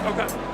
Okay.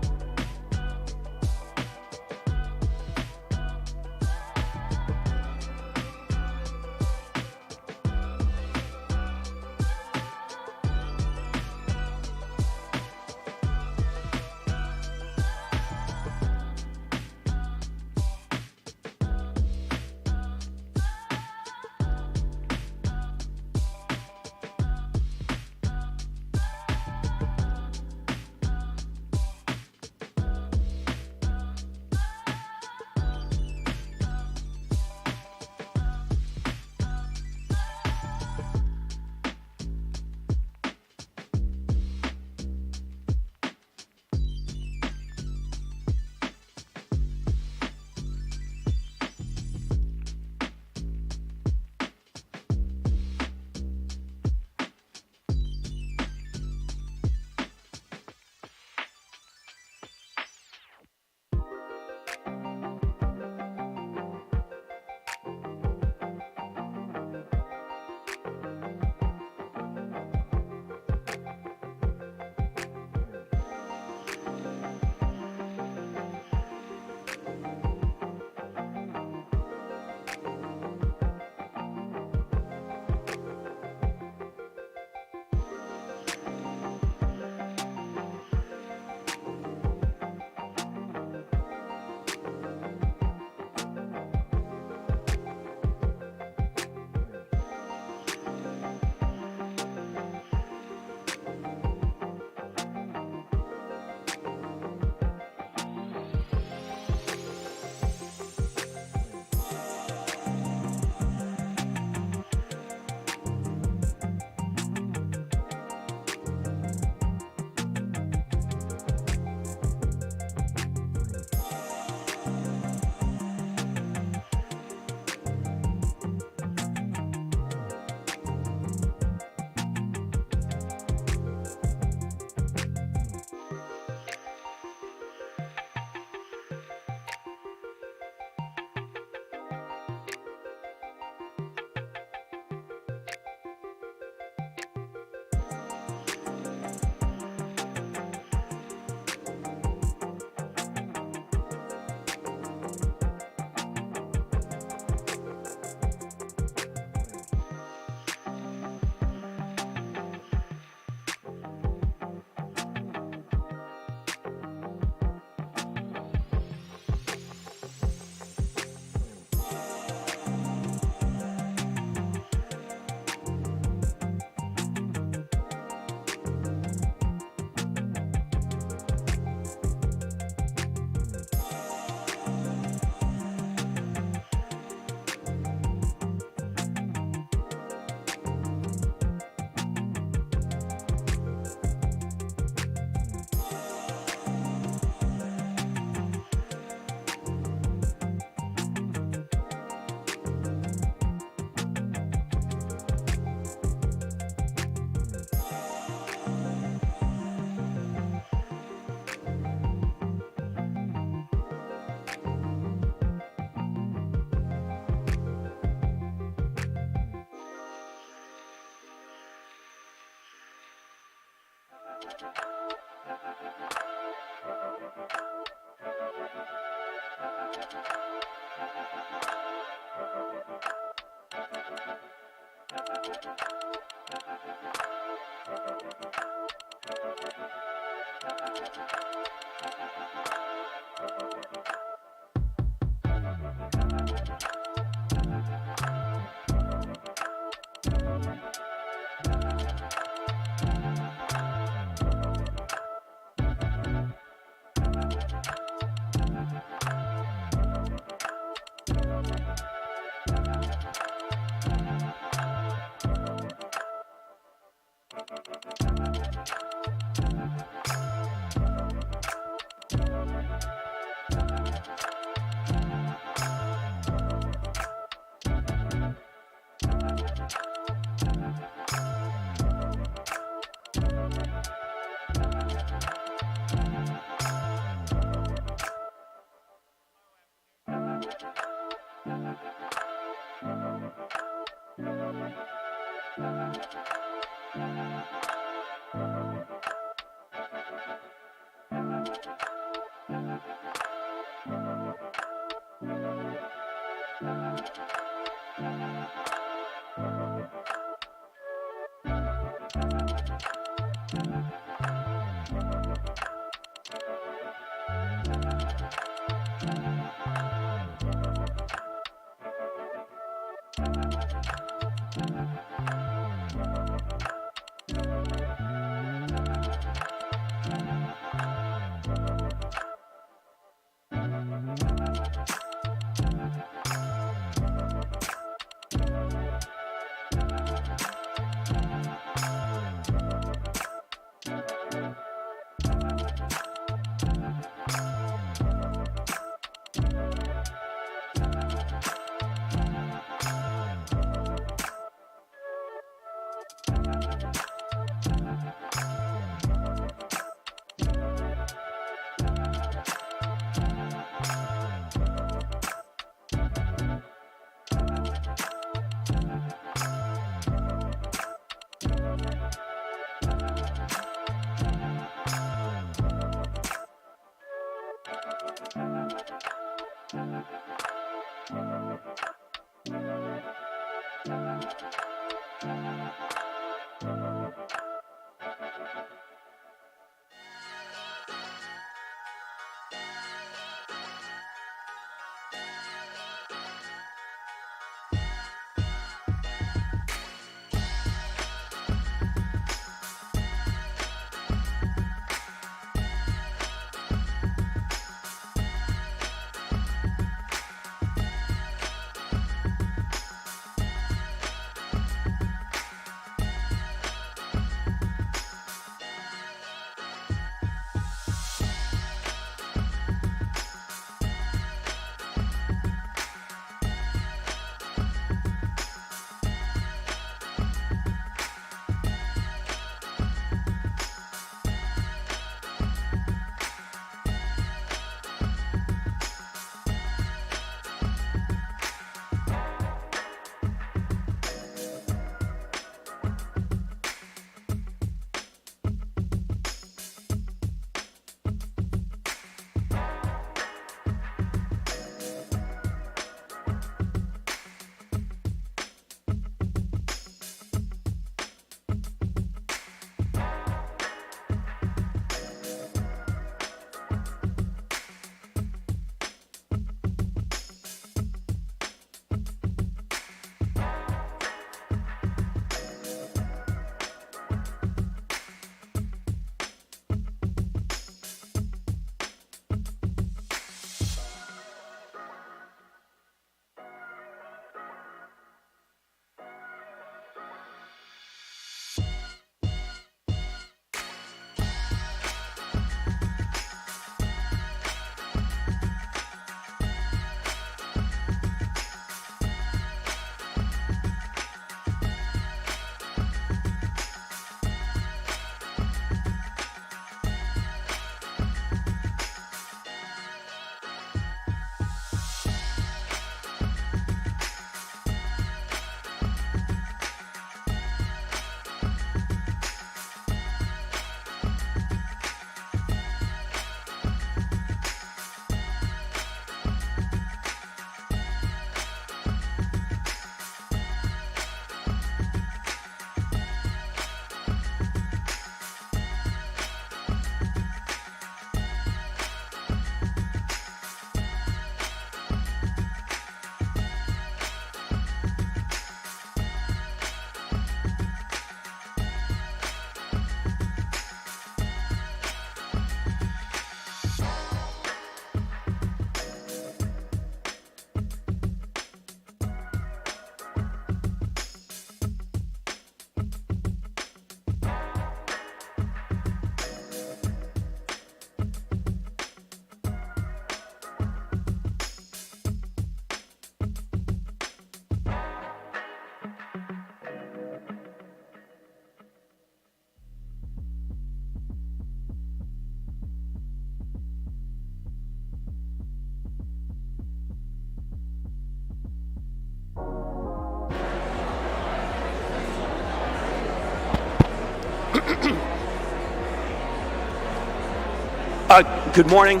Good morning.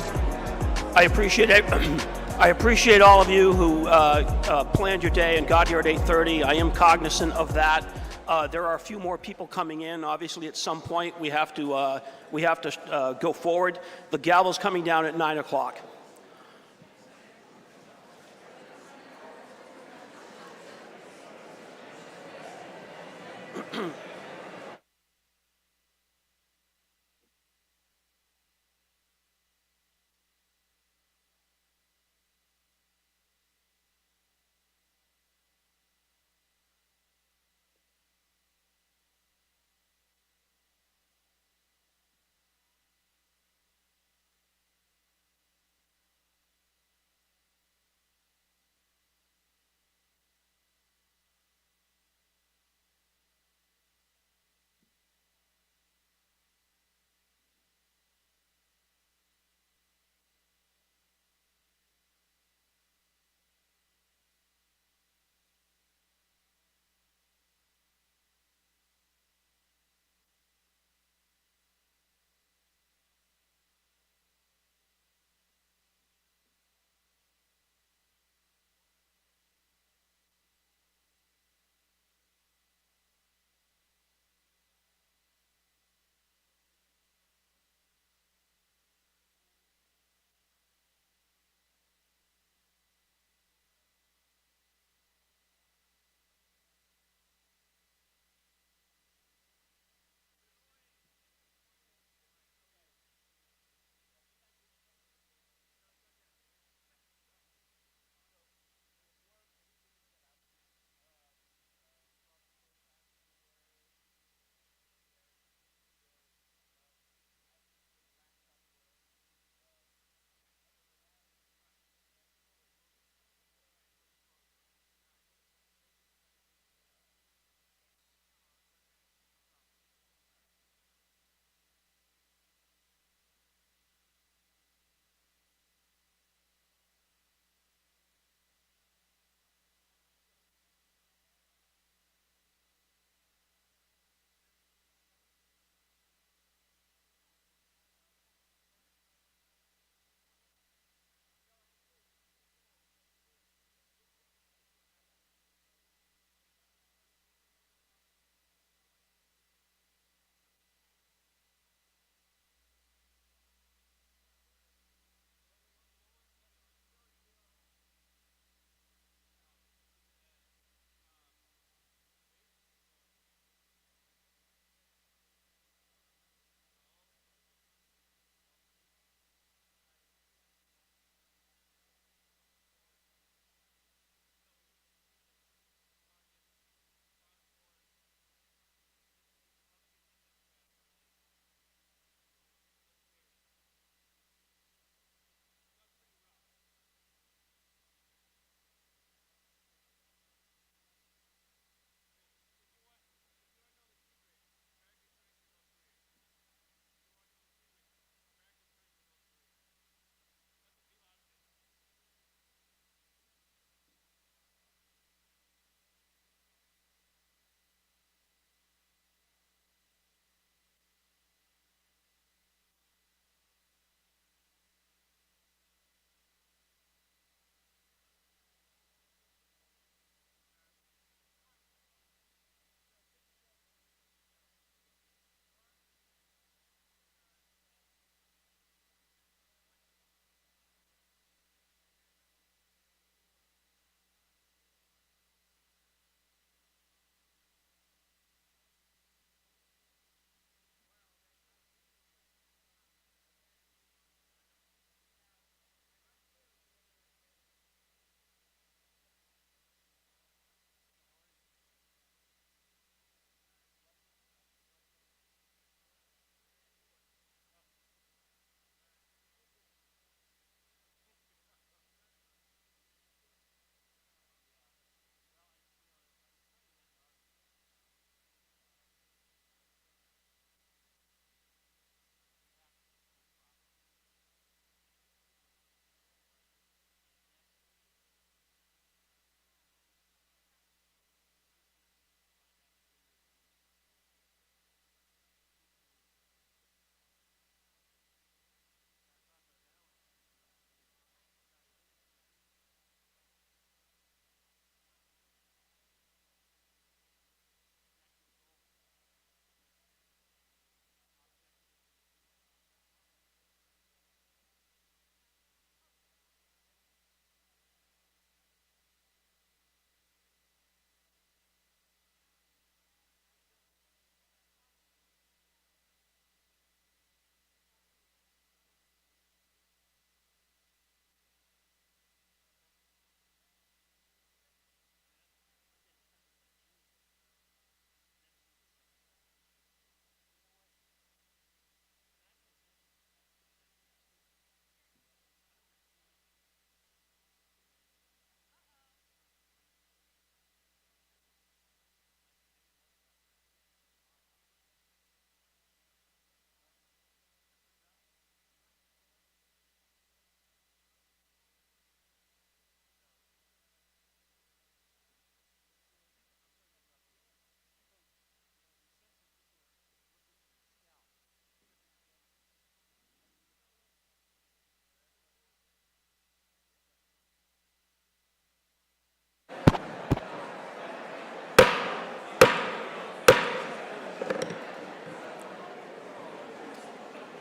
I appreciate it. I appreciate all of you who planned your day and got here at 8:30. I am cognizant of that. There are a few more people coming in. Obviously, at some point, we have to go forward. The gavel's coming down at 9 o'clock.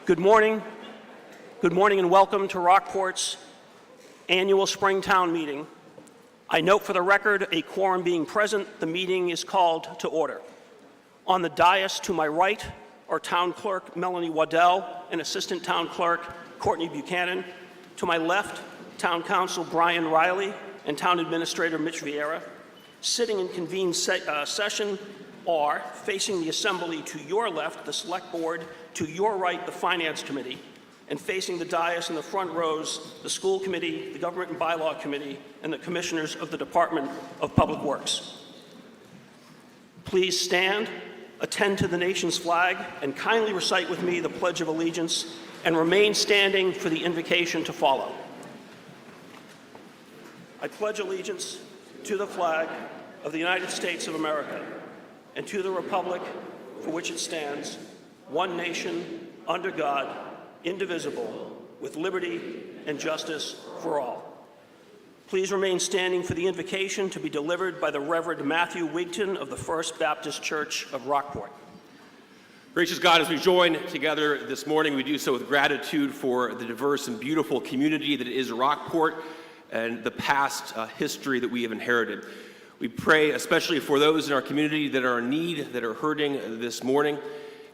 Good morning. Good morning and welcome to Rockport's annual Springtown meeting. I note for the record, a quorum being present, the meeting is called to order. On the dais to my right are Town Clerk Melanie Waddell and Assistant Town Clerk Courtney Buchanan. To my left, Town Council Brian Riley and Town Administrator Mitch Vieira. Sitting in convened session are, facing the Assembly to your left, the Select Board, to your right, the Finance Committee, and facing the dais in the front rows, the School Committee, the Government and Bylaw Committee, and the Commissioners of the Department of Public Works. Please stand, attend to the nation's flag, and kindly recite with me the Pledge of Allegiance, and remain standing for the invocation to follow. I pledge allegiance to the flag of the United States of America and to the republic for which it stands, one nation, under God, indivisible, with liberty and justice for all. Please remain standing for the invocation to be delivered by the Reverend Matthew Wigton of the First Baptist Church of Rockport. Gracious God, as we join together this morning, we do so with gratitude for the diverse and beautiful community that is Rockport and the past history that we have inherited. We pray especially for those in our community that are in need, that are hurting this morning.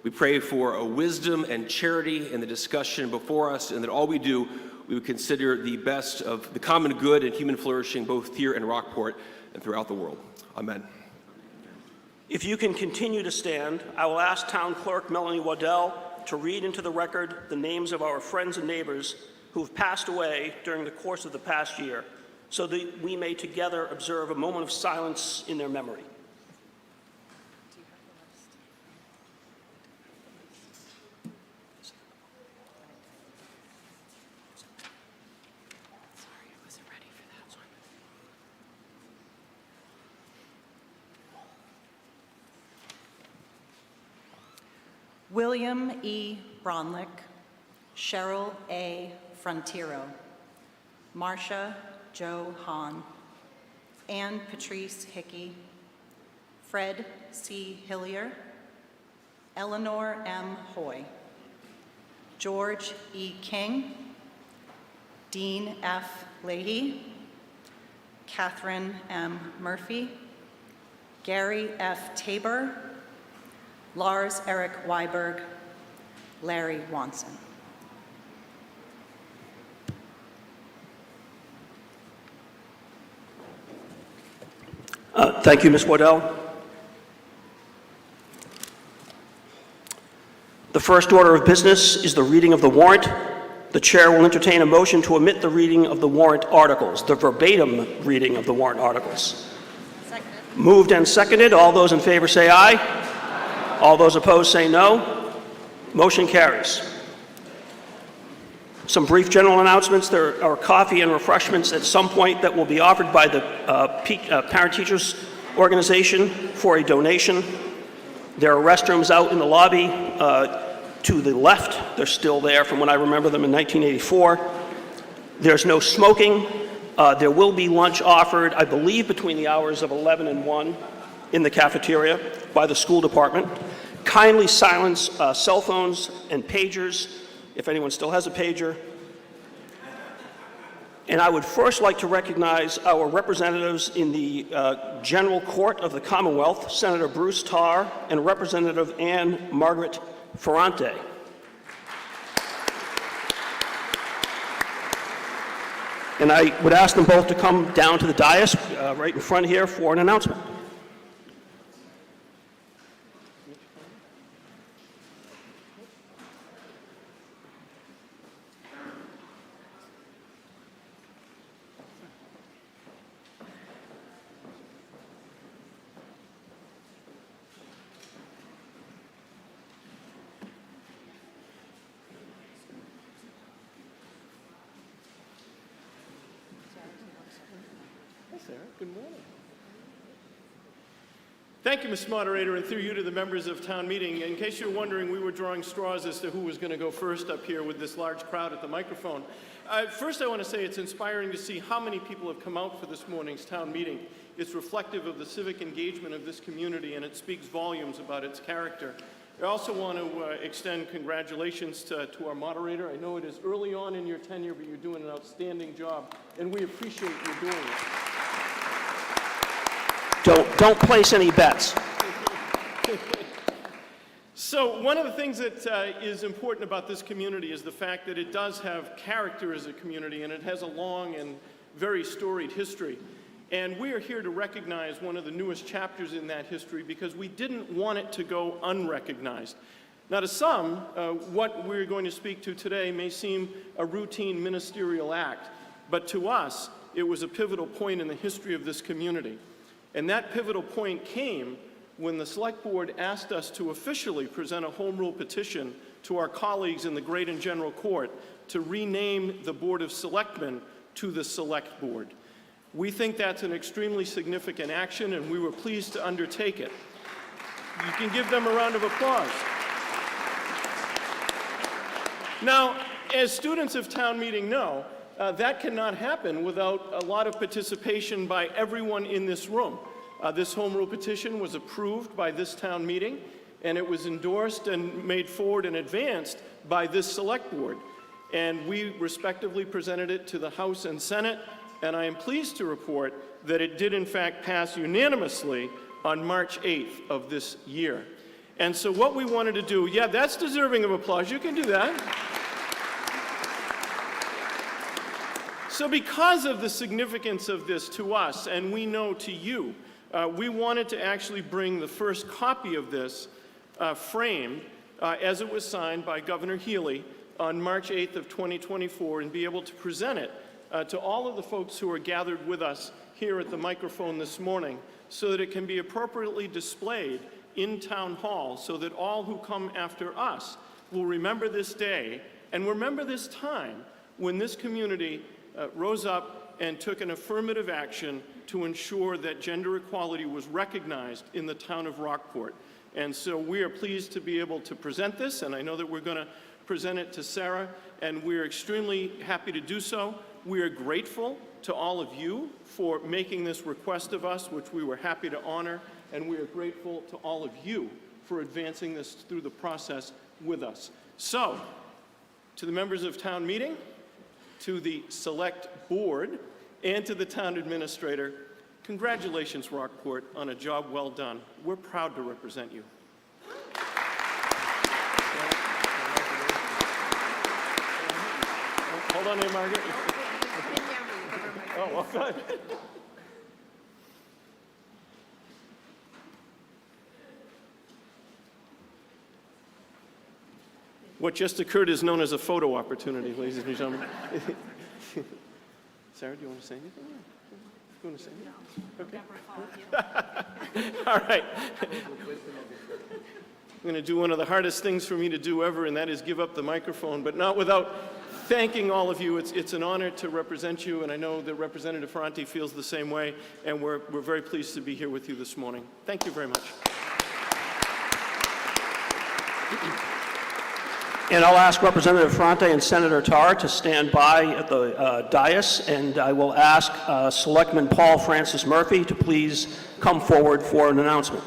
We pray for a wisdom and charity in the discussion before us, and that all we do, we would consider the best of the common good and human flourishing both here in Rockport and throughout the world. Amen. If you can continue to stand, I will ask Town Clerk Melanie Waddell to read into the record the names of our friends and neighbors who have passed away during the course of the past year, so that we may together observe a moment of silence in their memory. William E. Bronlick, Cheryl A. Frontiero, Marcia Jo Hahn, Ann Patrice Hickey, Fred C. Hillier, Eleanor M. Hoy, George E. King, Dean F. Leahy, Catherine M. Murphy, Gary F. Tabor, Lars Eric Weiberg, Larry Wanson. Thank you, Ms. Waddell. The first order of business is the reading of the warrant. The chair will entertain a motion to omit the reading of the warrant articles, the verbatim reading of the warrant articles. Second. Moved and seconded. All those in favor say aye. Aye. All those opposed say no. Motion carries. Some brief general announcements. There are coffee and refreshments at some point that will be offered by the Parent-Teachers Organization for a donation. There are restrooms out in the lobby to the left. They're still there from when I remember them in 1984. There's no smoking. There will be lunch offered, I believe, between the hours of 11 and 1 in the cafeteria by the school department. Kindly silence cell phones and pagers, if anyone still has a pager. And I would first like to recognize our representatives in the General Court of the Commonwealth, Senator Bruce Tarr and Representative Anne Margaret Ferrante. And I would ask them both to come down to the dais right in front here for an announcement. Good morning. Thank you, Mr. Moderator, and through you to the members of town meeting. In case you're wondering, we were drawing straws as to who was going to go first up here with this large crowd at the microphone. First, I want to say it's inspiring to see how many people have come out for this morning's town meeting. It's reflective of the civic engagement of this community, and it speaks volumes about its character. I also want to extend congratulations to our moderator. I know it is early on in your tenure, but you're doing an outstanding job, and we appreciate you doing it. Don't place any bets. So one of the things that is important about this community is the fact that it does have character as a community, and it has a long and very storied history. And we are here to recognize one of the newest chapters in that history because we didn't want it to go unrecognized. Now to some, what we're going to speak to today may seem a routine ministerial act, but to us, it was a pivotal point in the history of this community. And that pivotal point came when the Select Board asked us to officially present a Home Rule petition to our colleagues in the Great and General Court to rename the Board of Selectmen to the Select Board. We think that's an extremely significant action, and we were pleased to undertake it. You can give them a round of applause. Now, as students of town meeting know, that cannot happen without a lot of participation by everyone in this room. This Home Rule petition was approved by this town meeting, and it was endorsed and made forward and advanced by this Select Board. And we respectively presented it to the House and Senate, and I am pleased to report that it did in fact pass unanimously on March 8th of this year. And so what we wanted to do, yeah, that's deserving of applause, you can do that. So because of the significance of this to us, and we know to you, we wanted to actually bring the first copy of this framed as it was signed by Governor Healy on March 8th of 2024 and be able to present it to all of the folks who are gathered with us here at the microphone this morning so that it can be appropriately displayed in Town Hall so that all who come after us will remember this day and remember this time when this community rose up and took an affirmative action to ensure that gender equality was recognized in the town of Rockport. And so we are pleased to be able to present this, and I know that we're going to present it to Sarah, and we're extremely happy to do so. We are grateful to all of you for making this request of us, which we were happy to honor, and we are grateful to all of you for advancing this through the process with us. So, to the members of town meeting, to the Select Board, and to the town administrator, congratulations, Rockport, on a job well done. We're proud to represent you. Hold on there, Margaret. Oh, well, good. What just occurred is known as a photo opportunity, ladies and gentlemen. Sarah, do you want to say anything? You want to say anything? Okay. All right. I'm going to do one of the hardest things for me to do ever, and that is give up the microphone, but not without thanking all of you. It's an honor to represent you, and I know that Representative Ferranti feels the same way, and we're very pleased to be here with you this morning. Thank you very much. And I'll ask Representative Ferranti and Senator Tarr to stand by at the dais, and I will ask Selectman Paul Francis Murphy to please come forward for an announcement.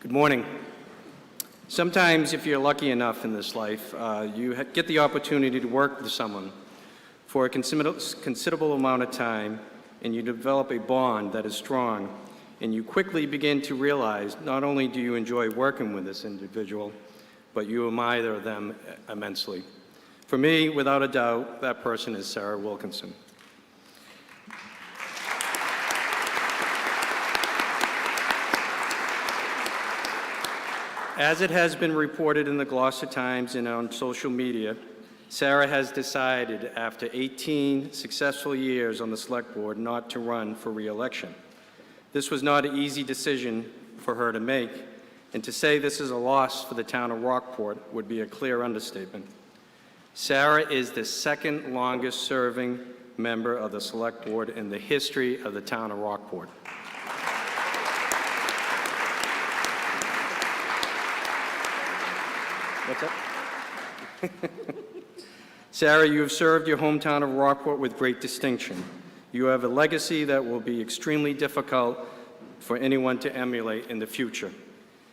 Good morning. Sometimes, if you're lucky enough in this life, you get the opportunity to work with someone for a considerable amount of time, and you develop a bond that is strong, and you quickly begin to realize not only do you enjoy working with this individual, but you admire them immensely. For me, without a doubt, that person is Sarah Wilkinson. As it has been reported in the Gloucester Times and on social media, Sarah has decided after 18 successful years on the Select Board not to run for re-election. This was not an easy decision for her to make, and to say this is a loss for the town of Rockport would be a clear understatement. Sarah is the second longest serving member of the Select Board in the history of the town of Rockport. What's up? Sarah, you have served your hometown of Rockport with great distinction. You have a legacy that will be extremely difficult for anyone to emulate in the future.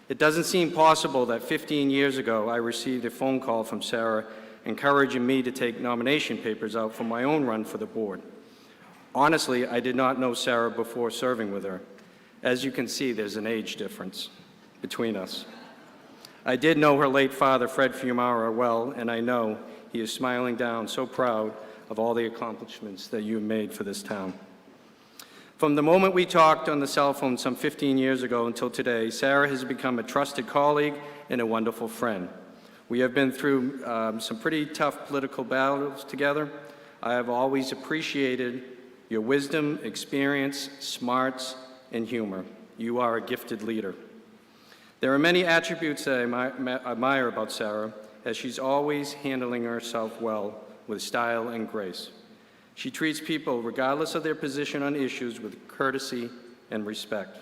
It doesn't seem possible that 15 years ago I received a phone call from Sarah encouraging me to take nomination papers out for my own run for the board. Honestly, I did not know Sarah before serving with her. As you can see, there's an age difference between us. I did know her late father, Fred Fiumara, well, and I know he is smiling down, so proud of all the accomplishments that you have made for this town. From the moment we talked on the cell phone some 15 years ago until today, Sarah has become a trusted colleague and a wonderful friend. We have been through some pretty tough political battles together. I have always appreciated your wisdom, experience, smarts, and humor. You are a gifted leader. There are many attributes that I admire about Sarah, as she's always handling herself well with style and grace. She treats people, regardless of their position on issues, with courtesy and respect.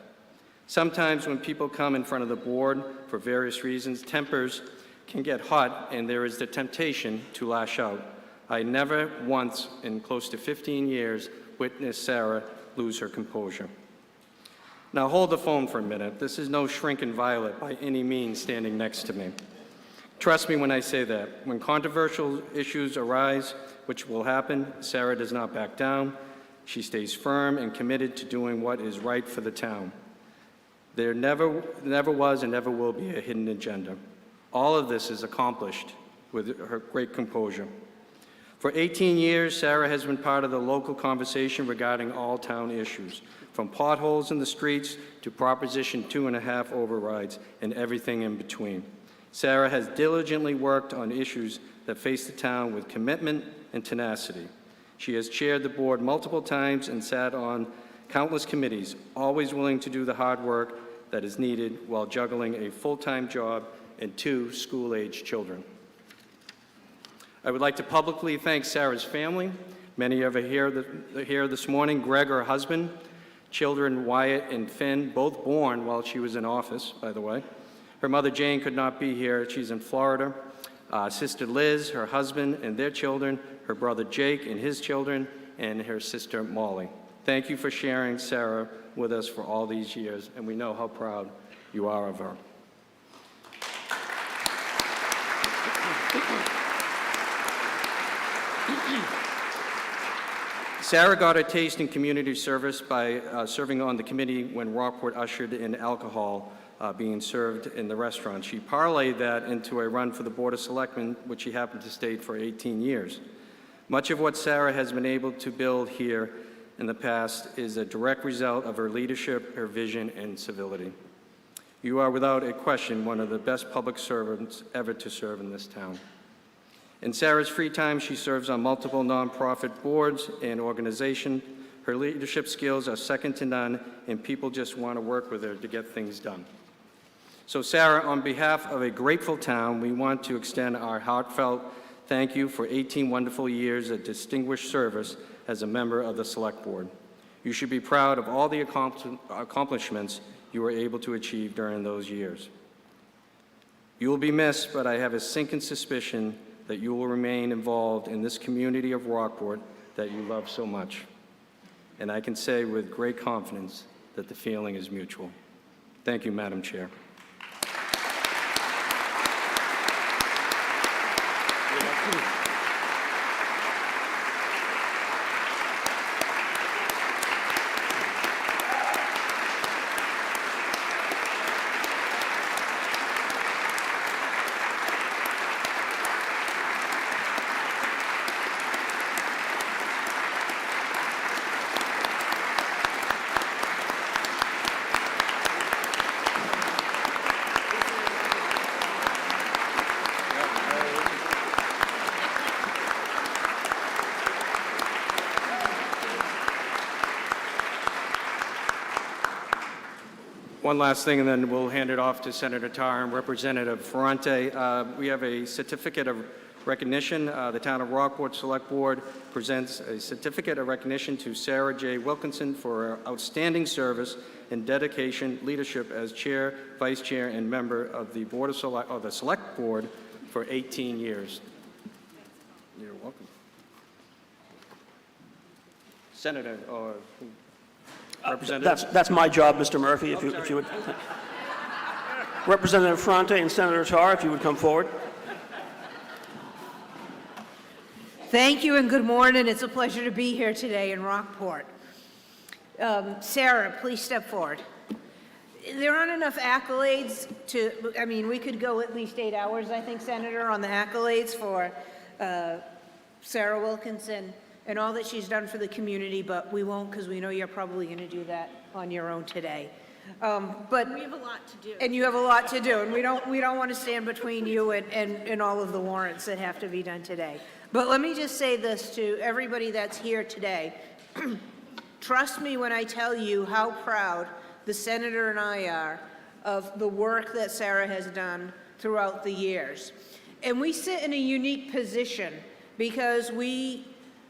Sometimes when people come in front of the board for various reasons, tempers can get hot and there is the temptation to lash out. I never once in close to 15 years witnessed Sarah lose her composure. Now hold the phone for a minute. This is no shrinking violet by any means standing next to me. Trust me when I say that. When controversial issues arise, which will happen, Sarah does not back down. She stays firm and committed to doing what is right for the town. There never was and never will be a hidden agenda. All of this is accomplished with her great composure. For 18 years, Sarah has been part of the local conversation regarding all town issues, from potholes in the streets to Proposition 2.5 overrides and everything in between. Sarah has diligently worked on issues that face the town with commitment and tenacity. She has chaired the board multiple times and sat on countless committees, always willing to do the hard work that is needed while juggling a full-time job and 2 school-age children. I would like to publicly thank Sarah's family. Many of you are here this morning. Greg, her husband, children Wyatt and Finn, both born while she was in office, by the way. Her mother Jane could not be here. She's in Florida. Sister Liz, her husband and their children, her brother Jake and his children, and her sister Molly. Thank you for sharing Sarah with us for all these years, and we know how proud you are of her. Sarah got her taste in community service by serving on the committee when Rockport ushered in alcohol being served in the restaurant. She parlayed that into a run for the Board of Selectmen, which she happened to stay for 18 years. Much of what Sarah has been able to build here in the past is a direct result of her leadership, her vision, and civility. You are without a question one of the best public servants ever to serve in this town. In Sarah's free time, she serves on multiple nonprofit boards and organizations. Her leadership skills are second to none, and people just want to work with her to get things done. So Sarah, on behalf of a grateful town, we want to extend our heartfelt thank you for 18 wonderful years of distinguished service as a member of the Select Board. You should be proud of all the accomplishments you were able to achieve during those years. You will be missed, but I have a sinking suspicion that you will remain involved in this community of Rockport that you love so much. And I can say with great confidence that the feeling is mutual. Thank you, Madam Chair. One last thing, and then we'll hand it off to Senator Tarr and Representative Ferrante. We have a certificate of recognition. The Town of Rockport Select Board presents a certificate of recognition to Sarah J. Wilkinson for her outstanding service and dedication, leadership as Chair, Vice Chair, and member of the Board of the Select Board for 18 years. You're welcome. Senator or Representative? That's my job, Mr. Murphy, if you would. Representative Ferrante and Senator Tarr, if you would come forward. Thank you and good morning. It's a pleasure to be here today in Rockport. Sarah, please step forward. There aren't enough accolades to, I mean, we could go at least 8 hours, I think, Senator, on the accolades for Sarah Wilkinson and all that she's done for the community, but we won't because we know you're probably going to do that on your own today. But we have a lot to do. And you have a lot to do, and we don't want to stand between you and all of the warrants that have to be done today. But let me just say this to everybody that's here today. Trust me when I tell you how proud the Senator and I are of the work that Sarah has done throughout the years. And we sit in a unique position because we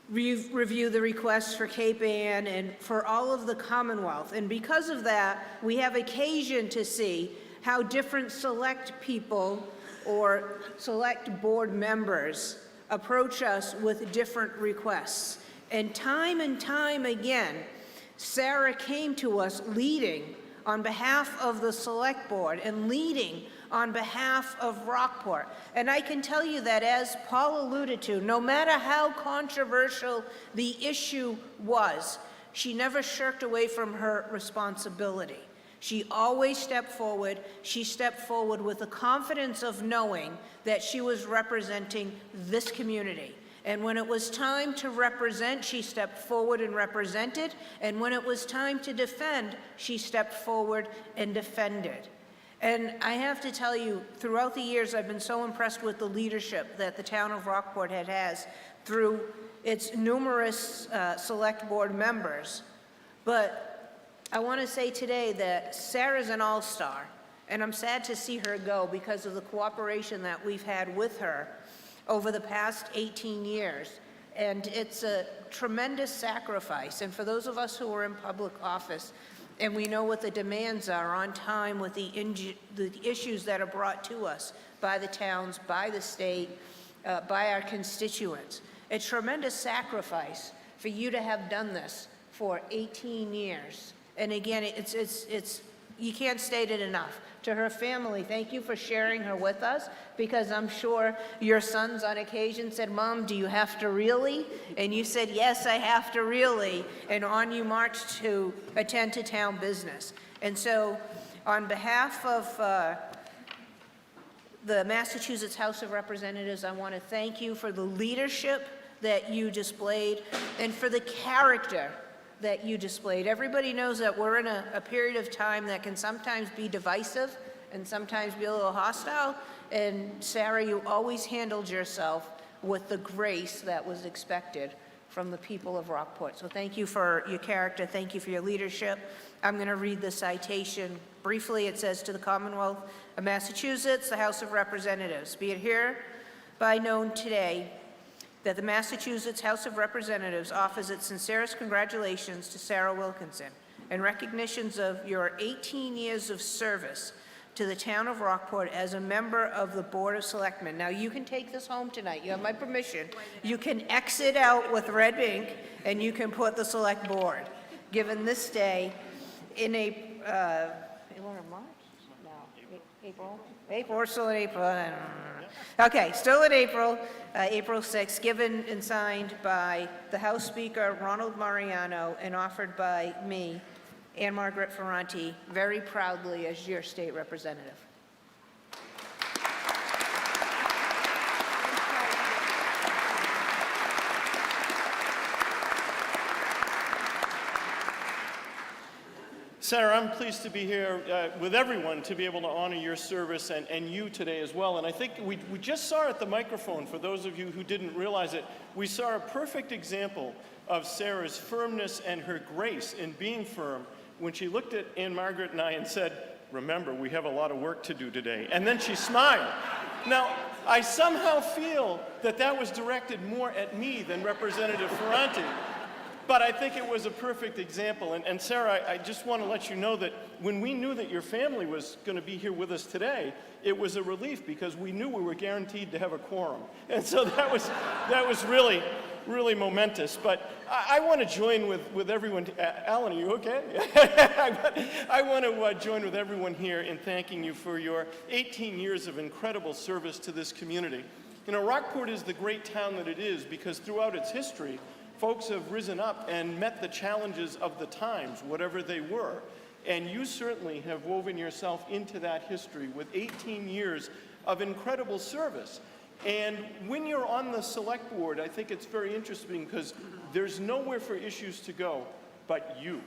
review the requests for Cape Ann and for all of the Commonwealth. And because of that, we have occasion to see how different select people or select board members approach us with different requests. And time again, Sarah came to us leading on behalf of the select board and leading on behalf of Rockport. And I can tell you that, as Paul alluded to, no matter how controversial the issue was, she never shirked away from her responsibility. She always stepped forward. She stepped forward with the confidence of knowing that she was representing this community. And when it was time to represent, she stepped forward and represented. And when it was time to defend, she stepped forward and defended. And I have to tell you, throughout the years, I've been so impressed with the leadership that the town of Rockport has through its numerous select board members. But I want to say today that Sarah's an all-star, and I'm sad to see her go because of the cooperation that we've had with her over the past 18 years. And it's a tremendous sacrifice. And for those of us who are in public office, and we know what the demands are on time with the issues that are brought to us by the towns, by the state, by our constituents. A tremendous sacrifice for you to have done this for 18 years. And again, it's you can't state it enough. To her family, thank you for sharing her with us, because I'm sure your sons on occasion said, "Mom, do you have to really?" And you said, "Yes, I have to really." And on you marched to attend to town business. And so on behalf of the Massachusetts House of Representatives, I want to thank you for the leadership that you displayed and for the character that you displayed. Everybody knows that we're in a period of time that can sometimes be divisive and sometimes be a little hostile. And Sarah, you always handled yourself with the grace that was expected from the people of Rockport. So thank you for your character. Thank you for your leadership. I'm going to read the citation briefly. It says, "To the Commonwealth of Massachusetts, the House of Representatives, be it hereby known today that the Massachusetts House of Representatives offers its sincerest congratulations to Sarah Wilkinson in recognitions of your 18 years of service to the town of Rockport as a member of the Board of Selectmen." Now, you can take this home tonight. You have my permission. You can exit out with red ink, and you can put the Select Board, given this day in April or March? No, April? April, we're still in April. Okay, still in April, April 6th, given and signed by the House Speaker, Ronald Mariano, and offered by me, Ann Margaret Ferrante, very proudly as your state representative. Sarah, I'm pleased to be here with everyone to be able to honor your service and you today as well. And I think we just saw at the microphone, for those of you who didn't realize it, we saw a perfect example of Sarah's firmness and her grace in being firm when she looked at Ann Margaret and I and said, "Remember, we have a lot of work to do today." And then she smiled. Now, I somehow feel that that was directed more at me than Representative Ferranti. But I think it was a perfect example. And Sarah, I just want to let you know that when we knew that your family was going to be here with us today, it was a relief because we knew we were guaranteed to have a quorum. And so that was really, really momentous. But I want to join with everyone. Alan, are you okay? I want to join with everyone here in thanking you for your 18 years of incredible service to this community. You know, Rockport is the great town that it is because throughout its history, folks have risen up and met the challenges of the times, whatever they were. And you certainly have woven yourself into that history with 18 years of incredible service. And when you're on the select board, I think it's very interesting because there's nowhere for issues to go but you.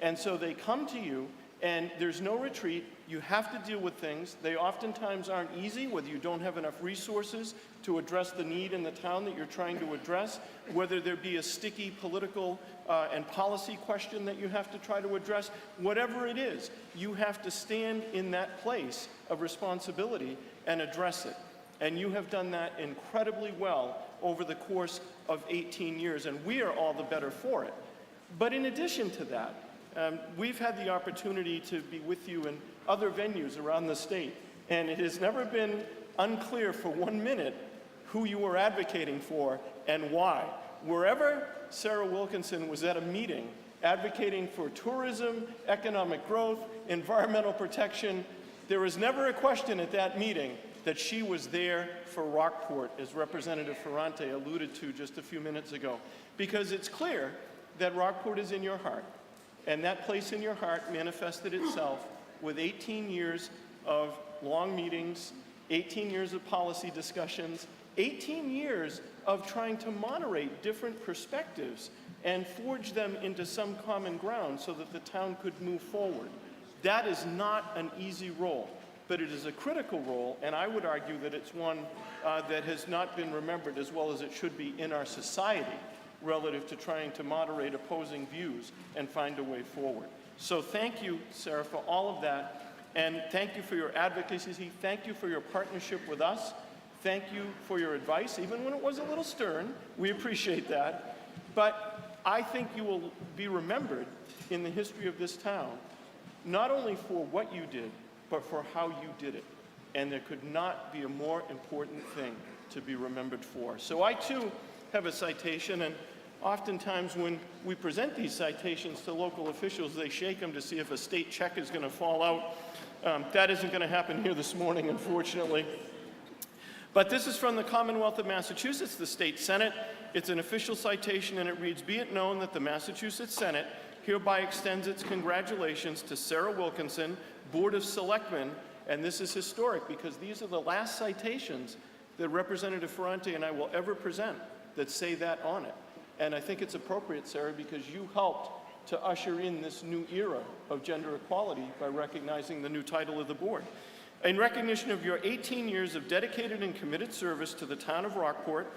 And so they come to you, and there's no retreat. You have to deal with things. They oftentimes aren't easy, whether you don't have enough resources to address the need in the town that you're trying to address, whether there be a sticky political and policy question that you have to try to address. Whatever it is, you have to stand in that place of responsibility and address it. And you have done that incredibly well over the course of 18 years, and we are all the better for it. But in addition to that, we've had the opportunity to be with you in other venues around the state, and it has never been unclear for 1 minute who you were advocating for and why. Wherever Sarah Wilkinson was at a meeting advocating for tourism, economic growth, environmental protection, there was never a question at that meeting that she was there for Rockport, as Representative Ferranti alluded to just a few minutes ago, because it's clear that Rockport is in your heart. And that place in your heart manifested itself with 18 years of long meetings, 18 years of policy discussions, 18 years of trying to moderate different perspectives and forge them into some common ground so that the town could move forward. That is not an easy role, but it is a critical role, and I would argue that it's one that has not been remembered as well as it should be in our society, relative to trying to moderate opposing views and find a way forward. So thank you, Sarah, for all of that. And thank you for your advocacy. Thank you for your partnership with us. Thank you for your advice, even when it was a little stern. We appreciate that. But I think you will be remembered in the history of this town, not only for what you did, but for how you did it. And there could not be a more important thing to be remembered for. So I, too, have a citation, and oftentimes when we present these citations to local officials, they shake them to see if a state check is going to fall out. That isn't going to happen here this morning, unfortunately. But this is from the Commonwealth of Massachusetts, the State Senate. It's an official citation, and it reads, "Be it known that the Massachusetts Senate hereby extends its congratulations to Sarah Wilkinson, Board of Selectmen," and this is historic because these are the last citations that Representative Ferranti and I will ever present that say that on it. And I think it's appropriate, Sarah, because you helped to usher in this new era of gender equality by recognizing the new title of the board. In recognition of your 18 years of dedicated and committed service to the town of Rockport,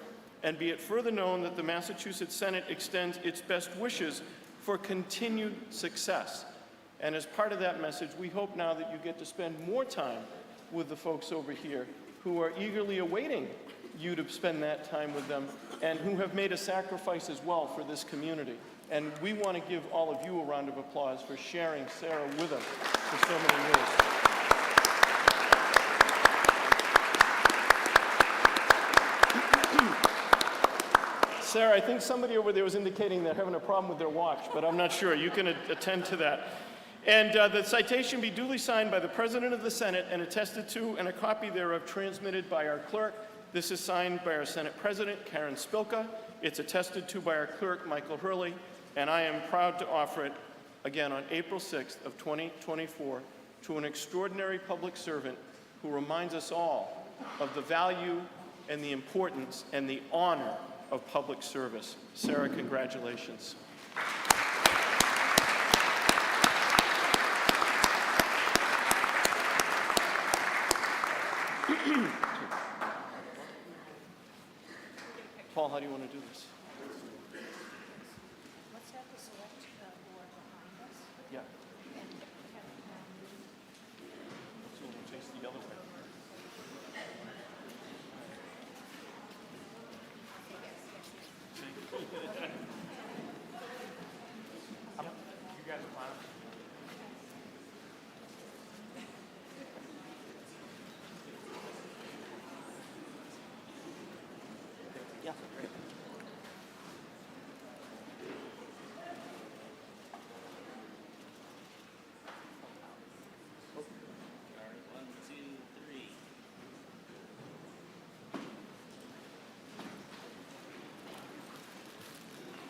and be it further known that the Massachusetts Senate extends its best wishes for continued success. And as part of that message, we hope now that you get to spend more time with the folks over here who are eagerly awaiting you to spend that time with them and who have made a sacrifice as well for this community. And we want to give all of you a round of applause for sharing Sarah with us for so many years. Sarah, I think somebody over there was indicating they're having a problem with their watch, but I'm not sure. You can attend to that. And the citation be duly signed by the President of the Senate and attested to, and a copy thereof transmitted by our clerk. This is signed by our Senate President, Karen Spilka. It's attested to by our clerk, Michael Hurley, and I am proud to offer it again on April 6th of 2024 to an extraordinary public servant who reminds us all of the value and the importance and the honor of public service. Sarah, congratulations. Paul, how do you want to do this? Let's have the select board behind us. Yeah.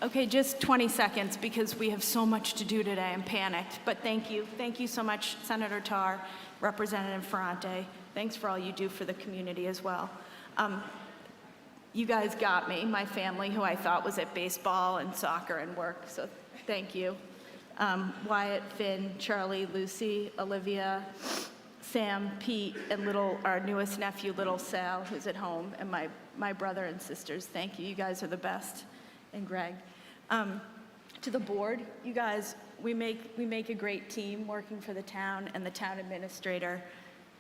Okay, just 20 seconds because we have so much to do today. I'm panicked, but thank you. Thank you so much, Senator Tarr, Representative Ferrante. Thanks for all you do for the community as well. You guys got me, my family, who I thought was at baseball and soccer and work, so thank you. Wyatt, Finn, Charlie, Lucy, Olivia, Sam, Pete, and our newest nephew, little Sal, who's at home, and my brother and sisters. Thank you. You guys are the best. And Greg. To the board, you guys, we make a great team working for the town and the town administrator,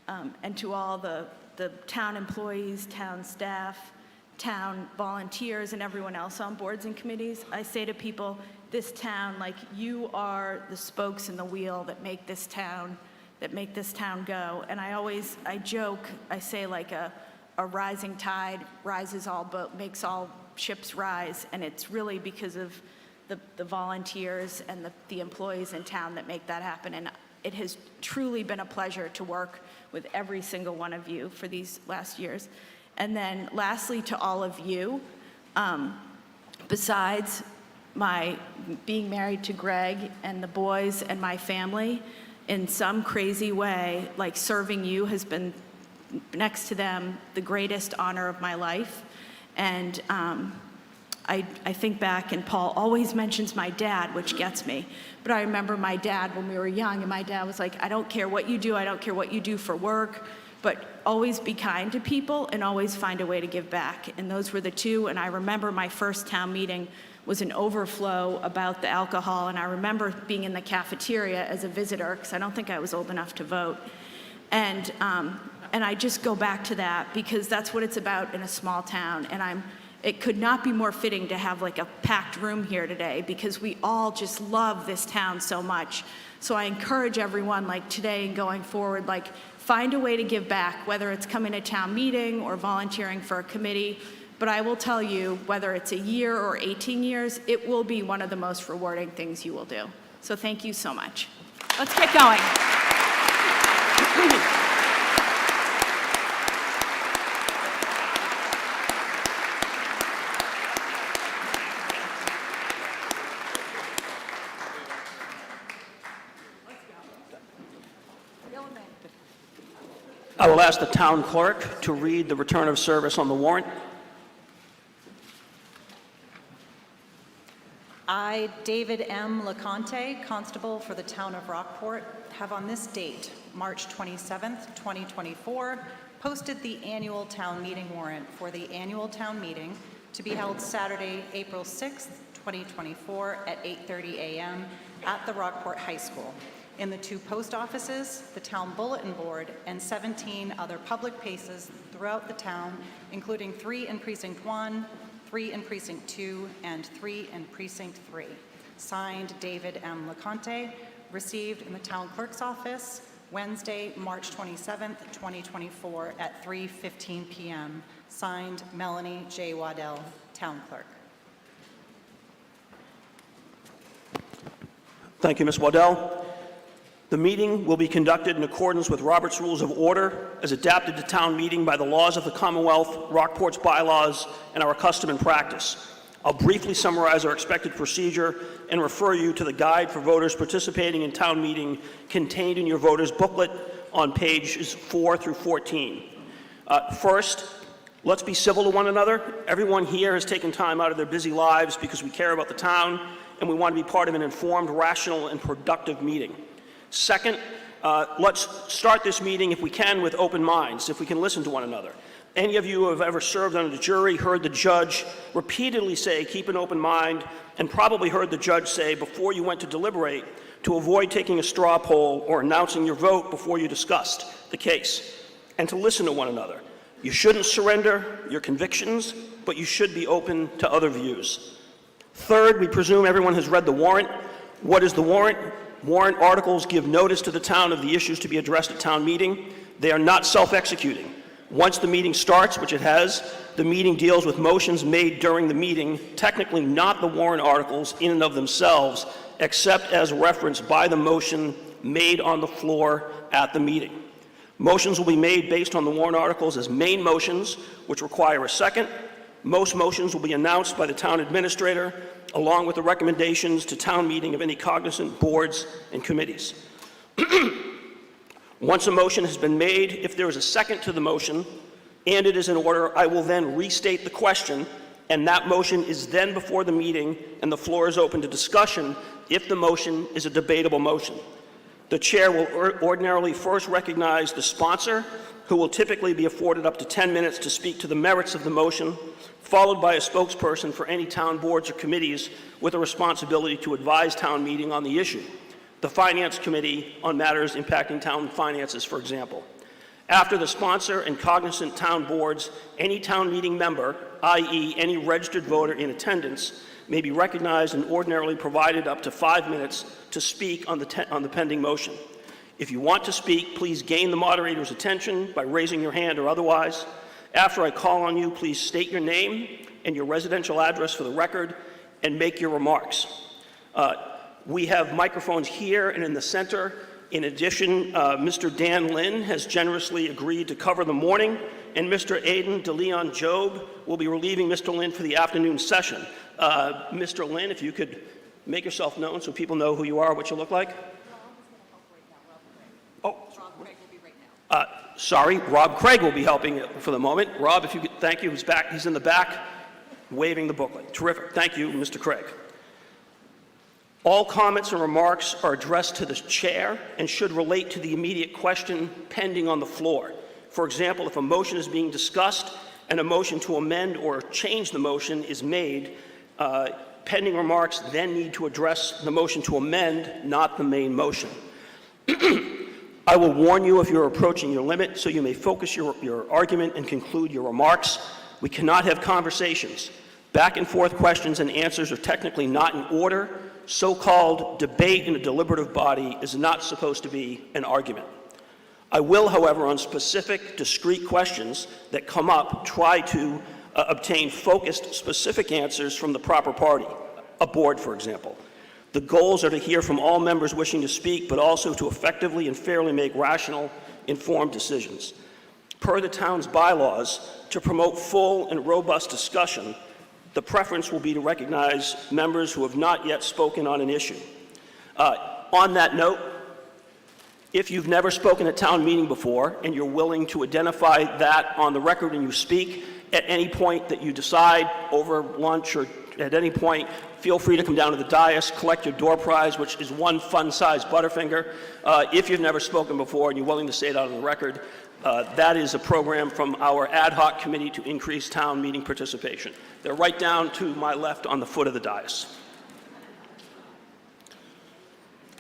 and to all the town employees, town staff, town volunteers, and everyone else on boards and committees. I say to people, this town, like, you are the spokes in the wheel that make this town go. And I joke, I say like a rising tide makes all ships rise, and it's really because of the volunteers and the employees in town that make that happen. And it has truly been a pleasure to work with every single one of you for these last years. And then lastly, to all of you, besides my being married to Greg and the boys and my family, in some crazy way, like serving you has been, next to them, the greatest honor of my life. And I think back, and Paul always mentions my dad, which gets me. But I remember my dad when we were young, and my dad was like, I don't care what you do, I don't care what you do for work, but always be kind to people and always find a way to give back. And those were the two. And I remember my first town meeting was an overflow about the alcohol, and I remember being in the cafeteria as a visitor, because I don't think I was old enough to vote. And I just go back to that because that's what it's about in a small town. And it could not be more fitting to have like a packed room here today because we all just love this town so much. So I encourage everyone, like today and going forward, like find a way to give back, whether it's coming to town meeting or volunteering for a committee. But I will tell you, whether it's a year or 18 years, it will be one of the most rewarding things you will do. So thank you so much. Let's get going. I will ask the town clerk to read the return of service on the warrant. I, David M. LeConte, Constable for the Town of Rockport, have on this date, March 27th, 2024, posted the annual town meeting warrant for the annual town meeting to be held Saturday, April 6th, 2024 at 8:30 a.m. at the Rockport High School, in the 2 post offices, the town bulletin board, and 17 other public places throughout the town, including 3 in Precinct 1, 3 in Precinct 2, and 3 in Precinct 3. Signed, David M. LeConte, received in the town clerk's office Wednesday, March 27th, 2024 at 3:15 p.m. Signed, Melanie J. Waddell, town clerk. Thank you, Ms. Waddell. The meeting will be conducted in accordance with Robert's Rules of Order as adapted to town meeting by the laws of the Commonwealth, Rockport's bylaws, and our custom and practice. I'll briefly summarize our expected procedure and refer you to the guide for voters participating in town meeting contained in your voters' booklet on pages 4 through 14. First, let's be civil to one another. Everyone here has taken time out of their busy lives because we care about the town and we want to be part of an informed, rational, and productive meeting. Second, let's start this meeting, if we can, with open minds, if we can listen to one another. Any of you who have ever served on the jury heard the judge repeatedly say, keep an open mind, and probably heard the judge say, before you went to deliberate, to avoid taking a straw poll or announcing your vote before you discussed the case, and to listen to one another. You shouldn't surrender your convictions, but you should be open to other views. Third, we presume everyone has read the warrant. What is the warrant? Warrant articles give notice to the town of the issues to be addressed at town meeting. They are not self-executing. Once the meeting starts, which it has, the meeting deals with motions made during the meeting, technically not the warrant articles in and of themselves, except as referenced by the motion made on the floor at the meeting. Motions will be made based on the warrant articles as main motions, which require a second. Most motions will be announced by the town administrator, along with the recommendations to town meeting of any cognizant boards and committees. Once a motion has been made, if there is a second to the motion, and it is in order, I will then restate the question, and that motion is then before the meeting, and the floor is open to discussion if the motion is a debatable motion. The chair will ordinarily first recognize the sponsor, who will typically be afforded up to 10 minutes to speak to the merits of the motion, followed by a spokesperson for any town boards or committees with a responsibility to advise town meeting on the issue. The Finance Committee on matters impacting town finances, for example. After the sponsor and cognizant town boards, any town meeting member, i.e. any registered voter in attendance, may be recognized and ordinarily provided up to 5 minutes to speak on the pending motion. If you want to speak, please gain the moderator's attention by raising your hand or otherwise. After I call on you, please state your name and your residential address for the record and make your remarks. We have microphones here and in the center. In addition, Mr. Dan Lynn has generously agreed to cover the morning, and Mr. Aidan DeLeon Job will be relieving Mr. Lynn for the afternoon session. Mr. Lynn, if you could make yourself known so people know who you are, what you look like. Sorry, Rob Craig will be helping for the moment. Rob, if you could, thank you. He's back. He's in the back waving the booklet. Terrific. Thank you, Mr. Craig. All comments and remarks are addressed to the chair and should relate to the immediate question pending on the floor. For example, if a motion is being discussed and a motion to amend or change the motion is made, pending remarks then need to address the motion to amend, not the main motion. I will warn you if you're approaching your limit so you may focus your argument and conclude your remarks. We cannot have conversations. Back and forth questions and answers are technically not in order. So-called debate in a deliberative body is not supposed to be an argument. I will, however, on specific, discrete questions that come up, try to obtain focused, specific answers from the proper party, a board, for example. The goals are to hear from all members wishing to speak, but also to effectively and fairly make rational, informed decisions. Per the town's bylaws, to promote full and robust discussion, the preference will be to recognize members who have not yet spoken on an issue. On that note, if you've never spoken at town meeting before and you're willing to identify that on the record and you speak at any point that you decide over lunch or at any point, feel free to come down to the dais, collect your door prize, which is one fun-sized Butterfinger. If you've never spoken before and you're willing to say it out on the record, that is a program from our ad hoc committee to increase town meeting participation. They're right down to my left on the foot of the dais.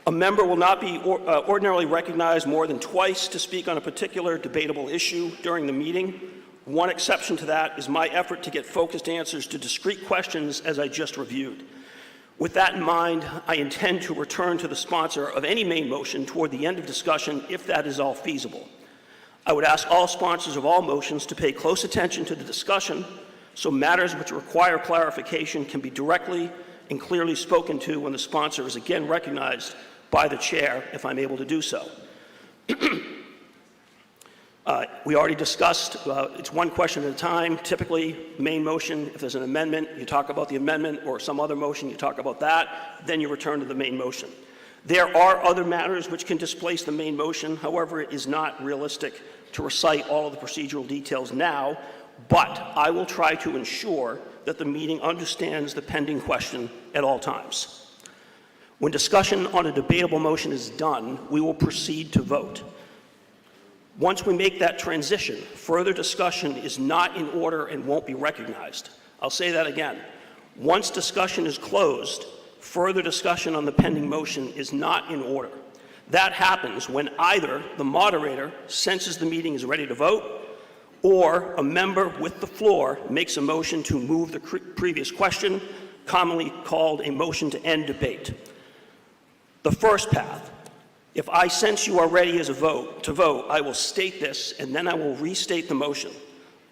A member will not be ordinarily recognized more than twice to speak on a particular debatable issue during the meeting. One exception to that is my effort to get focused answers to discrete questions as I just reviewed. With that in mind, I intend to return to the sponsor of any main motion toward the end of discussion if that is all feasible. I would ask all sponsors of all motions to pay close attention to the discussion so matters which require clarification can be directly and clearly spoken to when the sponsor is again recognized by the chair, if I'm able to do so. We already discussed, it's one question at a time. Typically, main motion, if there's an amendment, you talk about the amendment, or some other motion, you talk about that, then you return to the main motion. There are other matters which can displace the main motion. However, it is not realistic to recite all of the procedural details now, but I will try to ensure that the meeting understands the pending question at all times. When discussion on a debatable motion is done, we will proceed to vote. Once we make that transition, further discussion is not in order and won't be recognized. I'll say that again. Once discussion is closed, further discussion on the pending motion is not in order. That happens when either the moderator senses the meeting is ready to vote, or a member with the floor makes a motion to move the previous question, commonly called a motion to end debate. The first path: if I sense you are ready to vote, I will state this, and then I will restate the motion.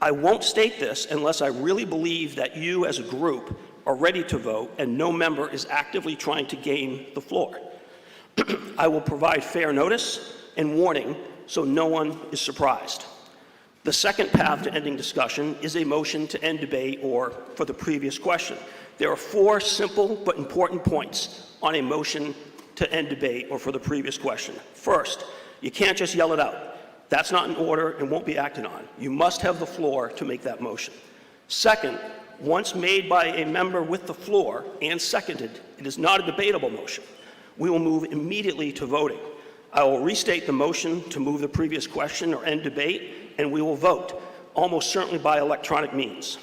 I won't state this unless I really believe that you as a group are ready to vote and no member is actively trying to gain the floor. I will provide fair notice and warning so no one is surprised. The second path to ending discussion is a motion to end debate or for the previous question. There are 4 simple but important points on a motion to end debate or for the previous question. First, you can't just yell it out. That's not in order and won't be acted on. You must have the floor to make that motion. Second, once made by a member with the floor and seconded, it is not a debatable motion. We will move immediately to voting. I will restate the motion to move the previous question or end debate, and we will vote, almost certainly by electronic means.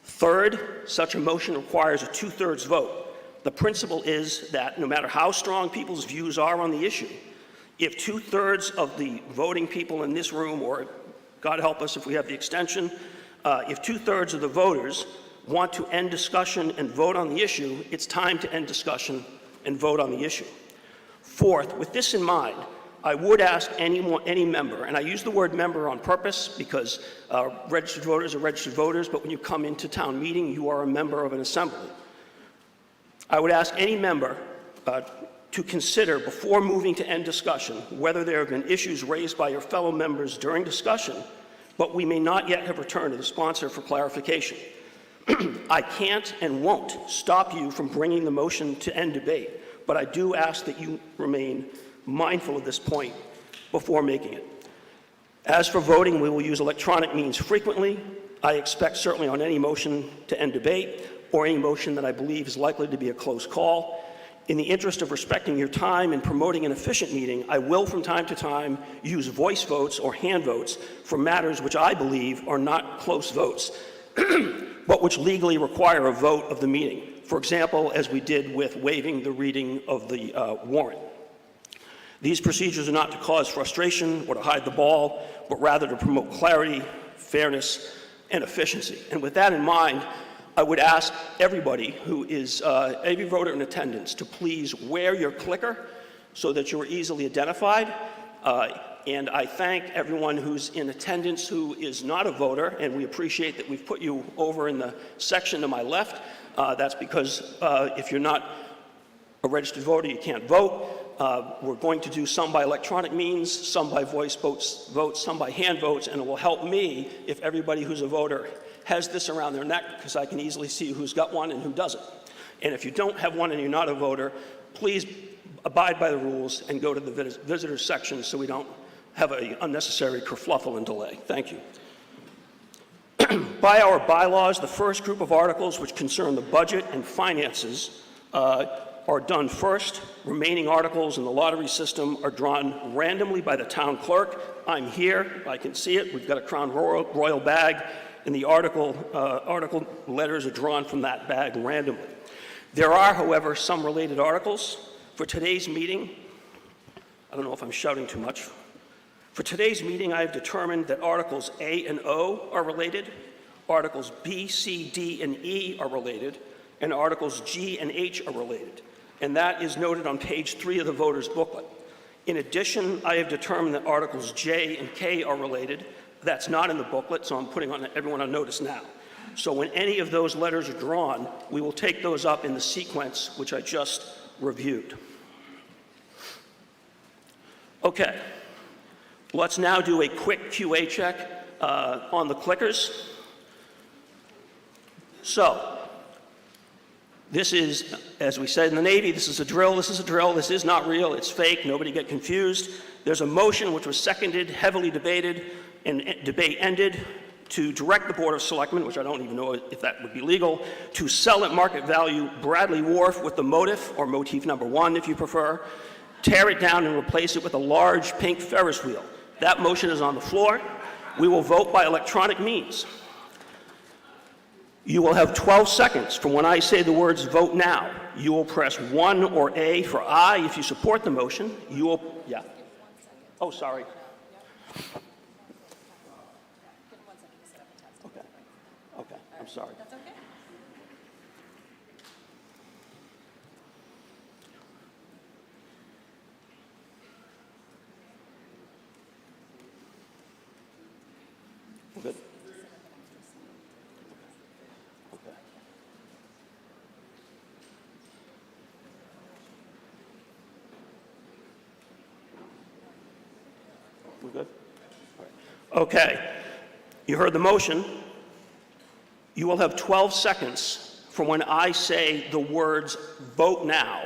Third, such a motion requires a 2/3 vote. The principle is that no matter how strong people's views are on the issue, if 2/3 of the voting people in this room, or God help us if we have the extension, if 2/3 of the voters want to end discussion and vote on the issue, it's time to end discussion and vote on the issue. Fourth, with this in mind, I would ask any member, and I use the word member on purpose because registered voters are registered voters, but when you come into town meeting, you are a member of an assembly. I would ask any member to consider, before moving to end discussion, whether there have been issues raised by your fellow members during discussion, but we may not yet have returned to the sponsor for clarification. I can't and won't stop you from bringing the motion to end debate, but I do ask that you remain mindful of this point before making it. As for voting, we will use electronic means frequently. I expect certainly on any motion to end debate or any motion that I believe is likely to be a close call. In the interest of respecting your time and promoting an efficient meeting, I will from time to time use voice votes or hand votes for matters which I believe are not close votes, but which legally require a vote of the meeting. For example, as we did with waiving the reading of the warrant. These procedures are not to cause frustration or to hide the ball, but rather to promote clarity, fairness, and efficiency. And with that in mind, I would ask everybody who is, every voter in attendance, to please wear your clicker so that you're easily identified. And I thank everyone who's in attendance who is not a voter, and we appreciate that we've put you over in the section to my left. That's because if you're not a registered voter, you can't vote. We're going to do some by electronic means, some by voice votes, some by hand votes, and it will help me if everybody who's a voter has this around their neck, because I can easily see who's got one and who doesn't. And if you don't have one and you're not a voter, please abide by the rules and go to the visitors section so we don't have an unnecessary kerfluffle and delay. Thank you. By our bylaws, the first group of articles which concern the budget and finances are done first. Remaining articles in the lottery system are drawn randomly by the town clerk. I'm here, I can see it. We've got a Crown Royal bag, and the article letters are drawn from that bag randomly. There are, however, some related articles. For today's meeting, I don't know if I'm shouting too much. For today's meeting, I have determined that Articles A and O are related, Articles B, C, D, and E are related, and Articles G and H are related. And that is noted on page 3 of the voter's booklet. In addition, I have determined that Articles J and K are related. That's not in the booklet, so I'm putting everyone on notice now. So when any of those letters are drawn, we will take those up in the sequence which I just reviewed. Okay, let's now do a quick QA check on the clickers. So, this is, as we said in the Navy, this is a drill, this is a drill, this is not real, it's fake, nobody get confused. There's a motion which was seconded, heavily debated, and debate ended to direct the Board of Selectmen, which I don't even know if that would be legal, to sell at market value Bradley Wharf with the motif, or motif number 1 if you prefer, tear it down and replace it with a large pink Ferris wheel. That motion is on the floor. We will vote by electronic means. You will have 12 seconds from when I say the words "vote now" you will press 1 or A for aye. If you support the motion, you will, yeah. Oh, sorry. Okay, I'm sorry. That's okay. We're good? Okay. We're good? All right. Okay. You heard the motion. You will have 12 seconds from when I say the words "vote now."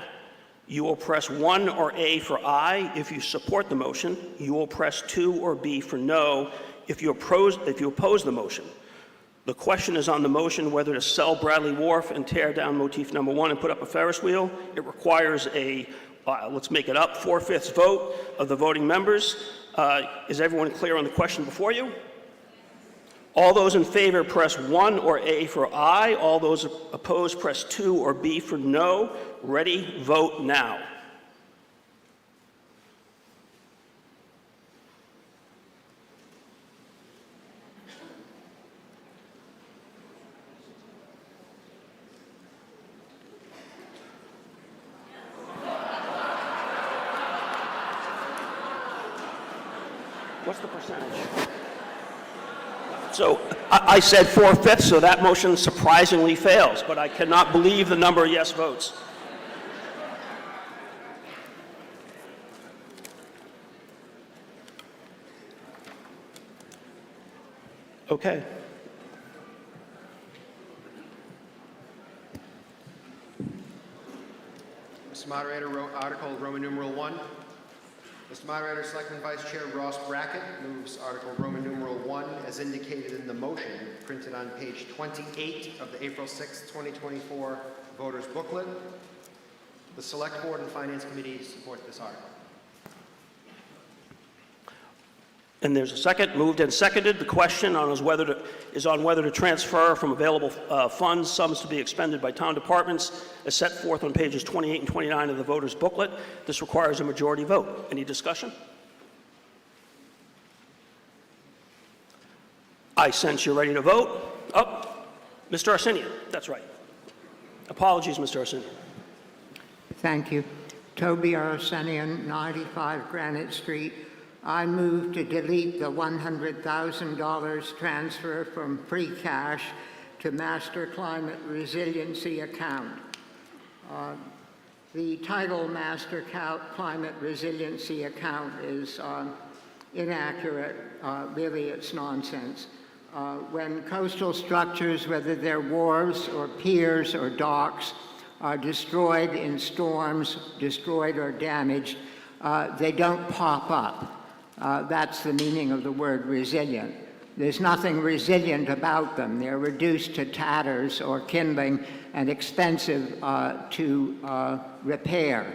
You will press 1 or A for aye if you support the motion. You will press 2 or B for no if you oppose the motion. The question is on the motion whether to sell Bradley Wharf and tear down motif number 1 and put up a Ferris wheel. It requires a, let's make it up, 4/5 vote of the voting members. Is everyone clear on the question before you? All those in favor press 1 or A for aye. All those opposed press 2 or B for no. Ready, vote now. What's the percentage? So I said 4/5, so that motion surprisingly fails, but I cannot believe the number of yes votes. Okay. Mr. Moderator, Article Roman numeral 1. Mr. Moderator, Selectman Vice Chair Ross Brackett moves Article Roman numeral 1 as indicated in the motion printed on page 28 of the April 6, 2024 voters booklet. The Select Board and Finance Committee support this article. And there's a second, moved and seconded. The question is on whether to transfer from available funds sums to be expended by town departments as set forth on pages 28 and 29 of the voters booklet. This requires a majority vote. Any discussion? I sense you're ready to vote. Oh, Mr. Arsenian, that's right. Apologies, Mr. Arsenian. Thank you. Toby Arsenian, 95 Granite Street. I move to delete the $100,000 transfer from free cash to Master Climate Resiliency account. The title Master Climate Resiliency account is inaccurate. Really, it's nonsense. When coastal structures, whether they're wharves or piers or docks, are destroyed in storms, destroyed or damaged, they don't pop up. That's the meaning of the word resilient. There's nothing resilient about them. They're reduced to tatters or kindling and expensive to repair.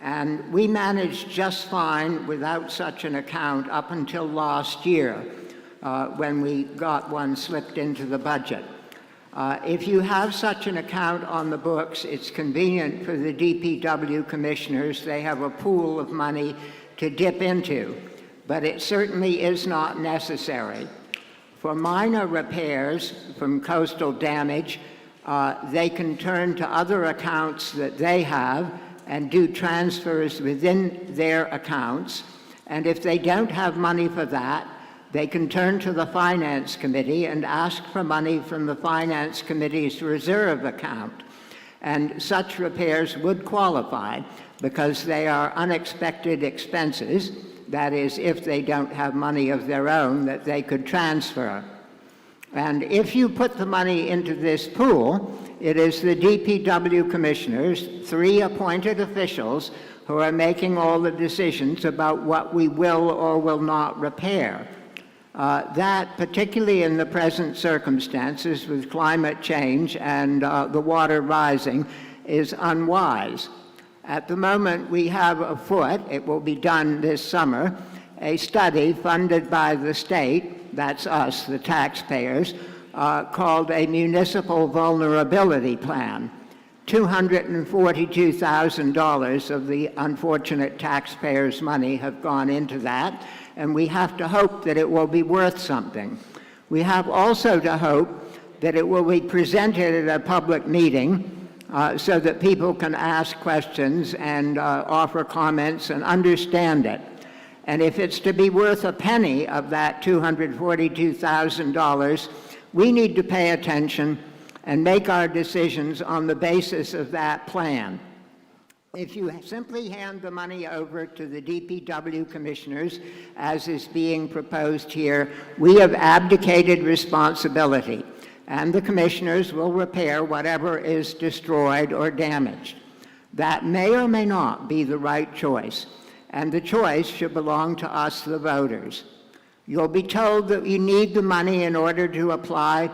And we managed just fine without such an account up until last year when we got one slipped into the budget. If you have such an account on the books, it's convenient for the DPW commissioners. They have a pool of money to dip into. But it certainly is not necessary. For minor repairs from coastal damage, they can turn to other accounts that they have and do transfers within their accounts. And if they don't have money for that, they can turn to the Finance Committee and ask for money from the Finance Committee's reserve account. And such repairs would qualify because they are unexpected expenses. That is, if they don't have money of their own that they could transfer. And if you put the money into this pool, it is the DPW commissioners, 3 appointed officials, who are making all the decisions about what we will or will not repair. That, particularly in the present circumstances with climate change and the water rising, is unwise. At the moment, we have afoot, it will be done this summer, a study funded by the state, that's us, the taxpayers, called a municipal vulnerability plan. $242,000 of the unfortunate taxpayers' money have gone into that, and we have to hope that it will be worth something. We have also to hope that it will be presented at a public meeting so that people can ask questions and offer comments and understand it. And if it's to be worth a penny of that $242,000, we need to pay attention and make our decisions on the basis of that plan. If you simply hand the money over to the DPW commissioners, as is being proposed here, we have abdicated responsibility, and the commissioners will repair whatever is destroyed or damaged. That may or may not be the right choice, and the choice should belong to us, the voters. You'll be told that you need the money in order to apply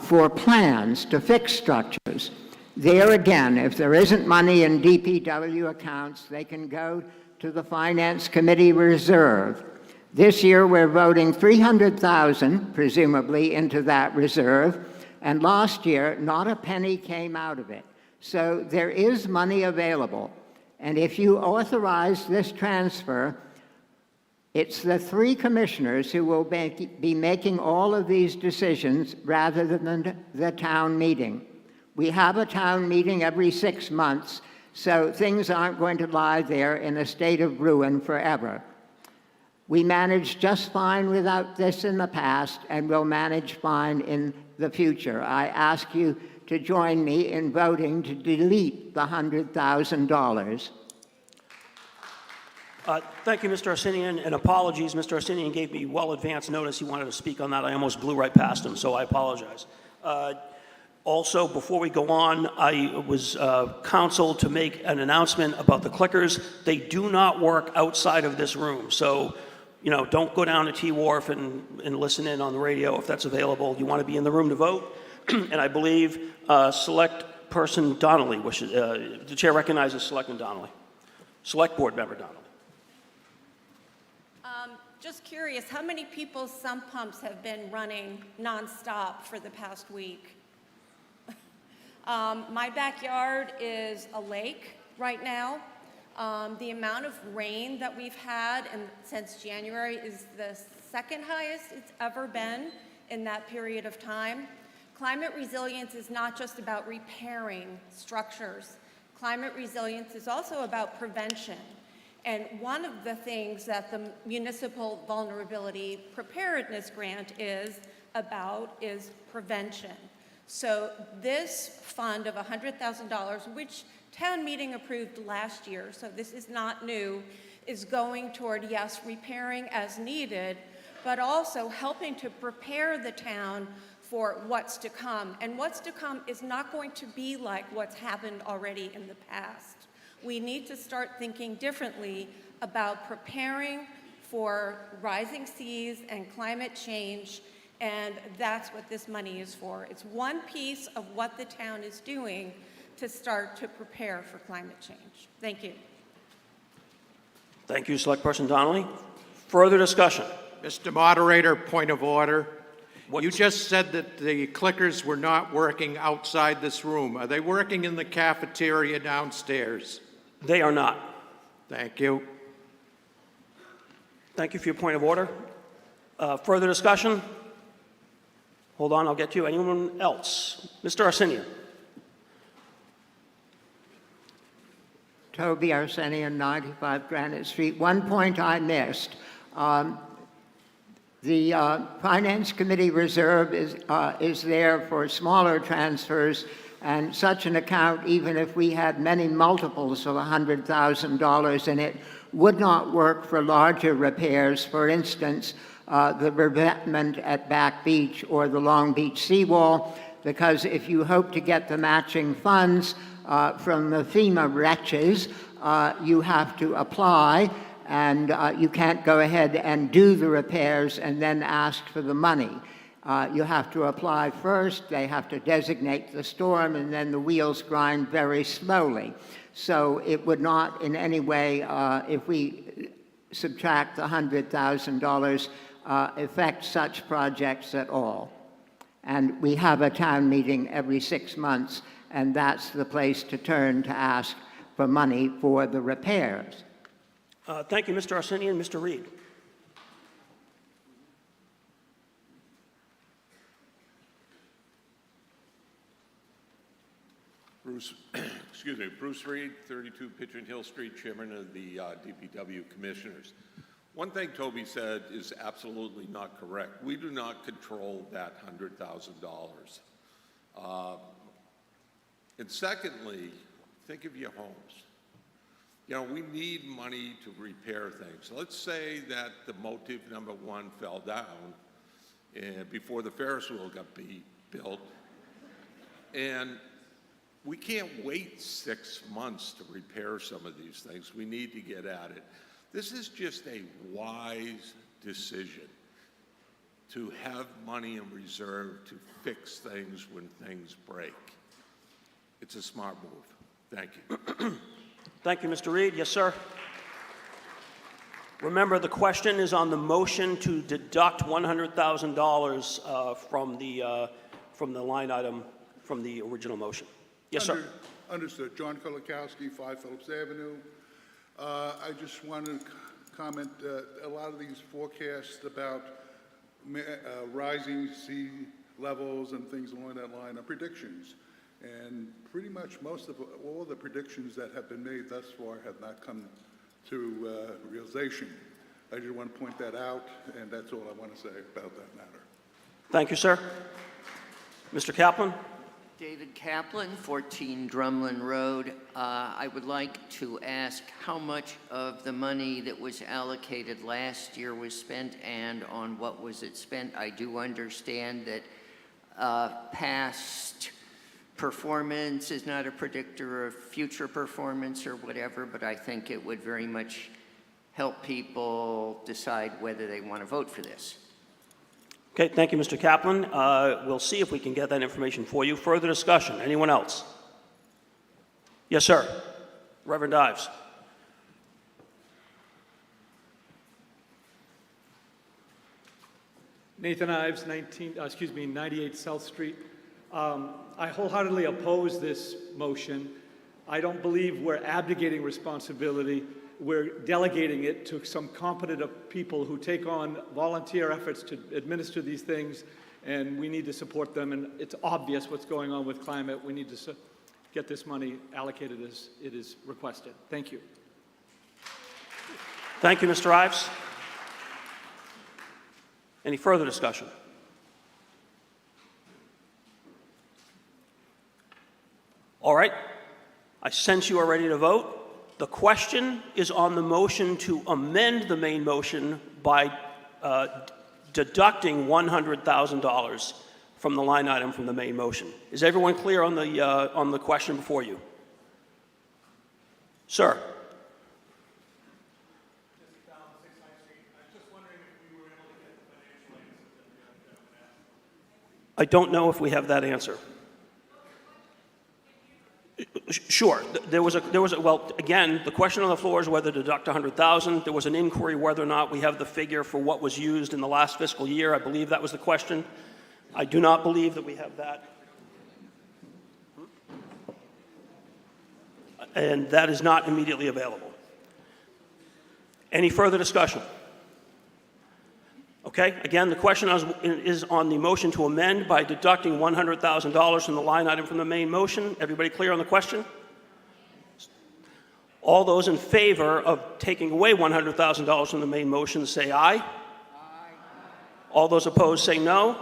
for plans to fix structures. There again, if there isn't money in DPW accounts, they can go to the Finance Committee reserve. This year we're voting $300,000, presumably, into that reserve, and last year not a penny came out of it. So there is money available, and if you authorize this transfer, it's the three commissioners who will be making all of these decisions rather than the town meeting. We have a town meeting every 6 months, so things aren't going to lie there in a state of ruin forever. We managed just fine without this in the past, and we'll manage fine in the future. I ask you to join me in voting to delete the $100,000. Thank you, Mr. Arsenian, and apologies. Mr. Arsenian gave me well advance notice he wanted to speak on that. I almost blew right past him, so I apologize. Also, before we go on, I was counseled to make an announcement about the clickers. They do not work outside of this room, so don't go down to T-Wharf and listen in on the radio if that's available. You want to be in the room to vote, and I believe Select Person Donnelly wishes. The chair recognizes Selectman Donnelly. Select Board Member Donnelly. Just curious, how many people's sump pumps have been running nonstop for the past week? My backyard is a lake right now. The amount of rain that we've had since January is the second highest it's ever been in that period of time. Climate resilience is not just about repairing structures. Climate resilience is also about prevention. And one of the things that the Municipal Vulnerability Preparedness Grant is about is prevention. So this fund of $100,000, which town meeting approved last year, so this is not new, is going toward, yes, repairing as needed, but also helping to prepare the town for what's to come. And what's to come is not going to be like what's happened already in the past. We need to start thinking differently about preparing for rising seas and climate change, and that's what this money is for. It's one piece of what the town is doing to start to prepare for climate change. Thank you. Thank you, Select Person Donnelly. Further discussion? Mr. Moderator, point of order. You just said that the clickers were not working outside this room. Are they working in the cafeteria downstairs? They are not. Thank you. Thank you for your point of order. Further discussion? Hold on, I'll get to you. Anyone else? Mr. Arsenian. Toby Arsenian, 95 Granite Street. One point I missed. The Finance Committee reserve is there for smaller transfers, and such an account, even if we had many multiples of $100,000 in it, would not work for larger repairs. For instance, the revetment at Back Beach or the Long Beach Seawall, because if you hope to get the matching funds from the FEMA wretches, you have to apply, and you can't go ahead and do the repairs and then ask for the money. You have to apply first, they have to designate the storm, and then the wheels grind very slowly. So it would not in any way, if we subtract the $100,000, affect such projects at all. And we have a town meeting every 6 months, and that's the place to turn to ask for money for the repairs. Thank you, Mr. Arsenian. Mr. Reed. Bruce Reed, 32 Pigeon Hill Street, Chairman of the DPW Commissioners. One thing Toby said is absolutely not correct. We do not control that $100,000. And secondly, think of your homes. You know, we need money to repair things. Let's say that the motive number 1 fell down before the Ferris wheel got built, and we can't wait 6 months to repair some of these things. We need to get at it. This is just a wise decision to have money in reserve to fix things when things break. It's a smart move. Thank you. Thank you, Mr. Reed. Yes, sir. Remember, the question is on the motion to deduct $100,000 from the line item from the original motion. Yes, sir. Understood. John Kolakowski, 5 Phillips Avenue. I just wanted to comment, a lot of these forecasts about rising sea levels and things along that line are predictions. And pretty much most of all the predictions that have been made thus far have not come to realization. I just want to point that out, and that's all I want to say about that matter. Thank you, sir. Mr. Kaplan? David Kaplan, 14 Drumlin Road. I would like to ask how much of the money that was allocated last year was spent and on what was it spent. I do understand that past performance is not a predictor of future performance or whatever, but I think it would very much help people decide whether they want to vote for this. Okay, thank you, Mr. Kaplan. We'll see if we can get that information for you. Further discussion? Anyone else? Yes, sir. Reverend Ives. Nathan Ives, 98 South Street. I wholeheartedly oppose this motion. I don't believe we're abdicating responsibility. We're delegating it to some competent people who take on volunteer efforts to administer these things, and we need to support them. And it's obvious what's going on with climate. We need to get this money allocated as it is requested. Thank you. Thank you, Mr. Ives. Any further discussion? All right. I sense you are ready to vote. The question is on the motion to amend the main motion by deducting $100,000 from the line item from the main motion. Is everyone clear on the question before you? Sir. I don't know if we have that answer. Sure. Well, again, the question on the floor is whether to deduct $100,000. There was an inquiry whether or not we have the figure for what was used in the last fiscal year. I believe that was the question. I do not believe that we have that. And that is not immediately available. Any further discussion? Okay, again, the question is on the motion to amend by deducting $100,000 from the line item from the main motion. Everybody clear on the question? All those in favor of taking away $100,000 from the main motion say aye. Aye. All those opposed say no.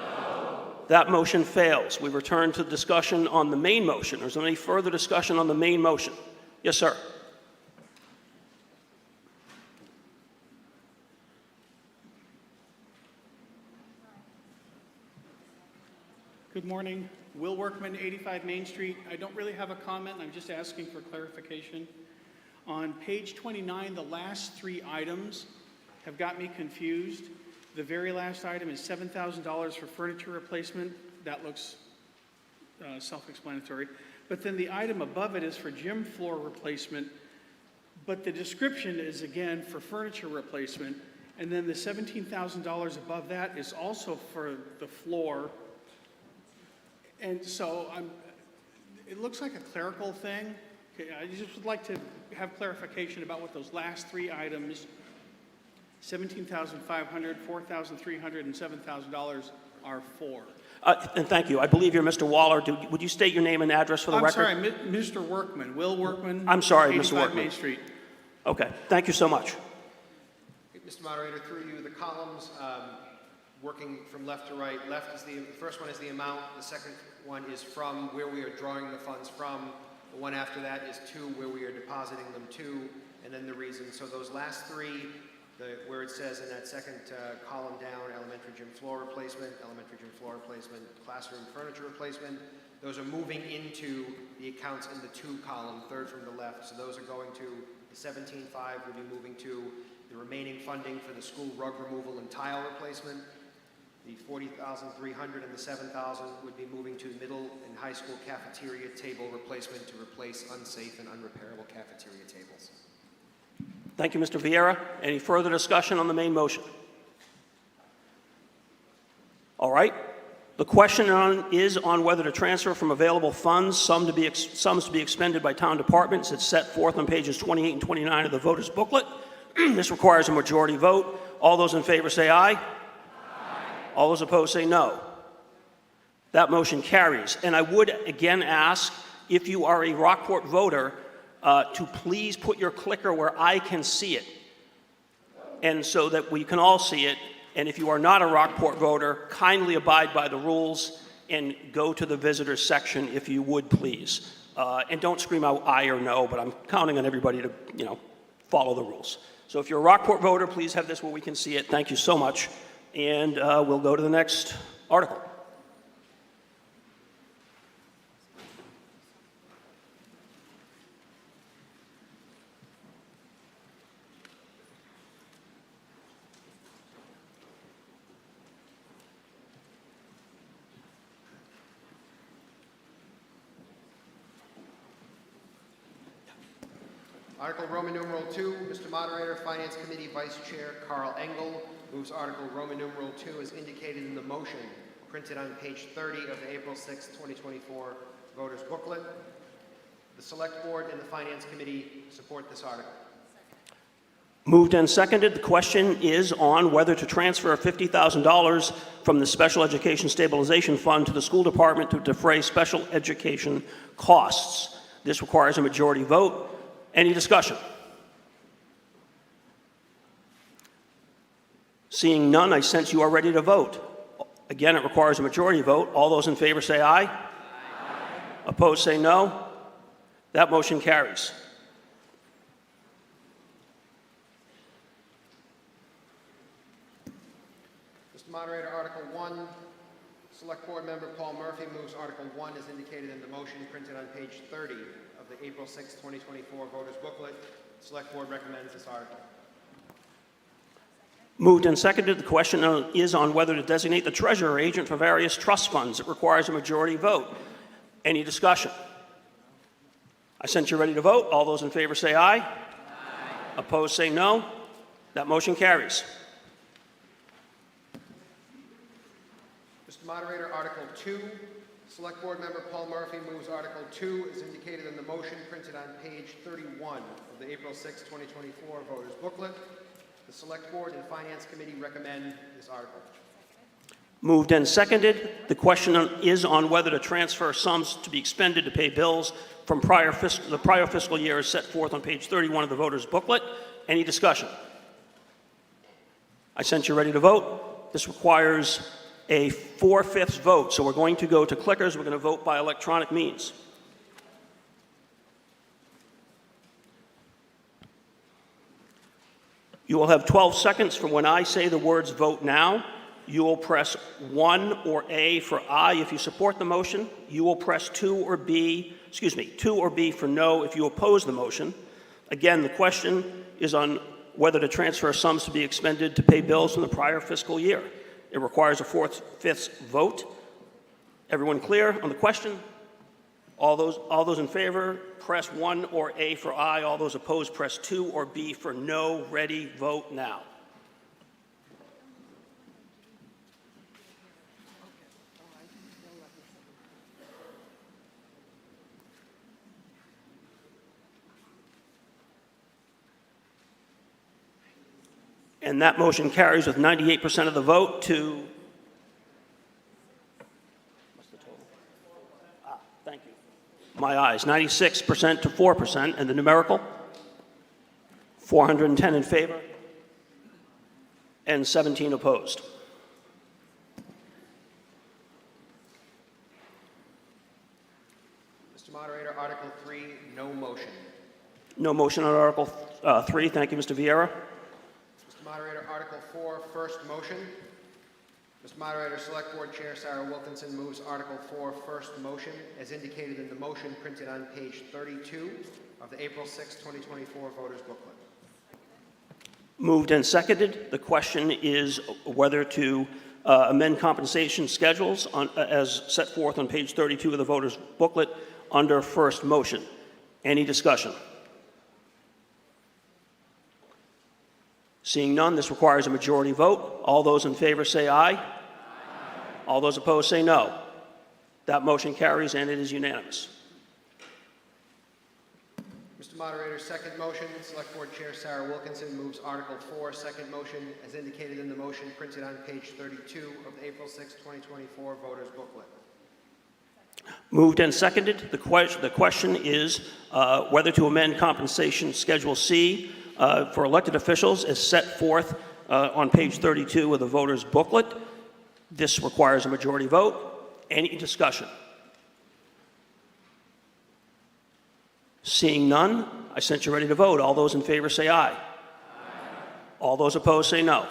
No. That motion fails. We return to discussion on the main motion. Is there any further discussion on the main motion? Yes, sir. Good morning. Will Workman, 85 Main Street. I don't really have a comment. I'm just asking for clarification. On page 29, the last 3 items have got me confused. The very last item is $7,000 for furniture replacement. That looks self-explanatory. But then the item above it is for gym floor replacement. But the description is, again, for furniture replacement. And then the $17,000 above that is also for the floor. And so it looks like a clerical thing. Okay, I just would like to have clarification about what those last three items, $17,500, $4,300, and $7,000 are for. And thank you. I believe you're Mr. Waller. Would you state your name and address for the record? I'm sorry, Mr. Workman, Will Workman. I'm sorry, Mr. 85 Workman. Main Street. Okay, thank you so much. Mr. Moderator, through you, the columns, working from left to right. Left is the first one is the amount. The second one is from where we are drawing the funds from. The one after that is to where we are depositing them to, and then the reason. So those last three, where it says in that second column down, elementary gym floor replacement, classroom furniture replacement, those are moving into the accounts in the to column, third from the left. So those are going to, the 17.5 will be moving to the remaining funding for the school rug removal and tile replacement. The 40,300 and the 7,000 would be moving to middle and high school cafeteria table replacement to replace unsafe and unrepairable cafeteria tables. Thank you, Mr. Vieira. Any further discussion on the main motion? All right. The question is on whether to transfer from available funds sums to be expended by town departments. It's set forth on pages 28 and 29 of the voters' booklet. This requires a majority vote. All those in favor say aye. All those opposed say no. That motion carries. And I would again ask, if you are a Rockport voter, to please put your clicker where I can see it, and so that we can all see it. And if you are not a Rockport voter, kindly abide by the rules and go to the visitors section if you would, please. And don't scream out aye or no, but I'm counting on everybody to, follow the rules. So if you're a Rockport voter, please have this where we can see it. Thank you so much. And we'll go to the next article. Article Roman numeral 2, Mr. Moderator, Finance Committee Vice Chair Carl Engel moves Article Roman numeral 2 as indicated in the motion printed on page 30 of the April 6, 2024 voters booklet. The Select Board and the Finance Committee support this article. Moved and seconded. The question is on whether to transfer $50,000 from the Special Education Stabilization Fund to the school department to defray special education costs. This requires a majority vote. Any discussion? Seeing none, I sense you are ready to vote. Again, it requires a majority vote. All those in favor say aye. Aye. Opposed say no. That motion carries. Mr. Moderator, Article 1, Select Board Member Paul Murphy moves Article 1 as indicated in the motion printed on page 30 of the April 6, 2024 voters booklet. The Select Board recommends this article. Moved and seconded. The question is on whether to designate the treasurer agent for various trust funds. It requires a majority vote. Any discussion? I sense you're ready to vote. All those in favor say aye. Aye. Opposed say no. That motion carries. Mr. Moderator, Article 2, Select Board Member Paul Murphy moves Article 2 as indicated in the motion printed on page 31 of the April 6, 2024 voters booklet. The Select Board and Finance Committee recommend this article. Moved and seconded. The question is on whether to transfer sums to be expended to pay bills from the prior fiscal year as set forth on page 31 of the voters booklet. Any discussion? I sense you're ready to vote. This requires a 4/5 vote, so we're going to go to clickers. We're going to vote by electronic means. You will have 12 seconds from when I say the words vote now. You will press 1 or A for aye if you support the motion. You will press 2 or B for no if you oppose the motion. Again, the question is on whether to transfer sums to be expended to pay bills from the prior fiscal year. It requires a 4/5 vote. Everyone clear on the question? All those in favor, press 1 or A for aye. All those opposed, press 2 or B for no. Ready, vote now. And that motion carries with 98% of the vote to, what's the total? Thank you. My eyes, 96% to 4%, and the numerical? 410 in favor and 17 opposed. Mr. Moderator, Article 3, no motion. No motion on Article 3. Thank you, Mr. Vieira. Mr. Moderator, Article 4, first motion. Mr. Moderator, Select Board Chair Sarah Wilkinson moves Article 4, first motion, as indicated in the motion printed on page 32 of the April 6, 2024 voters booklet. Moved and seconded. The question is whether to amend compensation schedules as set forth on page 32 of the voters booklet under first motion. Any discussion? Seeing none, this requires a majority vote. All those in favor say aye. Aye. All those opposed say no. That motion carries and it is unanimous. Mr. Moderator, second motion, Select Board Chair Sarah Wilkinson moves Article 4, second motion, as indicated in the motion printed on page 32 of the April 6, 2024 voters booklet. Moved and seconded. The question is whether to amend compensation Schedule C for elected officials as set forth on page 32 of the voters booklet. This requires a majority vote. Any discussion? Seeing none, I sense you're ready to vote. All those in favor say aye. Aye. All those opposed say no.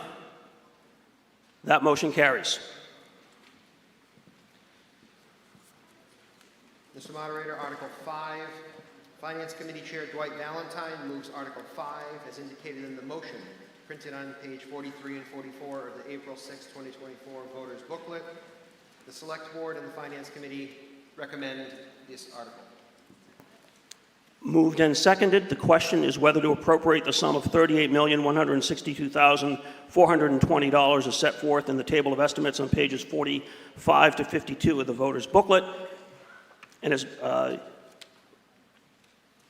That motion carries. Mr. Moderator, Article 5, Finance Committee Chair Dwight Valentine moves Article 5 as indicated in the motion printed on page 43 and 44 of the April 6, 2024 voters booklet. The Select Board and the Finance Committee recommend this article. Moved and seconded. The question is whether to appropriate the sum of $38,162,420 as set forth in the table of estimates on pages 45 to 52 of the voters booklet. And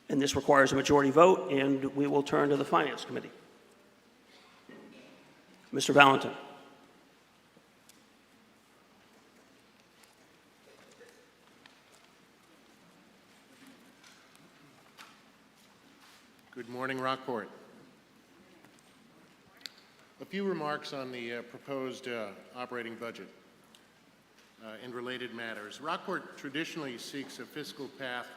this requires a majority vote, and we will turn to the Finance Committee. Mr. Valentine. Good morning, Rockport. A few remarks on the proposed operating budget and related matters. Rockport traditionally seeks a fiscal path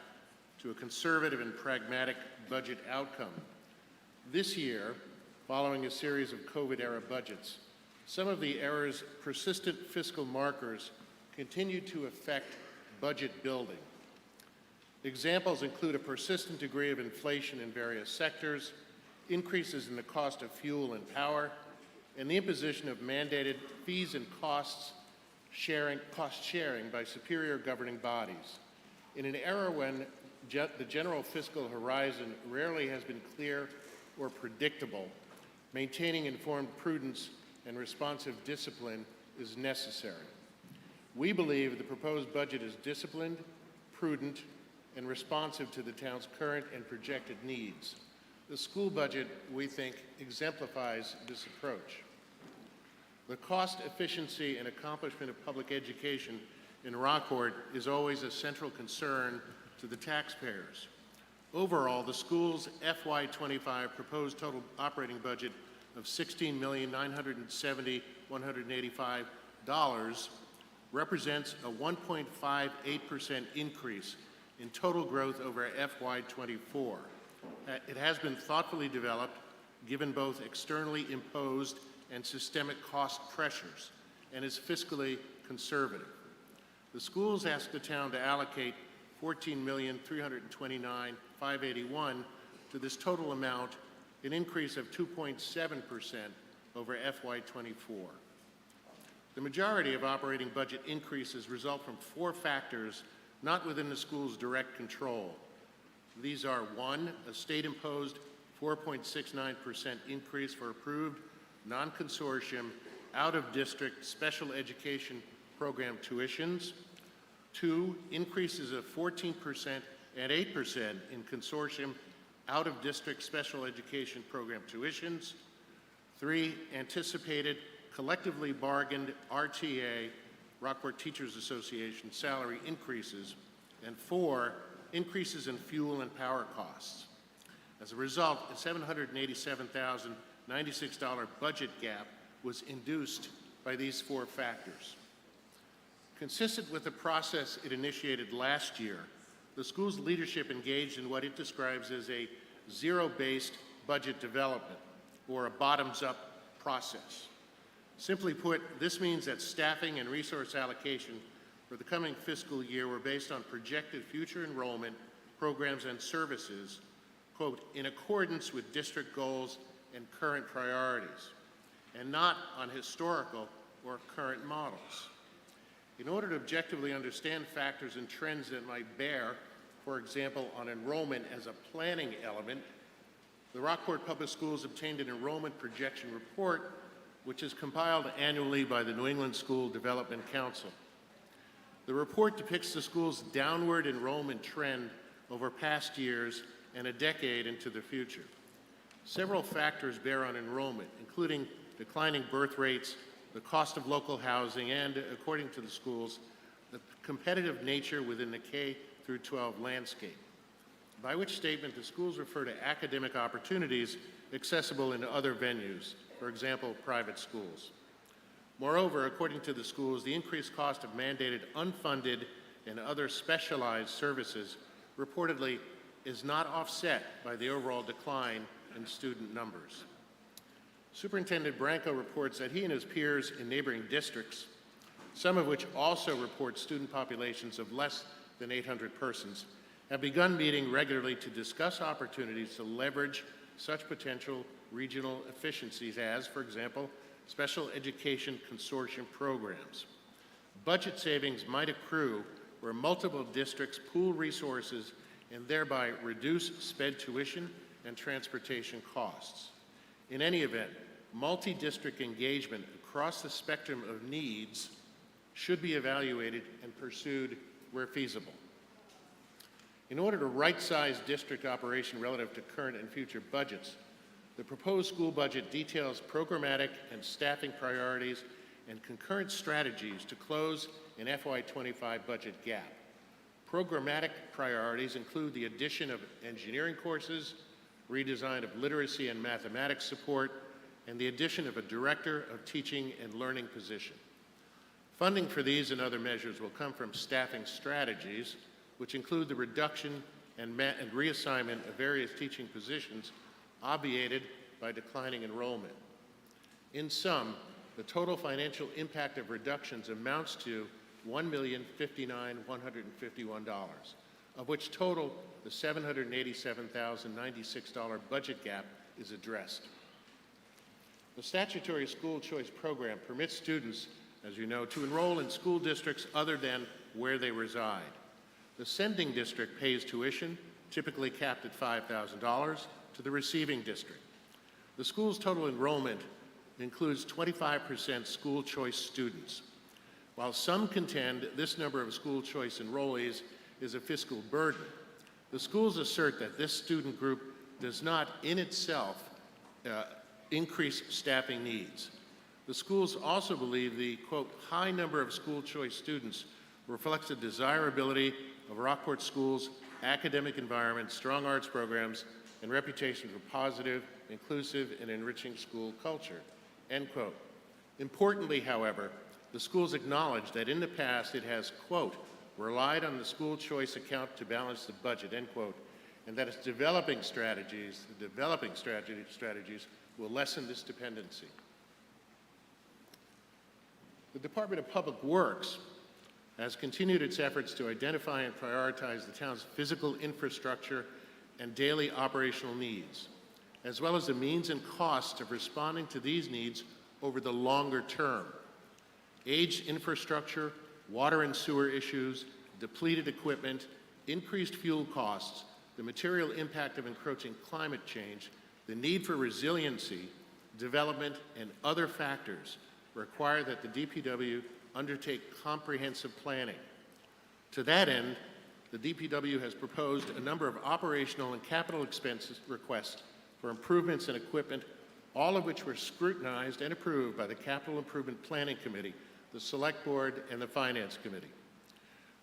to a conservative and pragmatic budget outcome. This year, following a series of COVID-era budgets, some of the era's persistent fiscal markers continue to affect budget building. Examples include a persistent degree of inflation in various sectors, increases in the cost of fuel and power, and the imposition of mandated fees and cost sharing by superior governing bodies. In an era when the general fiscal horizon rarely has been clear or predictable, maintaining informed prudence and responsive discipline is necessary. We believe the proposed budget is disciplined, prudent, and responsive to the town's current and projected needs. The school budget, we think, exemplifies this approach. The cost, efficiency, and accomplishment of public education in Rockport is always a central concern to the taxpayers. Overall, the school's FY25 proposed total operating budget of $16,970,185 represents a 1.58% increase in total growth over FY24. It has been thoughtfully developed, given both externally imposed and systemic cost pressures, and is fiscally conservative. The schools asked the town to allocate $14,329,581 to this total amount, an increase of 2.7% over FY24. The majority of operating budget increases result from four factors not within the school's direct control. These are: one, a state-imposed 4.69% increase for approved, non-consortium, out-of-district special education program tuitions; two, increases of 14% and 8% in consortium, out-of-district special education program tuitions; 3, anticipated collectively bargained RTA, Rockport Teachers Association, salary increases, and 4, increases in fuel and power costs. As a result, a $787,096 budget gap was induced by these 4 factors. Consistent with the process it initiated last year, the school's leadership engaged in what it describes as a zero-based budget development, or a bottoms-up process. Simply put, this means that staffing and resource allocation for the coming fiscal year were based on projected future enrollment, programs, and services, quote, in accordance with district goals and current priorities, and not on historical or current models. In order to objectively understand factors and trends that might bear, for example, on enrollment as a planning element, the Rockport Public Schools obtained an enrollment projection report, which is compiled annually by the New England School Development Council. The report depicts the school's downward enrollment trend over past years and a decade into the future. Several factors bear on enrollment, including declining birth rates, the cost of local housing, and, according to the schools, the competitive nature within the K through 12 landscape, by which statement the schools refer to academic opportunities accessible in other venues, for example, private schools. Moreover, according to the schools, the increased cost of mandated unfunded and other specialized services reportedly is not offset by the overall decline in student numbers. Superintendent Branco reports that he and his peers in neighboring districts, some of which also report student populations of less than 800 persons, have begun meeting regularly to discuss opportunities to leverage such potential regional efficiencies as, for example, special education consortium programs. Budget savings might accrue where multiple districts pool resources and thereby reduce sped tuition and transportation costs. In any event, multi-district engagement across the spectrum of needs should be evaluated and pursued where feasible. In order to right-size district operation relative to current and future budgets, the proposed school budget details programmatic and staffing priorities and concurrent strategies to close an FY25 budget gap. Programmatic priorities include the addition of engineering courses, redesign of literacy and mathematics support, and the addition of a director of teaching and learning position. Funding for these and other measures will come from staffing strategies, which include the reduction and reassignment of various teaching positions obviated by declining enrollment. In sum, the total financial impact of reductions amounts to $1,059,151, of which total the $787,096 budget gap is addressed. The statutory school choice program permits students, as you know, to enroll in school districts other than where they reside. The sending district pays tuition, typically capped at $5,000, to the receiving district. The school's total enrollment includes 25% school choice students. While some contend this number of school choice enrollees is a fiscal burden, the schools assert that this student group does not in itself increase staffing needs. The schools also believe the, quote, high number of school choice students reflects the desirability of Rockport schools' academic environment, strong arts programs, and reputation for positive, inclusive, and enriching school culture, end quote. Importantly, however, the schools acknowledge that in the past it has, quote, relied on the school choice account to balance the budget, end quote, and that its developing strategies will lessen this dependency. The Department of Public Works has continued its efforts to identify and prioritize the town's physical infrastructure and daily operational needs, as well as the means and costs of responding to these needs over the longer term. Aged infrastructure, water and sewer issues, depleted equipment, increased fuel costs, the material impact of encroaching climate change, the need for resiliency, development, and other factors require that the DPW undertake comprehensive planning. To that end, the DPW has proposed a number of operational and capital expenses requests for improvements in equipment all of which were scrutinized and approved by the Capital Improvement Planning Committee, the Select Board, and the Finance Committee.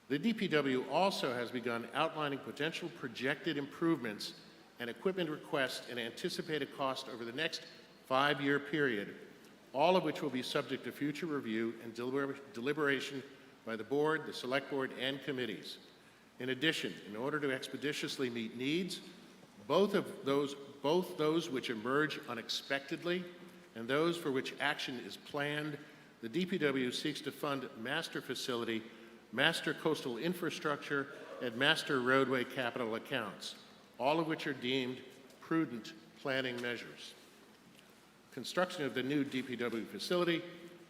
The DPW also has begun outlining potential projected improvements and equipment requests and anticipated cost over the next 5-year period, all of which will be subject to future review and deliberation by the Board, the Select Board, and committees. In addition, in order to expeditiously meet needs, both those which emerge unexpectedly and those for which action is planned, the DPW seeks to fund master facility, master coastal infrastructure, and master roadway capital accounts, all of which are deemed prudent planning measures. Construction of the new DPW facility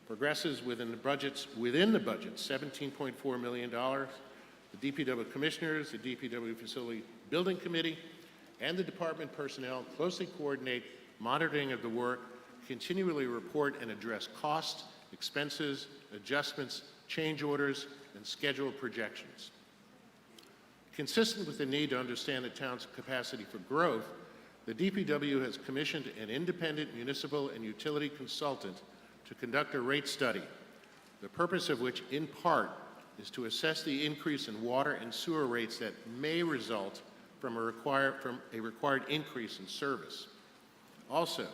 progresses within the budget, $17.4 million. The DPW commissioners, the DPW facility building committee, and the department personnel closely coordinate monitoring of the work, continually report and address costs, expenses, adjustments, change orders, and schedule projections. Consistent with the need to understand the town's capacity for growth, the DPW has commissioned an independent municipal and utility consultant to conduct a rate study, the purpose of which, in part, is to assess the increase in water and sewer rates that may result from a required increase in service. Also,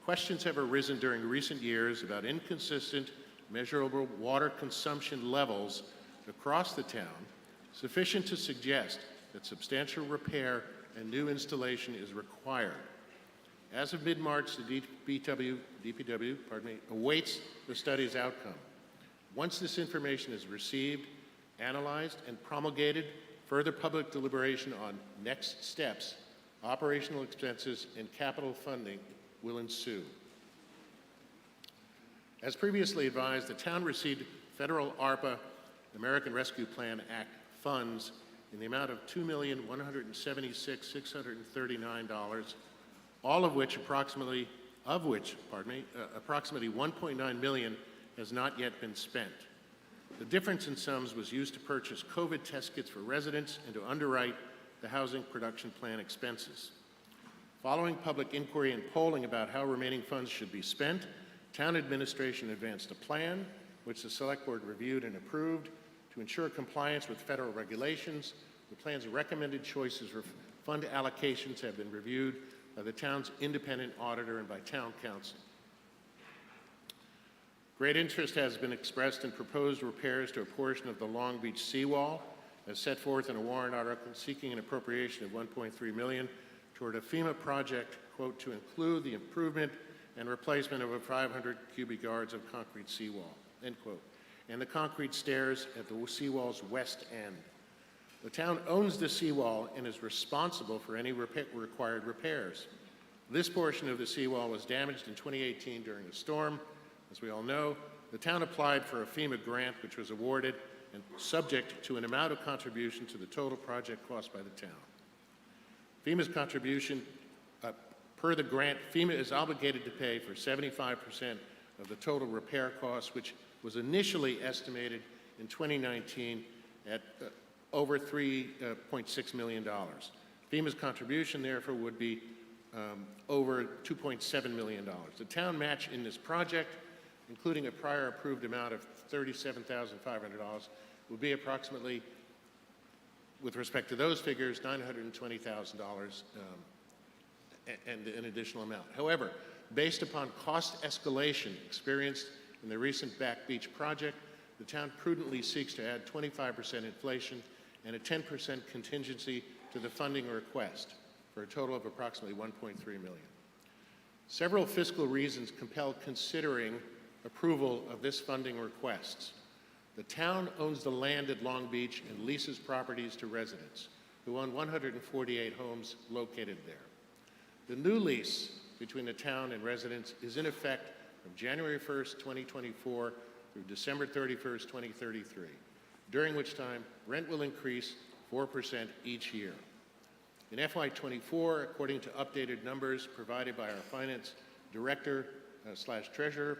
questions have arisen during recent years about inconsistent, measurable water consumption levels across the town, sufficient to suggest that substantial repair and new installation is required. As of mid-March, the DPW awaits the study's outcome. Once this information is received, analyzed, and promulgated, further public deliberation on next steps, operational expenses, and capital funding will ensue. As previously advised, the town received federal ARPA, American Rescue Plan Act funds in the amount of $2,176,639, all of which approximately $1.9 million has not yet been spent. The difference in sums was used to purchase COVID test kits for residents and to underwrite the housing production plan expenses. Following public inquiry and polling about how remaining funds should be spent, town administration advanced a plan, which the Select Board reviewed and approved. To ensure compliance with federal regulations, the plan's recommended choices for fund allocations have been reviewed by the town's independent auditor and by town council. Great interest has been expressed in proposed repairs to a portion of the Long Beach seawall, as set forth in a warrant article seeking an appropriation of $1.3 million toward a FEMA project, quote, to include the improvement and replacement of 500 cubic yards of concrete seawall, end quote, and the concrete stairs at the seawall's west end. The town owns the seawall and is responsible for any required repairs. This portion of the seawall was damaged in 2018 during a storm. As we all know, the town applied for a FEMA grant, which was awarded and subject to an amount of contribution to the total project cost by the town. FEMA's contribution, per the grant, FEMA is obligated to pay for 75% of the total repair cost, which was initially estimated in 2019 at over $3.6 million. FEMA's contribution, therefore, would be over $2.7 million. The town match in this project, including a prior approved amount of $37,500, would be approximately, with respect to those figures, $920,000 and an additional amount. However, based upon cost escalation experienced in the recent Back Beach project, the town prudently seeks to add 25% inflation and a 10% contingency to the funding request for a total of approximately $1.3 million. Several fiscal reasons compel considering approval of this funding request. The town owns the land at Long Beach and leases properties to residents who own 148 homes located there. The new lease between the town and residents is in effect from January 1st, 2024 through December 31st, 2033, during which time rent will increase 4% each year. In FY24, according to updated numbers provided by our finance director / treasurer,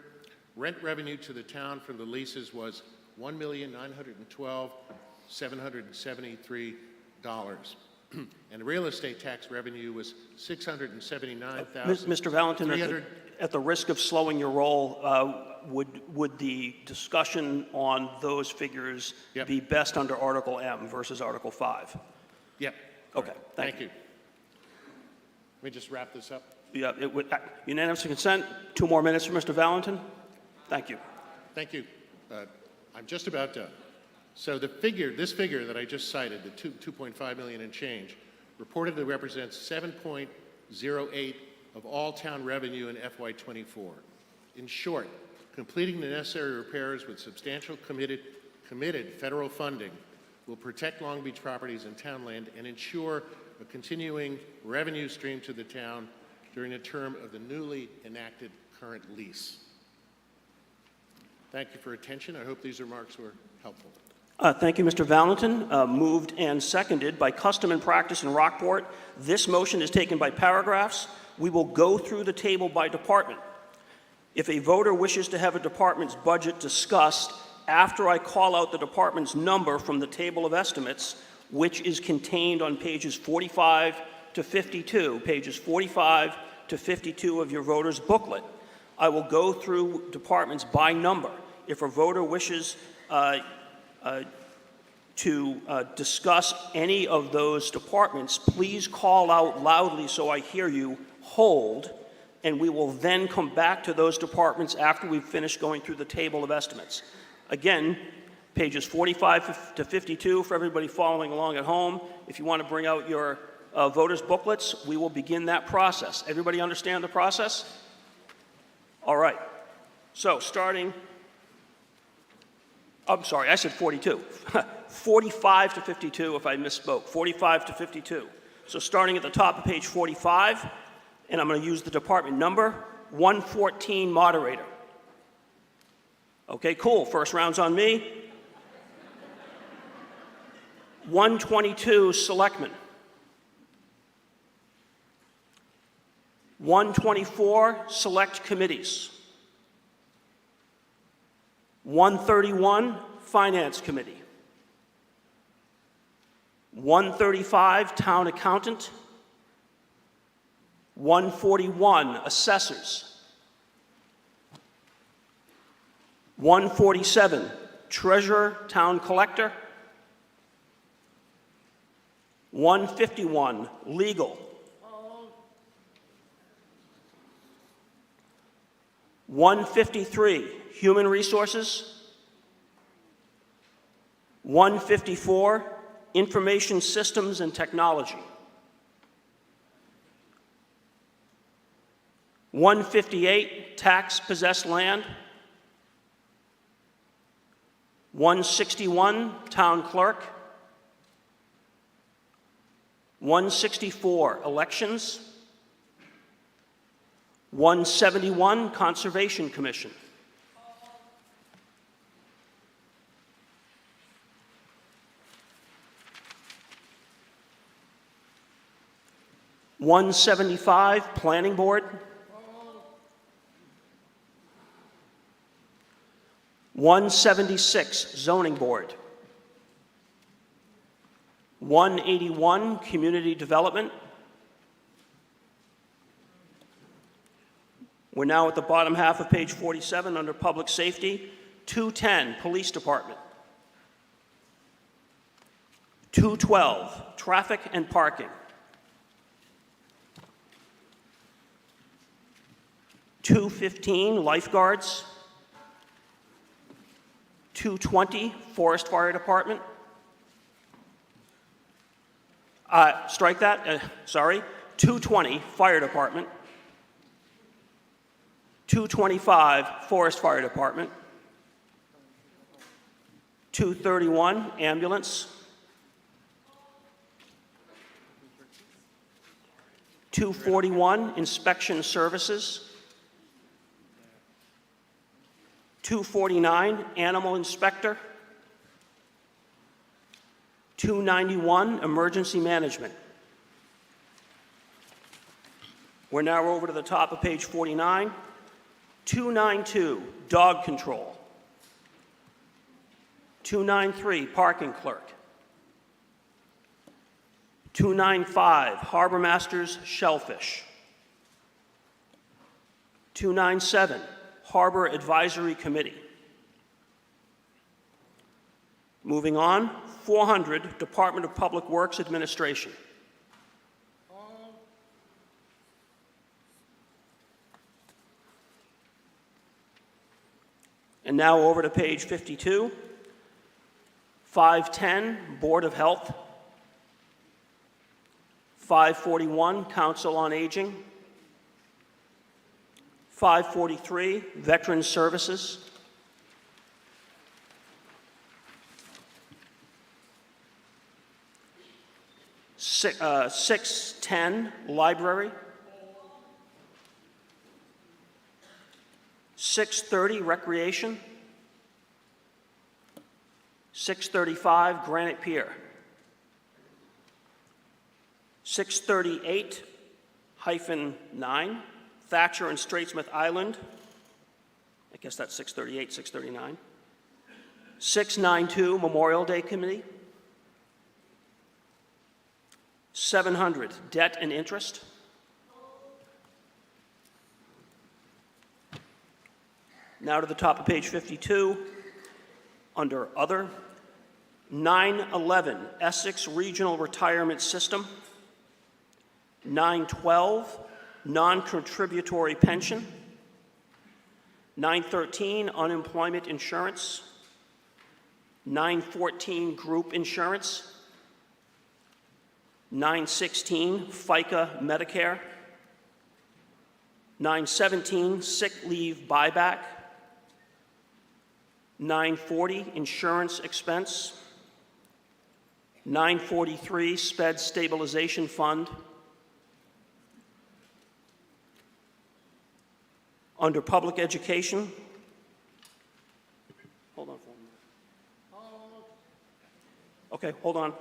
rent revenue to the town from the leases was $1,912,773. And real estate tax revenue was $679,000. Mr. Valentin, at the risk of slowing your roll, would the discussion on those figures be best under Article M versus Article 5? Yep. Okay, thank you. Let me just wrap this up. Yeah, it would, unanimous consent. 2 more minutes for Mr. Valentin. Thank you. Thank you. I'm just about done. So this figure that I just cited, the 2.5 million and change, reportedly represents 7.08 of all town revenue in FY24. In short, completing the necessary repairs with substantial committed federal funding will protect Long Beach properties and town land and ensure a continuing revenue stream to the town during the term of the newly enacted current lease. Thank you for your attention. I hope these remarks were helpful. Thank you, Mr. Valentin. Moved and seconded by custom and practice in Rockport. This motion is taken by paragraphs. We will go through the table by department. If a voter wishes to have a department's budget discussed after I call out the department's number from the table of estimates, which is contained on pages 45 to 52, pages 45 to 52 of your voter's booklet, I will go through departments by number. If a voter wishes to discuss any of those departments, please call out loudly so I hear you, hold, and we will then come back to those departments after we've finished going through the table of estimates. Again, pages 45 to 52 for everybody following along at home. If you want to bring out your voters' booklets, we will begin that process. Everybody understand the process? All right. So starting, I'm sorry, I said 42. 45 to 52 if I misspoke. 45 to 52. So starting at the top of page 45, and I'm going to use the department number, 114 moderator. Okay, cool. First round's on me. 122 selectmen. 124 select committees. 131 finance committee. 135 town accountant. 141 assessors. 147 treasurer, town collector. 151 legal. 153 human resources. 154 information systems and technology. 158 tax possessed land. 161 town clerk. 164 elections. 171 Conservation Commission. 175 Planning Board. 176 Zoning Board. 181 Community Development. We're now at the bottom half of page 47 under Public Safety. 210 Police Department. 212 Traffic and Parking. 215 Lifeguards. 220 Forest Fire Department. Strike that, sorry. 220 Fire Department. 225 Forest Fire Department. 231 Ambulance. 241 Inspection Services. 249 Animal Inspector. 291 Emergency Management. We're now over to the top of page 49. 292 Dog Control. 293 Parking Clerk. 295, Harbor Masters Shellfish. 297, Harbor Advisory Committee. Moving on, 400, Department of Public Works Administration. And now over to page 52, 510, Board of Health. 541, Council on Aging. 543, Veteran Services. 610, Library. 630, Recreation. 635, Granite Pier. 638-9, Thatcher and Straitsmouth Island. I guess that's 638, 639. 692, Memorial Day Committee. 700, Debt and Interest. Now to the top of page 52, under Other. 911, Essex Regional Retirement System. 912, Non-Contributory Pension. 913, Unemployment Insurance. 914, Group Insurance. 916, FICA Medicare. 917, Sick Leave Buyback. 940, Insurance Expense. 943, Sped Stabilization Fund. Under Public Education, hold on for a minute. Okay, hold on.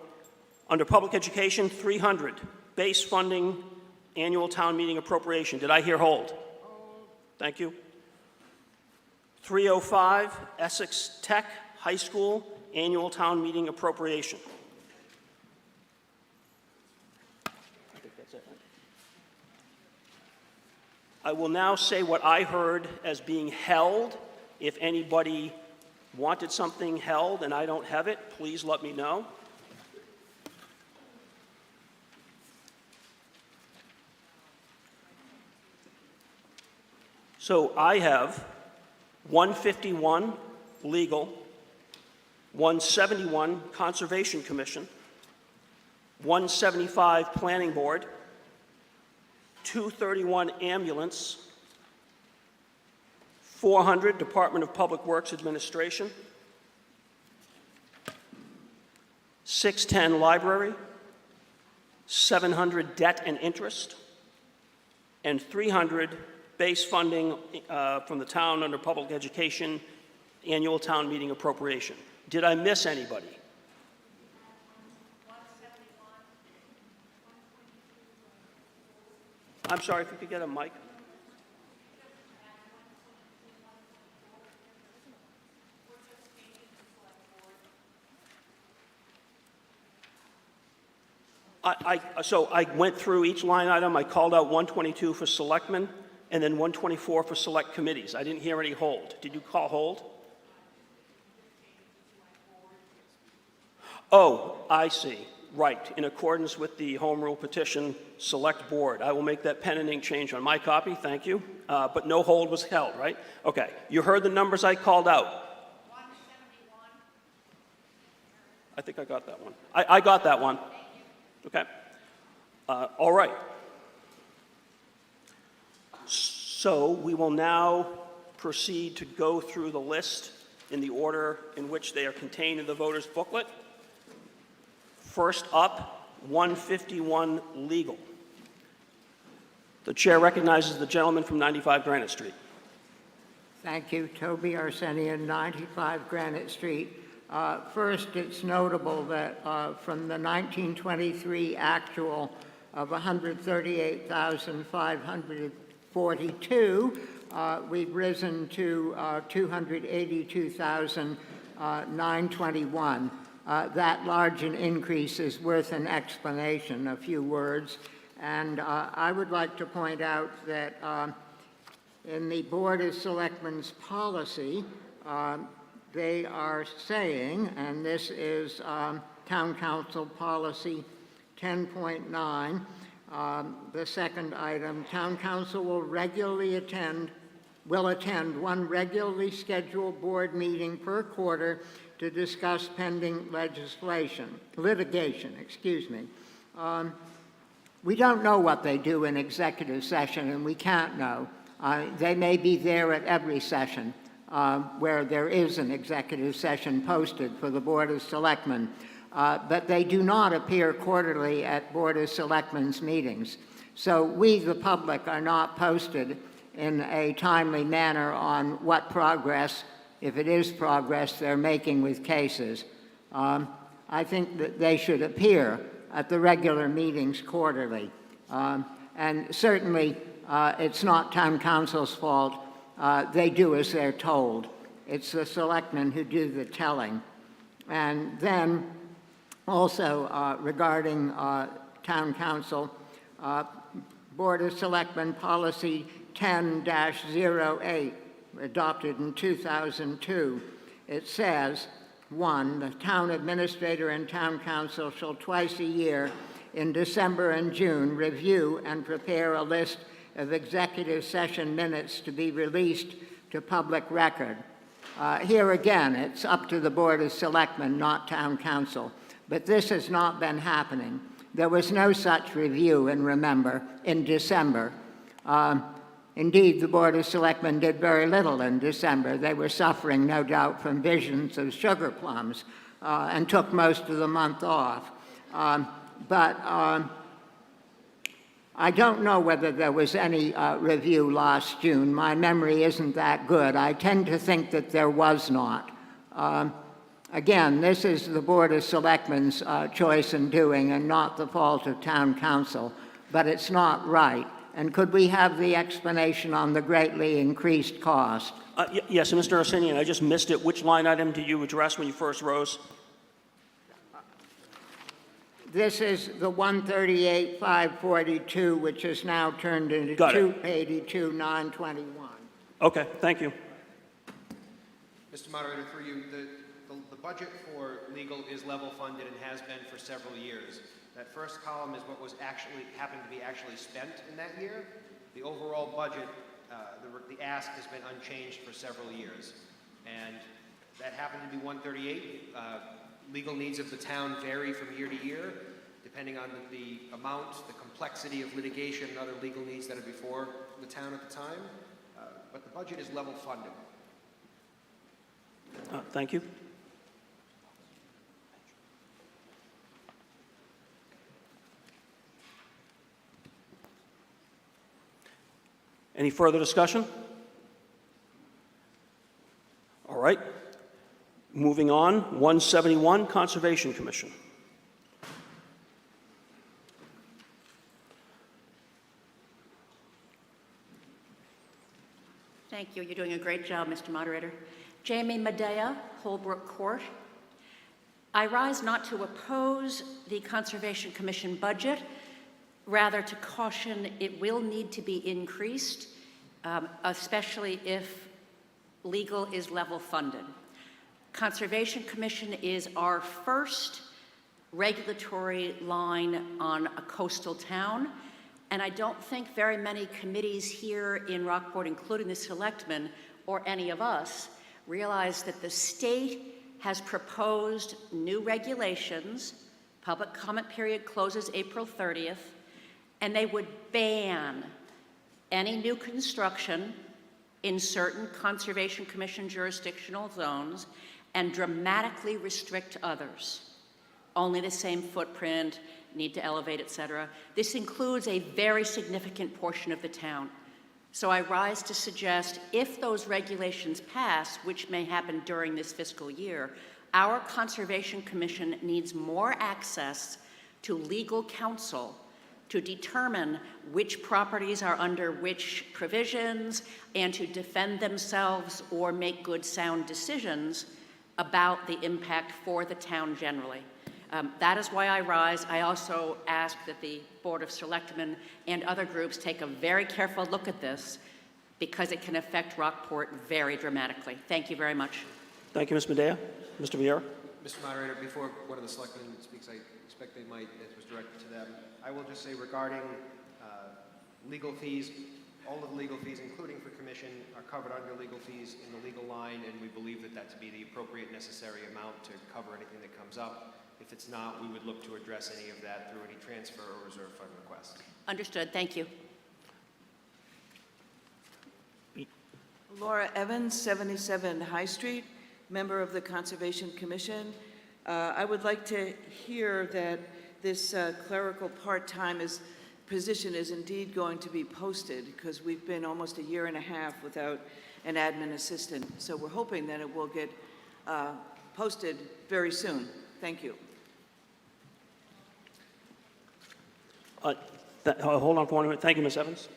Under Public Education, 300, Base Funding Annual Town Meeting Appropriation. Did I hear hold? Thank you. 305, Essex Tech High School Annual Town Meeting Appropriation. I think that's it. I will now say what I heard as being held. If anybody wanted something held and I don't have it, please let me know. So I have 151 legal, 171 Conservation Commission, 175 Planning Board, 231 ambulance, 400 Department of Public Works Administration, 610 library, 700 debt and interest, and 300 base funding from the town under public education annual town meeting appropriation. Did I miss anybody? I'm sorry, if you could get a mic. So I went through each line item. I called out 122 for selectmen and then 124 for select committees. I didn't hear any hold. Did you call hold? Oh, I see. Right. In accordance with the home rule petition, select board. I will make that pen and ink change on my copy. Thank you. But no hold was held, right? Okay. You heard the numbers I called out. 171. I think I got that one. I got that one. Okay. All right. So we will now proceed to go through the list in the order in which they are contained in the voter's booklet. First up, 151 legal. The chair recognizes the gentleman from 95 Granite Street. Thank you. Toby Arsenian, 95 Granite Street. First, it's notable that from the 1923 actual of 138,542, we've risen to 282,921. that large an increase is worth an explanation, a few words. And I would like to point out that in the Board of Selectmen's policy, they are saying, and this is Town Council Policy 10.9, the second item, Town Council will attend one regularly scheduled board meeting per quarter to discuss pending litigation. We don't know what they do in executive session, and we can't know. They may be there at every session where there is an executive session posted for the Board of Selectmen, but they do not appear quarterly at Board of Selectmen's meetings. So we, the public, are not posted in a timely manner on what progress, if it is progress, they're making with cases. I think that they should appear at the regular meetings quarterly. And certainly, it's not Town Council's fault. They do as they're told. It's the selectmen who do the telling. And then also regarding Town Council, Board of Selectmen Policy 10-08, adopted in 2002, it says, 1, the town administrator and town council shall twice a year in December and June review and prepare a list of executive session minutes to be released to public record. Here again, it's up to the Board of Selectmen, not town council. But this has not been happening. There was no such review in December. Indeed, the Board of Selectmen did very little in December. They were suffering, no doubt, from visions of sugar plums and took most of the month off. But I don't know whether there was any review last June. My memory isn't that good. I tend to think that there was not. Again, this is the Board of Selectmen's choice in doing and not the fault of Town Council, but it's not right. And could we have the explanation on the greatly increased cost? Yes, Mr. Arsenian, I just missed it. Which line item did you address when you first rose? This is the 138,542, which is now turned into 282,921. Okay, thank you. Mr. Moderator, through you, the budget for legal is level funded and has been for several years. That first column is what was actually happened to be actually spent in that year. The overall budget, the ask has been unchanged for several years. And that happened to be 138. Legal needs of the town vary from year to year, depending on the amount, the complexity of litigation and other legal needs that are before the town at the time. But the budget is level funded. Thank you. Any further discussion? All right. Moving on, 171, Conservation Commission. Thank you. You're doing a great job, Mr. Moderator. Jamie Medea, Holbrook Court. I rise not to oppose the Conservation Commission budget, rather to caution it will need to be increased, especially if legal is level funded. Conservation Commission is our first regulatory line on a coastal town, and I don't think very many committees here in Rockport, including the selectmen or any of us, realize that the state has proposed new regulations. Public comment period closes April 30th, and they would ban any new construction in certain Conservation Commission jurisdictional zones and dramatically restrict others. Only the same footprint, need to elevate, et cetera. This includes a very significant portion of the town. So I rise to suggest if those regulations pass, which may happen during this fiscal year, our Conservation Commission needs more access to legal counsel to determine which properties are under which provisions and to defend themselves or make good sound decisions about the impact for the town generally. That is why I rise. I also ask that the Board of Selectmen and other groups take a very careful look at this because it can affect Rockport very dramatically. Thank you very much. Thank you, Ms. Medea. Mr. Vieira? Mr. Moderator, before one of the selectmen speaks, I expect they might, it was directed to them. I will just say regarding legal fees, all of the legal fees, including for commission, are covered under legal fees in the legal line, and we believe that that to be the appropriate necessary amount to cover anything that comes up. If it's not, we would look to address any of that through any transfer or reserve fund requests. Understood. Thank you. Laura Evans, 77 High Street, member of the Conservation Commission. I would like to hear that this clerical part-time position is indeed going to be posted, because we've been almost a year and a half without an admin assistant. So we're hoping that it will get posted very soon. Thank you. Hold on for 1 minute. Thank you, Ms. Evans.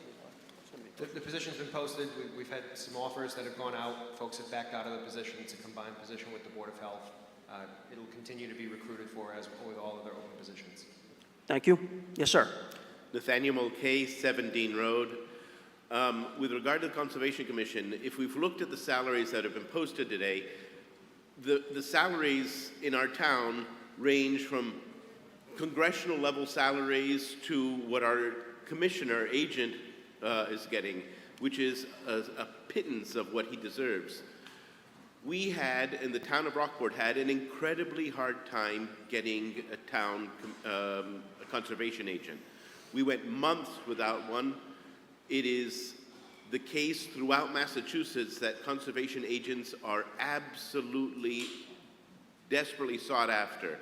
The position's been posted. We've had some offers that have gone out. Folks have backed out of the position. It's a combined position with the Board of Health. It'll continue to be recruited for as with all other open positions. Thank you. Yes, sir. Nathaniel Mulcahy, 17 Road. With regard to the Conservation Commission, if we've looked at the salaries that have been posted today, the salaries in our town range from congressional level salaries to what our commissioner agent is getting, which is a pittance of what he deserves. We had, in the town of Rockport, had an incredibly hard time getting a conservation agent. We went months without one. It is the case throughout Massachusetts that conservation agents are absolutely, desperately sought after.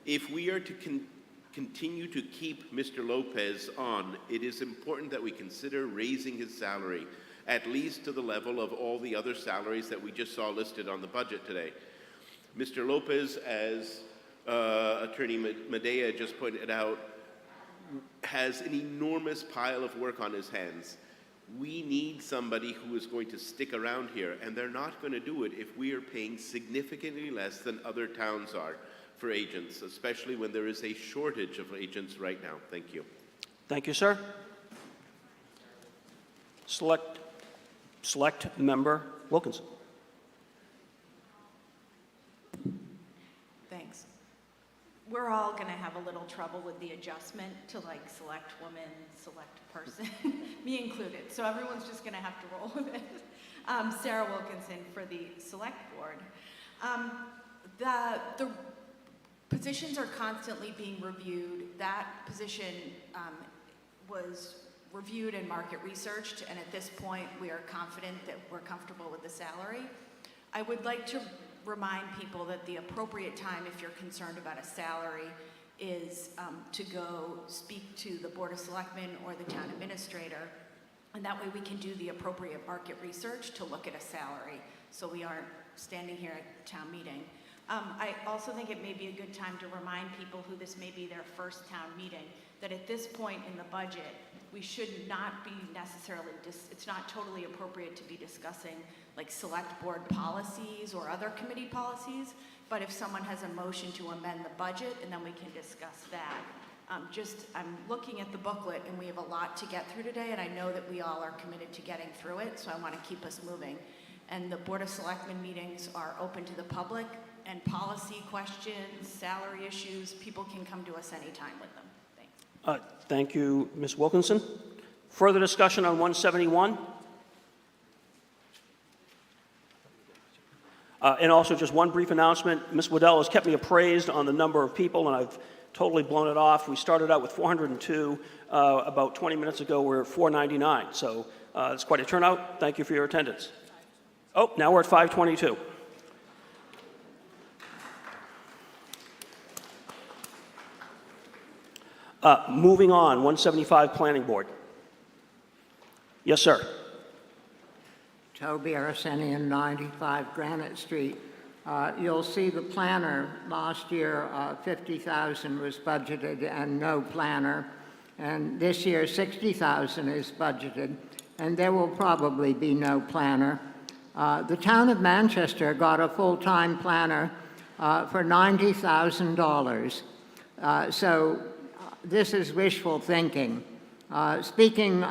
If we are to continue to keep Mr. Lopez on, it is important that we consider raising his salary, at least to the level of all the other salaries that we just saw listed on the budget today. Mr. Lopez, as Attorney Medea just pointed out, has an enormous pile of work on his hands. We need somebody who is going to stick around here, and they're not going to do it if we are paying significantly less than other towns are for agents, especially when there is a shortage of agents right now. Thank you. Thank you, sir. Select Member Wilkinson. Thanks. We're all going to have a little trouble with the adjustment to like select woman, select person, me included. So everyone's just going to have to roll with it. Sarah Wilkinson for the select board. The positions are constantly being reviewed. That position was reviewed and market researched, and at this point we are confident that we're comfortable with the salary. I would like to remind people that the appropriate time, if you're concerned about a salary, is to go speak to the Board of Selectmen or the town administrator, and that way we can do the appropriate market research to look at a salary, so we aren't standing here at town meeting. I also think it may be a good time to remind people who this may be their first town meeting, that at this point in the budget, we should not be necessarily, it's not totally appropriate to be discussing like select board policies or other committee policies, but if someone has a motion to amend the budget, and then we can discuss that. I'm looking at the booklet, and we have a lot to get through today, and I know that we all are committed to getting through it, so I want to keep us moving. And the Board of Selectmen meetings are open to the public, and policy questions, salary issues, people can come to us anytime with them. Thanks. Thank you, Ms. Wilkinson. Further discussion on 171? And also just one brief announcement. Ms. Waddell has kept me appraised on the number of people, and I've totally blown it off. We started out with 402. About 20 minutes ago, we're at 499. So it's quite a turnout. Thank you for your attendance. Oh, now we're at 522. Moving on, 175 Planning Board. Yes, sir. Toby Arsenian, 95 Granite Street. You'll see the planner last year, 50,000 was budgeted and no planner. And this year, 60,000 is budgeted, and there will probably be no planner. The town of Manchester got a full-time planner for $90,000. So this is wishful thinking. Speaking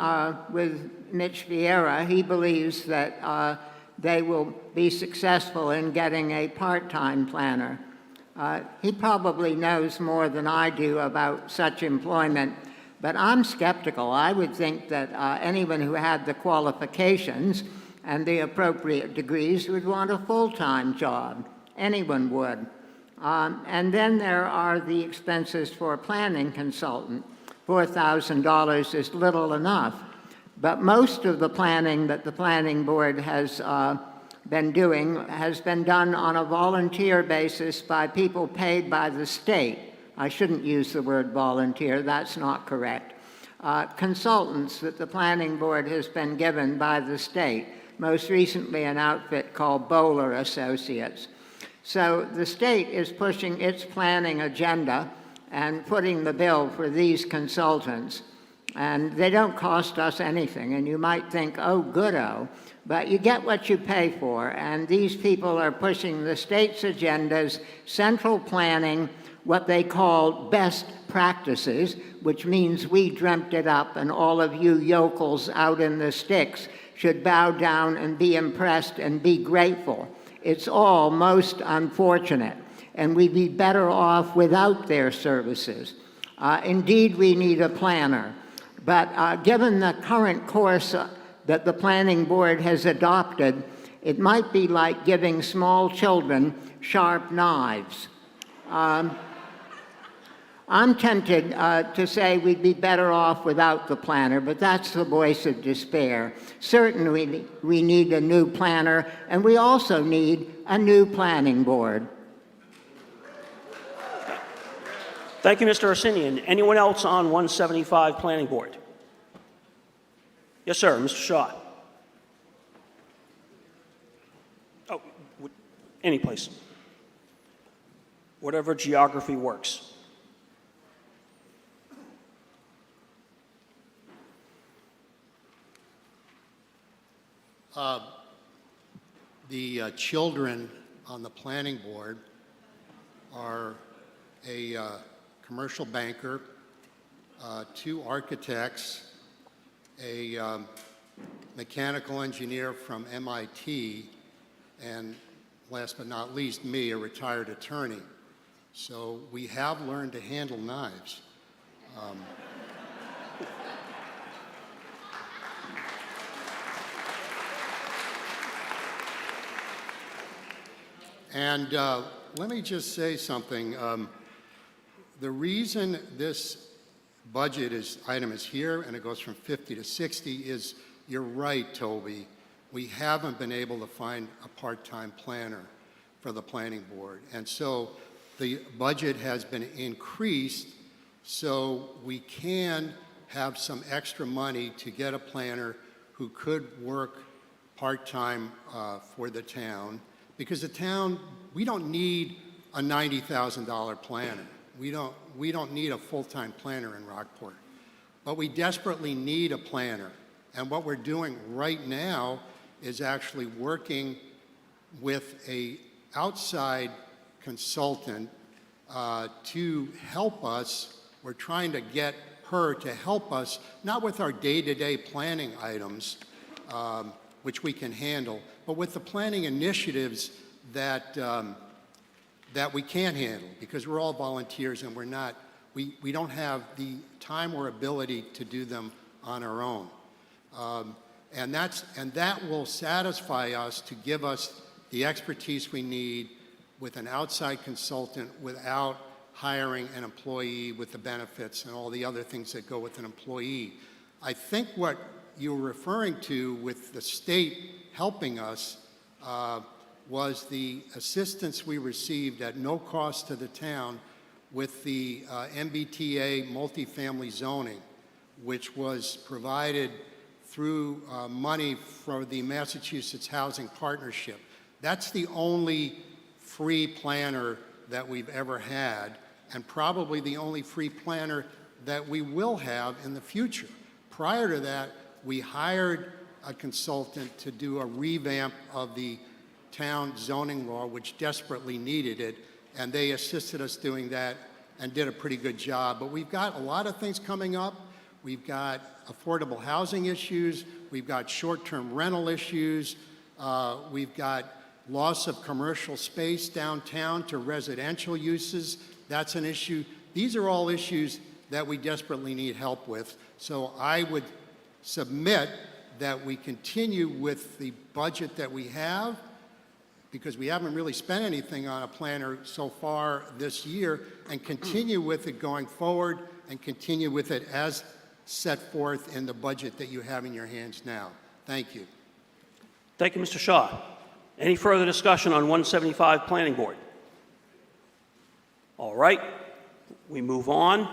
with Mitch Vieira, he believes that they will be successful in getting a part-time planner. He probably knows more than I do about such employment, but I'm skeptical. I would think that anyone who had the qualifications and the appropriate degrees would want a full-time job. Anyone would. And then there are the expenses for a planning consultant. $4,000 is little enough. But most of the planning that the planning board has been doing has been done on a volunteer basis by people paid by the state. I shouldn't use the word volunteer, that's not correct. Consultants that the planning board has been given by the state, most recently an outfit called Bowler Associates. So the state is pushing its planning agenda and footing the bill for these consultants. And they don't cost us anything. And you might think, oh, good-o. But you get what you pay for. And these people are pushing the state's agendas, central planning, what they call best practices, which means we dreamt it up and all of you yokels out in the sticks should bow down and be impressed and be grateful. It's all most unfortunate, and we'd be better off without their services. Indeed, we need a planner. But given the current course that the planning board has adopted, it might be like giving small children sharp knives. I'm tempted to say we'd be better off without the planner, but that's the voice of despair. Certainly, we need a new planner, and we also need a new planning board. Thank you, Mr. Arsenian. Anyone else on 175 Planning Board? Yes, sir, Mr. Shaw. Oh, any place. Whatever geography works. The children on the planning board are a commercial banker, 2 architects, a mechanical engineer from MIT, and last but not least, me, a retired attorney. So we have learned to handle knives. And let me just say something. The reason this budget item is here and it goes from 50 to 60 is, you're right, Toby, we haven't been able to find a part-time planner for the planning board. And so the budget has been increased so we can have some extra money to get a planner who could work part-time for the town. Because the town, we don't need a $90,000 planner. We don't need a full-time planner in Rockport. But we desperately need a planner. And what we're doing right now is actually working with an outside consultant to help us. We're trying to get her to help us, not with our day-to-day planning items, which we can handle, but with the planning initiatives that we can't handle, because we're all volunteers and we don't have the time or ability to do them on our own. And that will satisfy us to give us the expertise we need with an outside consultant without hiring an employee with the benefits and all the other things that go with an employee. I think what you're referring to with the state helping us was the assistance we received at no cost to the town with the MBTA multifamily zoning, which was provided through money from the Massachusetts Housing Partnership. That's the only free planner that we've ever had, and probably the only free planner that we will have in the future. Prior to that, we hired a consultant to do a revamp of the town zoning law, which desperately needed it, and they assisted us doing that and did a pretty good job. But we've got a lot of things coming up. We've got affordable housing issues. We've got short-term rental issues. We've got loss of commercial space downtown to residential uses. That's an issue. These are all issues that we desperately need help with. So I would submit that we continue with the budget that we have, because we haven't really spent anything on a planner so far this year, and continue with it going forward, and continue with it as set forth in the budget that you have in your hands now. Thank you. Thank you, Mr. Shaw. Any further discussion on 175 Planning Board? All right, we move on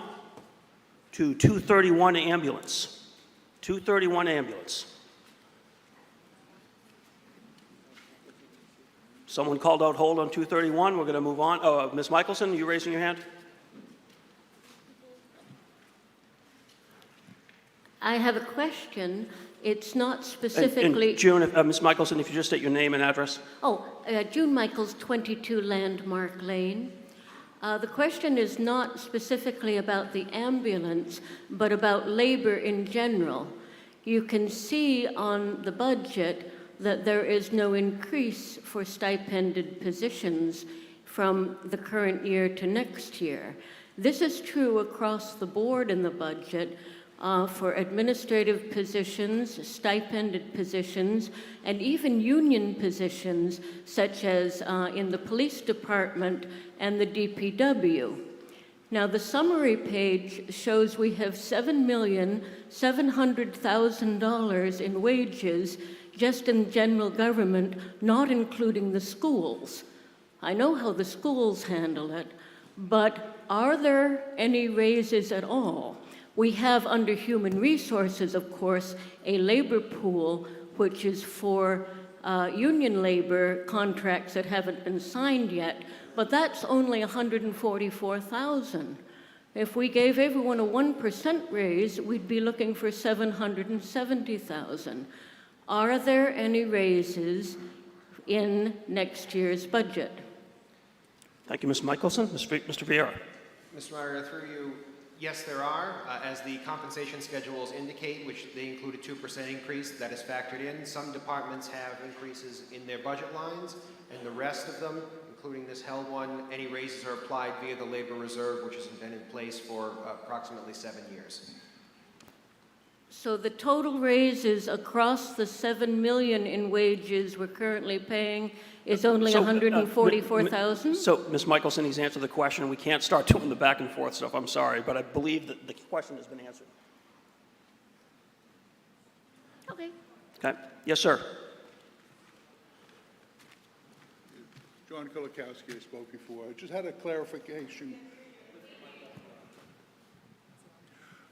to 231 ambulance. 231 ambulance. Someone called out hold on 231. We're going to move on. Oh, Ms. Michelson, are you raising your hand? I have a question. It's not specifically... And June, Ms. Michelson, if you just state your name and address. June Michaels, 22 Landmark Lane. The question is not specifically about the ambulance, but about labor in general. You can see on the budget that there is no increase for stipended positions from the current year to next year. This is true across the board in the budget, for administrative positions, stipended positions, and even union positions, such as in the police department and the DPW. Now, the summary page shows we have $7,700,000 in wages just in general government, not including the schools. I know how the schools handle it, but are there any raises at all? We have under human resources, of course, a labor pool, which is for union labor contracts that haven't been signed yet, but that's only $144,000. If we gave everyone a 1% raise, we'd be looking for $770,000. Are there any raises in next year's budget? Thank you, Ms. Michelson. Mr. Vieira. Mr. Moderator, through you, yes, there are. As the compensation schedules indicate, which they include a 2% increase that is factored in. Some departments have increases in their budget lines, and the rest of them, including this held one, any raises are applied via the labor reserve, which has been in place for approximately 7 years. So the total raises across the $7 million in wages we're currently paying is only $144,000? So, Ms. Michelson, he's answered the question. We can't start doing the back and forth stuff. I'm sorry, but I believe that the question has been answered. Okay. Okay. Yes, sir. John Kulikowski, I spoke before. I just had a clarification.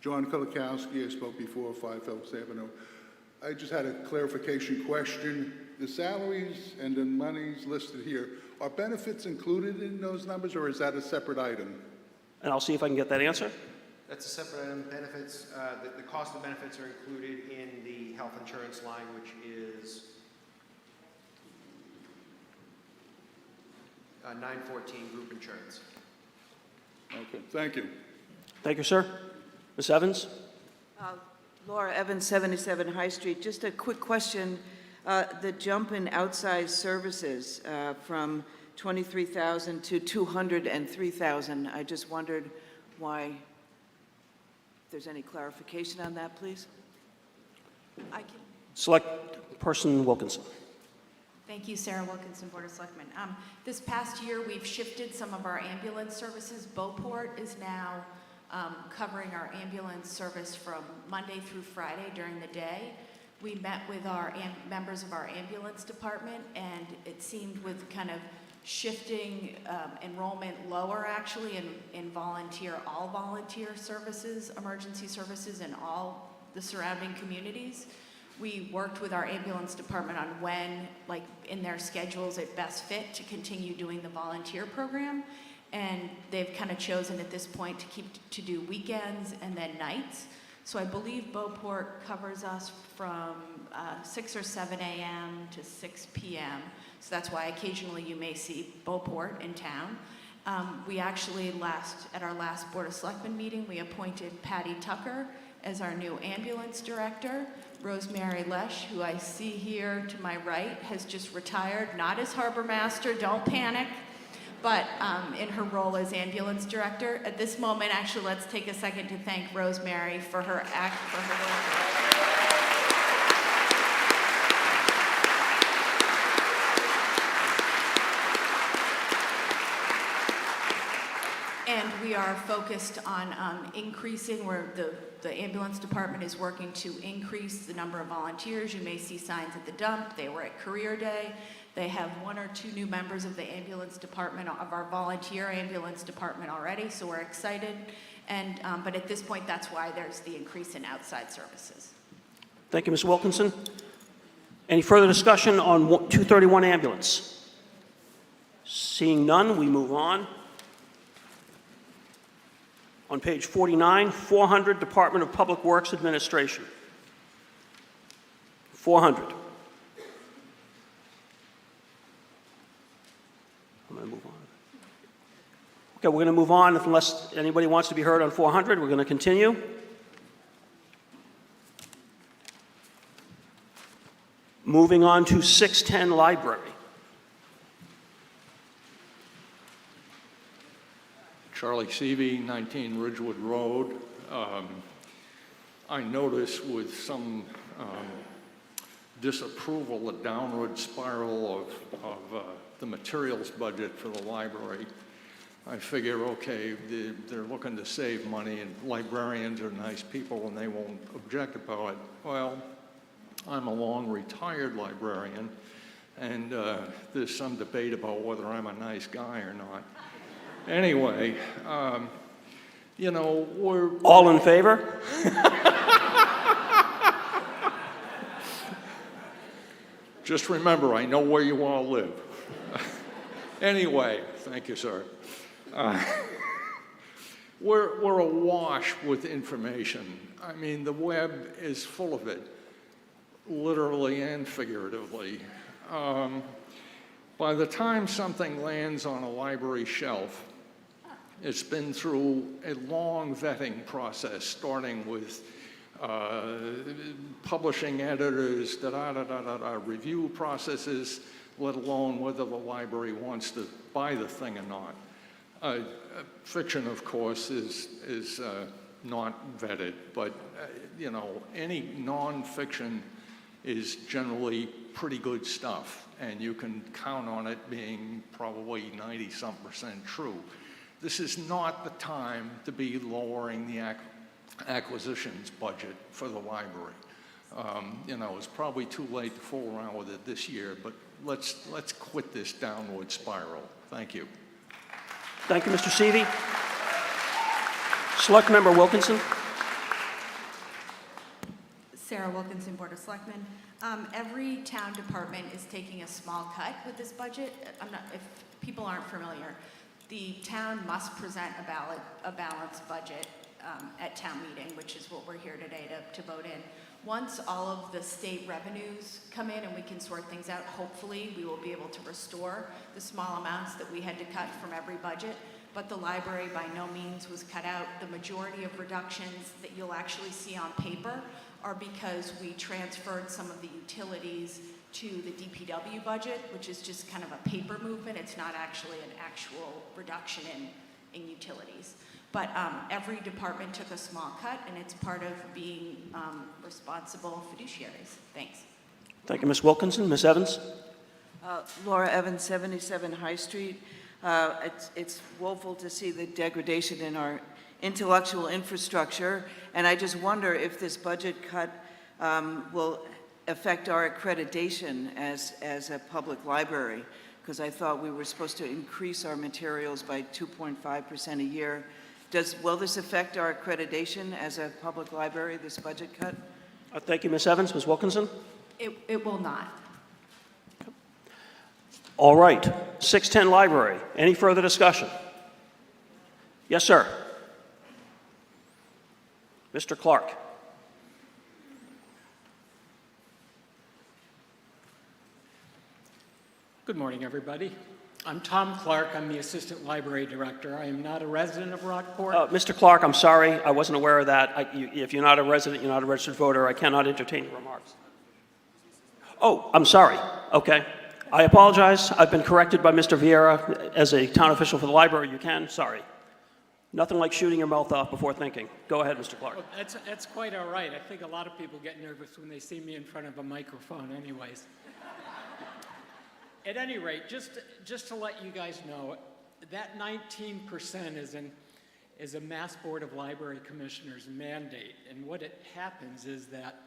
John Kulikowski, I spoke before, 5 Phelps Avenue. I just had a clarification question. The salaries and the monies listed here, are benefits included in those numbers, or is that a separate item? And I'll see if I can get that answer. That's a separate item. Benefits, the cost of benefits are included in the health insurance line, which is 914 group insurance. Okay, thank you. Thank you, sir. Ms. Evans? Laura Evans, 77 High Street. Just a quick question. The jump in outside services from 23,000 to 203,000, I just wondered why, if there's any clarification on that, please? Select Person Wilkinson. Thank you, Sarah Wilkinson, Board of Selectmen. This past year, we've shifted some of our ambulance services. Beauport is now covering our ambulance service from Monday through Friday during the day. We met with our members of our ambulance department, and it seemed with kind of shifting enrollment lower actually in all volunteer services, emergency services in all the surrounding communities. We worked with our ambulance department on when, like in their schedules, it best fit to continue doing the volunteer program. And they've kind of chosen at this point to do weekends and then nights. So I believe Beauport covers us from 6 or 7 a.m. to 6 p.m. So that's why occasionally you may see Beauport in town. We actually at our last Board of Selectmen meeting, we appointed Patty Tucker as our new ambulance director. Rosemary Lesh, who I see here to my right, has just retired, not as harbor master, don't panic, but in her role as ambulance director. At this moment, actually, let's take a second to thank Rosemary for her work. And we are focused on increasing, where the ambulance department is working to increase the number of volunteers. You may see signs at the dump. They were at Career Day. They have 1 or 2 new members of the ambulance department, of our volunteer ambulance department already, so we're excited. And, but at this point, that's why there's the increase in outside services. Thank you, Ms. Wilkinson. Any further discussion on 231 ambulance? Seeing none, we move on. On page 49, 400, Department of Public Works Administration. 400. I'm going to move on. Okay, we're going to move on unless anybody wants to be heard on 400. We're going to continue. Moving on to 610 Library. Charlie Seavey, 19 Ridgewood Road. I notice with some disapproval a downward spiral of the materials budget for the library. I figure, okay, they're looking to save money, and librarians are nice people and they won't object about it. Well, I'm a long retired librarian, and there's some debate about whether I'm a nice guy or not. Anyway, you know, we're... All in favor? Just remember, I know where you all live. Anyway, thank you, sir. We're awash with information. I mean, the web is full of it, literally and figuratively. By the time something lands on a library shelf, it's been through a long vetting process, starting with publishing editors, review processes, let alone whether the library wants to buy the thing or not. Fiction, of course, is not vetted, but you know, any nonfiction is generally pretty good stuff, and you can count on it being probably 90-some% true. This is not the time to be lowering the acquisitions budget for the library. You know, it's probably too late to fool around with it this year, but let's quit this downward spiral. Thank you. Thank you, Mr. Seavey. Select Member Wilkinson. Sarah Wilkinson, Board of Selectmen. Every town department is taking a small cut with this budget. If people aren't familiar, the town must present a balanced budget at town meeting, which is what we're here today to vote in. Once all of the state revenues come in and we can sort things out, hopefully we will be able to restore the small amounts that we had to cut from every budget. But the library by no means was cut out. The majority of reductions that you'll actually see on paper are because we transferred some of the utilities to the DPW budget, which is just kind of a paper movement. It's not actually an actual reduction in utilities. But every department took a small cut, and it's part of being responsible fiduciaries. Thanks. Thank you, Ms. Wilkinson. Ms. Evans. Laura Evans, 77 High Street. It's woeful to see the degradation in our intellectual infrastructure, and I just wonder if this budget cut will affect our accreditation as a public library, because I thought we were supposed to increase our materials by 2.5% a year. Will this affect our accreditation as a public library, this budget cut? Thank you, Ms. Evans. Ms. Wilkinson? It will not. All right. 610 Library. Any further discussion? Yes, sir. Mr. Clark. Good morning, everybody. I'm Tom Clark. I'm the Assistant Library Director. I am not a resident of Rockport. Mr. Clark, I'm sorry. I wasn't aware of that. If you're not a resident, you're not a registered voter. I cannot entertain your remarks. Oh, I'm sorry. Okay. I apologize. I've been corrected by Mr. Vieira. As a town official for the library, you can. Sorry. Nothing like shooting your mouth off before thinking. Go ahead, Mr. Clark. Well, that's quite all right. I think a lot of people get nervous when they see me in front of a microphone anyways. At any rate, just to let you guys know, that 19% is a Mass Board of Library Commissioners mandate. And what it happens is that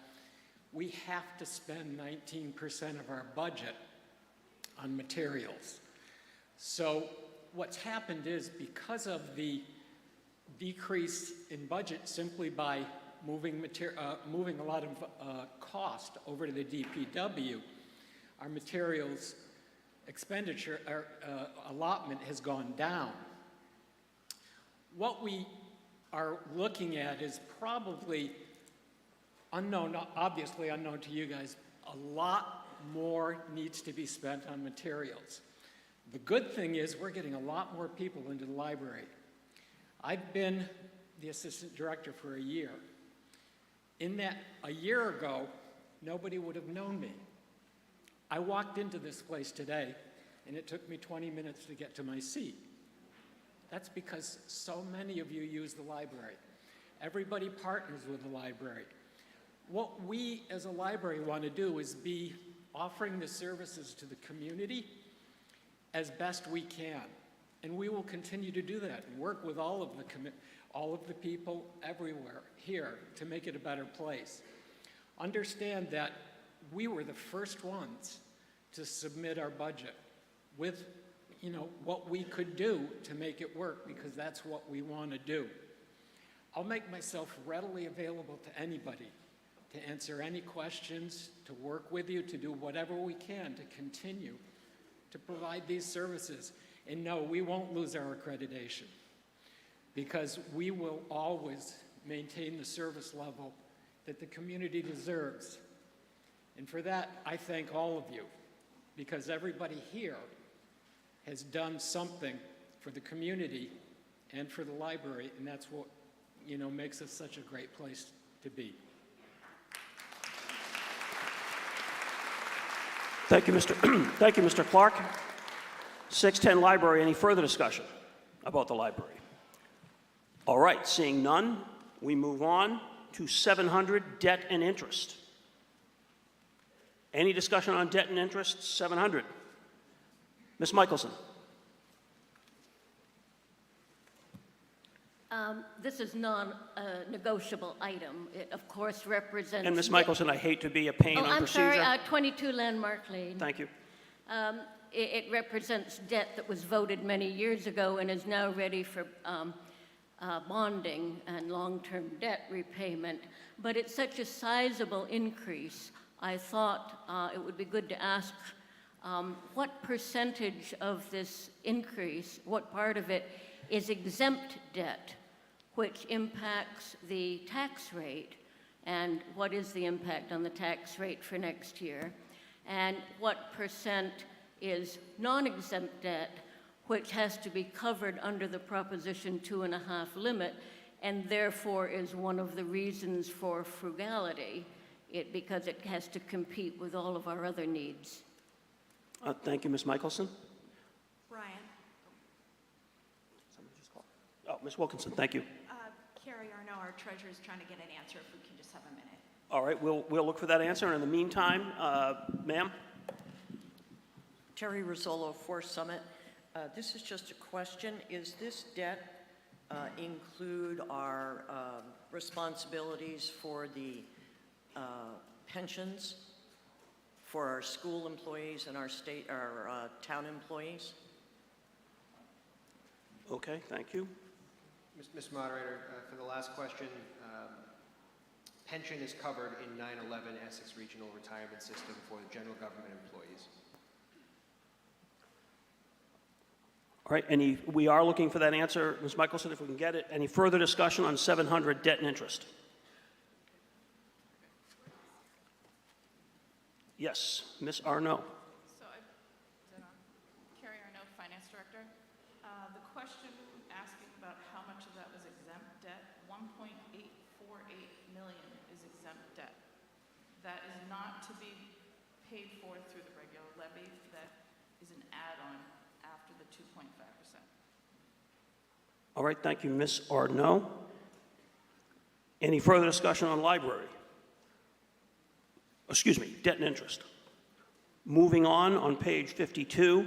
we have to spend 19% of our budget on materials. So what's happened is, because of the decrease in budget simply by moving a lot of cost over to the DPW, our materials expenditure allotment has gone down. What we are looking at is probably unknown, obviously unknown to you guys. A lot more needs to be spent on materials. The good thing is we're getting a lot more people into the library. I've been the assistant director for a year. In that, a year ago, nobody would have known me. I walked into this place today, and it took me 20 minutes to get to my seat. That's because so many of you use the library. Everybody partners with the library. What we as a library want to do is be offering the services to the community as best we can. And we will continue to do that and work with all of the people everywhere here to make it a better place. Understand that we were the first ones to submit our budget with, what we could do to make it work, because that's what we want to do. I'll make myself readily available to anybody to answer any questions, to work with you, to do whatever we can to continue to provide these services. And no, we won't lose our accreditation, because we will always maintain the service level that the community deserves. And for that, I thank all of you, because everybody here has done something for the community and for the library, and that's what, makes us such a great place to be. Thank you, Mr. Clark. 610 Library, any further discussion about the library? All right, seeing none, we move on to 700, debt and interest. Any discussion on debt and interest? 700. Ms. Michelson. This is non-negotiable item. It, of course, represents... And Ms. Michelson, I hate to be a pain on procedure. I'm sorry, 22 Landmark Lane. Thank you. It represents debt that was voted many years ago and is now ready for bonding and long-term debt repayment. But it's such a sizable increase, I thought it would be good to ask what percentage of this increase, what part of it is exempt debt, which impacts the tax rate, and what is the impact on the tax rate for next year, and what percent is non-exempt debt, which has to be covered under the Proposition 2.5 limit, and therefore is one of the reasons for frugality, because it has to compete with all of our other needs. Thank you, Ms. Michelson. Brian. Oh, Ms. Wilkinson, thank you. Carrie Arnaud, our treasurer, is trying to get an answer, if we can just have a minute. All right, we'll look for that answer. And in the meantime, ma'am? Terry Rizzolo, 4 Summit. This is just a question. Is this debt include our responsibilities for the pensions for our school employees and our town employees? Okay, thank you. Mr. Moderator, for the last question, pension is covered in 911 Essex Regional Retirement System for the general government employees. All right, we are looking for that answer, Ms. Michelson, if we can get it. Any further discussion on 700, debt and interest? Yes, Ms. Arnaud. So, is that on? question asking about how much of that was exempt debt. 1.848 million is exempt debt. That is not to be paid for through the regular levy. That is an add-on after the 2.5%. All right, thank you, Ms. Ardno. Any further discussion on library? Excuse me, debt and interest. Moving on page 52,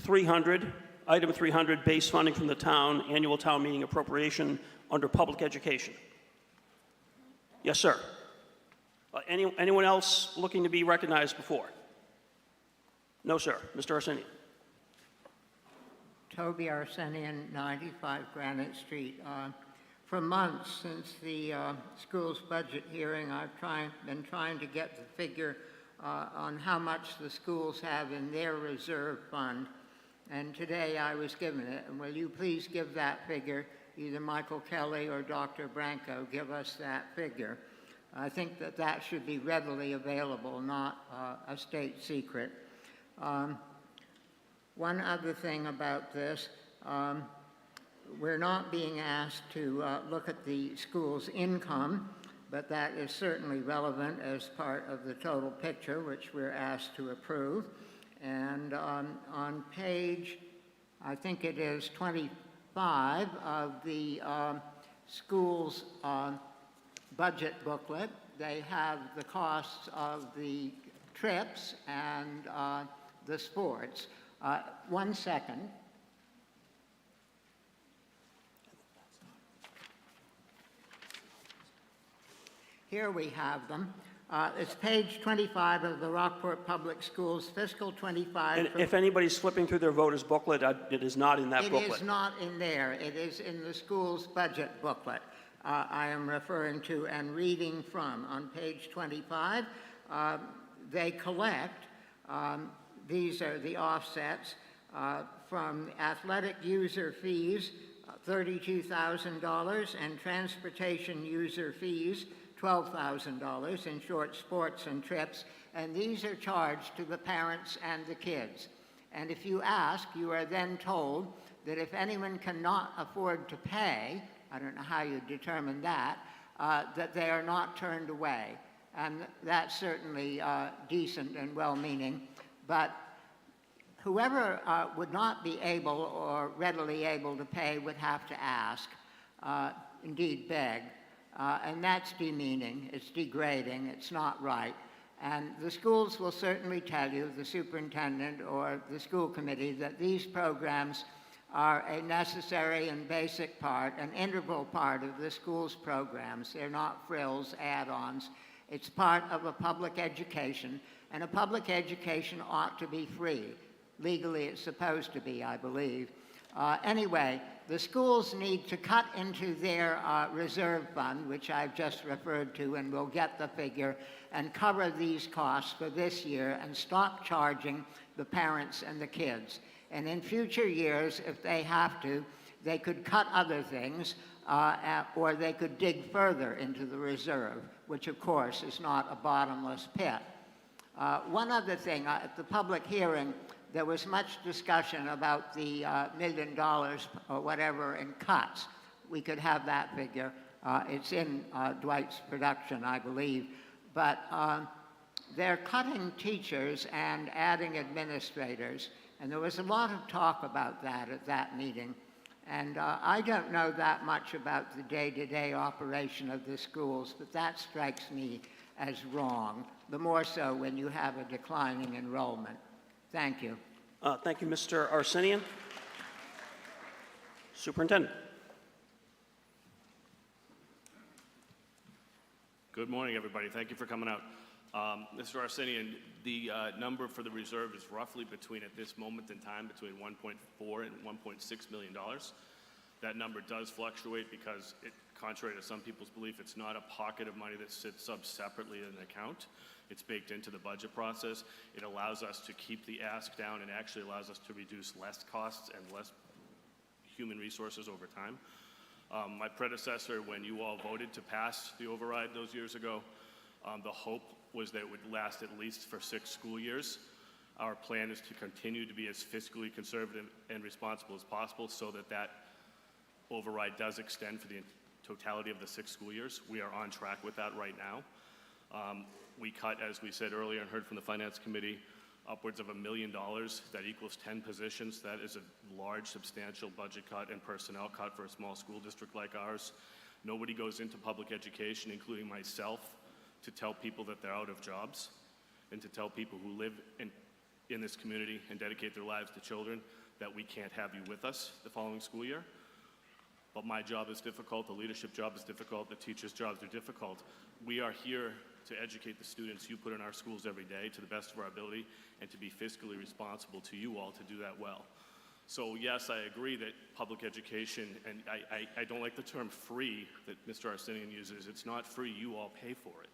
300, item 300, base funding from the town, annual town meeting appropriation under public education. Yes, sir. Anyone else looking to be recognized before? No, sir. Mr. Arsenian. Toby Arsenian, 95 Granite Street. For months since the school's budget hearing, I've been trying to get the figure on how much the schools have in their reserve fund, and today I was given it. And will you please give that figure? Either Michael Kelly or Dr. Branco give us that figure. I think that that should be readily available, not a state secret. One other thing about this, we're not being asked to look at the school's income, but that is certainly relevant as part of the total picture, which we're asked to approve. And on page, I think it is 25 of the school's budget booklet, they have the costs of the trips and the sports. 1 second. Here we have them. It's page 25 of the Rockport Public Schools fiscal 25. And if anybody's flipping through their voter's booklet, it is not in that booklet. It is not in there. It is in the school's budget booklet. I am referring to and reading from. On page 25, they collect, these are the offsets, from athletic user fees, $32,000, and transportation user fees, $12,000 in short sports and trips, and these are charged to the parents and the kids. And if you ask, you are then told that if anyone cannot afford to pay, I don't know how you determine that, that they are not turned away. And that's certainly decent and well-meaning, but whoever would not be able or readily able to pay would have to ask, indeed beg. And that's demeaning, it's degrading, it's not right. And the schools will certainly tell you, the superintendent or the school committee, that these programs are a necessary and basic part, an integral part of the school's programs. They're not frills, add-ons. It's part of a public education, and a public education ought to be free. Legally, it's supposed to be, I believe. Anyway, the schools need to cut into their reserve fund, which I've just referred to, and we'll get the figure, and cover these costs for this year and stop charging the parents and the kids. And in future years, if they have to, they could cut other things, or they could dig further into the reserve, which of course is not a bottomless pit. One other thing, at the public hearing, there was much discussion about the $1 million or whatever in cuts. We could have that figure. It's in Dwight's production, I believe. But they're cutting teachers and adding administrators. And there was a lot of talk about that at that meeting. And I don't know that much about the day-to-day operation of the schools, but that strikes me as wrong, the more so when you have a declining enrollment. Thank you. Thank you, Mr. Arsenian. Superintendent. Good morning, everybody. Thank you for coming out. Mr. Arsenian, the number for the reserve is roughly between, at this moment in time, between $1.4 and $1.6 million. That number does fluctuate because, contrary to some people's belief, it's not a pocket of money that sits separately in an account. It's baked into the budget process. It allows us to keep the ask down and actually allows us to reduce less costs and less human resources over time. My predecessor, when you all voted to pass the override those years ago, the hope was that it would last at least for 6 school years. Our plan is to continue to be as fiscally conservative and responsible as possible so that that override does extend for the totality of the 6 school years. We are on track with that right now. We cut, as we said earlier and heard from the Finance Committee, upwards of $1 million. That equals 10 positions. That is a large, substantial budget cut and personnel cut for a small school district like ours. Nobody goes into public education, including myself, to tell people that they're out of jobs and to tell people who live in this community and dedicate their lives to children that we can't have you with us the following school year. But my job is difficult, the leadership job is difficult, the teachers' jobs are difficult. We are here to educate the students you put in our schools every day to the best of our ability and to be fiscally responsible to you all to do that well. So yes, I agree that public education, and I don't like the term free that Mr. Arsenian uses. It's not free, you all pay for it.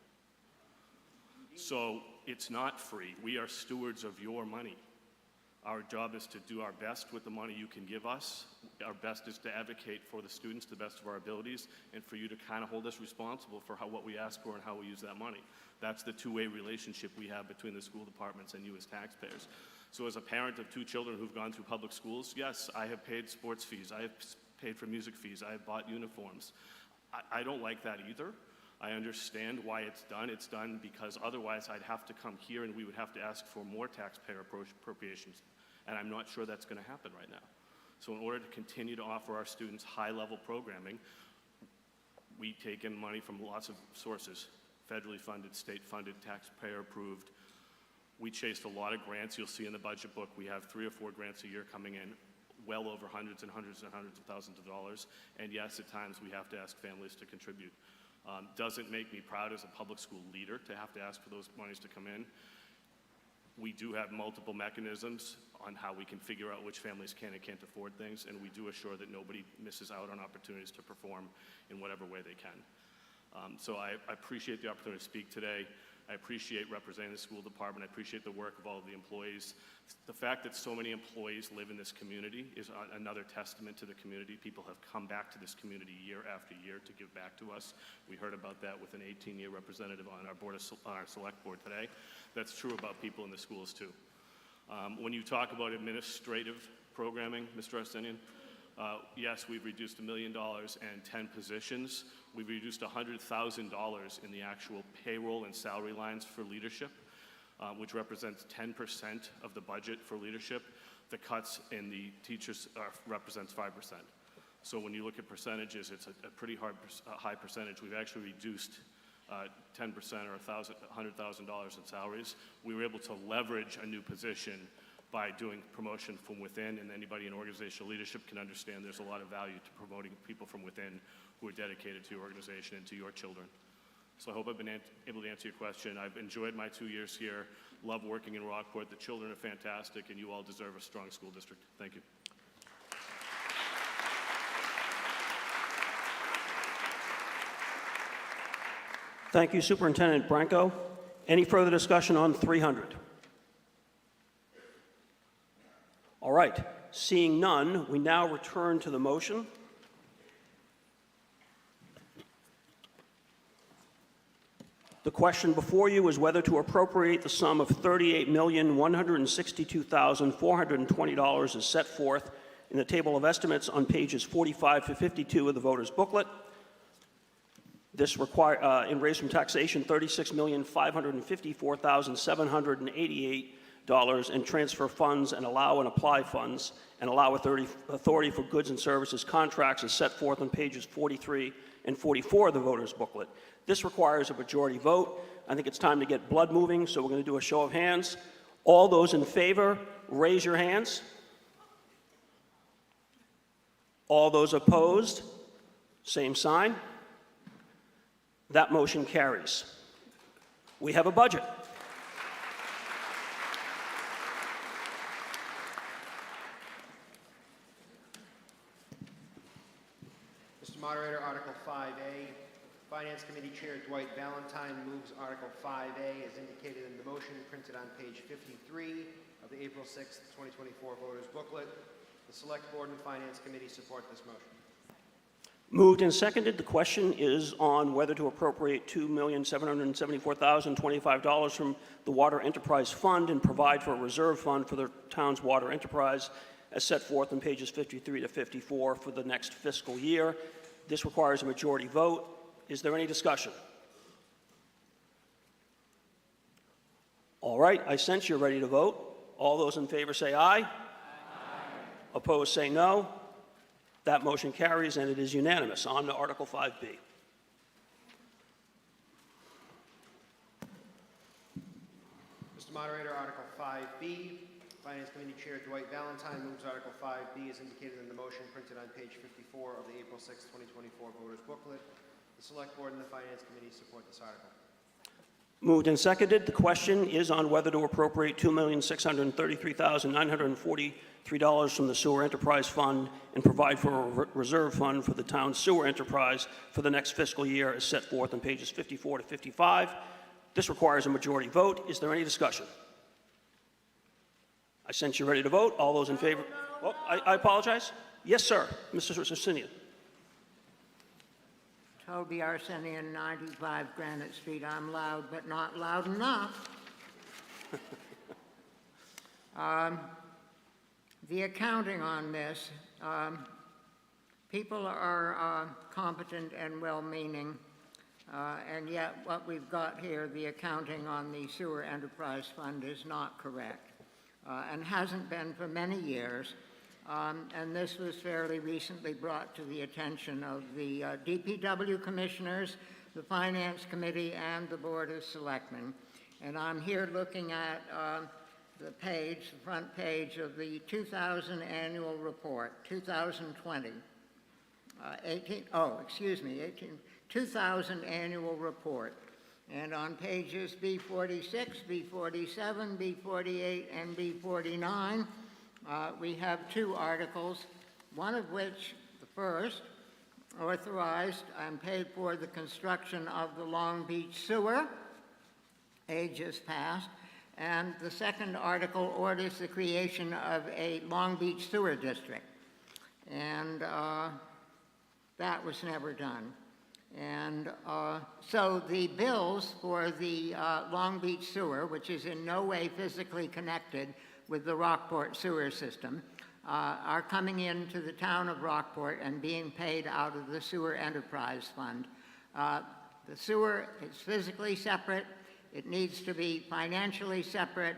So it's not free. We are stewards of your money. Our job is to do our best with the money you can give us. Our best is to advocate for the students to the best of our abilities and for you to kind of hold us responsible for what we ask for and how we use that money. That's the two-way relationship we have between the school departments and you as taxpayers. So as a parent of 2 children who've gone through public schools, yes, I have paid sports fees. I have paid for music fees. I have bought uniforms. I don't like that either. I understand why it's done. It's done because otherwise I'd have to come here and we would have to ask for more taxpayer appropriations. And I'm not sure that's going to happen right now. So in order to continue to offer our students high-level programming, we take in money from lots of sources, federally funded, state-funded, taxpayer-approved. We chased a lot of grants. You'll see in the budget book we have 3 or 4 grants a year coming in, well over hundreds and hundreds and hundreds of thousands of dollars. And yes, at times we have to ask families to contribute. Doesn't make me proud as a public school leader to have to ask for those monies to come in. We do have multiple mechanisms on how we can figure out which families can and can't afford things, and we do assure that nobody misses out on opportunities to perform in whatever way they can. So I appreciate the opportunity to speak today. I appreciate representing the school department. I appreciate the work of all of the employees. The fact that so many employees live in this community is another testament to the community. People have come back to this community year after year to give back to us. We heard about that with an 18-year representative on our select board today. That's true about people in the schools too. When you talk about administrative programming, Mr. Arsenian, yes, we've reduced $1 million and 10 positions. We've reduced $100,000 in the actual payroll and salary lines for leadership, which represents 10% of the budget for leadership. The cuts in the teachers represents 5%. So when you look at percentages, it's a pretty high percentage. We've actually reduced 10% or $100,000 in salaries. We were able to leverage a new position by doing promotion from within, and anybody in organizational leadership can understand there's a lot of value to promoting people from within who are dedicated to your organization and to your children. So I hope I've been able to answer your question. I've enjoyed my 2 years here, love working in Rockport. The children are fantastic, and you all deserve a strong school district. Thank you. Thank you, Superintendent Branco. Any further discussion on 300? All right, seeing none, we now return to the motion. The question before you is whether to appropriate the sum of $38,162,420 as set forth in the table of estimates on pages 45 to 52 of the voter's booklet. This in raise from taxation $36,554,788 and transfer funds and allow and apply funds and allow authority for goods and services contracts as set forth on pages 43 and 44 of the voter's booklet. This requires a majority vote. I think it's time to get blood moving, so we're going to do a show of hands. All those in favor, raise your hands. All those opposed, same sign. That motion carries. We have a budget. Mr. Moderator, Article 5A. Finance Committee Chair Dwight Valentine moves Article 5A as indicated in the motion printed on page 53 of the April 6, 2024 voters booklet. The Select Board and Finance Committee support this motion. Moved and seconded. The question is on whether to appropriate $2,774,025 from the Water Enterprise Fund and provide for a reserve fund for the town's water enterprise as set forth on pages 53 to 54 for the next fiscal year. This requires a majority vote. Is there any discussion? All right, I sense you're ready to vote. All those in favor say aye. Aye. Opposed say no. That motion carries, and it is unanimous. On to Article 5B. Mr. Moderator, Article 5B. Finance Committee Chair Dwight Valentine moves Article 5B as indicated in the motion printed on page 54 of the April 6, 2024 voters booklet. The Select Board and the Finance Committee support this article. Moved and seconded. The question is on whether to appropriate $2,633,943 from the Sewer Enterprise Fund and provide for a reserve fund for the town's sewer enterprise for the next fiscal year as set forth on pages 54 to 55. This requires a majority vote. Is there any discussion? I sense you're ready to vote. All those in favor? Oh, I apologize. Yes, sir. Mr. Arsenian. Toby Arsenian, 95 Granite Street. I'm loud, but not loud enough. The accounting on this, people are competent and well-meaning, and yet what we've got here, the accounting on the Sewer Enterprise Fund is not correct, and hasn't been for many years. And this was fairly recently brought to the attention of the DPW commissioners, the Finance Committee, and the Board of Selectmen. And I'm here looking at the front page of the 2000 annual report, 2020. 2000 annual report. And on pages B46, B47, B48, and B49, we have two articles, one of which, the first, authorized and paid for the construction of the Long Beach sewer, ages past, and the second article orders the creation of a Long Beach sewer district. And that was never done. And so the bills for the Long Beach sewer, which is in no way physically connected with the Rockport sewer system, are coming into the town of Rockport and being paid out of the Sewer Enterprise Fund. The sewer is physically separate. It needs to be financially separate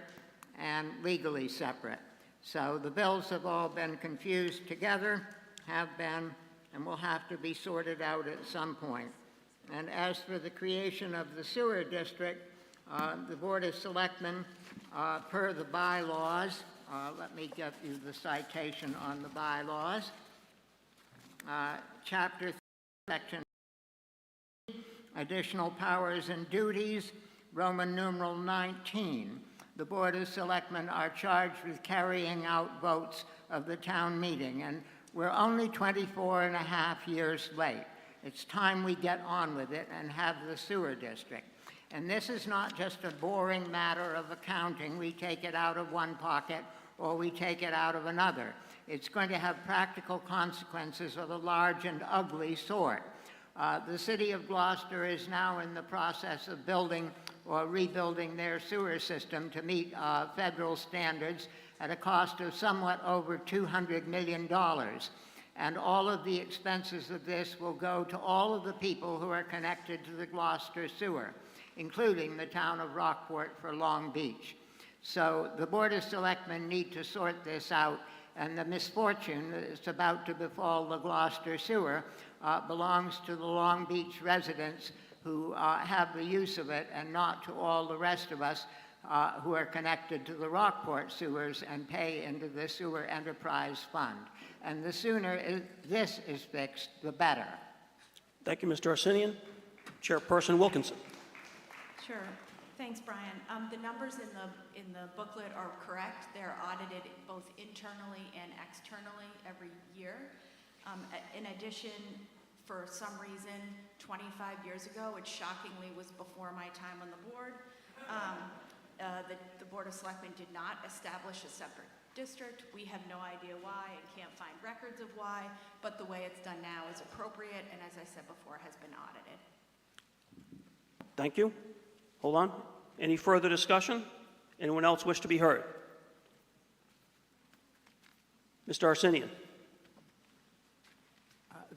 and legally separate. So the bills have all been confused together, have been, and will have to be sorted out at some point. And as for the creation of the sewer district, the Board of Selectmen, per the bylaws, let me get you the citation on the bylaws. Chapter 3, Section Additional Powers and Duties, Roman numeral 19. The Board of Selectmen are charged with carrying out votes of the town meeting, and we're only 24 and a half years late. It's time we get on with it and have the sewer district. And this is not just a boring matter of accounting. We take it out of one pocket or we take it out of another. It's going to have practical consequences of a large and ugly sort. The city of Gloucester is now in the process of building or rebuilding their sewer system to meet federal standards at a cost of somewhat over $200 million. And all of the expenses of this will go to all of the people who are connected to the Gloucester sewer, including the town of Rockport for Long Beach. So the Board of Selectmen need to sort this out, and the misfortune that's about to befall the Gloucester sewer belongs to the Long Beach residents who have the use of it, and not to all the rest of us who are connected to the Rockport sewers and pay into the Sewer Enterprise Fund. And the sooner this is fixed, the better. Thank you, Mr. Arsenian. Chairperson Wilkinson. Sure. Thanks, Brian. The numbers in the booklet are correct. They're audited both internally and externally every year. In addition, for some reason, 25 years ago, which shockingly was before my time on the board, The Board of Selectmen did not establish a separate district. We have no idea why and can't find records of why, but the way it's done now is appropriate, and as I said before, has been audited. Thank you. Hold on. Any further discussion? Anyone else wish to be heard? Mr. Arsenian.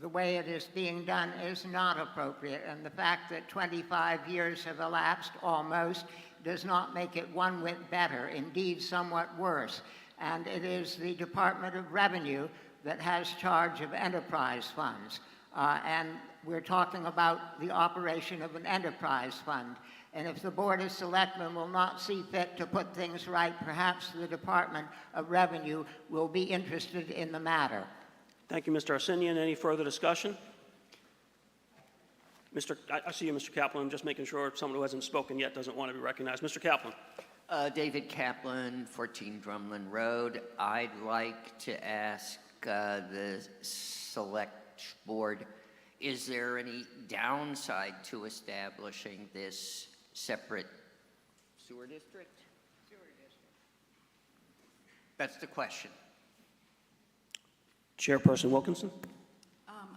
The way it is being done is not appropriate, and the fact that 25 years have elapsed almost does not make it one whit better, indeed somewhat worse. And it is the Department of Revenue that has charge of enterprise funds. And we're talking about the operation of an enterprise fund. And if the Board of Selectmen will not see fit to put things right, perhaps the Department of Revenue will be interested in the matter. Thank you, Mr. Arsenian. Any further discussion? I see you, Mr. Kaplan. I'm just making sure someone who hasn't spoken yet doesn't want to be recognized. Mr. Kaplan. David Kaplan, 14 Drumlin Road. I'd like to ask the Select Board, is there any downside to establishing this separate sewer district? That's the question. Chairperson Wilkinson.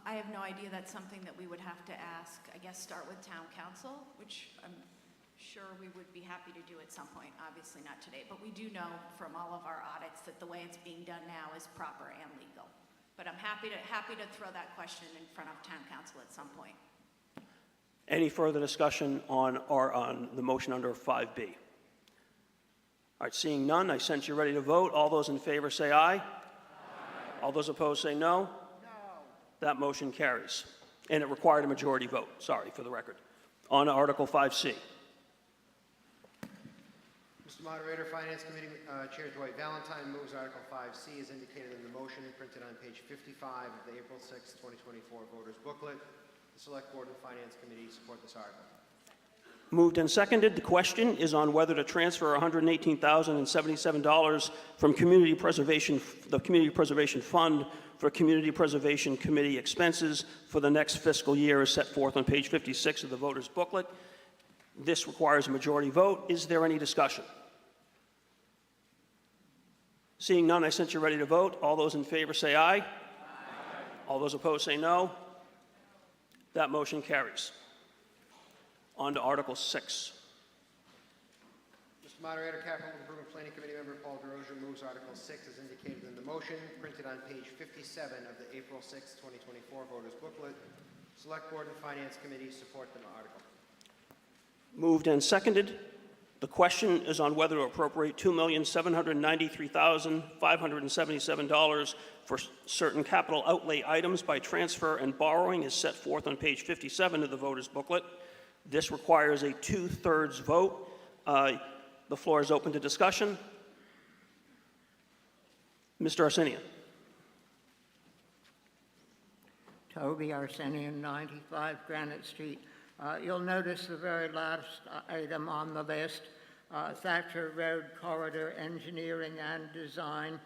I have no idea. That's something that we would have to ask, I guess, start with Town Council, which I'm sure we would be happy to do at some point, obviously not today. But we do know from all of our audits that the way it's being done now is proper and legal. But I'm happy to throw that question in front of Town Council at some point. Any further discussion on the motion under 5B? All right, seeing none, I sense you're ready to vote. All those in favor say aye. All those opposed say no. No. That motion carries. And it required a majority vote, sorry, for the record. On to Article 5C. Mr. Moderator, Finance Committee Chair Dwight Valentine moves Article 5C as indicated in the motion printed on page 55 of the April 6, 2024 voters booklet. The Select Board and Finance Committee support this article. Moved and seconded. The question is on whether to transfer $118,077 from the Community Preservation Fund for Community Preservation Committee expenses for the next fiscal year as set forth on page 56 of the voters booklet. This requires a majority vote. Is there any discussion? Seeing none, I sense you're ready to vote. All those in favor say aye. Aye. All those opposed say no. That motion carries. On to Article 6. Mr. Moderator, Capital Improvement Planning Committee Member Paul DeRosa moves Article 6 as indicated in the motion printed on page 57 of the April 6, 2024 voters booklet. Select Board and Finance Committee support the article. Moved and seconded. The question is on whether to appropriate $2,793,577 for certain capital outlay items by transfer and borrowing as set forth on page 57 of the voters booklet. This requires a 2/3 vote. The floor is open to discussion. Mr. Arsenian. Toby Arsenian, 95 Granite Street. You'll notice the very last item on the list, Thatcher Road Corridor Engineering and Design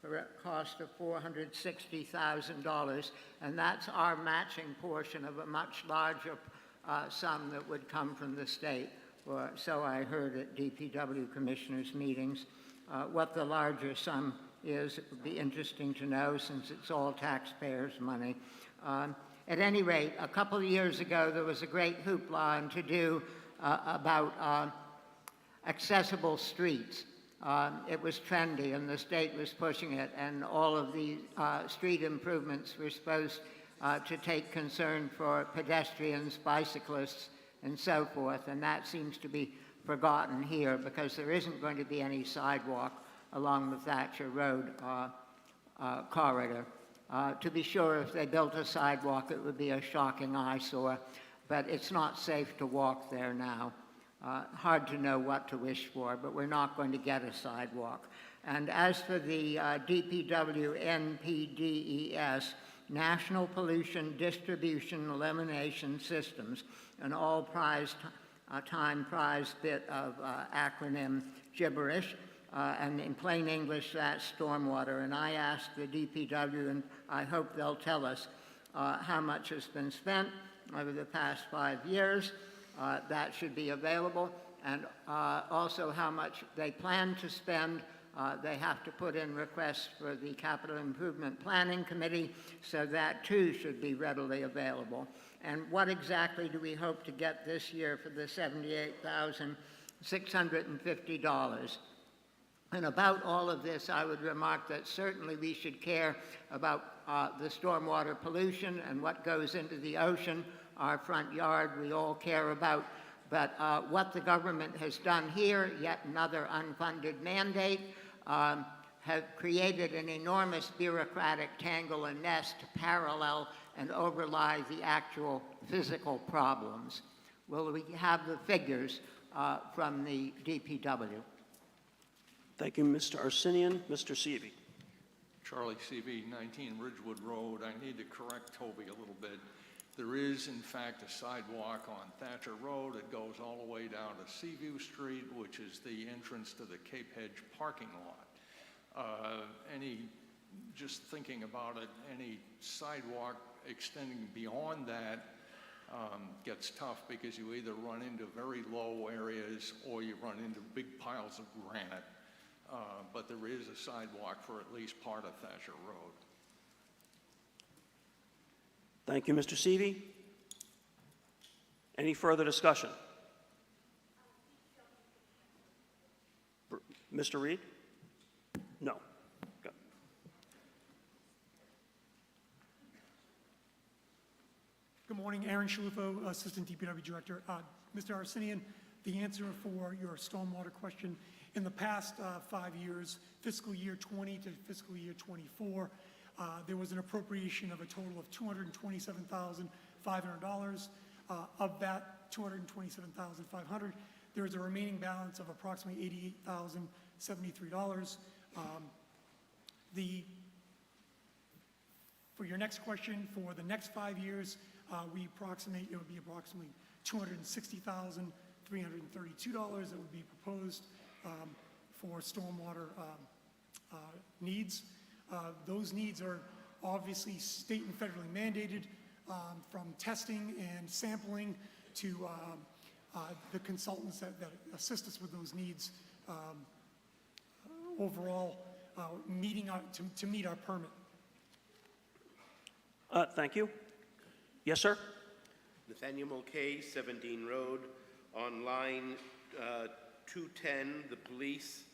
for a cost of $460,000, and that's our matching portion of a much larger sum that would come from the state, or so I heard at DPW commissioners' meetings. What the larger sum is, it would be interesting to know since it's all taxpayers' money. At any rate, a couple of years ago, there was a great hoopla and to-do about accessible streets. It was trendy, and the state was pushing it, and all of the street improvements were supposed to take concern for pedestrians, bicyclists, and so forth, and that seems to be forgotten here because there isn't going to be any sidewalk along the Thatcher Road corridor. To be sure, if they built a sidewalk, it would be a shocking eyesore, but it's not safe to walk there now. Hard to know what to wish for, but we're not going to get a sidewalk. And as for the DPW NPDES, National Pollution Distribution Elimination Systems, an all-time-prized bit of acronym gibberish, and in plain English, that's stormwater. And I asked the DPW, and I hope they'll tell us how much has been spent over the past 5 years. That should be available. and also how much they plan to spend. They have to put in requests for the Capital Improvement Planning Committee, so that too should be readily available. And what exactly do we hope to get this year for the $78,650? And about all of this, I would remark that certainly we should care about the stormwater pollution and what goes into the ocean. Our front yard we all care about. But what the government has done here, yet another unfunded mandate, have created an enormous bureaucratic tangle and nest to parallel and overlie the actual physical problems. Will we have the figures from the DPW? Thank you, Mr. Arsenian. Mr. Seavey. Charlie Seavey, 19 Ridgewood Road. I need to correct Toby a little bit. There is, in fact, a sidewalk on Thatcher Road. It goes all the way down to Seaview Street, which is the entrance to the Cape Hedge parking lot. Just thinking about it, any sidewalk extending beyond that gets tough because you either run into very low areas or you run into big piles of granite. But there is a sidewalk for at least part of Thatcher Road. Thank you, Mr. Seavey. Any further discussion? Mr. Reed? No. Okay. Good morning, Aaron Shalufo, Assistant DPW Director. Mr. Arsenian, the answer for your stormwater question, in the past 5 years, fiscal year 20 to fiscal year 24, there was an appropriation of a total of $227,500. Of that $227,500, there is a remaining balance of approximately $88,073. For your next question, for the next 5 years, we approximate it would be approximately $260,332 that would be proposed for stormwater needs. Those needs are obviously state and federally mandated, from testing and sampling to the consultants that assist us with those needs overall to meet our permit. Thank you. Yes, sir? Nathaniel Mulcahy, 17 Road. On line 210, the police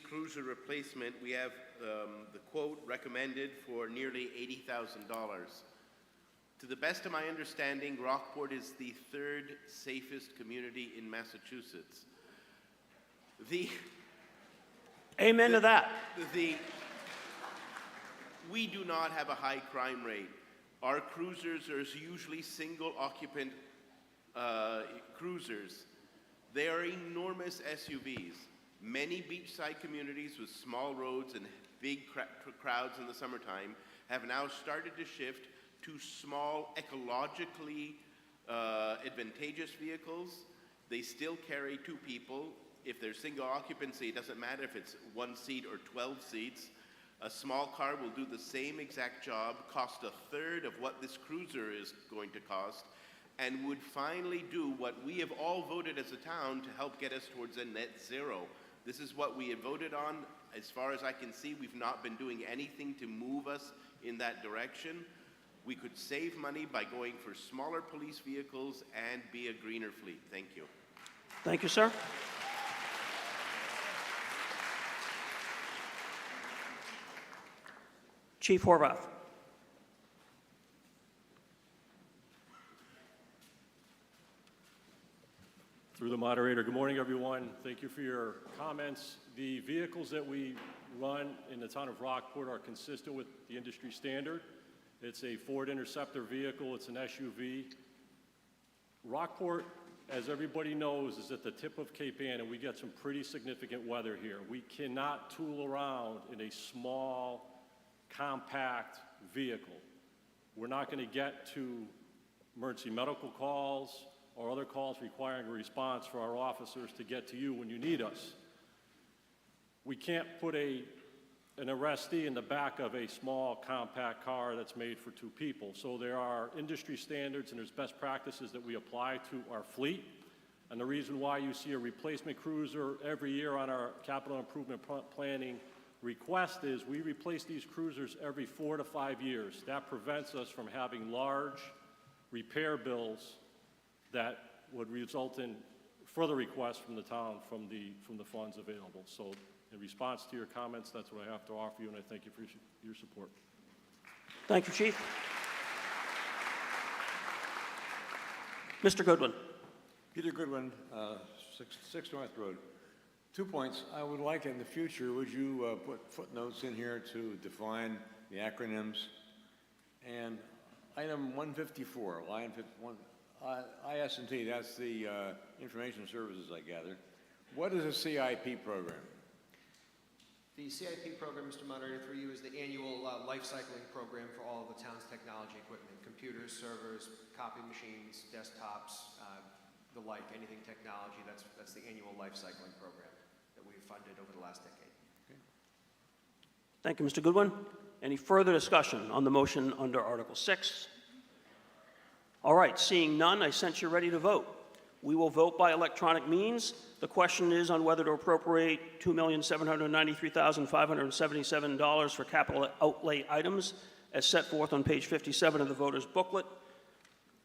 cruiser replacement, we have the quote recommended for nearly $80,000. To the best of my understanding, Rockport is the third safest community in Massachusetts. Amen to that. We do not have a high crime rate. Our cruisers are usually single occupant cruisers. They are enormous SUVs. Many beachside communities with small roads and big crowds in the summertime have now started to shift to small, ecologically advantageous vehicles. They still carry 2 people. If they're single occupancy, it doesn't matter if it's 1 seat or 12 seats. A small car will do the same exact job, cost a third of what this cruiser is going to cost, and would finally do what we have all voted as a town to help get us towards a net zero. This is what we had voted on. As far as I can see, we've not been doing anything to move us in that direction. We could save money by going for smaller police vehicles and be a greener fleet. Thank you. Thank you, sir. Chief Horvath. Through the moderator, good morning, everyone. Thank you for your comments. The vehicles that we run in the town of Rockport are consistent with the industry standard. It's a Ford Interceptor vehicle. It's an SUV. Rockport, as everybody knows, is at the tip of Cape Ann, and we get some pretty significant weather here. We cannot tool around in a small, compact vehicle. We're not going to get to emergency medical calls or other calls requiring a response for our officers to get to you when you need us. We can't put an arrestee in the back of a small, compact car that's made for 2 people. So there are industry standards and there's best practices that we apply to our fleet. And the reason why you see a replacement cruiser every year on our capital improvement planning request is we replace these cruisers every 4 to 5 years. That prevents us from having large repair bills that would result in further requests from the town from the funds available. So in response to your comments, that's what I have to offer you, and I thank you for your support. Thank you, Chief. Mr. Goodwin. Peter Goodwin, 6 North Road. 2 points. I would like in the future, would you put footnotes in here to define the acronyms? And item 154, line 51, IS&T, that's the information services, I gather. What is a CIP program? The CIP program, Mr. Moderator, through you, is the annual life cycling program for all of the town's technology equipment, computers, servers, copy machines, desktops, the like, anything technology. That's the annual life cycling program that we've funded over the last decade. Okay. Thank you, Mr. Goodwin. Any further discussion on the motion under Article 6? All right, seeing none, I sense you're ready to vote. We will vote by electronic means. The question is on whether to appropriate $2,793,577 for capital outlay items as set forth on page 57 of the voter's booklet.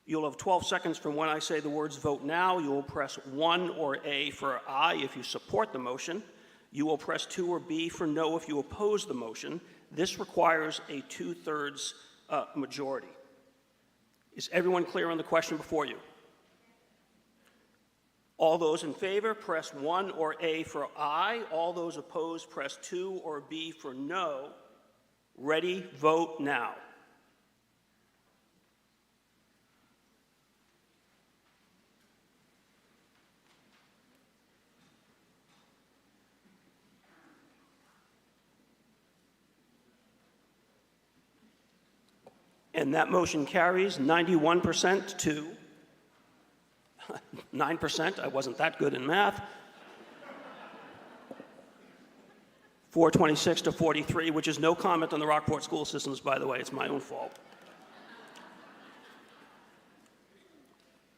You'll have 12 seconds from when I say the words vote now. You will press 1 or A for aye if you support the motion. You will press 2 or B for no if you oppose the motion. This requires a 2/3 majority. Is everyone clear on the question before you? All those in favor, press 1 or A for aye. All those opposed, press 2 or B for no. Ready, vote now. And that motion carries 91% to 9%. I wasn't that good in math. 426 to 43, which is no comment on the Rockport school systems, by the way. It's my own fault.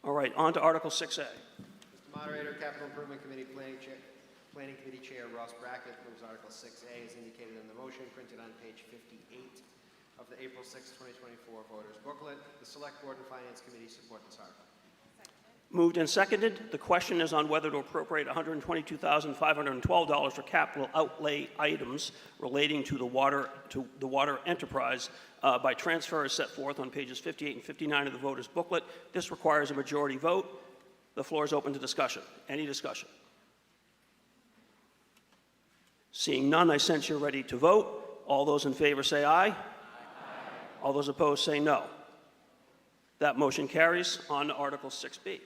All right, on to Article 6A. Mr. Moderator, Capital Improvement Committee Planning Committee Chair Ross Brackett moves Article 6A as indicated in the motion printed on page 58 of the April 6, 2024 voters booklet. The Select Board and Finance Committee support this article. Moved and seconded. The question is on whether to appropriate $122,512 for capital outlay items relating to the water enterprise by transfer as set forth on pages 58 and 59 of the voters booklet. This requires a majority vote. The floor is open to discussion. Any discussion? Seeing none, I sense you're ready to vote. All those in favor say aye. All those opposed say no. That motion carries. On to Article 6B.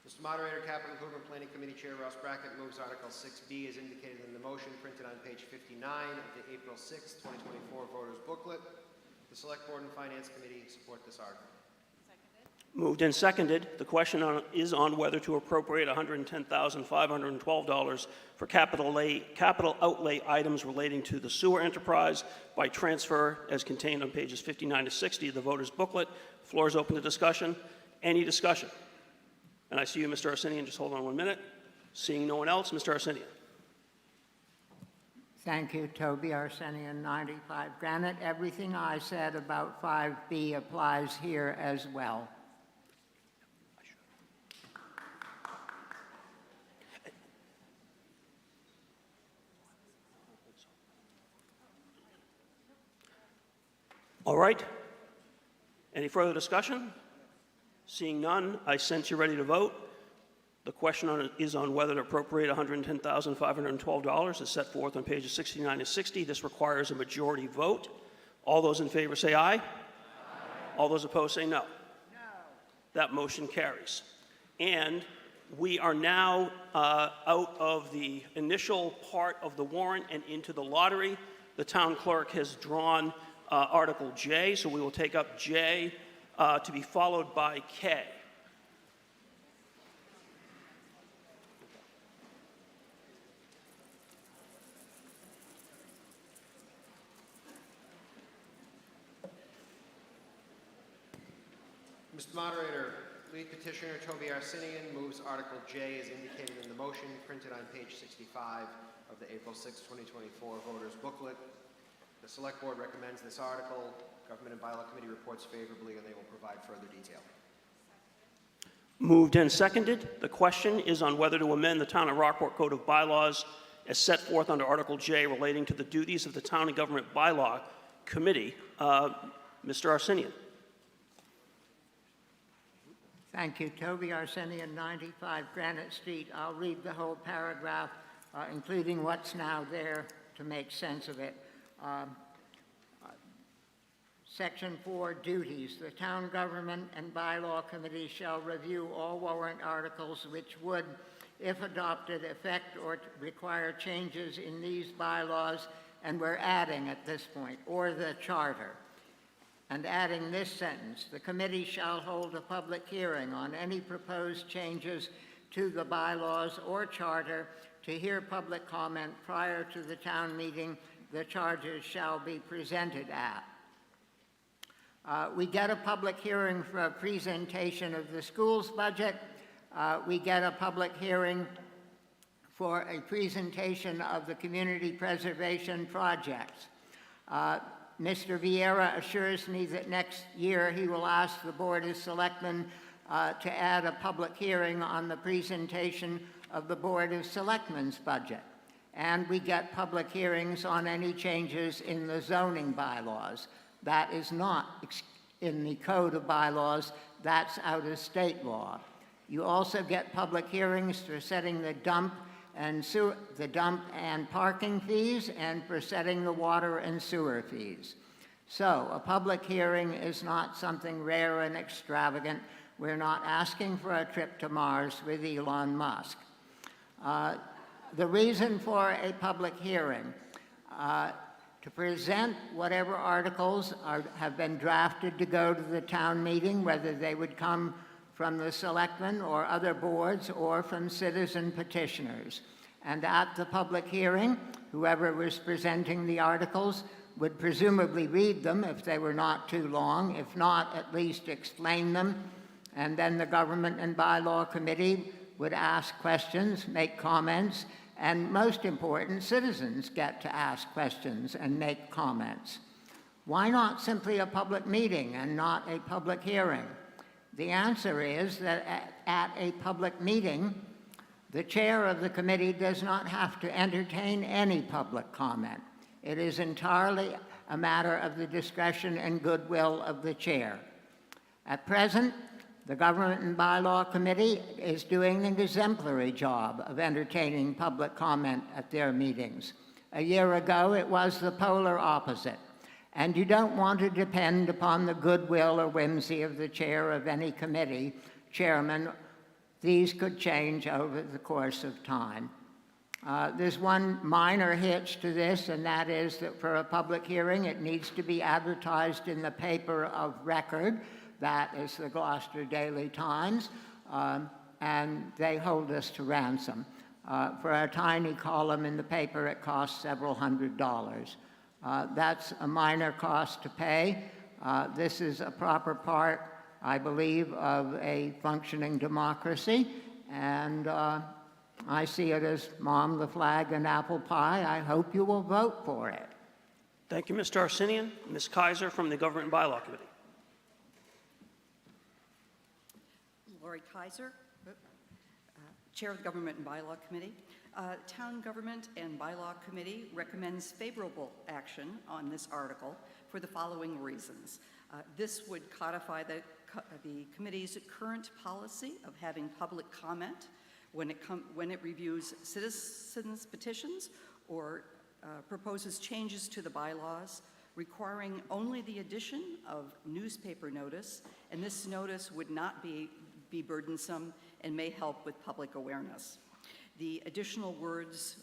Mr. Moderator, Capital Improvement Planning Committee Chair Ross Brackett moves Article 6B as indicated in the motion printed on page 59 of the April 6, 2024 voters booklet. The Select Board and Finance Committee support this article. Moved and seconded. The question is on whether to appropriate $110,512 for capital outlay items relating to the sewer enterprise by transfer as contained on pages 59 to 60 of the voters booklet. Floor is open to discussion. Any discussion? And I see you, Mr. Arsenian. Just hold on 1 minute. Seeing no one else, Mr. Arsenian. Thank you, Toby Arsenian, 95 Granite. Everything I said about 5B applies here as well. All right. Any further discussion? Seeing none, I sense you're ready to vote. The question is on whether to appropriate $110,512 as set forth on pages 69 to 60. This requires a majority vote. All those in favor say aye. Aye. All those opposed say no. No. That motion carries. And we are now out of the initial part of the warrant and into the lottery. The town clerk has drawn Article J, so we will take up J to be followed by K. Mr. Moderator, Lead petitioner Toby Arsenian moves Article J as indicated in the motion printed on page 65 of the April 6, 2024 voters booklet. The Select Board recommends this article. Government and Bylaw Committee reports favorably, and they will provide further detail. Moved and seconded. The question is on whether to amend the Town of Rockport Code of Bylaws as set forth under Article J relating to the duties of the Town and Government Bylaw Committee. Mr. Arsenian. Thank you. Toby Arsenian, 95 Granite Street. I'll read the whole paragraph, including what's now there to make sense of it. Section 4, duties. The Town Government and Bylaw Committee shall review all warrant articles which would, if adopted, affect or require changes in these bylaws, and we're adding at this point, or the charter. And adding this sentence, the committee shall hold a public hearing on any proposed changes to the bylaws or charter to hear public comment prior to the town meeting the charges shall be presented at. We get a public hearing for a presentation of the school's budget. We get a public hearing for a presentation of the community preservation projects. Mr. Vieira assures me that next year he will ask the Board of Selectmen to add a public hearing on the presentation of the Board of Selectmen's budget. And we get public hearings on any changes in the zoning bylaws. That is not in the Code of Bylaws, that's out of state law. You also get public hearings for setting the dump and parking fees and for setting the water and sewer fees. So a public hearing is not something rare and extravagant. We're not asking for a trip to Mars with Elon Musk. The reason for a public hearing, to present whatever articles have been drafted to go to the town meeting, whether they would come from the selectmen or other boards or from citizen petitioners. And at the public hearing, whoever was presenting the articles would presumably read them if they were not too long, if not, at least explain them. And then the Government and Bylaw Committee would ask questions, make comments, and most important, citizens get to ask questions and make comments. Why not simply a public meeting and not a public hearing? The answer is that at a public meeting, the chair of the committee does not have to entertain any public comment. It is entirely a matter of the discretion and goodwill of the chair. At present, the Government and Bylaw Committee is doing an exemplary job of entertaining public comment at their meetings. A year ago, it was the polar opposite. And you don't want to depend upon the goodwill or whimsy of the chair of any committee, chairman. These could change over the course of time. There's one minor hitch to this, and that is that for a public hearing, it needs to be advertised in the paper of record. That is the Gloucester Daily Times, and they hold us to ransom. For a tiny column in the paper, it costs several $100s. That's a minor cost to pay. This is a proper part, I believe, of a functioning democracy, and I see it as Mom, the flag, and apple pie. I hope you will vote for it. Thank you, Mr. Arsenian. Ms. Kaiser from the Government and Bylaw Committee. Lori Kaiser, Chair of the Government and Bylaw Committee. Town Government and Bylaw Committee recommends favorable action on this article for the following reasons. This would codify the committee's current policy of having public comment when it reviews citizens' petitions or proposes changes to the bylaws, requiring only the addition of newspaper notice, and this notice would not be burdensome and may help with public awareness. The additional words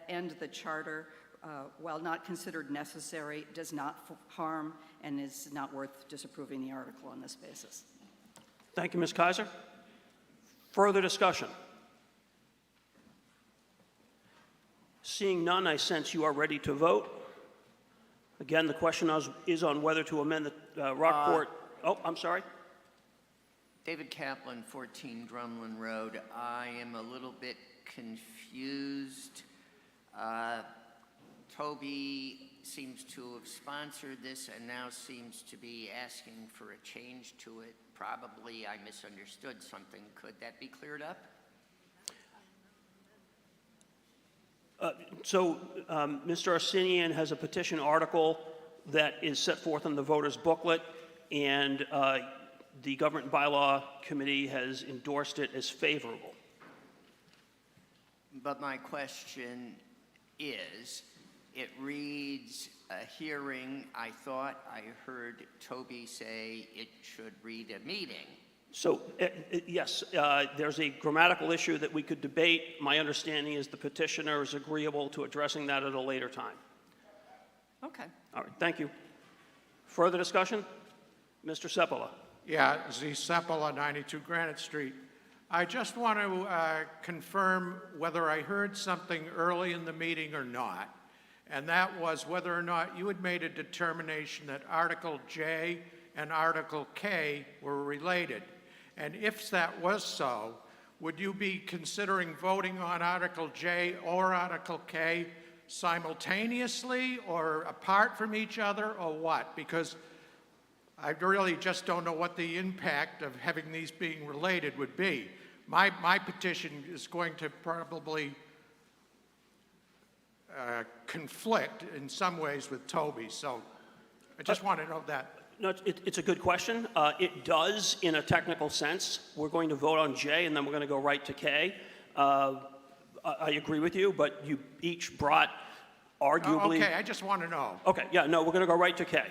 and the charter, while not considered necessary, does not harm and is not worth disapproving the article on this basis. Thank you, Ms. Kaiser. Further discussion? Seeing none, I sense you are ready to vote. Again, the question is on whether to amend the Rockport. Oh, I'm sorry. David Kaplan, 14 Drumlin Road. I am a little bit confused. Toby seems to have sponsored this and now seems to be asking for a change to it. Probably I misunderstood something. Could that be cleared up? Mr. Arsenian has a petition article that is set forth in the voters' booklet, and the Government and Bylaw Committee has endorsed it as favorable. But my question is, it reads a hearing. I thought I heard Toby say it should read a meeting. So, yes, there's a grammatical issue that we could debate. My understanding is the petitioner is agreeable to addressing that at a later time. Okay. All right, thank you. Further discussion? Mr. Seppala. Yeah, Z. Seppala, 92 Granite Street. I just want to confirm whether I heard something early in the meeting or not, and that was whether or not you had made a determination that Article J and Article K were related. And if that was so, would you be considering voting on Article J or Article K simultaneously or apart from each other, or what? Because I really just don't know what the impact of having these being related would be. My petition is going to probably conflict in some ways with Toby, so I just want to know that. No, it's a good question. It does in a technical sense. We're going to vote on J and then we're going to go right to K. I agree with you, but you each brought arguably... Okay, I just want to know. Okay, yeah, no, we're going to go right to K.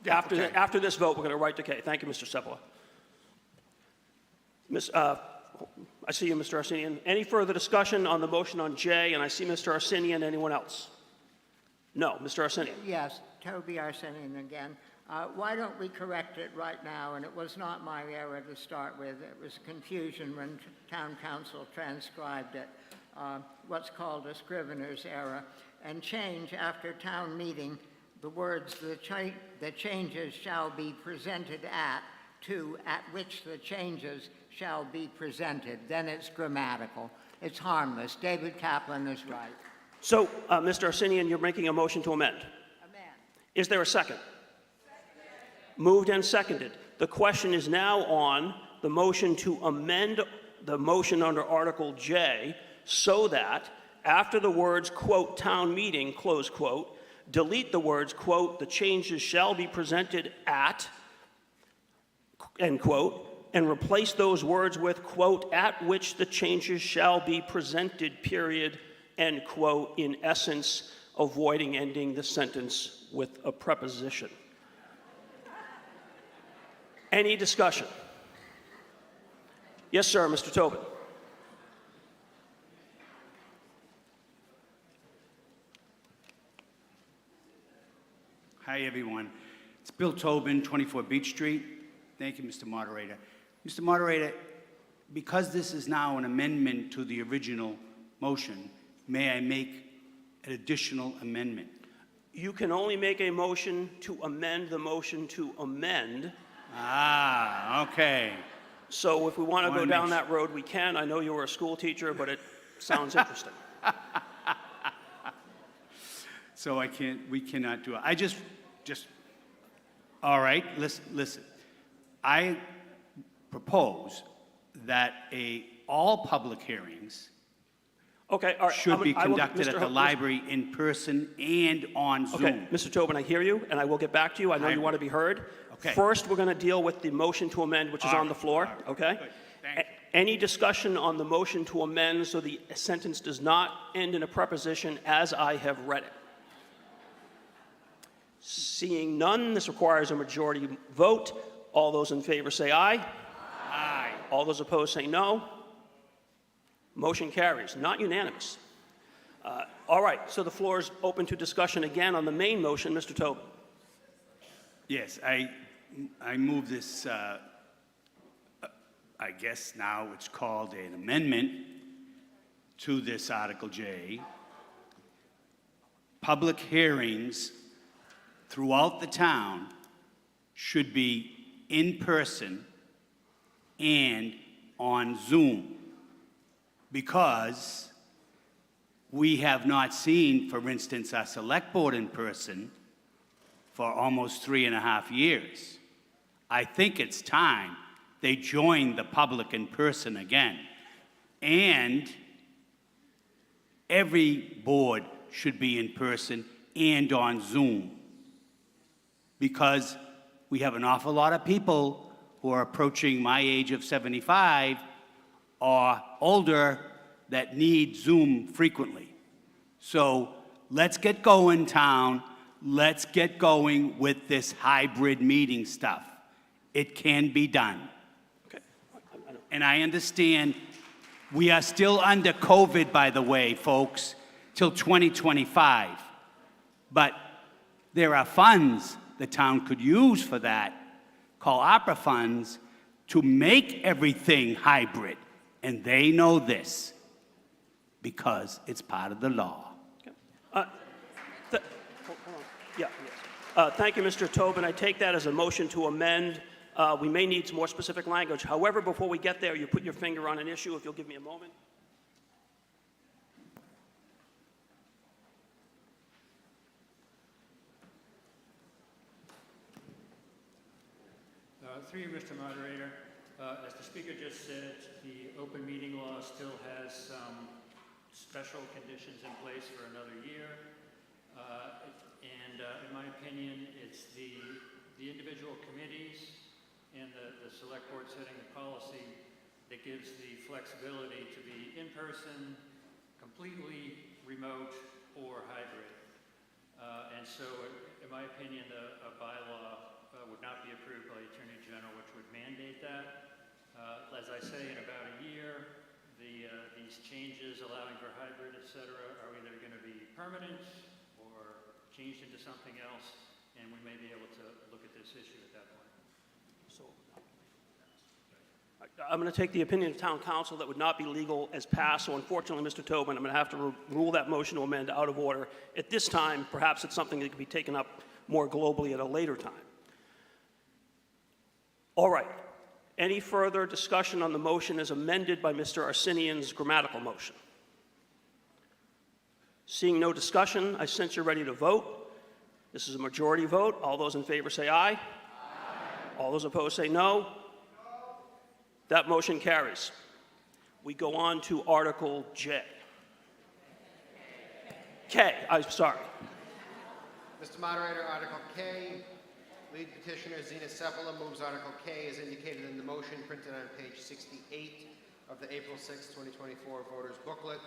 Yeah, After this vote, we're going to right to K. Thank you, Mr. Seppala. I see you, Mr. Arsenian. Any further discussion on the motion on J? And I see Mr. Arsenian. Anyone else? No, Mr. Arsenian. Yes, Toby Arsenian again. Why don't we correct it right now? And it was not my error to start with. It was confusion when town council transcribed it, what's called a scrivener's error, and change after town meeting the words, the changes shall be presented at, to at which the changes shall be presented. Then it's grammatical. It's harmless. David Kaplan is right. So, Mr. Arsenian, you're making a motion to amend. Is there a second? Moved and seconded. The question is now on the motion to amend the motion under Article J so that after the words, quote, town meeting, close quote, delete the words, quote, the changes shall be presented at, end quote, and replace those words with, quote, at which the changes shall be presented, period, end quote, in essence, avoiding ending the sentence with a preposition. Any discussion? Yes, sir, Mr. Tobin. Hi, everyone. It's Bill Tobin, 24 Beach Street. Thank you, Mr. Moderator. Mr. Moderator, because this is now an amendment to the original motion, may I make an additional amendment? You can only make a motion to amend the motion to amend. Ah, okay. So if we want to go down that road, we can. I know you were a school teacher, but it sounds interesting. So we cannot do it. I just, all right, listen. I propose that all public hearings should be conducted at the library in person and on Zoom. Okay, Mr. Tobin, I hear you, and I will get back to you. I know you want to be heard. Okay. First, we're going to deal with the motion to amend, which is on the floor, okay? Good. Thank you. Any discussion on the motion to amend so the sentence does not end in a preposition as I have read it? Seeing none, this requires a majority vote. All those in favor say aye. Aye. All those opposed say no. Motion carries, not unanimous. All right, so the floor is open to discussion again on the main motion. Mr. Tobin. Yes, I move this, I guess now it's called an amendment to this Article J. Public hearings throughout the town should be in person and on Zoom, because we have not seen, for instance, our select board in person for almost 3.5 years. I think it's time they join the public in person again. And every board should be in person and on Zoom, because we have an awful lot of people who are approaching my age of 75 or older that need Zoom frequently. So let's get going, town. Let's get going with this hybrid meeting stuff. It can be done. Okay. And I understand we are still under COVID, by the way, folks, till 2025. But there are funds the town could use for that, called opera funds, to make everything hybrid. And they know this because it's part of the law. Thank you, Mr. Tobin. I take that as a motion to amend. We may need some more specific language. However, before we get there, you put your finger on an issue, if you'll give me a moment. Through you, Mr. Moderator, as the speaker just said, the open meeting law still has some special conditions in place for another year. In my opinion, it's the individual committees and the select board setting the policy that gives the flexibility to be in person, completely remote, or hybrid. And so, in my opinion, a bylaw would not be approved by the Attorney General, which would mandate that. As I say, in about a year, these changes allowing for hybrid, et cetera, are either going to be permanent or changed into something else, and we may be able to look at this issue at that point. So, I'm going to take the opinion of town council that would not be legal as passed. So unfortunately, Mr. Tobin, I'm going to have to rule that motion to amend out of order. At this time, perhaps it's something that could be taken up more globally at a later time. All right. Any further discussion on the motion as amended by Mr. Arsenian's grammatical motion? Seeing no discussion, I sense you're ready to vote. This is a majority vote. All those in favor say aye. Aye. All those opposed say no. That motion carries. We go on to Article J. I'm sorry. Mr. Moderator, Article K. Lead petitioner Zena Seppala moves Article K as indicated in the motion printed on page 68 of the April 6, 2024 voters booklet.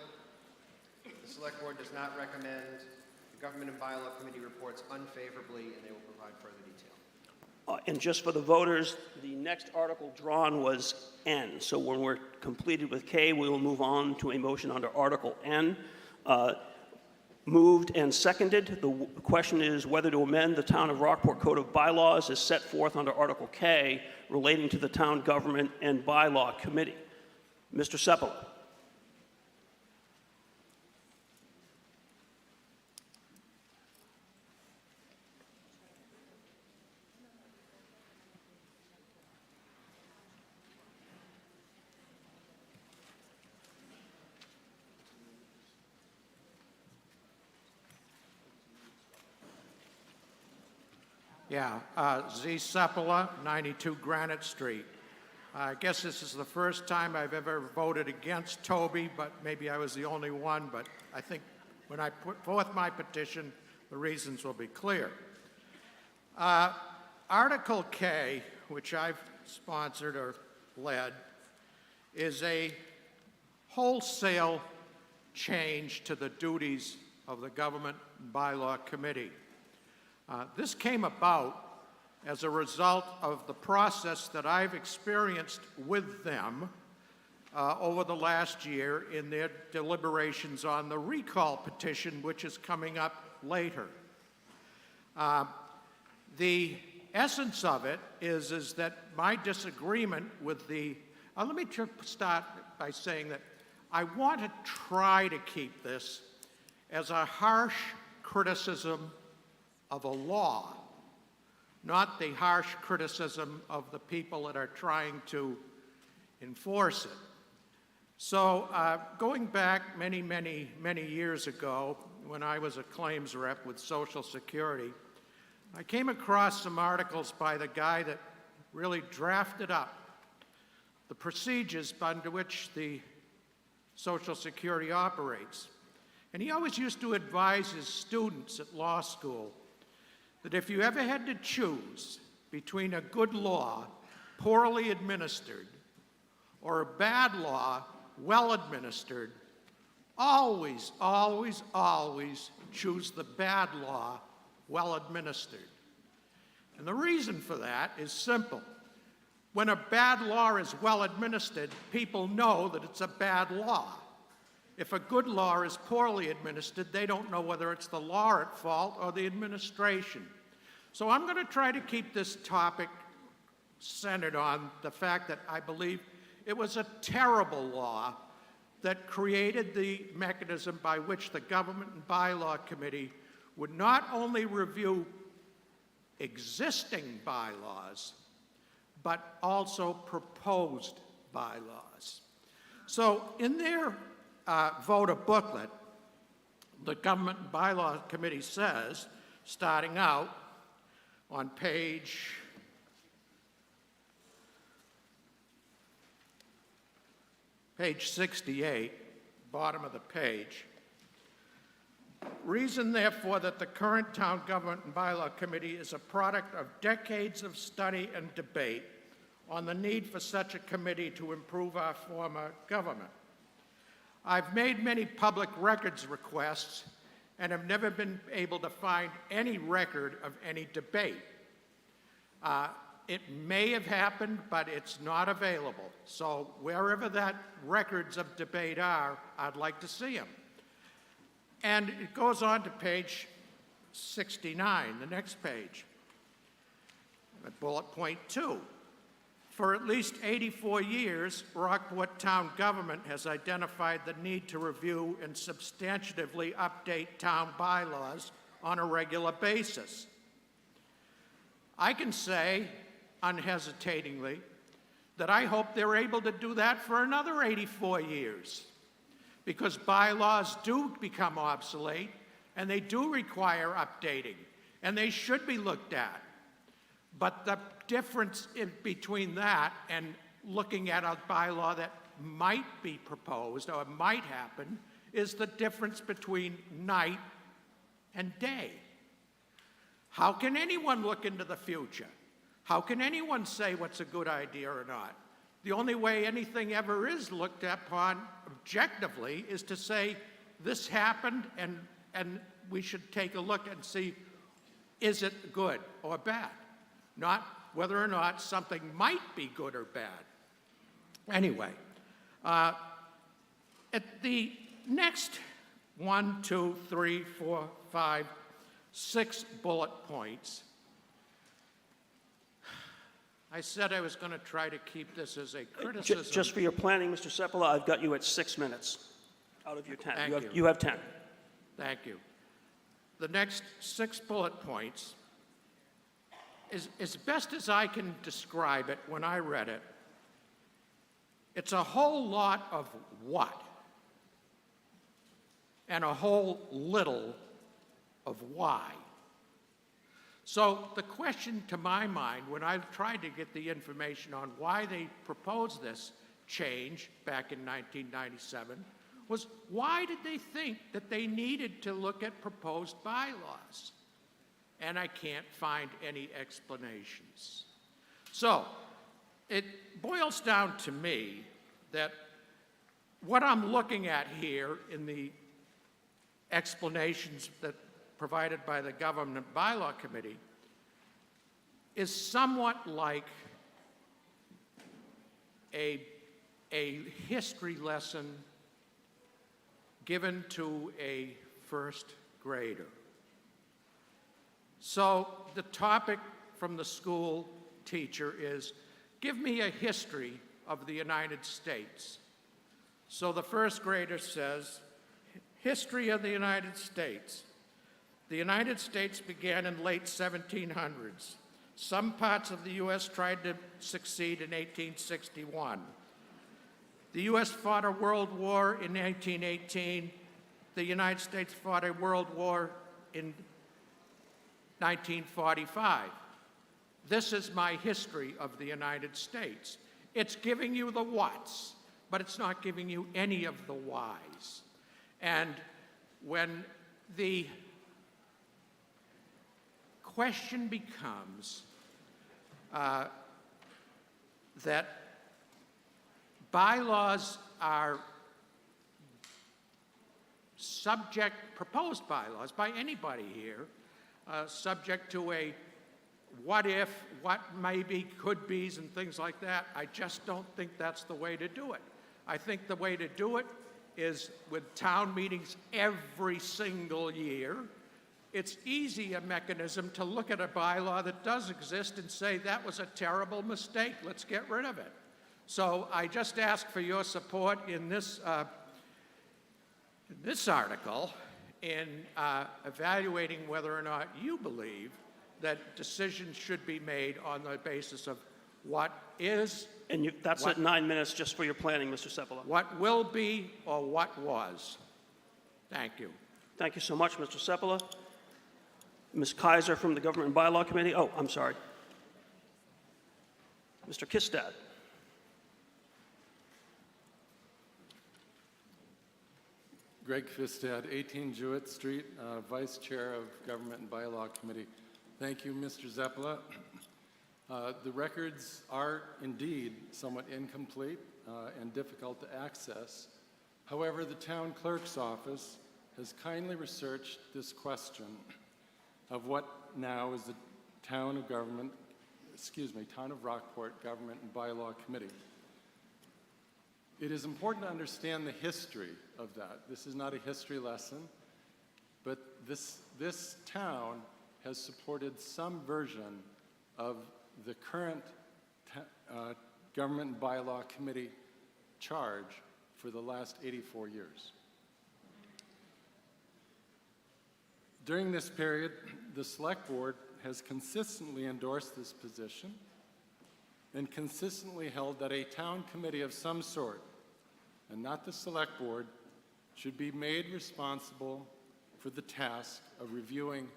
The Select Board does not recommend. The Government and Bylaw Committee reports unfavorably, and they will provide further detail. And just for the voters, the next article drawn was N. So when we're completed with K, we will move on to a motion under Article N. Moved and seconded. The question is whether to amend the Town of Rockport Code of Bylaws as set forth under Article K relating to the Town Government and Bylaw Committee. Mr. Seppala. Z. Seppala, 92 Granite Street. I guess this is the first time I've ever voted against Toby, but maybe I was the only one, but I think when I put forth my petition, the reasons will be clear. Article K, which I've sponsored or led, is a wholesale change to the duties of the Government and Bylaw Committee. This came about as a result of the process that I've experienced with them over the last year in their deliberations on the recall petition, which is coming up later. The essence of it is that my disagreement with the, let me start by saying that I want to try to keep this as a harsh criticism of a law, not the harsh criticism of the people that are trying to enforce it. So going back many years ago, when I was a claims rep with Social Security, I came across some articles by the guy that really drafted up the procedures under which the Social Security operates. And he always used to advise his students at law school that if you ever had to choose between a good law, poorly administered, or a bad law, well administered, always, always, always choose the bad law, well administered. And the reason for that is simple. When a bad law is well administered, people know that it's a bad law. If a good law is poorly administered, they don't know whether it's the law at fault or the administration. So I'm going to try to keep this topic centered on the fact that I believe it was a terrible law that created the mechanism by which the Government and Bylaw Committee would not only review existing bylaws, but also proposed bylaws. So in their voter booklet, the Government and Bylaw Committee says, starting out on page 68, bottom of the page, reason, therefore, that the current Town Government and Bylaw Committee is a product of decades of study and debate on the need for such a committee to improve our form of government. I've made many public records requests and have never been able to find any record of any debate. It may have happened, but it's not available. So wherever that records of debate are, I'd like to see them. And it goes on to page 69, the next page, at bullet point 2. For at least 84 years, Rockport Town Government has identified the need to review and substantively update town bylaws on a regular basis. I can say, unhesitatingly, that I hope they're able to do that for another 84 years, because bylaws do become obsolete, and they do require updating, and they should be looked at. But the difference between that and looking at a bylaw that might be proposed or might happen is the difference between night and day. How can anyone look into the future? How can anyone say what's a good idea or not? The only way anything ever is looked upon objectively is to say, this happened and we should take a look and see, is it good or bad? Not whether or not something might be good or bad. Anyway, at the next 1, 2, 3, 4, 5, 6 bullet points, I said I was going to try to keep this as a criticism. Just for your planning, Mr. Seppala, I've got you at 6 minutes out of your 10. Thank you. You have 10. Thank you. The next 6 bullet points, as best as I can describe it when I read it, it's a whole lot of what and a whole little of why. So the question to my mind, when I've tried to get the information on why they proposed this change back in 1997, was why did they think that they needed to look at proposed bylaws? And I can't find any explanations. So it boils down to me that what I'm looking at here in the explanations that provided by the Government Bylaw Committee is somewhat like a history lesson given to a first grader. So the topic from the school teacher is, give me a history of the United States. So the first grader says, history of the United States. The United States began in late 1700s. Some parts of the U.S. tried to succeed in 1861. The U.S. fought a world war in 1918. The United States fought a world war in 1945. This is my history of the United States. It's giving you the whats, but it's not giving you any of the whys. And when the question becomes that bylaws are subject, proposed bylaws by anybody here, subject to a what if, what maybe, could be's, and things like that, I just don't think that's the way to do it. I think the way to do it is with town meetings every single year. It's easy a mechanism to look at a bylaw that does exist and say that was a terrible mistake, let's get rid of it. So I just ask for your support in this article in evaluating whether or not you believe that decisions should be made on the basis of what is. And that's at 9 minutes just for your planning, Mr. Seppala. What will be or what was. Thank you. Thank you so much, Mr. Seppala. Ms. Kaiser from the Government and Bylaw Committee. Oh, I'm sorry. Mr. Kistad. Greg Kistad, 18 Jewett Street, Vice Chair of Government and Bylaw Committee. Thank you, Mr. Seppala. The records are indeed somewhat incomplete and difficult to access. However, the town clerk's office has kindly researched this question of what now is the Town of Rockport Government and Bylaw Committee. It is important to understand the history of that. This is not a history lesson, but this town has supported some version of the current Government and Bylaw Committee charge for the last 84 years. During this period, the Select Board has consistently endorsed this position and consistently held that a town committee of some sort, and not the Select Board, should be made responsible for the task of reviewing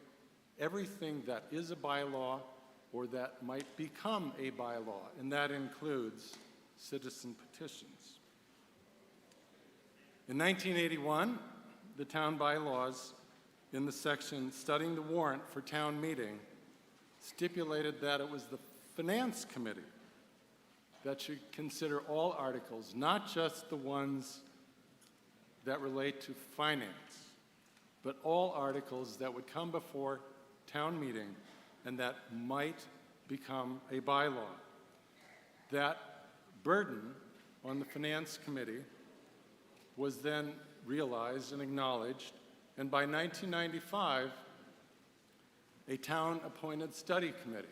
everything that is a bylaw or that might become a bylaw, and that includes citizen petitions. In 1981, the town bylaws in the section studying the warrant for town meeting stipulated that it was the Finance Committee that should consider all articles, not just the ones that relate to finance, but all articles that would come before town meeting and that might become a bylaw. That burden on the Finance Committee was then realized and acknowledged, and by 1995, a town-appointed study committee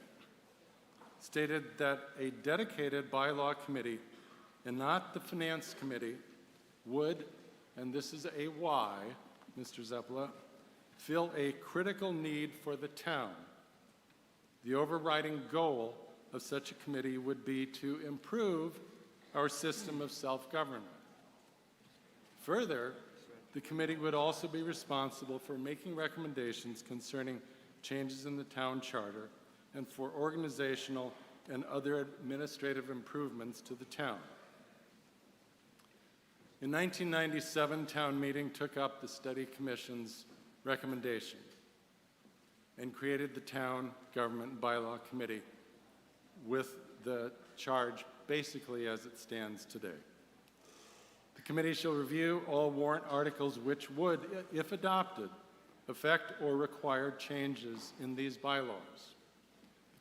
stated that a dedicated bylaw committee and not the Finance Committee would, and this is a why, Mr. Seppala, fill a critical need for the town. The overriding goal of such a committee would be to improve our system of self-government. Further, the committee would also be responsible for making recommendations concerning changes in the town charter and for organizational and other administrative improvements to the town. In 1997, town meeting took up the study commission's recommendation and created the Town Government and Bylaw Committee with the charge basically as it stands today. The committee shall review all warrant articles which would, if adopted, affect or require changes in these bylaws.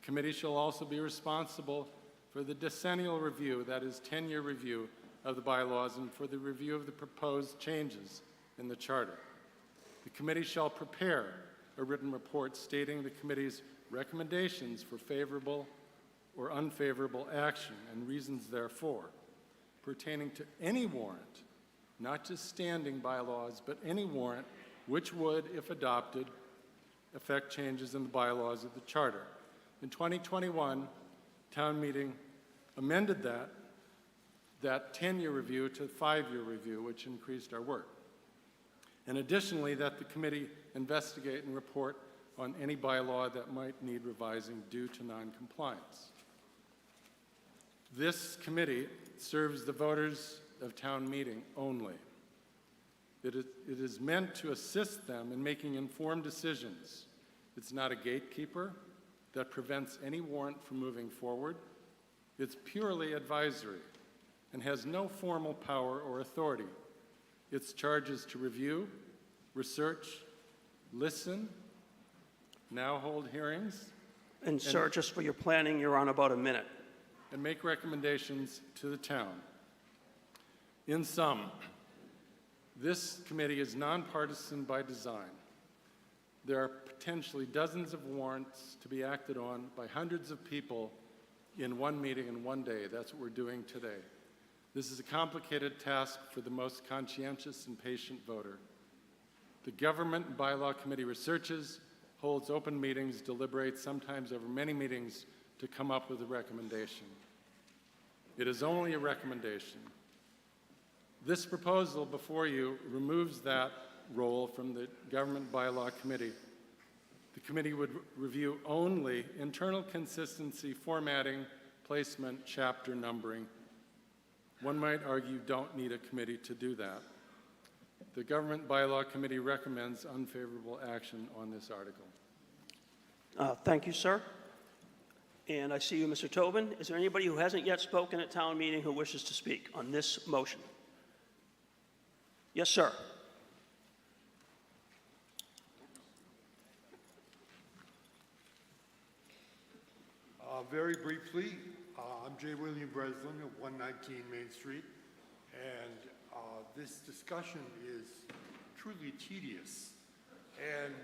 The committee shall also be responsible for the decennial review, that is 10-year review of the bylaws, and for the review of the proposed changes in the charter. The committee shall prepare a written report stating the committee's recommendations for favorable or unfavorable action and reasons therefor, pertaining to any warrant, not just standing bylaws, but any warrant which would, if adopted, affect changes in the bylaws of the charter. In 2021, town meeting amended that that 10-year review to 5-year review, which increased our work. And additionally, that the committee investigate and report on any bylaw that might need revising due to noncompliance. This committee serves the voters of town meeting only. It is meant to assist them in making informed decisions. It's not a gatekeeper that prevents any warrant from moving forward. It's purely advisory and has no formal power or authority. Its charge is to review, research, listen, now hold hearings. And sir, just for your planning, you're on about a minute. And make recommendations to the town. In sum, this committee is nonpartisan by design. There are potentially dozens of warrants to be acted on by hundreds of people in one meeting in one day. That's what we're doing today. This is a complicated task for the most conscientious and patient voter. The Government and Bylaw Committee researches, holds open meetings, deliberates, sometimes over many meetings, to come up with a recommendation. It is only a recommendation. This proposal before you removes that role from the Government Bylaw Committee. The committee would review only internal consistency, formatting, placement, chapter numbering. One might argue you don't need a committee to do that. The Government Bylaw Committee recommends unfavorable action on this article. Thank you, sir. And I see you, Mr. Tobin. Is there anybody who hasn't yet spoken at town meeting who wishes to speak on this motion? Yes, sir. Very briefly, I'm J. William Breslin of 119 Main Street, and this discussion is truly tedious. And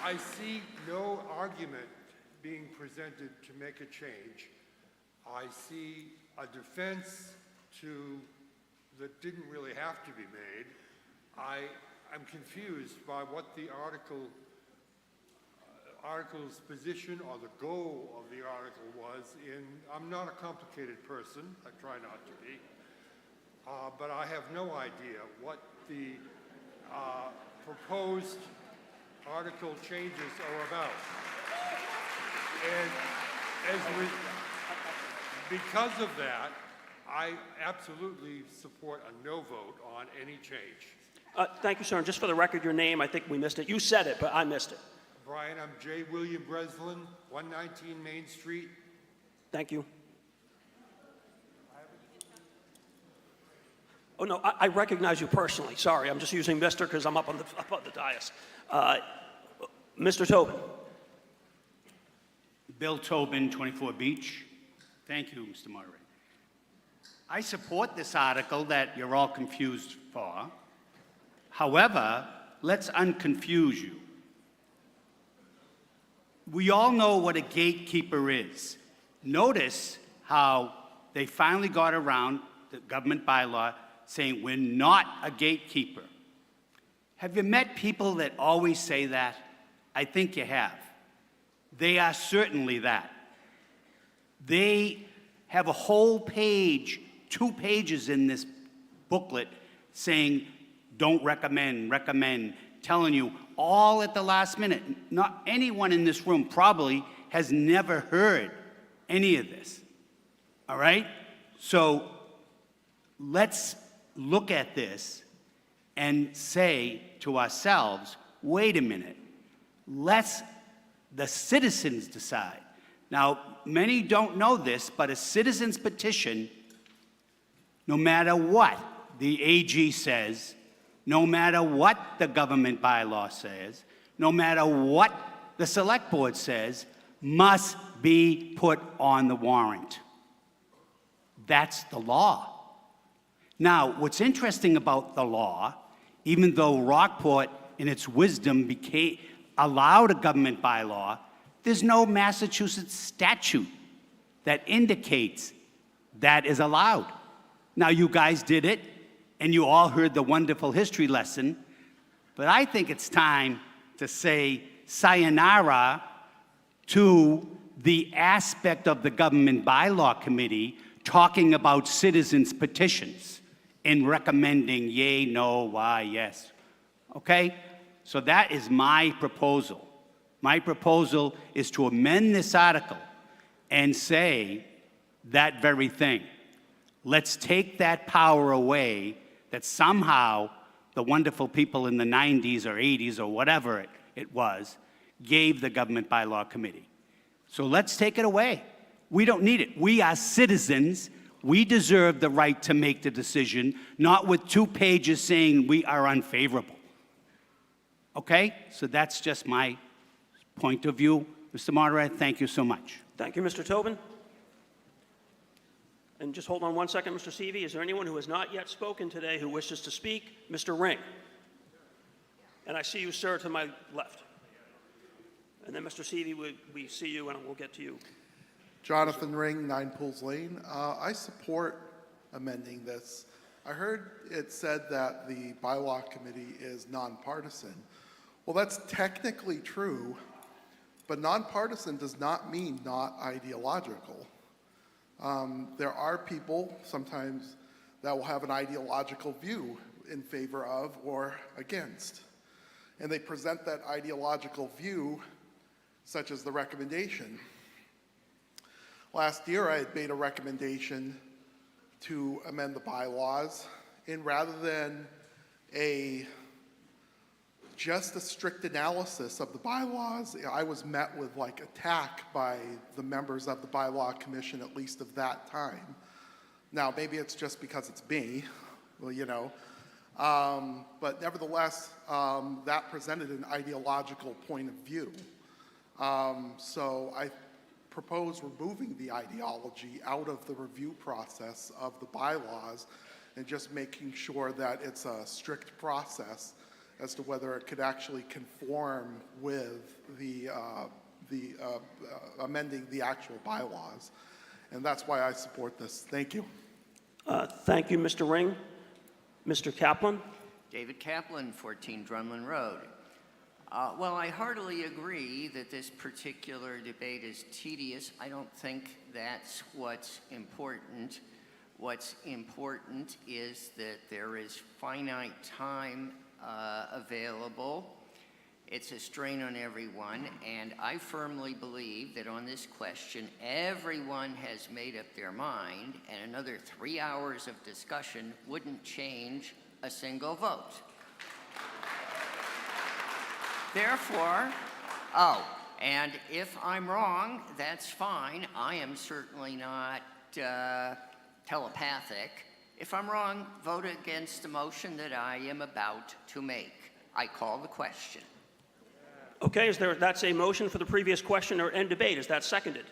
I see no argument being presented to make a change. I see a defense that didn't really have to be made. I'm confused by what the article's position or the goal of the article was. I'm not a complicated person, I try not to be, but I have no idea what the proposed article changes are about. And because of that, I absolutely support a no vote on any change. Thank you, sir. And just for the record, your name, I think we missed it. You said it, but I missed it. Brian, I'm J. William Breslin, 119 Main Street. Thank you. Oh, no, I recognize you personally. Sorry, I'm just using Mr. because I'm up on the dais. Mr. Tobin. Bill Tobin, 24 Beach. Thank you, Mr. Moderator. I support this article that you're all confused for. However, let's unconfuse you. We all know what a gatekeeper is. Notice how they finally got around the government bylaw saying we're not a gatekeeper. Have you met people that always say that? I think you have. They are certainly that. They have a whole page, 2 pages in this booklet saying don't recommend, telling you all at the last minute. Not anyone in this room probably has never heard any of this, all right? So let's look at this and say to ourselves, wait a minute, let's the citizens decide. Now, many don't know this, but a citizen's petition, no matter what the AG says, no matter what the government bylaw says, no matter what the select board says, must be put on the warrant. That's the law. Now, what's interesting about the law, even though Rockport, in its wisdom, allowed a government bylaw, there's no Massachusetts statute that indicates that is allowed. Now, you guys did it, and you all heard the wonderful history lesson, but I think it's time to say sayonara to the aspect of the Government Bylaw Committee talking about citizens' petitions and recommending yay, no, why, yes. Okay? So that is my proposal. My proposal is to amend this article and say that very thing. Let's take that power away that somehow the wonderful people in the 90s or 80s or whatever it was gave the Government Bylaw Committee. So let's take it away. We don't need it. We are citizens. We deserve the right to make the decision, not with 2 pages saying we are unfavorable. Okay? So that's just my point of view. Mr. Moderator, thank you so much. Thank you, Mr. Tobin. And just hold on one second, Mr. Seavey. Is there anyone who has not yet spoken today who wishes to speak? Mr. Ring. And I see you, sir, to my left. And then, Mr. Seavey, we see you, and we'll get to you. Jonathan Ring, 9 Pools Lane. I support amending this. I heard it said that the bylaw committee is nonpartisan. Well, that's technically true, but nonpartisan does not mean not ideological. There are people sometimes that will have an ideological view in favor of or against. And they present that ideological view, such as the recommendation. Last year, I had made a recommendation to amend the bylaws, and rather than just a strict analysis of the bylaws, I was met with like attack by the members of the Bylaw Commission, at least of that time. Now, maybe it's just because it's me, well, you know, but nevertheless, that presented an ideological point of view. So I propose removing the ideology out of the review process of the bylaws and just making sure that it's a strict process as to whether it could actually conform with the amending the actual bylaws. And that's why I support this. Thank you. Thank you, Mr. Ring. Mr. Kaplan? David Kaplan, 14 Drumlin Road. Well, I heartily agree that this particular debate is tedious. I don't think that's what's important. What's important is that there is finite time available. It's a strain on everyone, and I firmly believe that on this question, everyone has made up their mind, and another 3 hours of discussion wouldn't change a single vote. Therefore, and if I'm wrong, that's fine. I am certainly not telepathic. If I'm wrong, vote against the motion that I am about to make. I call the question. Okay, that's a motion for the previous question or end debate. Is that seconded?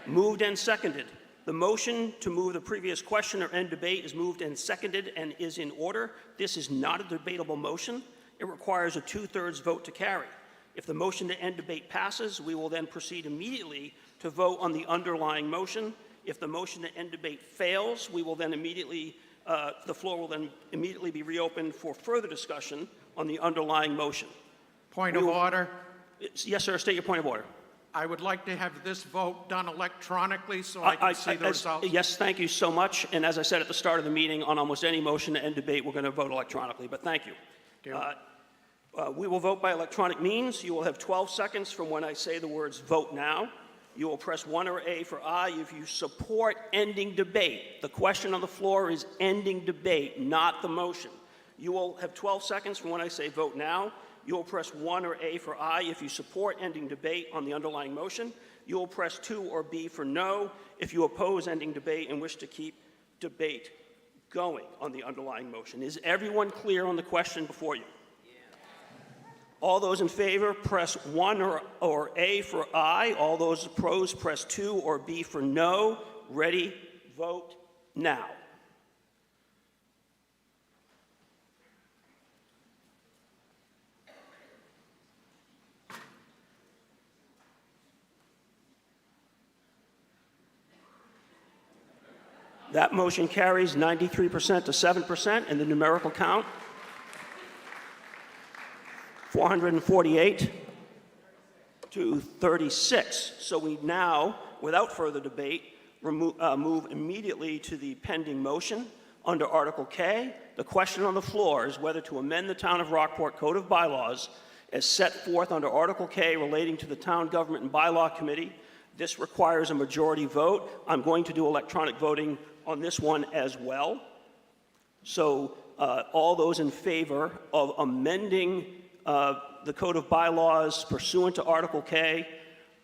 Moved and seconded. The motion to move the previous question or end debate is moved and seconded and is in order. This is not a debatable motion. It requires a 2/3 vote to carry. If the motion to end debate passes, we will then proceed immediately to vote on the underlying motion. If the motion to end debate fails, we will then immediately, the floor will then immediately be reopened for further discussion on the underlying motion. Point of order. Yes, sir. State your point of order. I would like to have this vote done electronically so I can see the results. Yes, thank you so much. And as I said at the start of the meeting, on almost any motion to end debate, we're going to vote electronically, but thank you. We will vote by electronic means. You will have 12 seconds from when I say the words vote now. You will press 1 or A for aye if you support ending debate. The question on the floor is ending debate, not the motion. You will have 12 seconds from when I say vote now. You will press 1 or A for aye if you support ending debate on the underlying motion. You will press 2 or B for no if you oppose ending debate and wish to keep debate going on the underlying motion. Is everyone clear on the question before you? All those in favor, press 1 or A for aye. All those opposed, press 2 or B for no. Ready, vote now. That motion carries 93% to 7% in the numerical count. 448 to 36. So we now, without further debate, move immediately to the pending motion under Article K. The question on the floor is whether to amend the Town of Rockport Code of Bylaws as set forth under Article K relating to the Town Government and Bylaw Committee. This requires a majority vote. I'm going to do electronic voting on this one as well. So all those in favor of amending the Code of Bylaws pursuant to Article K,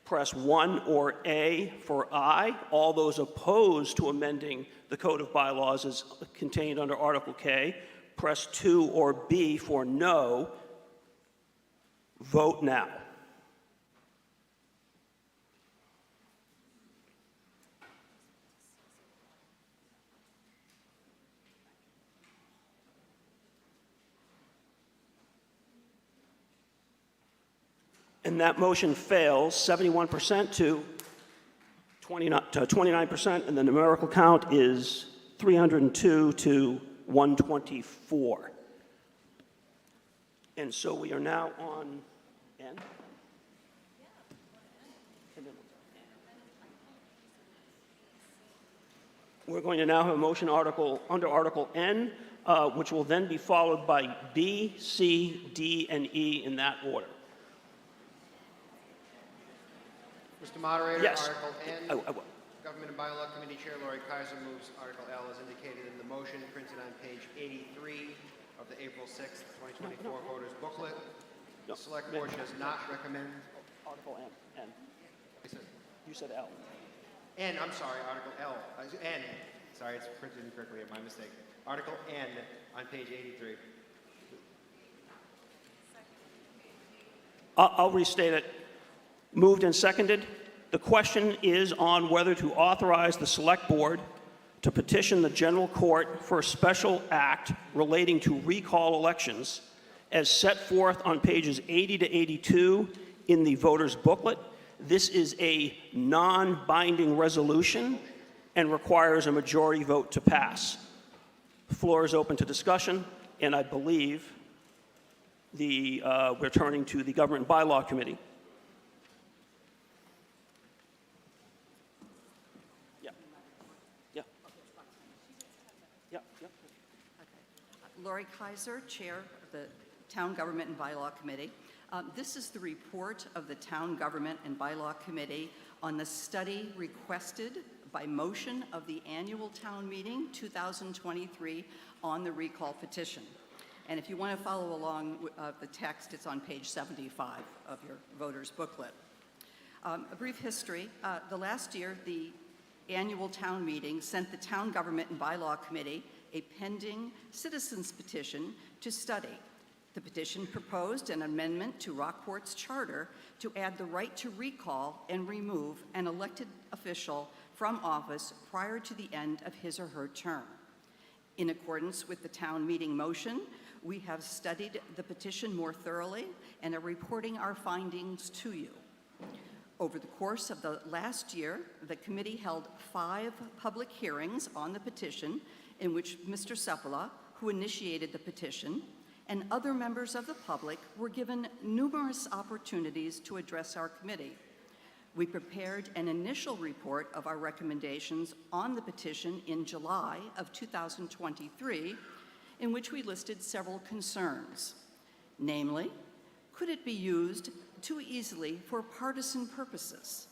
press 1 or A for aye. All those opposed to amending the Code of Bylaws as contained under Article K, press 2 or B for no. Vote now. And that motion fails 71% to 29%, and the numerical count is 302 to 124. And so we are now on N. We're going to now have a motion under Article N, which will then be followed by B, C, D, and E in that order. Mr. Moderator, Yes. Article N. Government and Bylaw Committee Chair Lori Kaiser moves Article L as indicated in the motion printed on page 83 of the April 6th, 2024 voters booklet. The Select Board does not recommend. Article N. You said L. N, I'm sorry, Article L. N. Sorry, it's printed incorrectly, my mistake. Article N on page 83. I'll restate it. Moved and seconded. The question is on whether to authorize the Select Board to petition the General Court for a special act relating to recall elections as set forth on pages 80 to 82 in the voters' booklet. This is a non-binding resolution and requires a majority vote to pass. The floor is open to discussion, and I believe we're turning to the Government and Bylaw Committee. Lori Kaiser, Chair of the Town Government and Bylaw Committee. This is the report of the Town Government and Bylaw Committee on the study requested by motion of the annual town meeting 2023 on the recall petition. And if you want to follow along with the text, it's on page 75 of your voters' booklet. A brief history. The last year, the annual town meeting sent the Town Government and Bylaw Committee a pending citizens petition to study. The petition proposed an amendment to Rockport's charter to add the right to recall and remove an elected official from office prior to the end of his or her term. In accordance with the town meeting motion, we have studied the petition more thoroughly and are reporting our findings to you. Over the course of the last year, the committee held 5 public hearings on the petition in which Mr. Seppala, who initiated the petition, and other members of the public were given numerous opportunities to address our committee. We prepared an initial report of our recommendations on the petition in July of 2023, in which we listed several concerns. Namely, could it be used too easily for partisan purposes?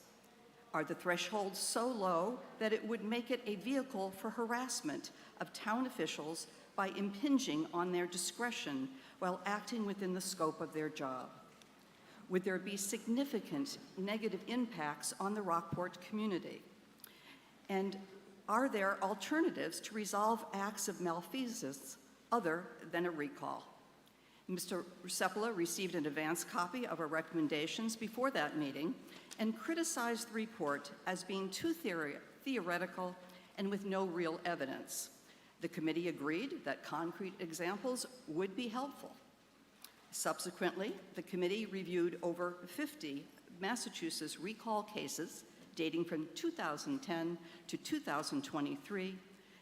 Are the thresholds so low that it would make it a vehicle for harassment of town officials by impinging on their discretion while acting within the scope of their job? Would there be significant negative impacts on the Rockport community? And are there alternatives to resolve acts of malfeasance other than a recall? Mr. Seppala received an advance copy of our recommendations before that meeting and criticized the report as being too theoretical and with no real evidence. The committee agreed that concrete examples would be helpful. Subsequently, the committee reviewed over 50 Massachusetts recall cases dating from 2010 to 2023,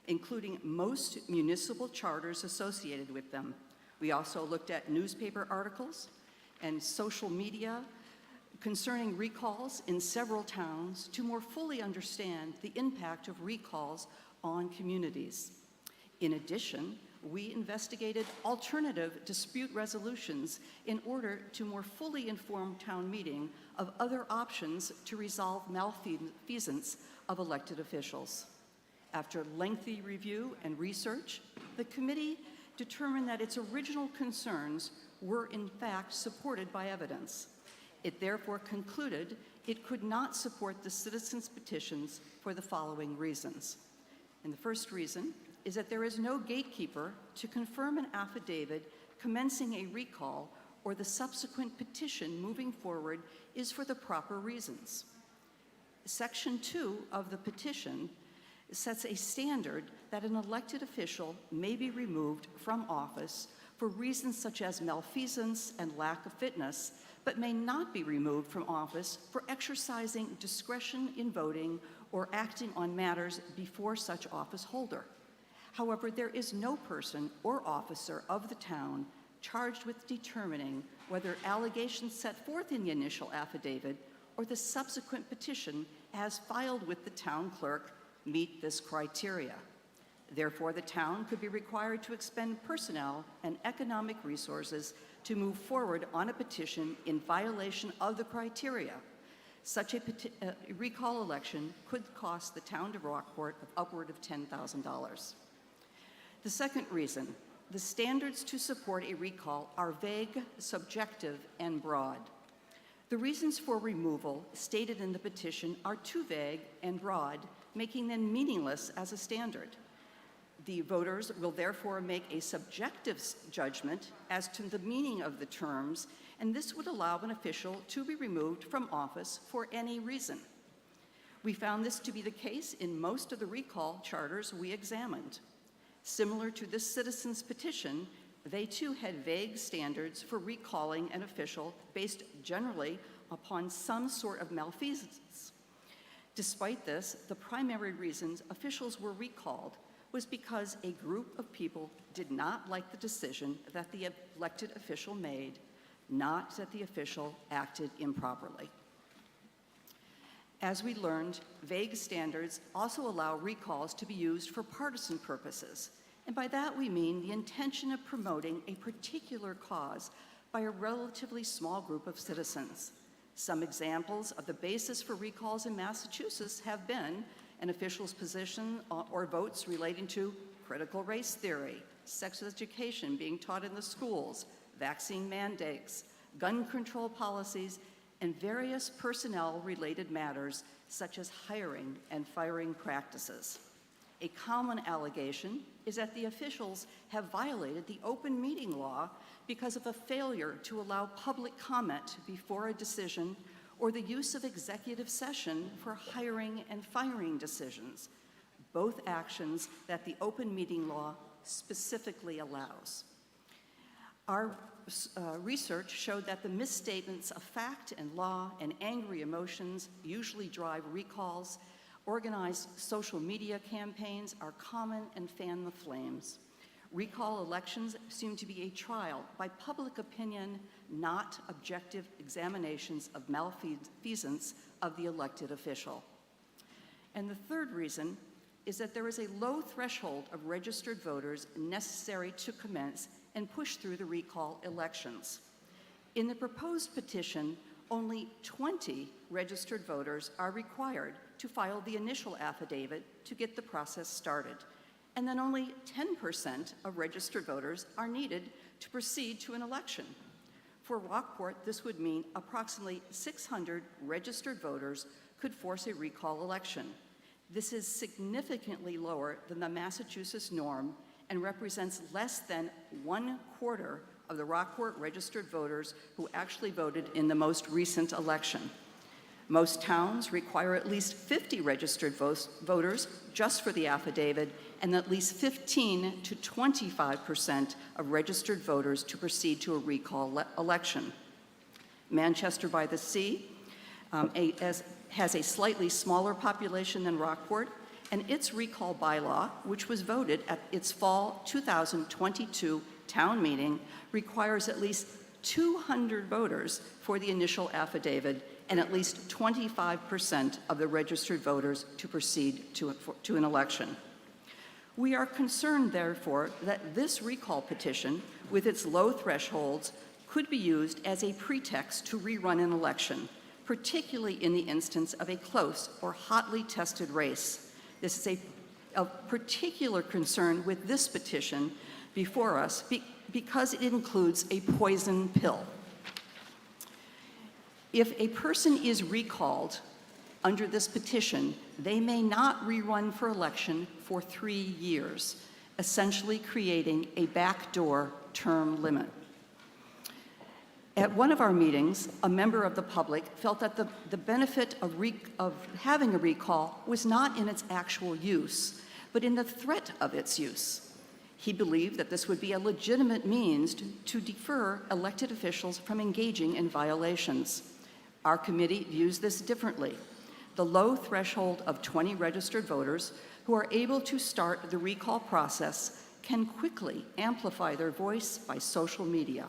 including most municipal charters associated with them. We also looked at newspaper articles, and social media concerning recalls in several towns to more fully understand the impact of recalls on communities. In addition, we investigated alternative dispute resolutions in order to more fully inform town meeting of other options to resolve malfeasance of elected officials. After lengthy review and research, the committee determined that its original concerns were in fact supported by evidence. It therefore concluded it could not support the citizens' petitions for the following reasons. And the first reason is that there is no gatekeeper to confirm an affidavit commencing a recall or the subsequent petition moving forward is for the proper reasons. Section 2 of the petition sets a standard that an elected official may be removed from office for reasons such as malfeasance and lack of fitness, but may not be removed from office for exercising discretion in voting or acting on matters before such office holder. However, there is no person or officer of the town charged with determining whether allegations set forth in the initial affidavit or the subsequent petition as filed with the town clerk meet this criteria. Therefore, the town could be required to expend personnel and economic resources to move forward on a petition in violation of the criteria. Such a recall election could cost the town of Rockport upward of $10,000. The second reason, the standards to support a recall are vague, subjective, and broad. The reasons for removal stated in the petition are too vague and broad, making them meaningless as a standard. The voters will therefore make a subjective judgment as to the meaning of the terms, and this would allow an official to be removed from office for any reason. We found this to be the case in most of the recall charters we examined. Similar to this citizen's petition, they too had vague standards for recalling an official based generally upon some sort of malfeasance. Despite this, the primary reasons officials were recalled was because a group of people did not like the decision that the elected official made, not that the official acted improperly. As we learned, vague standards also allow recalls to be used for partisan purposes. And by that we mean the intention of promoting a particular cause by a relatively small group of citizens. Some examples of the basis for recalls in Massachusetts have been an official's position or votes relating to critical race theory, sex education being taught in the schools, vaccine mandates, gun control policies, and various personnel-related matters such as hiring and firing practices. A common allegation is that the officials have violated the open meeting law because of a failure to allow public comment before a decision or the use of executive session for hiring and firing decisions, both actions that the open meeting law specifically allows. Our research showed that the misstatements of fact and law and angry emotions usually drive recalls. Organized social media campaigns are common and fan the flames. Recall elections seem to be a trial by public opinion, not objective examinations of malfeasance of the elected official. And the third reason is that there is a low threshold of registered voters necessary to commence and push through the recall elections. In the proposed petition, only 20 registered voters are required to file the initial affidavit to get the process started, and then only 10% of registered voters are needed to proceed to an election. For Rockport, this would mean approximately 600 registered voters could force a recall election. This is significantly lower than the Massachusetts norm and represents less than 1/4 of the Rockport registered voters who actually voted in the most recent election. Most towns require at least 50 registered voters just for the affidavit, and at least 15 to 25% of registered voters to proceed to a recall election. Manchester by the Sea has a slightly smaller population than Rockport, and its recall bylaw, which was voted at its fall 2022 town meeting, requires at least 200 voters for the initial affidavit, and at least 25% of the registered voters to proceed to an election. We are concerned, therefore, that this recall petition, with its low thresholds, could be used as a pretext to rerun an election, particularly in the instance of a close or hotly tested race. This is of particular concern with this petition before us because it includes a poison pill. If a person is recalled under this petition, they may not rerun for election for 3 years, essentially creating a backdoor term limit. At one of our meetings, a member of the public felt that the benefit of having a recall was not in its actual use, but in the threat of its use. He believed that this would be a legitimate means to defer elected officials from engaging in violations. Our committee views this differently. The low threshold of 20 registered voters who are able to start the recall process can quickly amplify their voice by social media.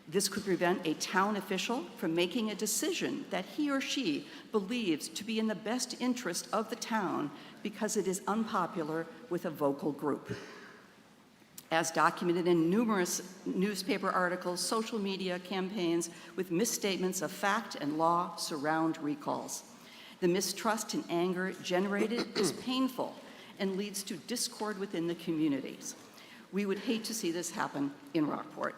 This could prevent a town official from making a decision that he or she believes to be in the best interest of the town because it is unpopular with a vocal group. As documented in numerous newspaper articles, social media campaigns with misstatements of fact and law surround recalls. The mistrust and anger generated is painful and leads to discord within the communities. We would hate to see this happen in Rockport.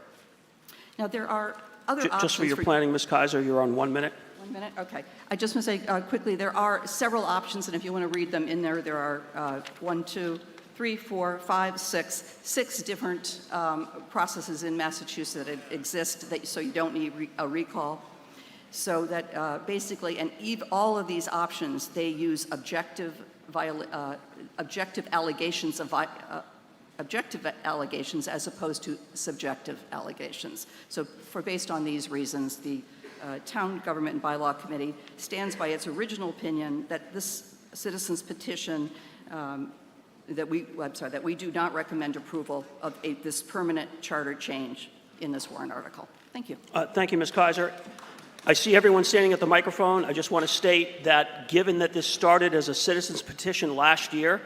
Now, there are other options. Just for your planning, Ms. Kaiser, you're on 1 minute. 1 minute? Okay. I just want to say quickly, there are several options, and if you want to read them in there, there are 1, 2, 3, 4, 5, 6 different processes in Massachusetts that exist, so you don't need a recall. So that basically, and all of these options, they use objective allegations as opposed to subjective allegations. So based on these reasons, the Town Government and Bylaw Committee stands by its original opinion that this citizens petition that we do not recommend approval of this permanent charter change in this warrant article. Thank you. Thank you, Ms. Kaiser. I see everyone standing at the microphone. I just want to state that given that this started as a citizens petition last year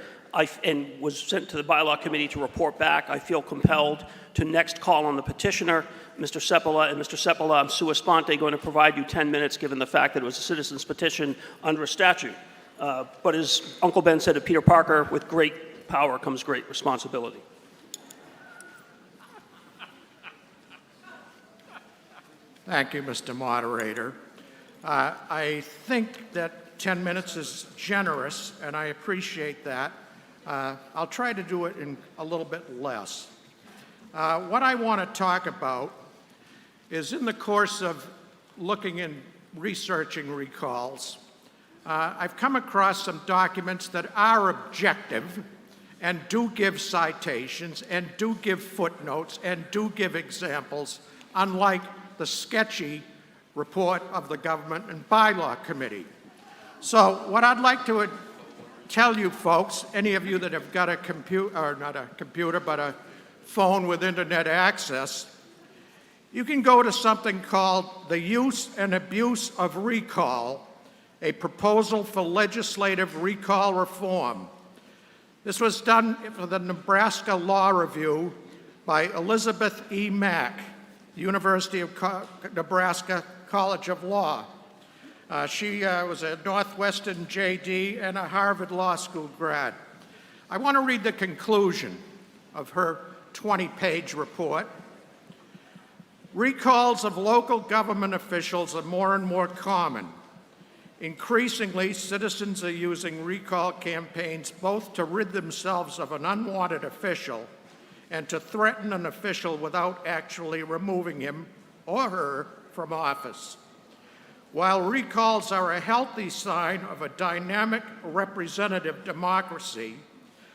and was sent to the Bylaw Committee to report back, I feel compelled to next call on the petitioner, Mr. Seppala. And Mr. Seppala, I'm sua sponte going to provide you 10 minutes given the fact that it was a citizens petition under a statute. But as Uncle Ben said to Peter Parker, with great power comes great responsibility. Thank you, Mr. Moderator. I think that 10 minutes is generous, and I appreciate that. I'll try to do it in a little bit less. What I want to talk about is in the course of looking and researching recalls, I've come across some documents that are objective and do give citations and do give footnotes and do give examples, unlike the sketchy report of the Government and Bylaw Committee. So what I'd like to tell you folks, any of you that have got a computer, or not a computer, but a phone with internet access, you can go to something called The Use and Abuse of Recall, a proposal for legislative recall reform. This was done for the Nebraska Law Review by Elizabeth E. Mack, University of Nebraska College of Law. She was a Northwestern JD and a Harvard Law School grad. I want to read the conclusion of her 20-page report. Recalls of local government officials are more and more common. Increasingly, citizens are using recall campaigns both to rid themselves of an unwanted official and to threaten an official without actually removing him or her from office. While recalls are a healthy sign of a dynamic representative democracy,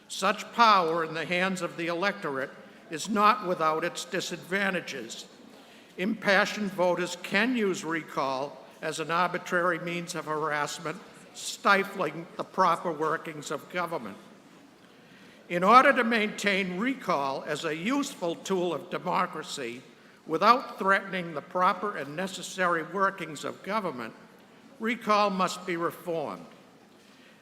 such power in the hands of the electorate is not without its disadvantages. Impassioned voters can use recall as an arbitrary means of harassment, stifling the proper workings of government. In order to maintain recall as a useful tool of democracy, Without threatening the proper and necessary workings of government, recall must be reformed.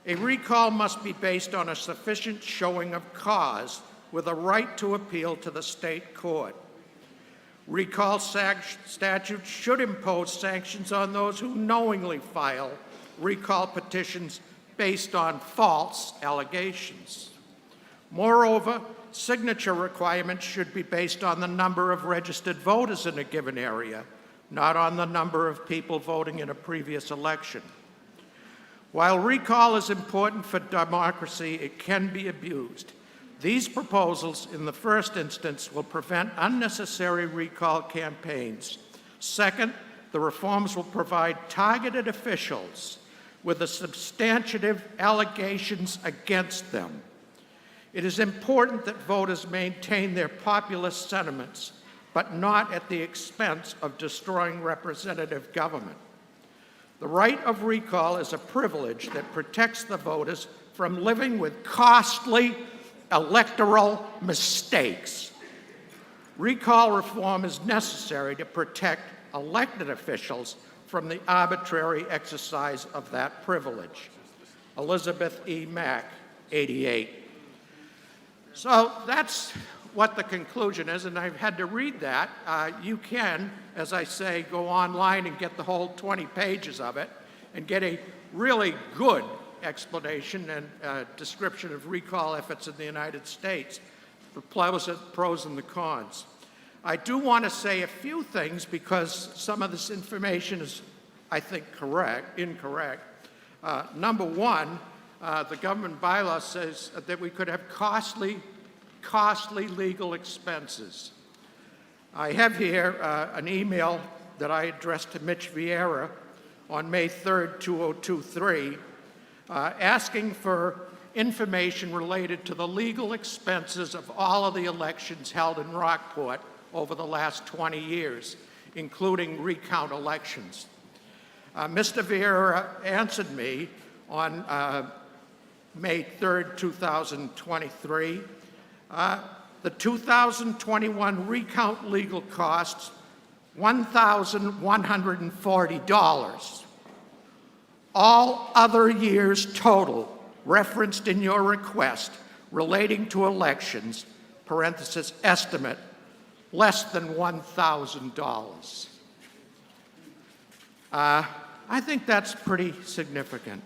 A recall must be based on a sufficient showing of cause with a right to appeal to the state court. Recall statutes should impose sanctions on those who knowingly file recall petitions based on false allegations. Moreover, signature requirements should be based on the number of registered voters in a given area, not on the number of people voting in a previous election. While recall is important for democracy, it can be abused. These proposals, in the first instance, will prevent unnecessary recall campaigns. Second, the reforms will provide targeted officials with the substantive allegations against them. It is important that voters maintain their populist sentiments, but not at the expense of destroying representative government. The right of recall is a privilege that protects the voters from living with costly electoral mistakes. Recall reform is necessary to protect elected officials from the arbitrary exercise of that privilege. Elizabeth E. Mack, 88. So that's what the conclusion is, and I've had to read that. You can, as I say, go online and get the whole 20 pages of it and get a really good explanation and description of recall efforts in the United States, the pros and the cons. I do want to say a few things because some of this information is, I think, incorrect. Number one, the government bylaw says that we could have costly legal expenses. I have here an email that I addressed to Mitch Vieira on May 3rd, 2023, asking for information related to the legal expenses of all of the elections held in Rockport over the last 20 years, including recount elections. Mr. Vieira answered me on May 3rd, 2023. The 2021 recount legal costs $1,140. All other years total referenced in your request relating to elections, parenthesis estimate, less than $1,000. I think that's pretty significant.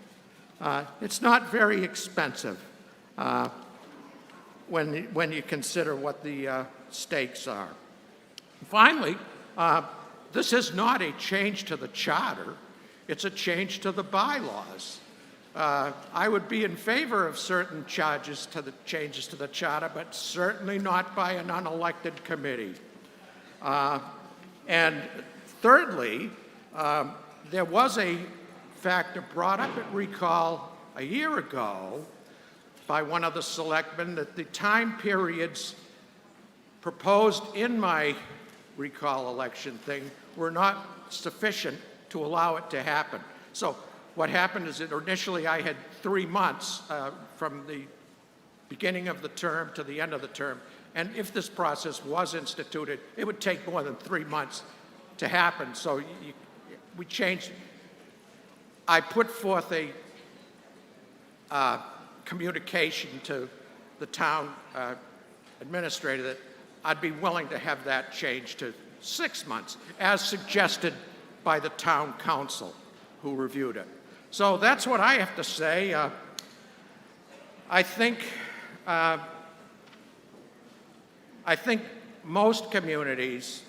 It's not very expensive when you consider what the stakes are. Finally, this is not a change to the charter. It's a change to the bylaws. I would be in favor of certain changes to the charter, but certainly not by an unelected committee. And thirdly, there was a factor brought up at recall a year ago by one of the selectmen that the time periods proposed in my recall election thing were not sufficient to allow it to happen. So what happened is that initially I had 3 months from the beginning of the term to the end of the term. And if this process was instituted, it would take more than 3 months to happen. So we changed. I put forth a communication to the town administrator that I'd be willing to have that changed to 6 months, as suggested by the town council who reviewed it. So that's what I have to say. I think most communities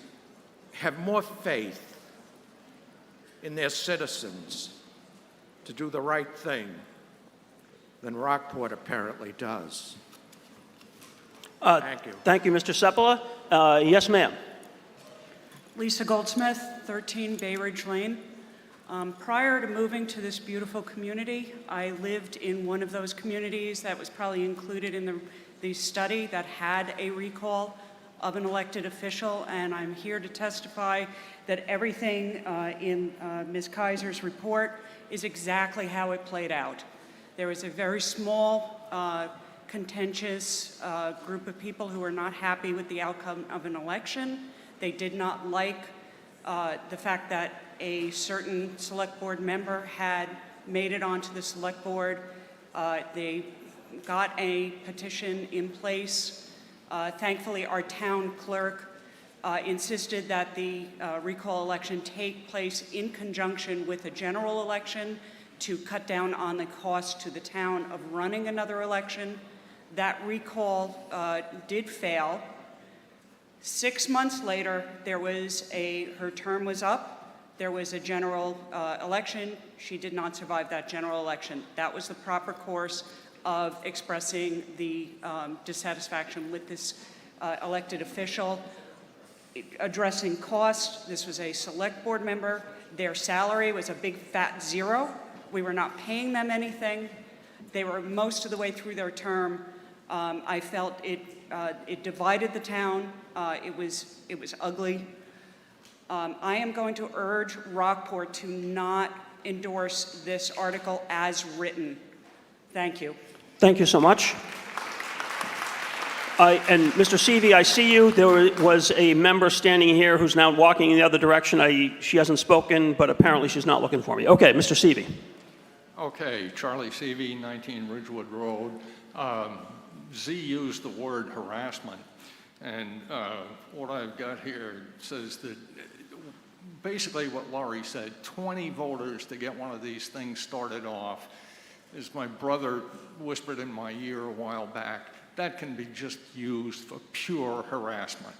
have more faith in their citizens to do the right thing than Rockport apparently does. Thank you. Thank you, Mr. Seppala. Yes, ma'am. Lisa Goldsmith, 13 Bay Ridge Lane. Prior to moving to this beautiful community, I lived in one of those communities that was probably included in the study that had a recall of an elected official, and I'm here to testify that everything in Ms. Kaiser's report is exactly how it played out. There was a very small, contentious group of people who were not happy with the outcome of an election. They did not like the fact that a certain select board member had made it onto the select board. They got a petition in place. Thankfully, our town clerk insisted that the recall election take place in conjunction with a general election to cut down on the cost to the town of running another election. That recall did fail. 6 months later, her term was up. There was a general election. She did not survive that general election. That was the proper course of expressing the dissatisfaction with this elected official. Addressing cost, this was a select board member. Their salary was a big fat zero. We were not paying them anything. They were most of the way through their term. I felt it divided the town. It was ugly. I am going to urge Rockport to not endorse this article as written. Thank you. Thank you so much. And Mr. Seavey, I see you. There was a member standing here who's now walking in the other direction. She hasn't spoken, but apparently she's not looking for me. Okay, Mr. Seavey. Okay, Charlie Seavey, 19 Ridgewood Road. Z used the word harassment, and what I've got here says that basically what Laurie said, 20 voters to get one of these things started off. As my brother whispered in my ear a while back, that can be just used for pure harassment.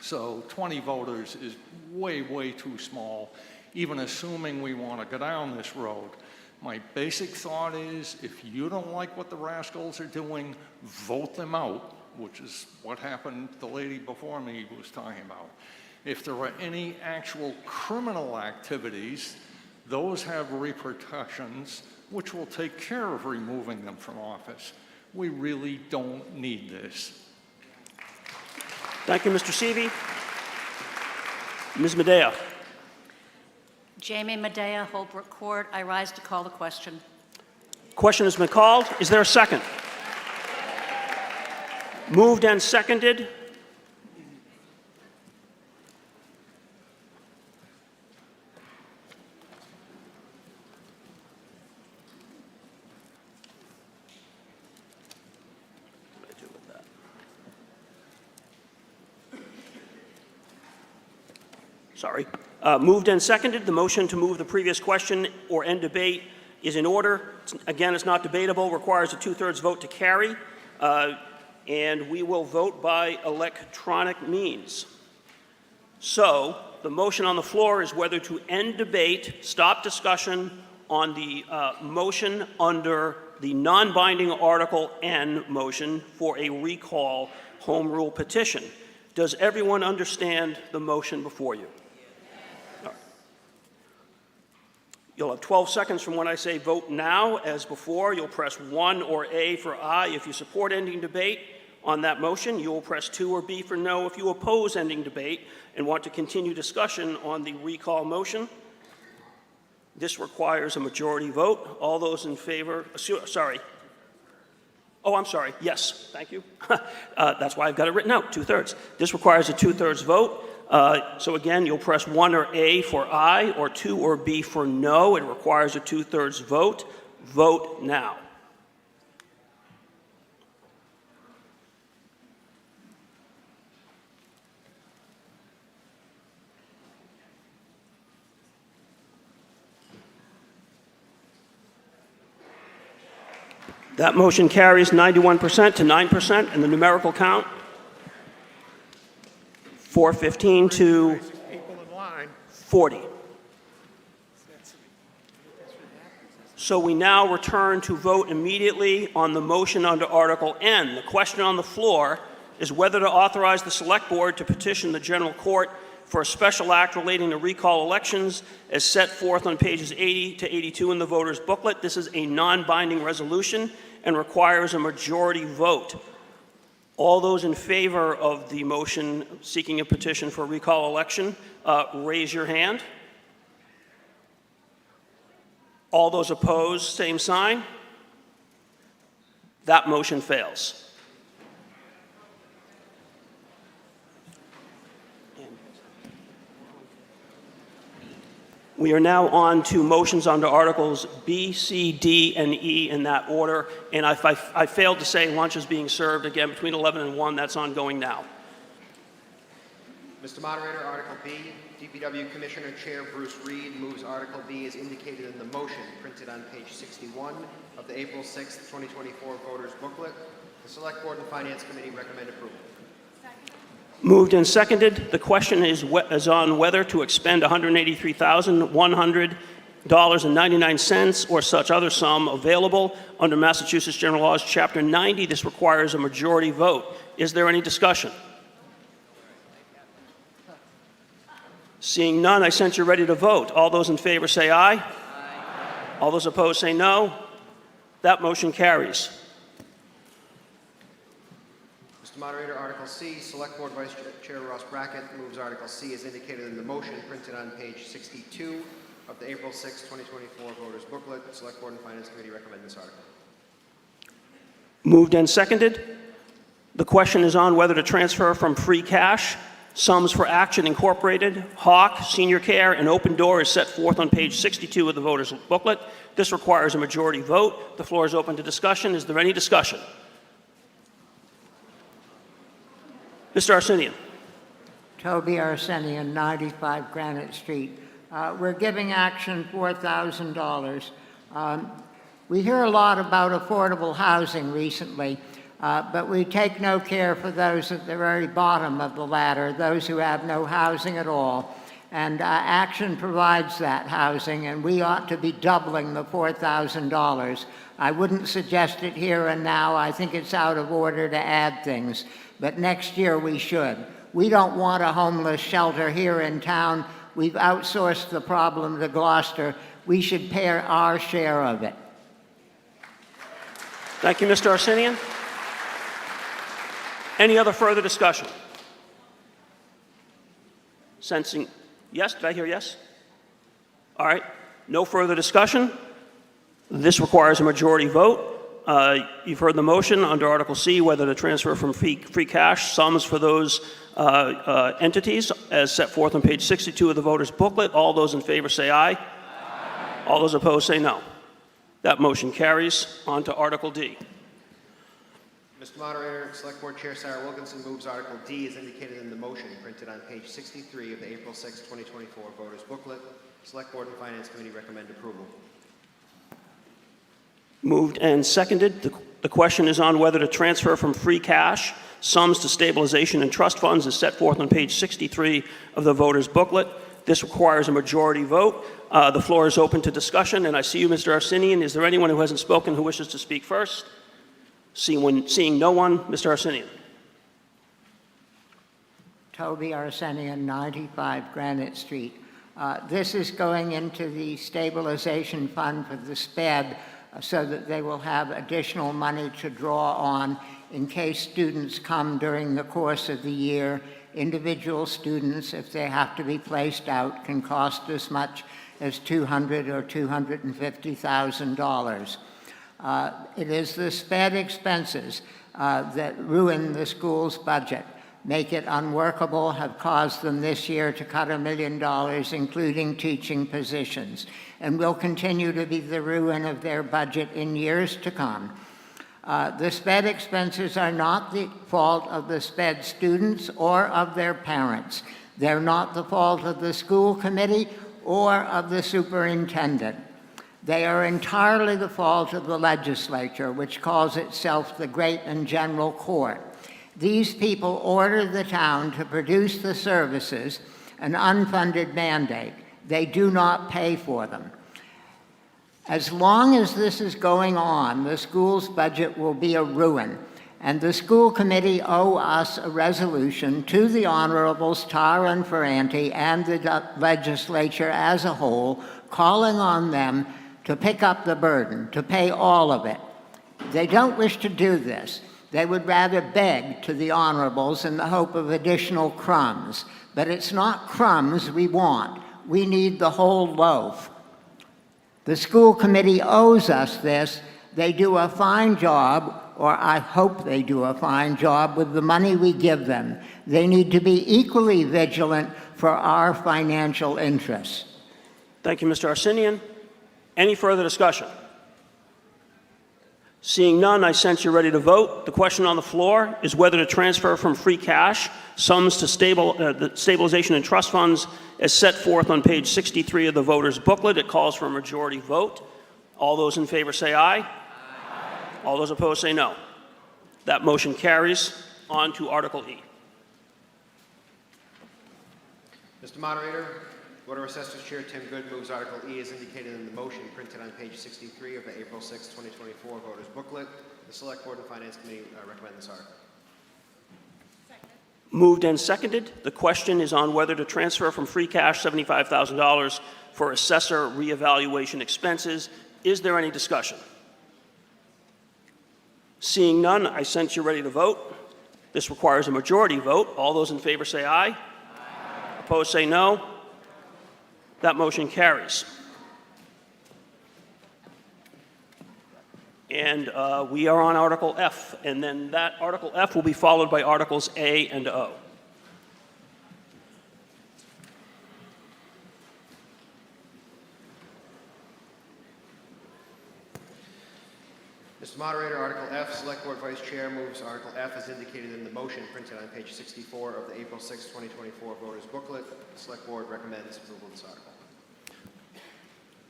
So 20 voters is way, way too small, even assuming we want to go down this road. My basic thought is, if you don't like what the rascals are doing, vote them out, which is what happened, the lady before me was talking about. If there are any actual criminal activities, those have repercussions, which will take care of removing them from office. We really don't need this. Thank you, Mr. Seavey. Ms. Medea. Jamie Medea, Holbrook Court. I rise to call the question. Question has been called. Is there a second? Moved and seconded. Sorry. Moved and seconded. The motion to move the previous question or end debate is in order. Again, it's not debatable, requires a 2/3 vote to carry, and we will vote by electronic means. So the motion on the floor is whether to end debate, stop discussion on the motion under the non-binding Article N motion for a recall home rule petition. Does everyone understand the motion before you? You'll have 12 seconds from when I say vote now. As before, you'll press 1 or A for aye if you support ending debate on that motion. You will press 2 or B for no if you oppose ending debate and want to continue discussion on the recall motion. This requires a majority vote. All those in favor, sorry. Oh, I'm sorry. Yes, thank you. That's why I've got it written out, 2/3. This requires a 2/3 vote. So again, you'll press 1 or A for aye, or 2 or B for no. It requires a 2/3 vote. Vote now. That motion carries 91% to 9% in the numerical count. 415 to 40. So we now return to vote immediately on the motion under Article N. The question on the floor is whether to authorize the Select Board to petition the General Court for a special act relating to recall elections as set forth on pages 80 to 82 in the voter's booklet. This is a non-binding resolution and requires a majority vote. All those in favor of the motion seeking a petition for a recall election, raise your hand. All those opposed, same sign. That motion fails. We are now on to motions under Articles B, C, D, and E in that order. And if I failed to say lunch is being served again between 11 and 1, that's ongoing now. Mr. Moderator, Article B, DPW Commissioner Chair Bruce Reed moves Article B as indicated in the motion printed on page 61 of the April 6, 2024 voters booklet. The Select Board and Finance Committee recommend approval. Moved and seconded. The question is on whether to expend $183,100.99 or such other sum available under Massachusetts General Laws, Chapter 90. This requires a majority vote. Is there any discussion? Seeing none, I sense you're ready to vote. All those in favor say aye. Aye. All those opposed say no. That motion carries. Mr. Moderator, Article C, Select Board Vice Chair Ross Brackett moves Article C as indicated in the motion printed on page 62 of the April 6, 2024 voters booklet. The Select Board and Finance Committee recommend this article. Moved and seconded. The question is on whether to transfer from free cash sums for Action Incorporated, Hawk, Senior Care, and Open Door is set forth on page 62 of the voters booklet. This requires a majority vote. The floor is open to discussion. Is there any discussion? Mr. Arsenian. Toby Arsenian, 95 Granite Street. We're giving Action $4,000. We hear a lot about affordable housing recently, but we take no care for those at the very bottom of the ladder, those who have no housing at all. And Action provides that housing, and we ought to be doubling the $4,000. I wouldn't suggest it here and now. I think it's out of order to add things, but next year we should. We don't want a homeless shelter here in town. We've outsourced the problem to Gloucester. We should pay our share of it. Thank you, Mr. Arsenian. Any other further discussion? Sensing yes? Did I hear yes? All right. No further discussion. This requires a majority vote. You've heard the motion under Article C, whether to transfer from free cash sums for those entities as set forth on page 62 of the voters booklet. All those in favor say aye. Aye. All those opposed say no. That motion carries. On to Article D. Mr. Moderator, Select Board Chair Sarah Wilkinson moves Article D as indicated in the motion printed on page 63 of the April 6, 2024 voters booklet. Select Board and Finance Committee recommend approval. Moved and seconded. The question is on whether to transfer from free cash sums to stabilization and trust funds as set forth on page 63 of the voters booklet. This requires a majority vote. The floor is open to discussion, and I see you, Mr. Arsenian. Is there anyone who hasn't spoken who wishes to speak first? Seeing no one, Mr. Arsenian. Toby Arsenian, 95 Granite Street. This is going into the stabilization fund for the SPED so that they will have additional money to draw on in case students come during the course of the year. Individual students, if they have to be placed out, can cost as much as $200,000 or $250,000. It is the SPED expenses that ruin the school's budget, make it unworkable, have caused them this year to cut $1 million, including teaching positions, and will continue to be the ruin of their budget in years to come. The SPED expenses are not the fault of the SPED students or of their parents. They're not the fault of the school committee or of the superintendent. They are entirely the fault of the legislature, which calls itself the Great and General Court. These people order the town to produce the services, an unfunded mandate. They do not pay for them. As long as this is going on, the school's budget will be a ruin, and the school committee owe us a resolution to the Honorables Tarr and Ferranti and the legislature as a whole, calling on them to pick up the burden, to pay all of it. They don't wish to do this. They would rather beg to the Honorables in the hope of additional crumbs. But it's not crumbs we want. We need the whole loaf. The school committee owes us this. They do a fine job, or I hope they do a fine job with the money we give them. They need to be equally vigilant for our financial interests. Thank you, Mr. Arsenian. Any further discussion? Seeing none, I sense you're ready to vote. The question on the floor is whether to transfer from free cash sums to the stabilization and trust funds as set forth on page 63 of the voter's booklet. It calls for a majority vote. All those in favor say aye. Aye. All those opposed say no. That motion carries. On to Article E. Mr. Moderator, Board of Assessors Chair Tim Good moves Article E as indicated in the motion printed on page 63 of the April 6, 2024 Voters Booklet. The Select Board and Finance Committee recommend this article. Moved and seconded. The question is on whether to transfer from free cash $75,000 for assessor reevaluation expenses. Is there any discussion? Seeing none, I sense you're ready to vote. This requires a majority vote. All those in favor say aye. Aye. Opposed say no. That motion carries. And we are on Article F, and then that Article F will be followed by Articles A and O. Mr. Moderator, Article F, Select Board Vice Chair moves Article F as indicated in the motion printed on page 64 of the April 6, 2024 Voters Booklet. The Select Board recommends approval of this article.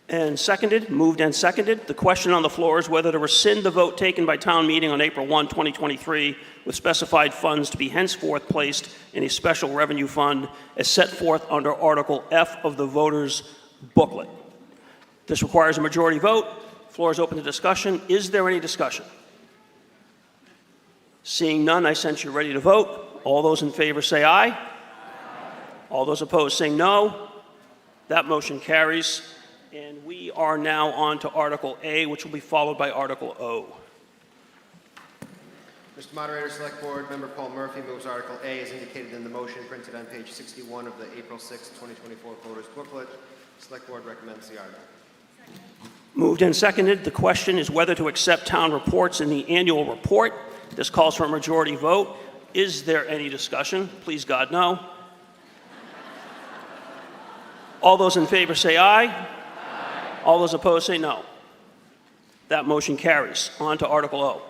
And seconded, moved and seconded. The question on the floor is whether to rescind the vote taken by town meeting on April 1, 2023, with specified funds to be henceforth placed in a special revenue fund as set forth under Article F of the Voters Booklet. This requires a majority vote. Floor is open to discussion. Is there any discussion? Seeing none, I sense you're ready to vote. All those in favor say aye. Aye. All those opposed say no. That motion carries. And we are now on to Article A, which will be followed by Article O. Mr. Moderator, Select Board Member Paul Murphy moves Article A as indicated in the motion printed on page 61 of the April 6, 2024 Voters Booklet. Select Board recommends the article. Moved and seconded. The question is whether to accept town reports in the annual report. This calls for a majority vote. Is there any discussion? Please, God, no. All those in favor say aye. Aye. All those opposed say no. That motion carries. On to Article O.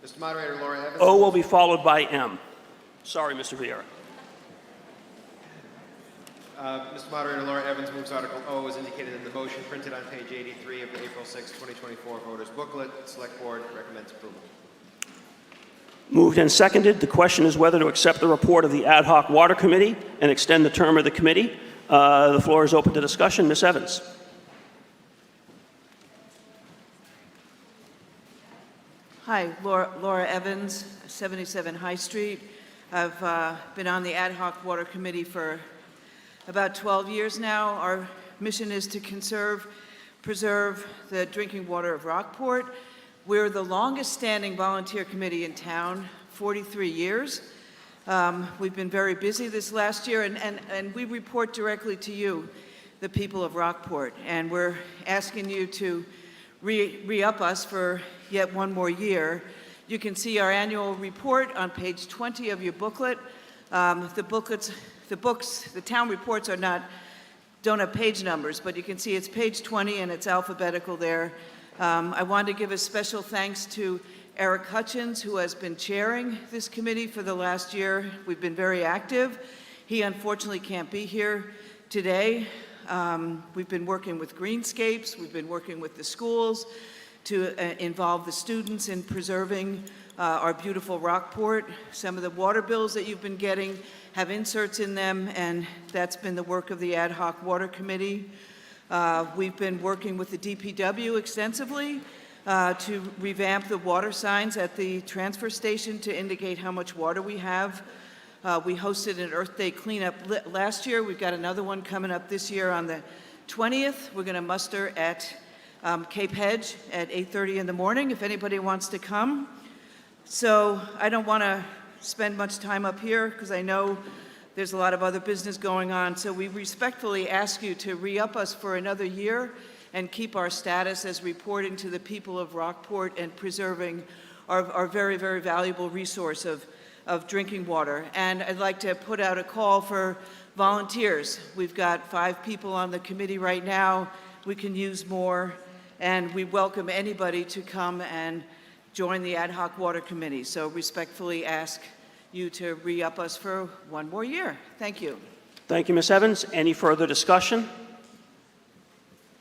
Mr. Moderator, Laura Evans. O will be followed by M. Sorry, Mr. Vieira. Mr. Moderator, Laura Evans moves Article O as indicated in the motion printed on page 83 of the April 6, 2024 Voters Booklet. Select Board recommends approval. Moved and seconded. The question is whether to accept the report of the Ad Hoc Water Committee and extend the term of the committee. The floor is open to discussion. Ms. Evans. Hi, Laura Evans, 77 High Street. I've been on the Ad Hoc Water Committee for about 12 years now. Our mission is to preserve the drinking water of Rockport. We're the longest-standing volunteer committee in town, 43 years. We've been very busy this last year, and we report directly to you, the people of Rockport, and we're asking you to re-up us for yet one more year. You can see our annual report on page 20 of your booklet. The town reports don't have page numbers, but you can see it's page 20 and it's alphabetical there. I want to give a special thanks to Eric Hutchins, who has been chairing this committee for the last year. We've been very active. He unfortunately can't be here today. We've been working with Greenscapes. We've been working with the schools to involve the students in preserving our beautiful Rockport. Some of the water bills that you've been getting have inserts in them, and that's been the work of the Ad Hoc Water Committee. We've been working with the DPW extensively to revamp the water signs at the transfer station to indicate how much water we have. We hosted an Earth Day cleanup last year. We've got another one coming up this year on the 20th. We're going to muster at Cape Hedge at 8:30 in the morning if anybody wants to come. So I don't want to spend much time up here because I know there's a lot of other business going on. So we respectfully ask you to re-up us for another year and keep our status as reporting to the people of Rockport and preserving our very, very valuable resource of drinking water. And I'd like to put out a call for Volunteers, we've got 5 people on the committee right now. We can use more, and we welcome anybody to come and join the Ad hoc Water Committee. So respectfully ask you to re-up us for 1 more year. Thank you. Thank you, Ms. Evans. Any further discussion?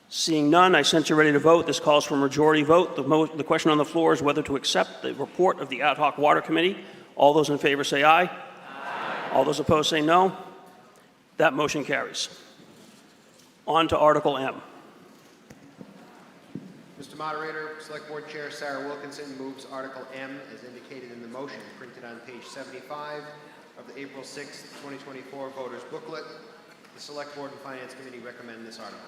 Seeing none, I sense you're ready to vote. This calls for a majority vote. The question on the floor is whether to accept the report of the Ad hoc Water Committee. All those in favor say aye. Aye. All those opposed say no. That motion carries. On to Article M. Mr. Moderator, Select Board Chair Sarah Wilkinson moves Article M as indicated in the motion printed on page 75 of the April 6, 2024 voters booklet. The Select Board and Finance Committee recommend this article.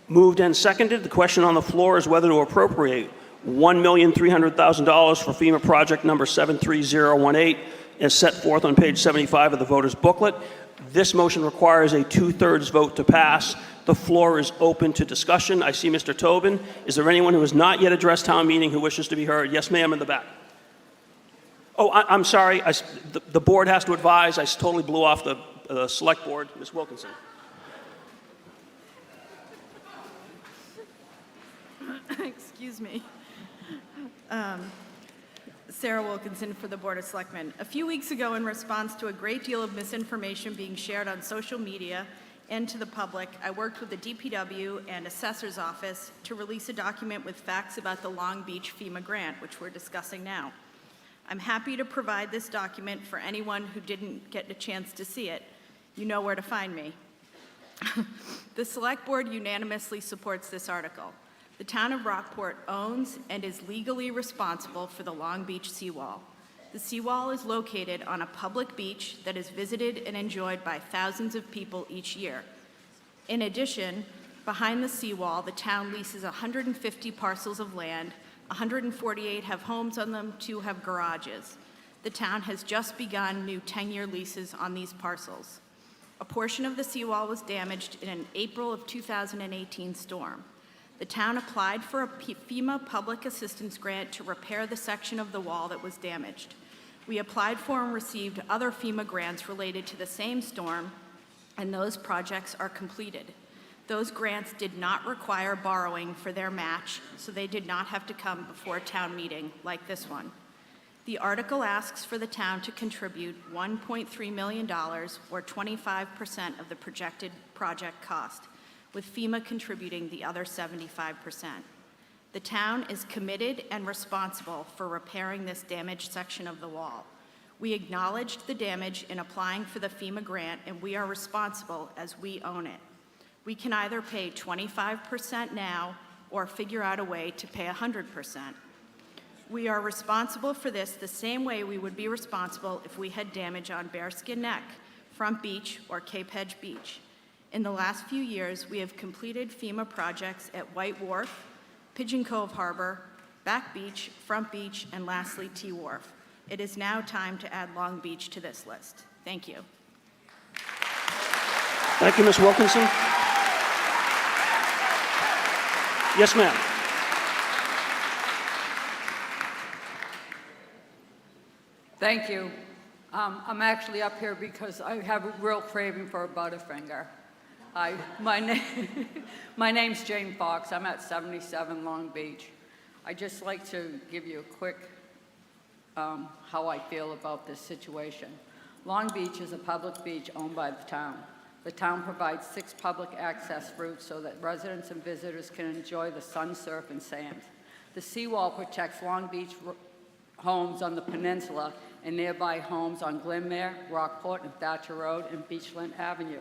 Moved and seconded. The question on the floor is whether to appropriate $1,300,000 for FEMA project number 73018 as set forth on page 75 of the voters booklet. This motion requires a 2/3 vote to pass. The floor is open to discussion. I see Mr. Tobin. Is there anyone who has not yet addressed town meeting who wishes to be heard? Yes, ma'am, in the back. Oh, I'm sorry. The board has to advise. I totally blew off the select board. Ms. Wilkinson. Excuse me. Sarah Wilkinson for the Board of Selectmen. A few weeks ago, in response to a great deal of misinformation being shared on social media and to the public, I worked with the DPW and Assessor's Office to release a document with facts about the Long Beach FEMA grant, which we're discussing now. I'm happy to provide this document for anyone who didn't get a chance to see it. You know where to find me. The Select Board unanimously supports this article. The town of Rockport owns and is legally responsible for the Long Beach seawall. The seawall is located on a public beach that is visited and enjoyed by thousands of people each year. In addition, behind the seawall, the town leases 150 parcels of land. 148 have homes on them, 2 have garages. The town has just begun new 10-year leases on these parcels. A portion of the seawall was damaged in an April of 2018 storm. The town applied for a FEMA public assistance grant to repair the section of the wall that was damaged. We applied for and received other FEMA grants related to the same storm, and those projects are completed. Those grants did not require borrowing for their match, so they did not have to come before town meeting like this one. The article asks for the town to contribute $1.3 million, or 25% of the projected project cost, with FEMA contributing the other 75%. The town is committed and responsible for repairing this damaged section of the wall. We acknowledged the damage in applying for the FEMA grant, and we are responsible as we own it. We can either pay 25% now or figure out a way to pay 100%. We are responsible for this the same way we would be responsible if we had damage on Bearskin Neck, Front Beach, or Cape Hedge Beach. In the last few years, we have completed FEMA projects at White Wharf, Pigeon Cove Harbor, Back Beach, Front Beach, and lastly, T Wharf. It is now time to add Long Beach to this list. Thank you. Thank you, Ms. Wilkinson. Yes, ma'am. Thank you. I'm actually up here because I have a real craving for a Butterfinger. My name's Jane Fox. I'm at 77 Long Beach. I'd just like to give you a quick how I feel about this situation. Long Beach is a public beach owned by the town. The town provides 6 public access routes so that residents and visitors can enjoy the sun, surf, and sand. The seawall protects Long Beach homes on the peninsula and nearby homes on Glenmere, Rockport, and Thatcher Road, and Beachland Avenue.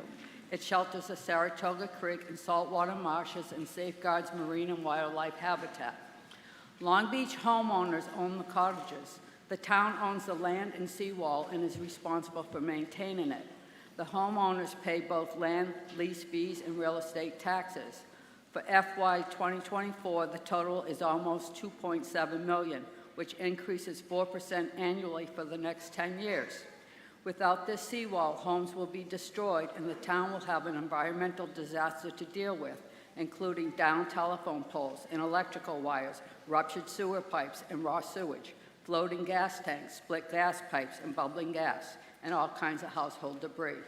It shelters the Saratoga Creek and saltwater marshes and safeguards marine and wildlife habitat. Long Beach homeowners own the cottages. The town owns the land and seawall and is responsible for maintaining it. The homeowners pay both land, lease fees, and real estate taxes. For FY 2024, the total is almost $2.7 million, which increases 4% annually for the next 10 years. Without this seawall, homes will be destroyed and the town will have an environmental disaster to deal with, including downed telephone poles and electrical wires, ruptured sewer pipes and raw sewage, floating gas tanks, split gas pipes, and bubbling gas. and all kinds of household debris.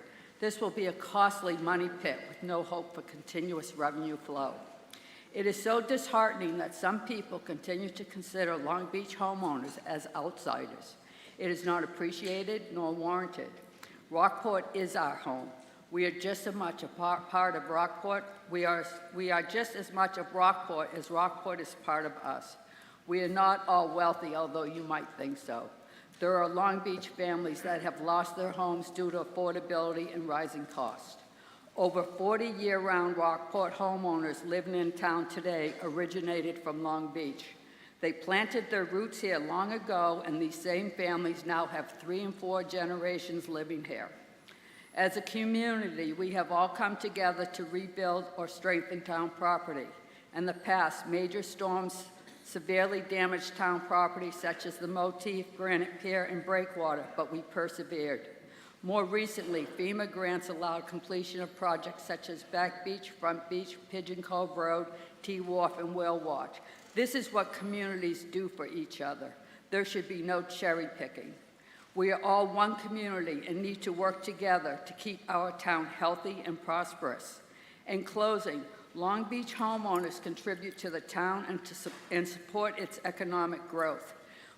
This will be a costly money pit with no hope for continuous revenue flow. It is so disheartening that some people continue to consider Long Beach homeowners as outsiders. It is not appreciated nor warranted. Rockport is our home. We are just as much a part of Rockport. We are just as much of Rockport as Rockport is part of us. We are not all wealthy, although you might think so. There are Long Beach families that have lost their homes due to affordability and rising costs. Over 40 year-round Rockport homeowners living in town today originated from Long Beach. They planted their roots here long ago, and these same families now have 3 and 4 generations living here. As a community, we have all come together to rebuild or strengthen town property. In the past, major storms severely damaged town property such as the Motif, Granite Pier, and Breakwater, but we persevered. More recently, FEMA grants allowed completion of projects such as Back Beach, Front Beach, Pigeon Cove Road, T-Wharf, and Whale Watch. This is what communities do for each other. There should be no cherry picking. We are all one community and need to work together to keep our town healthy and prosperous. In closing, Long Beach homeowners contribute to the town and support its economic growth.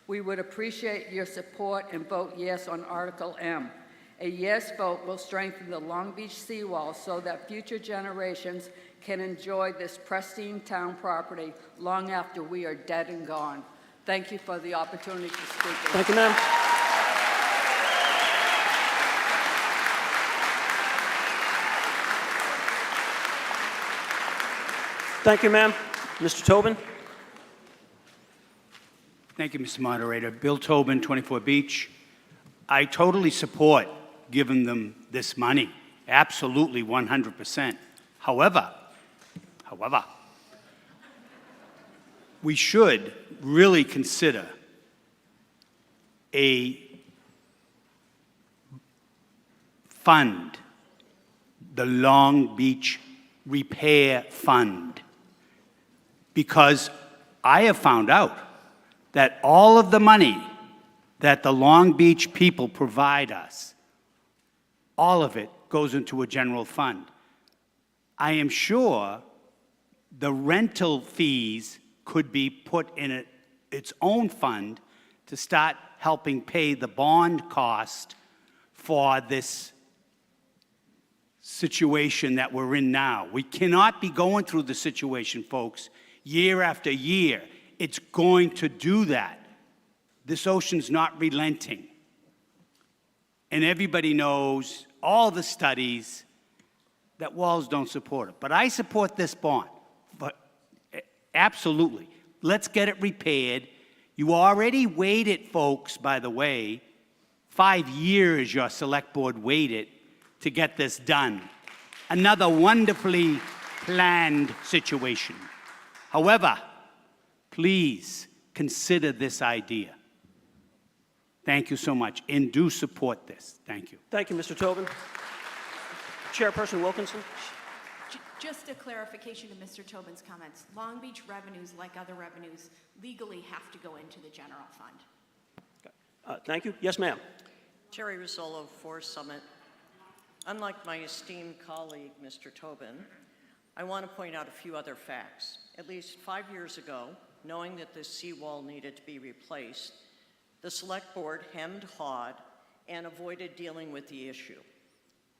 We would appreciate your support and vote yes on Article M. A yes vote will strengthen the Long Beach Seawall so that future generations can enjoy this pristine town property long after we are dead and gone. Thank you for the opportunity to speak. Thank you, ma'am. Thank you, ma'am. Mr. Tobin? Thank you, Mr. Moderator. Bill Tobin, 24 Beach. I totally support giving them this money. Absolutely, 100%. However, we should really consider a fund, the Long Beach Repair Fund, because I have found out that all of the money that the Long Beach people provide us, all of it goes into a general fund. I am sure the rental fees could be put in its own fund to start helping pay the bond cost for this situation that we're in now. We cannot be going through the situation, folks, year after year. It's going to do that. This ocean's not relenting. And everybody knows, all the studies, that walls don't support it. But I support this bond. But absolutely. Let's get it repaired. You already waited, folks, by the way. 5 years your select board waited to get this done. Another wonderfully planned situation. However, please consider this idea. Thank you so much, and do support this. Thank you. Thank you, Mr. Tobin. Chairperson Wilkinson? Just a clarification to Mr. Tobin's comments. Long Beach revenues, like other revenues, legally have to go into the general fund. Thank you. Yes, ma'am. Jerry Rizzolo, 4 Summit. Unlike my esteemed colleague, Mr. Tobin, I want to point out a few other facts. At least 5 years ago, knowing that the seawall needed to be replaced, the Select Board hemmed, hawed, and avoided dealing with the issue.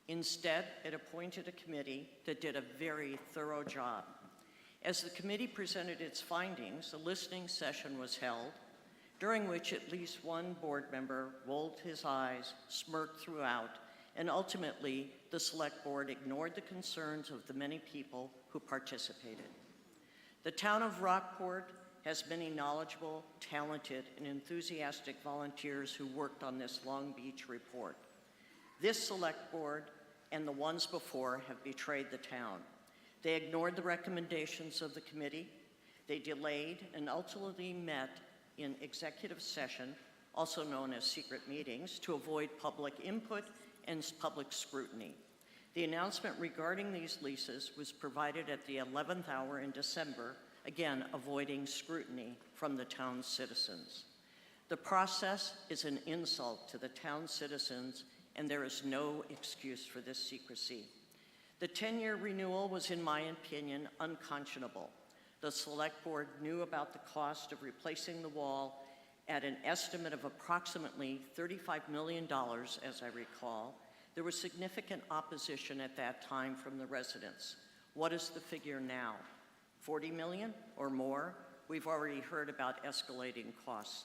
Instead, it appointed a committee that did a very thorough job. As the committee presented its findings, a listening session was held, during which at least one board member rolled his eyes, smirked throughout, and ultimately, the Select Board ignored the concerns of the many people who participated. The town of Rockport has many knowledgeable, talented, and enthusiastic volunteers who worked on this Long Beach report. This Select Board and the ones before have betrayed the town. They ignored the recommendations of the committee. They delayed and ultimately met in executive session, also known as secret meetings, to avoid public input and public scrutiny. The announcement regarding these leases was provided at the 11th hour in December, again avoiding scrutiny from the town's citizens. The process is an insult to the town's citizens and there is no excuse for this secrecy. The 10-year renewal was, in my opinion, unconscionable. The Select Board knew about the cost of replacing the wall at an estimate of approximately $35 million, as I recall. There was significant opposition at that time from the residents. What is the figure now? 40 million or more? We've already heard about escalating costs.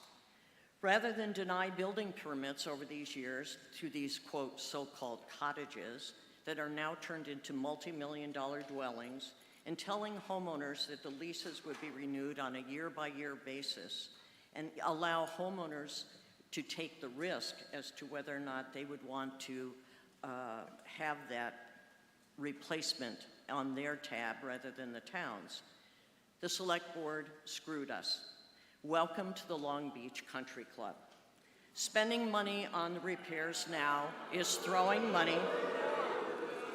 Rather than deny building permits over these years to these, quote, so-called cottages that are now turned into multi-million-dollar dwellings, and telling homeowners that the leases would be renewed on a year-by-year basis and allow homeowners to take the risk as to whether or not they would want to have that replacement on their tab rather than the town's. The Select Board screwed us. Welcome to the Long Beach Country Club. Spending money on the repairs now is throwing money.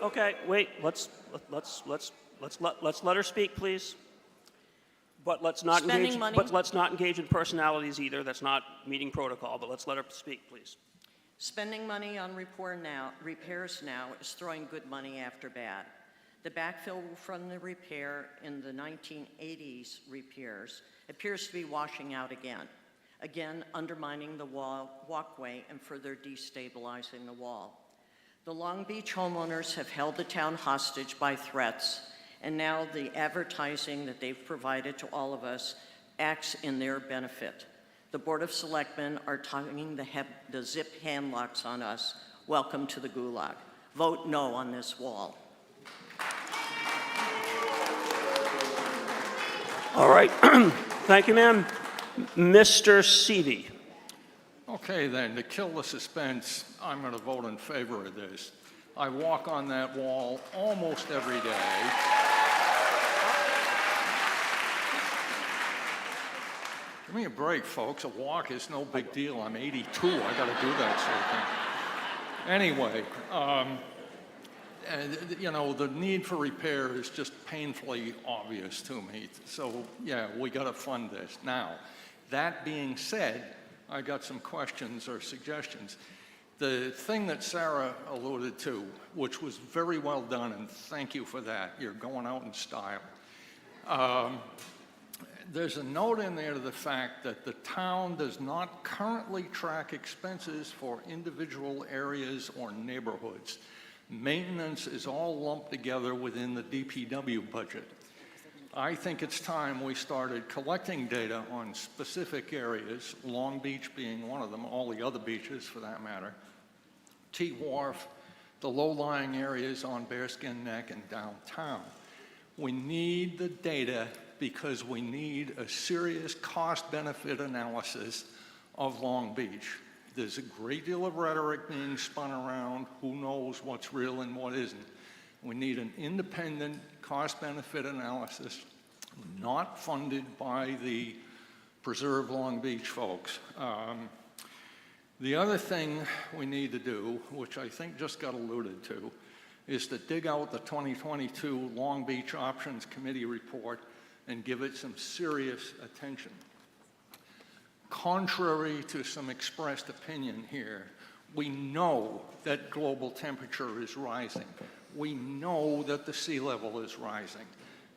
Okay, wait, let's let her speak, please. But let's not Spending engage. money- But let's not engage in personalities either. That's not meeting protocol. But let's let her speak, please. Spending money on repairs now is throwing good money after bad. The backfill from the repair in the 1980s repairs appears to be washing out again undermining the walkway and further destabilizing the wall. The Long Beach homeowners have held the town hostage by threats, and now the advertising that they've provided to all of us acts in their benefit. The Board of Selectmen are tying the zip hand locks on us. Welcome to the gulag. Vote no on this wall. All right. Thank you, ma'am. Mr. Seavey. Okay, then, to kill the suspense, I'm going to vote in favor of this. I walk on that wall almost every day. Give me a break, folks. A walk is no big deal. I'm 82. I got to do that sort of thing. Anyway, and, you know, the need for repair is just painfully obvious to me. So, yeah, we got to fund this. Now, that being said, I got some questions or suggestions. The thing that Sarah alluded to, which was very well done, and thank you for that. You're going out in style. There's a note in there to the fact that the town does not currently track expenses for individual areas or neighborhoods. Maintenance is all lumped together within the DPW budget. I think it's time we started collecting data on specific areas, Long Beach being one of them, all the other beaches for that matter, T Wharf, the low-lying areas on Bearskin Neck and downtown. We need the data because we need a serious cost-benefit analysis of Long Beach. There's a great deal of rhetoric being spun around. Who knows what's real and what isn't? We need an independent cost-benefit analysis, not funded by the Preserve Long Beach folks. The other thing we need to do, which I think just got alluded to, is to dig out the 2022 Long Beach Options Committee report and give it some serious attention. Contrary to some expressed opinion here, we know that global temperature is rising. We know that the sea level is rising.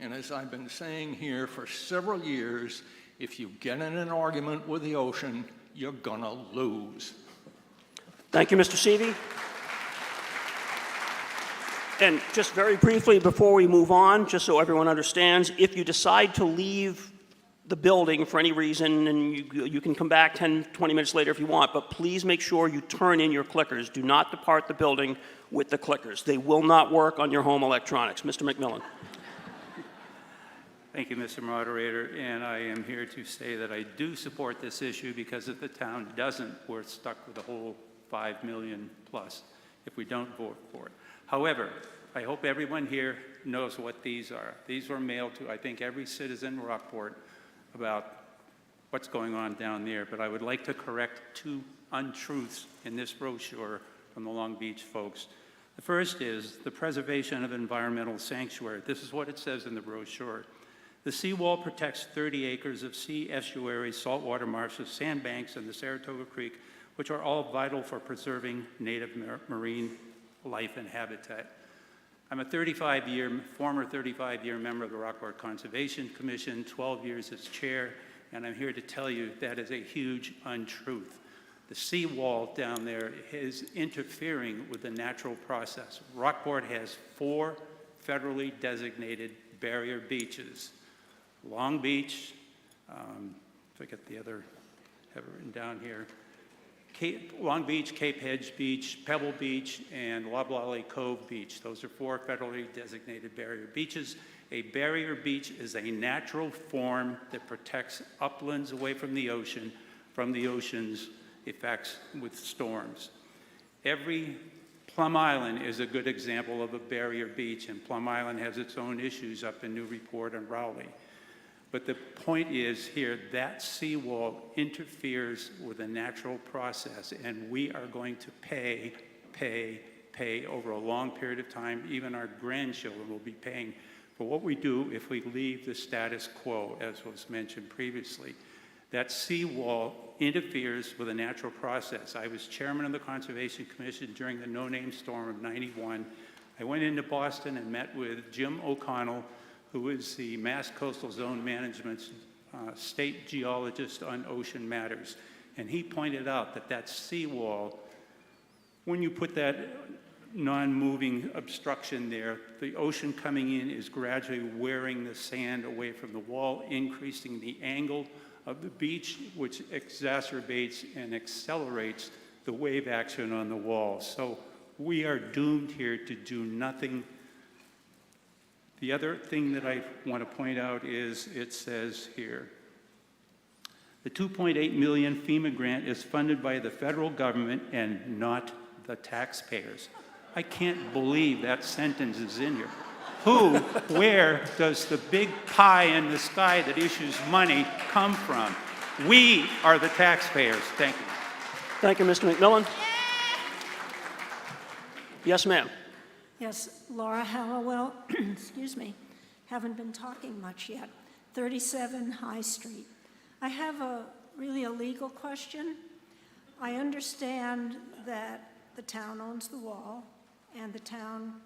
And as I've been saying here for several years, if you get in an argument with the ocean, you're gonna lose. Thank you, Mr. Seavey. And just very briefly before we move on, just so everyone understands, if you decide to leave the building for any reason, and you can come back 10, 20 minutes later if you want, but please make sure you turn in your clickers. Do not depart the building with the clickers. They will not work on your home electronics. Mr. McMillan. Thank you, Mr. Moderator, and I am here to say that I do support this issue because if the town doesn't, we're stuck with a whole $5 million plus if we don't vote for it. However, I hope everyone here knows what these are. These were mailed to, I think, every citizen in Rockport about what's going on down there, but I would like to correct two untruths in this brochure from the Long Beach folks. The first is the preservation of environmental sanctuary. This is what it says in the brochure. The seawall protects 30 acres of sea estuaries, saltwater marshes, sandbanks, and the Saratoga Creek which are all vital for preserving native marine life and habitat. I'm a former 35-year member of the Rockport Conservation Commission, 12 years as chair, and I'm here to tell you that is a huge untruth. The seawall down there is interfering with the natural process. Rockport has 4 federally designated barrier beaches. Long Beach, forget the other, have it written down here. Long Beach, Cape Hedge Beach, Pebble Beach, and Loblolly Cove Beach. Those are 4 federally designated barrier beaches. A barrier beach is a natural form that protects uplands away from the ocean's effects with storms. Plum Island is a good example of a barrier beach, and Plum Island has its own issues up in Newburyport and Rowley. But the point is here, that seawall interferes with the natural process, and we are going to pay over a long period of time. Even our grandchildren will be paying for what we do if we leave the status quo, as was mentioned previously. That seawall interferes with the natural process. I was chairman of the Conservation Commission during the no-name storm of '91. I went into Boston and met with Jim O'Connell, who is the Mass Coastal Zone Management's state geologist on ocean matters. And he pointed out that that seawall, when you put that non-moving obstruction there, the ocean coming in is gradually wearing the sand away from the wall, increasing the angle of the beach, which exacerbates and accelerates the wave action on the wall. So we are doomed here to do nothing. The other thing that I want to point out is it says here, the $2.8 million FEMA grant is funded by the federal government and not the taxpayers. I can't believe that sentence is in here. Where does the big pie in the sky that issues money come from? We are the taxpayers. Thank you. Thank you, Mr. McMillan. Yes, ma'am. Yes, Laura Hallowell, excuse me, haven't been talking much yet. 37 High Street. I have really a legal question. I understand that the town owns the wall, and the town,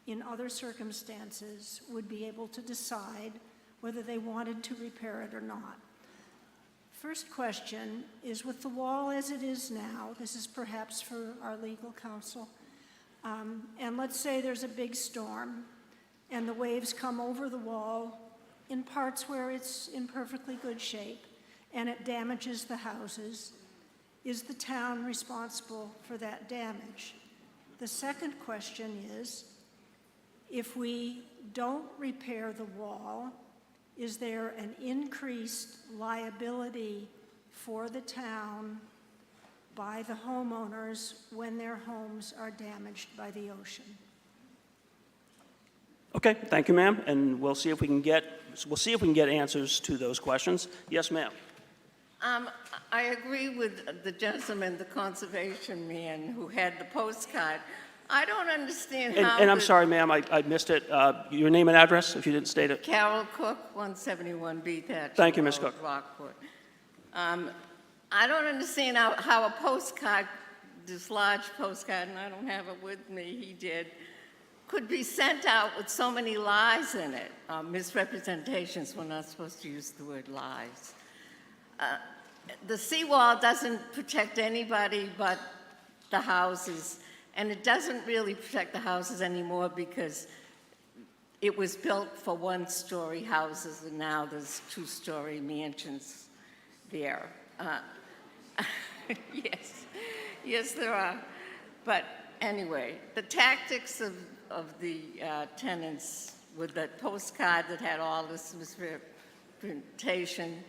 in other circumstances, would be able to decide whether they wanted to repair it or not. First question is, with the wall as it is now, this is perhaps for our legal counsel, and let's say there's a big storm and the waves come over the wall in parts where it's in perfectly good shape and it damages the houses. Is the town responsible for that damage? The second question is, if we don't repair the wall, is there an increased liability for the town by the homeowners when their homes are damaged by the ocean? Okay, thank you, ma'am, and we'll see if we can get answers to those questions. Yes, ma'am. I agree with the gentleman, the conservation man who had the postcard. I don't understand how. And I'm sorry, ma'am, I missed it. Your name and address, if you didn't state it. Carol Cook, 171B Thatcher. Thank you, Ms. Cook. Rockport. I don't understand how a postcard, this large postcard, and I don't have it with me, he did, could be sent out with so many lies in it. Misrepresentations, we're not supposed to use the word lies. The seawall doesn't protect anybody but the houses, and it doesn't really protect the houses anymore because it was built for one-story houses, and now there's two-story mansions there. Yes, there are. But anyway, the tactics of the tenants with that postcard that had all this misrepresentation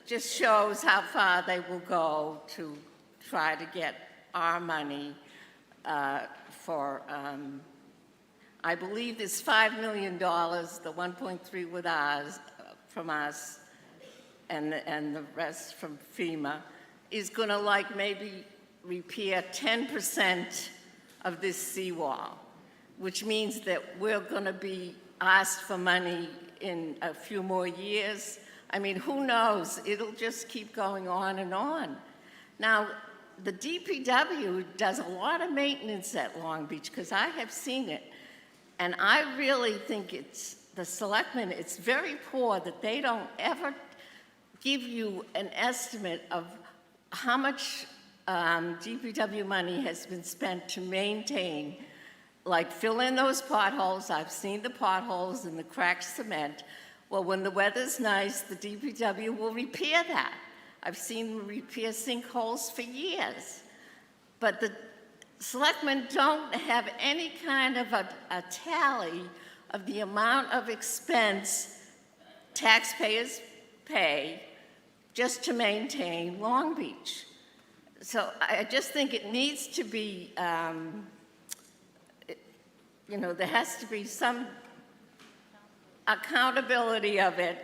just shows how far they will go to try to get our money for, I believe there's $5 million, the 1.3 with ours, from us, and the rest from FEMA, is gonna like maybe repair 10% of this seawall, which means that we're gonna be asked for money in a few more years. I mean, who knows? It'll just keep going on and on. Now, the DPW does a lot of maintenance at Long Beach, because I have seen it. And I really think the selectmen, it's very poor that they don't ever give you an estimate of how much DPW money has been spent to maintain, like fill in those potholes. I've seen the potholes and the cracked cement. Well, when the weather's nice, the DPW will repair that. I've seen them repair sinkholes for years. But the selectmen don't have any kind of a tally of the amount of expense taxpayers pay just to maintain Long Beach. So I just think it needs to be, there has to be some accountability of it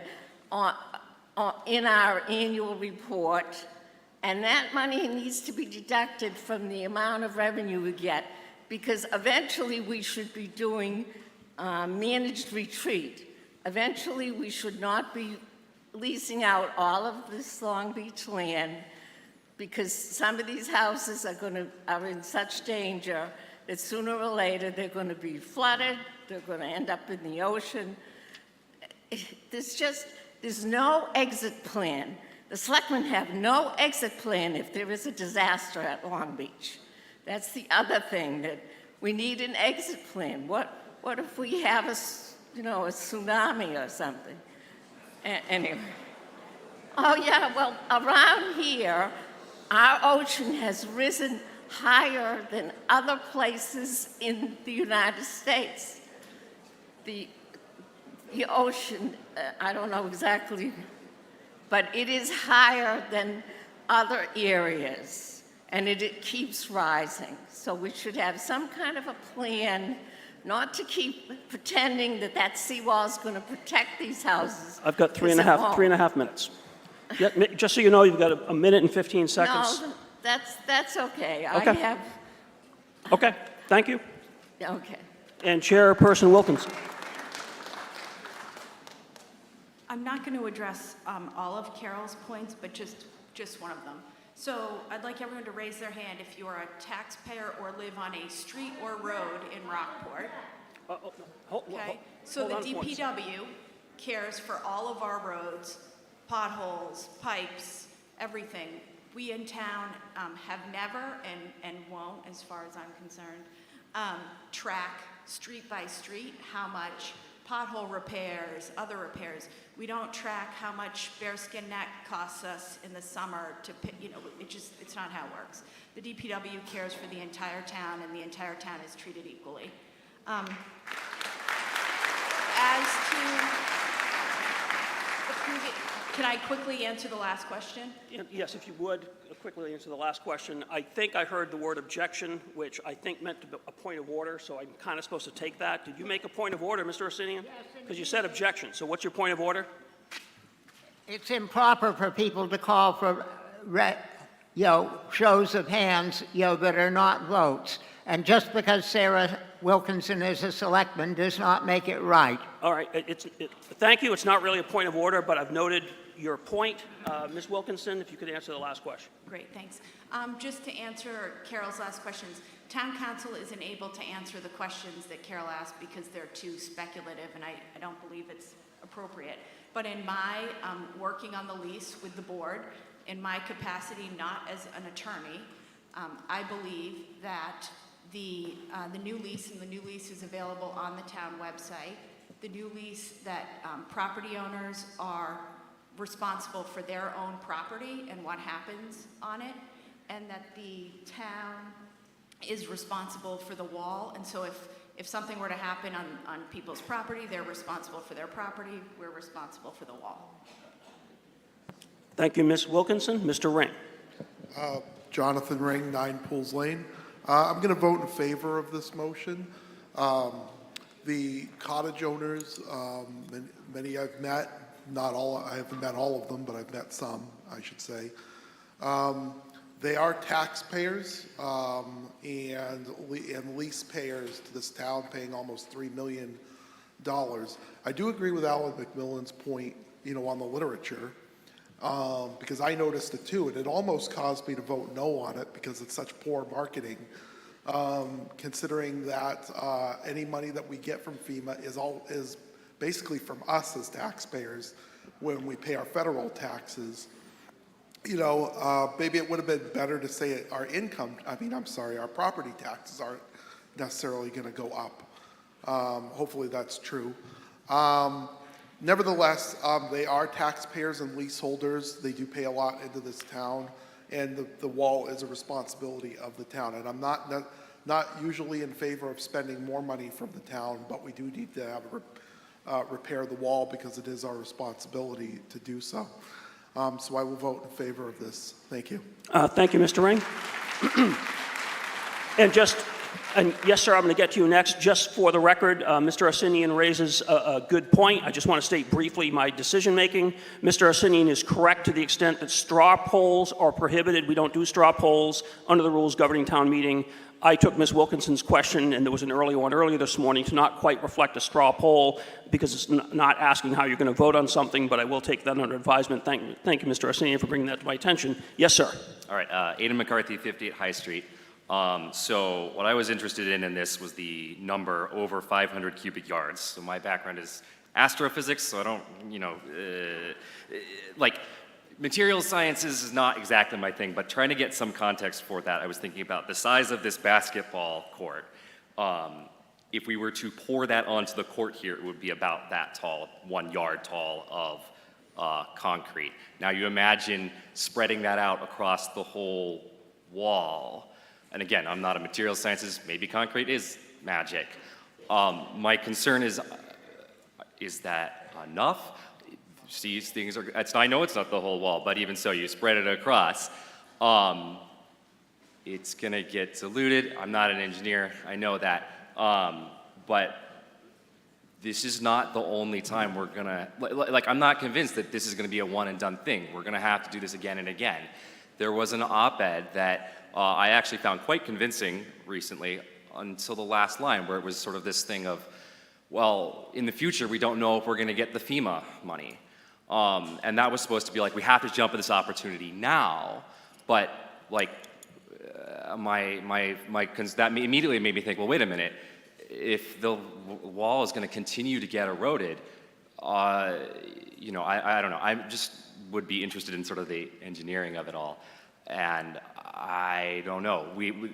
in our annual report, and that money needs to be deducted from the amount of revenue we get, because eventually we should be doing managed retreat. Eventually we should not be leasing out all of this Long Beach land, because some of these houses are in such danger that sooner or later they're going to be flooded, they're going to end up in the ocean. There's no exit plan. The selectmen have no exit plan if there is a disaster at Long Beach. That's the other thing, that we need an exit plan. What if we have a tsunami or something? Anyway. Oh yeah, well, around here, our ocean has risen higher than other places in the United States. The ocean, I don't know exactly, but it is higher than other areas, and it keeps rising. So we should have some kind of a plan, not to keep pretending that seawall is going to protect these houses. I've got three and a half minutes. Yeah, just so you know, you've got a minute and 15 seconds. No, that's okay. Okay. I have. Okay, thank you. Okay. And Chairperson Wilkinson. I'm not going to address all of Carol's points, but just one of them. So I'd like everyone to raise their hand if you are a taxpayer or live on a street or road in Rockport. Okay, so the DPW cares for all of our roads, potholes, pipes, everything. We in town have never and won't, as far as I'm concerned, track street by street how much pothole repairs, other repairs. We don't track how much bearskin net costs us in the summer to, it's not how it works. The DPW cares for the entire town, and the entire town is treated equally. Can I quickly answer the last question? Yes, if you would, quickly answer the last question. I think I heard the word objection, which I think meant a point of order, so I'm kind of supposed to take that. Did you make a point of order, Mr. Arsenian? Because you said objection, so what's your point of order? It's improper for people to call for, shows of hands, that are not votes. And just because Sarah Wilkinson is a selectman does not make it right. All right, thank you. It's not really a point of order, but I've noted your point. Ms. Wilkinson, if you could answer the last question. Great, thanks. Just to answer Carol's last questions, Town Council isn't able to answer the questions that Carol asked because they're too speculative, and I don't believe it's appropriate. But in my working on the lease with the board, in my capacity not as an attorney, I believe that the new lease, and the new lease is available on the town website, the new lease that property owners are responsible for their own property and what happens on it, and that the town is responsible for the wall. And so if something were to happen on people's property, they're responsible for their property, we're responsible for the wall. Thank you, Ms. Wilkinson. Mr. Ring. Jonathan Ring, 9 Pools Lane. I'm going to vote in favor of this motion. The cottage owners, many I've met, not all, I haven't met all of them, but I've met some, I should say. They are taxpayers and lease payers to this town, paying almost $3 million. I do agree with Alan McMillan's point, on the literature. because I noticed it too, and it almost caused me to vote no on it because it's such poor marketing, considering that any money that we get from FEMA is basically from us as taxpayers when we pay our federal taxes. You know, maybe it would have been better to say our our property taxes aren't necessarily going to go up. Hopefully that's true. Nevertheless, they are taxpayers and leaseholders. They do pay a lot into this town, and the wall is a responsibility of the town. And I'm not usually in favor of spending more money from the town, but we do need to have repair the wall because it is our responsibility to do so. So I will vote in favor of this. Thank you. Thank you, Mr. Ring. And yes, sir, I'm going to get to you next. Just for the record, Mr. Arsenian raises a good point. I just want to state briefly my decision-making. Mr. Arsenian is correct to the extent that straw polls are prohibited. We don't do straw polls under the rules governing town meeting. I took Ms. Wilkinson's question, and there was an earlier one earlier this morning, to not quite reflect a straw poll because it's not asking how you're going to vote on something, but I will take that under advisement. Thank you, Mr. Arsenian, for bringing that to my attention. Yes, sir. All right, Aidan McCarthy, 58 High Street. So what I was interested in this was the number over 500 cubic yards. So my background is astrophysics, so I don't, like materials sciences is not exactly my thing, but trying to get some context for that, I was thinking about the size of this basketball court. If we were to pour that onto the court here, it would be about that tall, 1 yard tall of concrete. Now you imagine spreading that out across the whole wall. And again, I'm not a materials sciences, maybe concrete is magic. My concern is that enough? These things are, I know it's not the whole wall, but even so, you spread it across. It's gonna get diluted. I'm not an engineer, I know that. But this is not the only time we're gonna, I'm not convinced that this is gonna be a one and done thing. We're gonna have to do this again and again. There was an op-ed that I actually found quite convincing recently until the last line, where it was sort of this thing of, well, in the future, we don't know if we're gonna get the FEMA money. And that was supposed to be like, we have to jump at this opportunity now, but that immediately made me think, well, wait a minute, if the wall is gonna continue to get eroded, I don't know, I just would be interested in sort of the engineering of it all. And I don't know,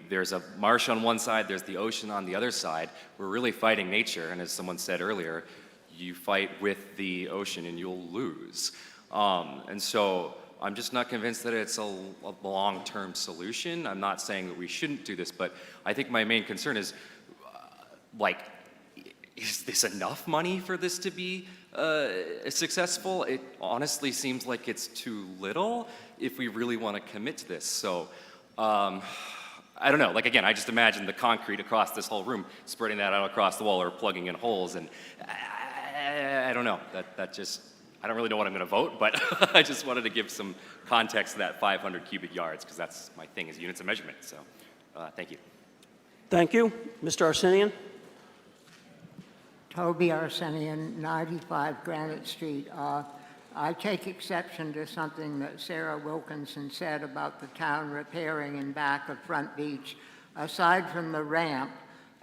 there's a marsh on one side, there's the ocean on the other side. We're really fighting nature, and as someone said earlier, you fight with the ocean and you'll lose. And so I'm just not convinced that it's a long-term solution. I'm not saying that we shouldn't do this, but I think my main concern is, is this enough money for this to be successful? It honestly seems like it's too little if we really want to commit to this. So I don't know, again, I just imagine the concrete across this whole room, spreading that out across the wall or plugging in holes, and I don't know, I don't really know what I'm gonna vote, but I just wanted to give some context to that 500 cubic yards, because that's my thing, is units of measurement, so thank you. Thank you. Mr. Arsenian? Toby Arsenian, 95 Granite Street. I take exception to something that Sarah Wilkinson said about the town repairing in back of Front Beach. Aside from the ramp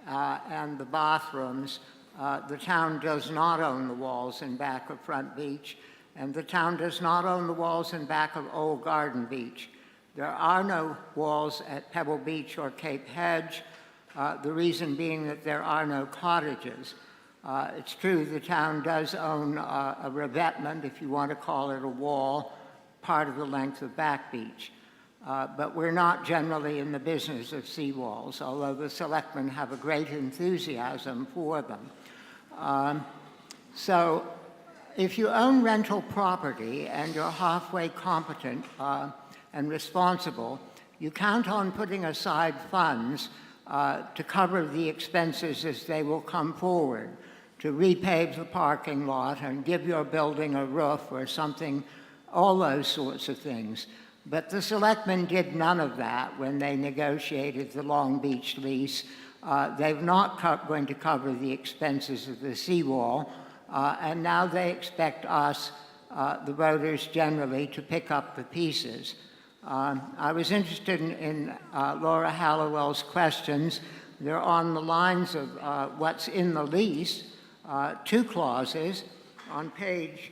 and the bathrooms, the town does not own the walls in back of Front Beach, and the town does not own the walls in back of Old Garden Beach. There are no walls at Pebble Beach or Cape Hedge, the reason being that there are no cottages. It's true the town does own a revetment, if you want to call it a wall, part of the length of Back Beach. But we're not generally in the business of seawalls, although the selectmen have a great enthusiasm for them. So if you own rental property and you're halfway competent and responsible, you count on putting aside funds to cover the expenses as they will come forward, to repave the parking lot and give your building a roof or something, all those sorts of things. But the selectmen did none of that when they negotiated the Long Beach lease. They're not going to cover the expenses of the seawall, and now they expect us the voters generally to pick up the pieces. I was interested in Laura Hallowell's questions. They're on the lines of what's in the lease, 2 clauses on page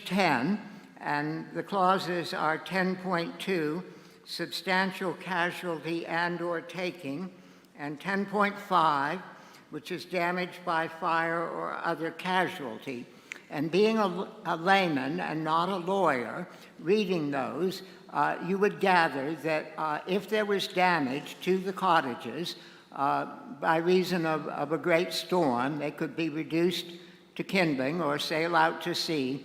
10, and the clauses are 10.2, substantial casualty and/or taking, and 10.5, which is damage by fire or other casualty. And being a layman and not a lawyer, reading those, you would gather that if there was damage to the cottages by reason of a great storm, they could be reduced to kindling or sail out to sea,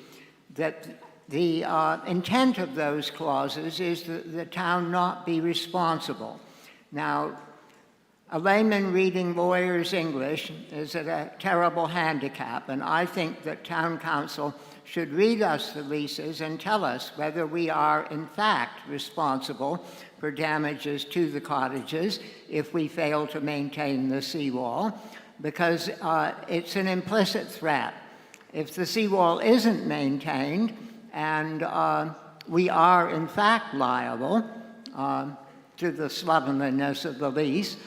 that the intent of those clauses is that the town not be responsible. Now, a layman reading lawyer's English is at a terrible handicap, and I think that town council should read us the leases and tell us whether we are in fact responsible for damages to the cottages if we fail to maintain the seawall, because it's an implicit threat. If the seawall isn't maintained and we are in fact liable to the slovenliness of the lease,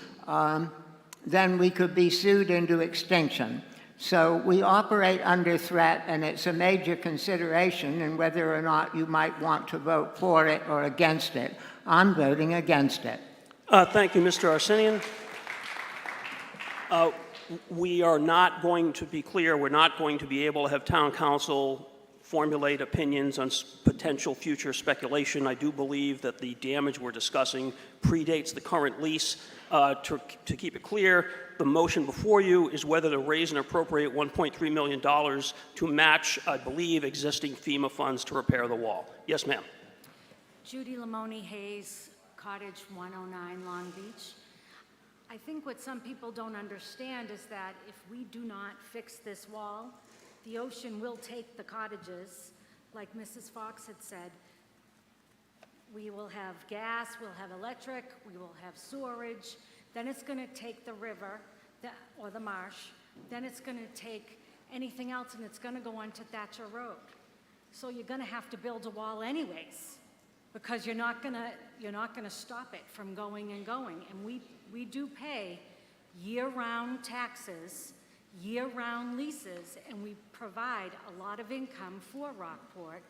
then we could be sued into extinction. So we operate under threat, and it's a major consideration in whether or not you might want to vote for it or against it. I'm voting against it. Thank you, Mr. Arsenian. We are not going to be clear. We're not going to be able to have town council formulate opinions on potential future speculation. I do believe that the damage we're discussing predates the current lease. To keep it clear, the motion before you is whether to raise and appropriate $1.3 million to match, I believe, existing FEMA funds to repair the wall. Yes, ma'am. Judy Lamoni Hayes, Cottage 109, Long Beach. I think what some people don't understand is that if we do not fix this wall, the ocean will take the cottages, like Mrs. Fox had said. We will have gas, we'll have electric, we will have sewerage, then it's going to take the river or the marsh, then it's going to take anything else, and it's going to go onto Thatcher Road. So you're going to have to build a wall anyways, because you're not going to stop it from going and going. And we do pay year-round taxes, year-round leases, and we provide a lot of income for Rockport.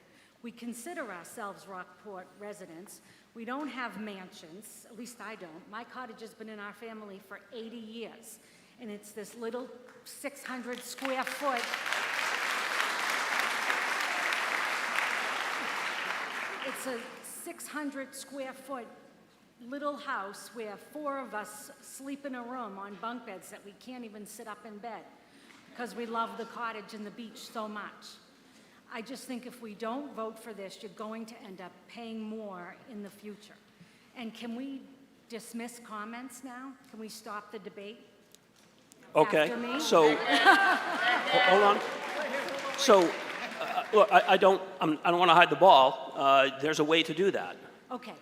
We consider ourselves Rockport residents. We don't have mansions, at least I don't. My cottage has been in our family for 80 years, and it's this little 600 square foot. It's a 600 square foot little house where 4 of us sleep in a room on bunk beds that we can't even sit up in bed because we love the cottage and the beach so much. I just think if we don't vote for this, you're going to end up paying more in the future. And can we dismiss comments now? Can we stop the debate? Okay. After me? So, hold on. So, look, I don't want to hide the ball. There's a way to do that. Okay.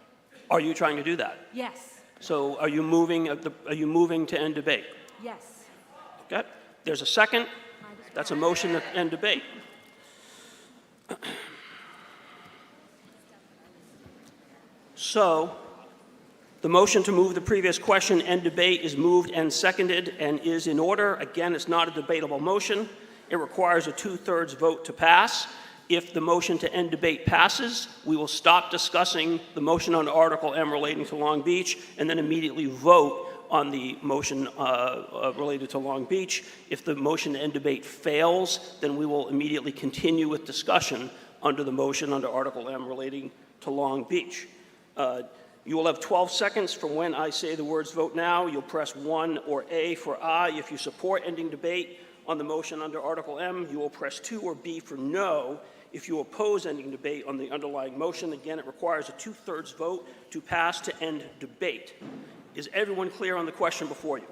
Are you trying to do that? Yes. So, are you moving to end debate? Yes. Okay. There's a second. That's a motion to end debate. So, the motion to move the previous question and debate is moved and seconded and is in order. Again, it's not a debatable motion. It requires a 2/3 vote to pass. If the motion to end debate passes, we will stop discussing the motion on Article M relating to Long Beach and then immediately vote on the motion related to Long Beach. If the motion to end debate fails, then we will immediately continue with discussion under the motion under Article M relating to Long Beach. You will have 12 seconds from when I say the words vote now. You'll press 1 or A for aye if you support ending debate on the motion under Article M. You will press 2 or B for no if you oppose ending debate on the underlying motion. Again, it requires a 2/3 vote to pass to end debate. Is everyone clear on the question before you?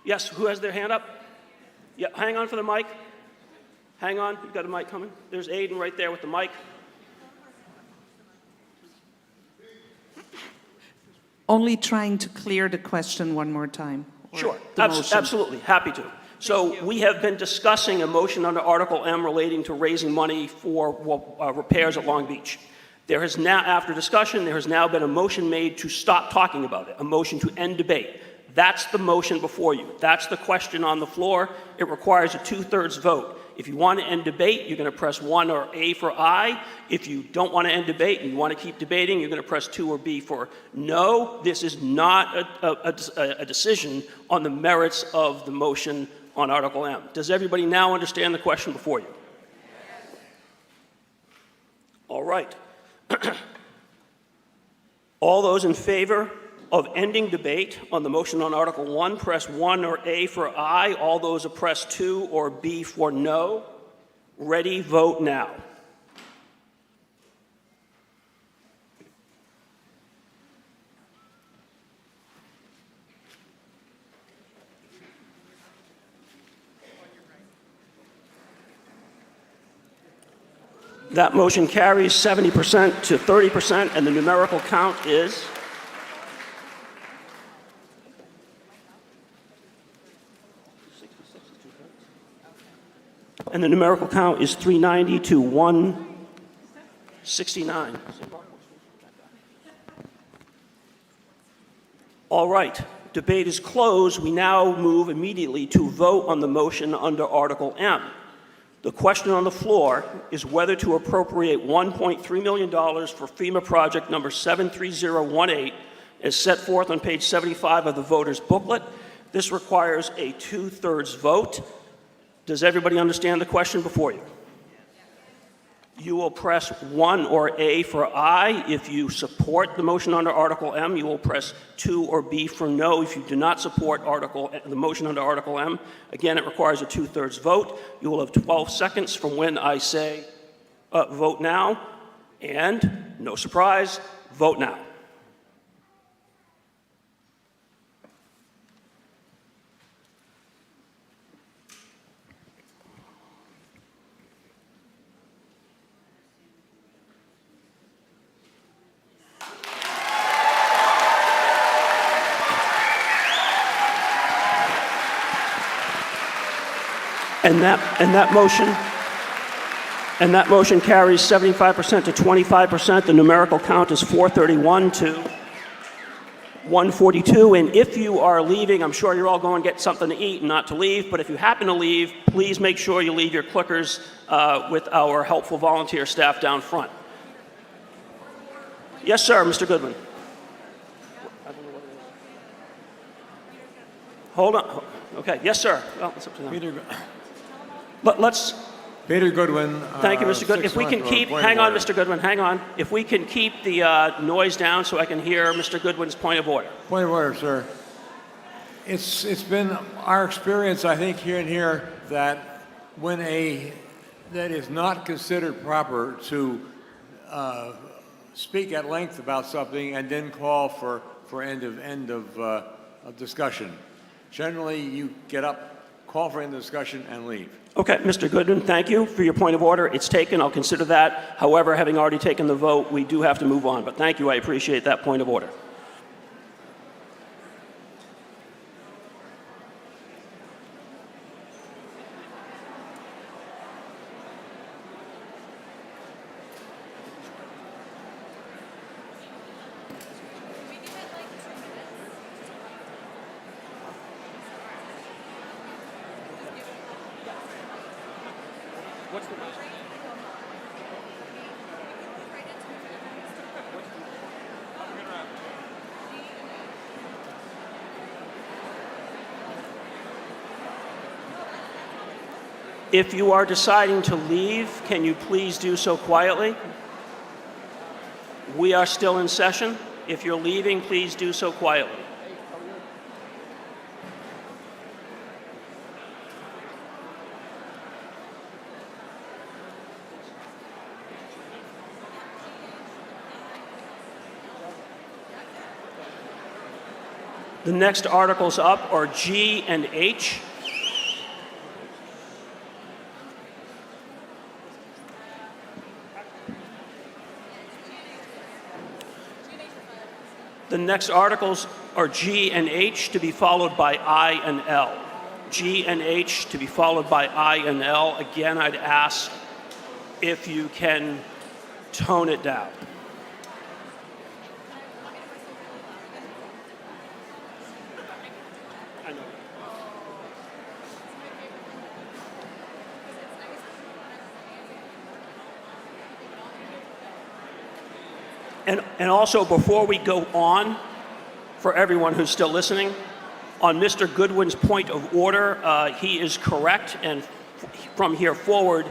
Yes, who has their hand up? Yeah, hang on for the mic. Hang on, you've got a mic coming. There's Aiden right there with the mic. Only trying to clear the question one more time. Sure, absolutely, happy to. So we have been discussing a motion under Article M relating to raising money for repairs at Long Beach. There has now, after discussion, there has now been a motion made to stop talking about it, a motion to end debate. That's the motion before you. That's the question on the floor. It requires a 2/3 vote. If you want to end debate, you're going to press 1 or A for aye. If you don't want to end debate and you want to keep debating, you're going to press 2 or B for no. This is not a decision on the merits of the motion on Article M. Does everybody now understand the question before you? All right. All those in favor of ending debate on the motion on Article 1, press 1 or A for aye. All those who press 2 or B for no. Ready, vote now. That motion carries 70% to 30%, and the numerical count is and the numerical count is 390 to 169. All right, debate is closed. We now move immediately to vote on the motion under Article M. The question on the floor is whether to appropriate $1.3 million for FEMA project number 73018 as set forth on page 75 of the voter's booklet. This requires a 2/3 vote. Does everybody understand the question before you? You will press 1 or A for aye if you support the motion under Article M. You will press 2 or B for no if you do not support the motion under Article M. Again, it requires a 2/3 vote. You will have 12 seconds from when I say vote now, and no surprise, vote now. And that motion carries 75% to 25%. The numerical count is 431 to 142. And if you are leaving, I'm sure you're all going to get something to eat and not to leave, but if you happen to leave, please make sure you leave your clickers with our helpful volunteer staff down front. Yes, sir, Mr. Goodwin. Hold on. Okay, yes, sir. Well, it's up to them. Peter Goodwin. Thank you, Mr. Goodwin. If we can keep, hang on, Mr. Goodwin, hang on. If we can keep the noise down so I can hear Mr. Goodwin's point of order. Point of order, sir. It's been our experience, I think, here that when that is not considered proper to speak at length about something and then call for end of discussion. Generally, you get up, call for end of discussion, and leave. Okay, Mr. Goodwin, thank you for your point of order. It's taken. I'll consider that. However, having already taken the vote, we do have to move on. But thank you. I appreciate that point of order. If you are deciding to leave, can you please do so quietly? We are still in session. If you're leaving, please do so quietly. The next articles up are G and H. The next articles are G and H, to be followed by I and L. G and H to be followed by I and L. Again, I'd ask if you can tone it down. And also, before we go on, for everyone who's still listening, on Mr. Goodwin's point of order, he is correct, and from here forward,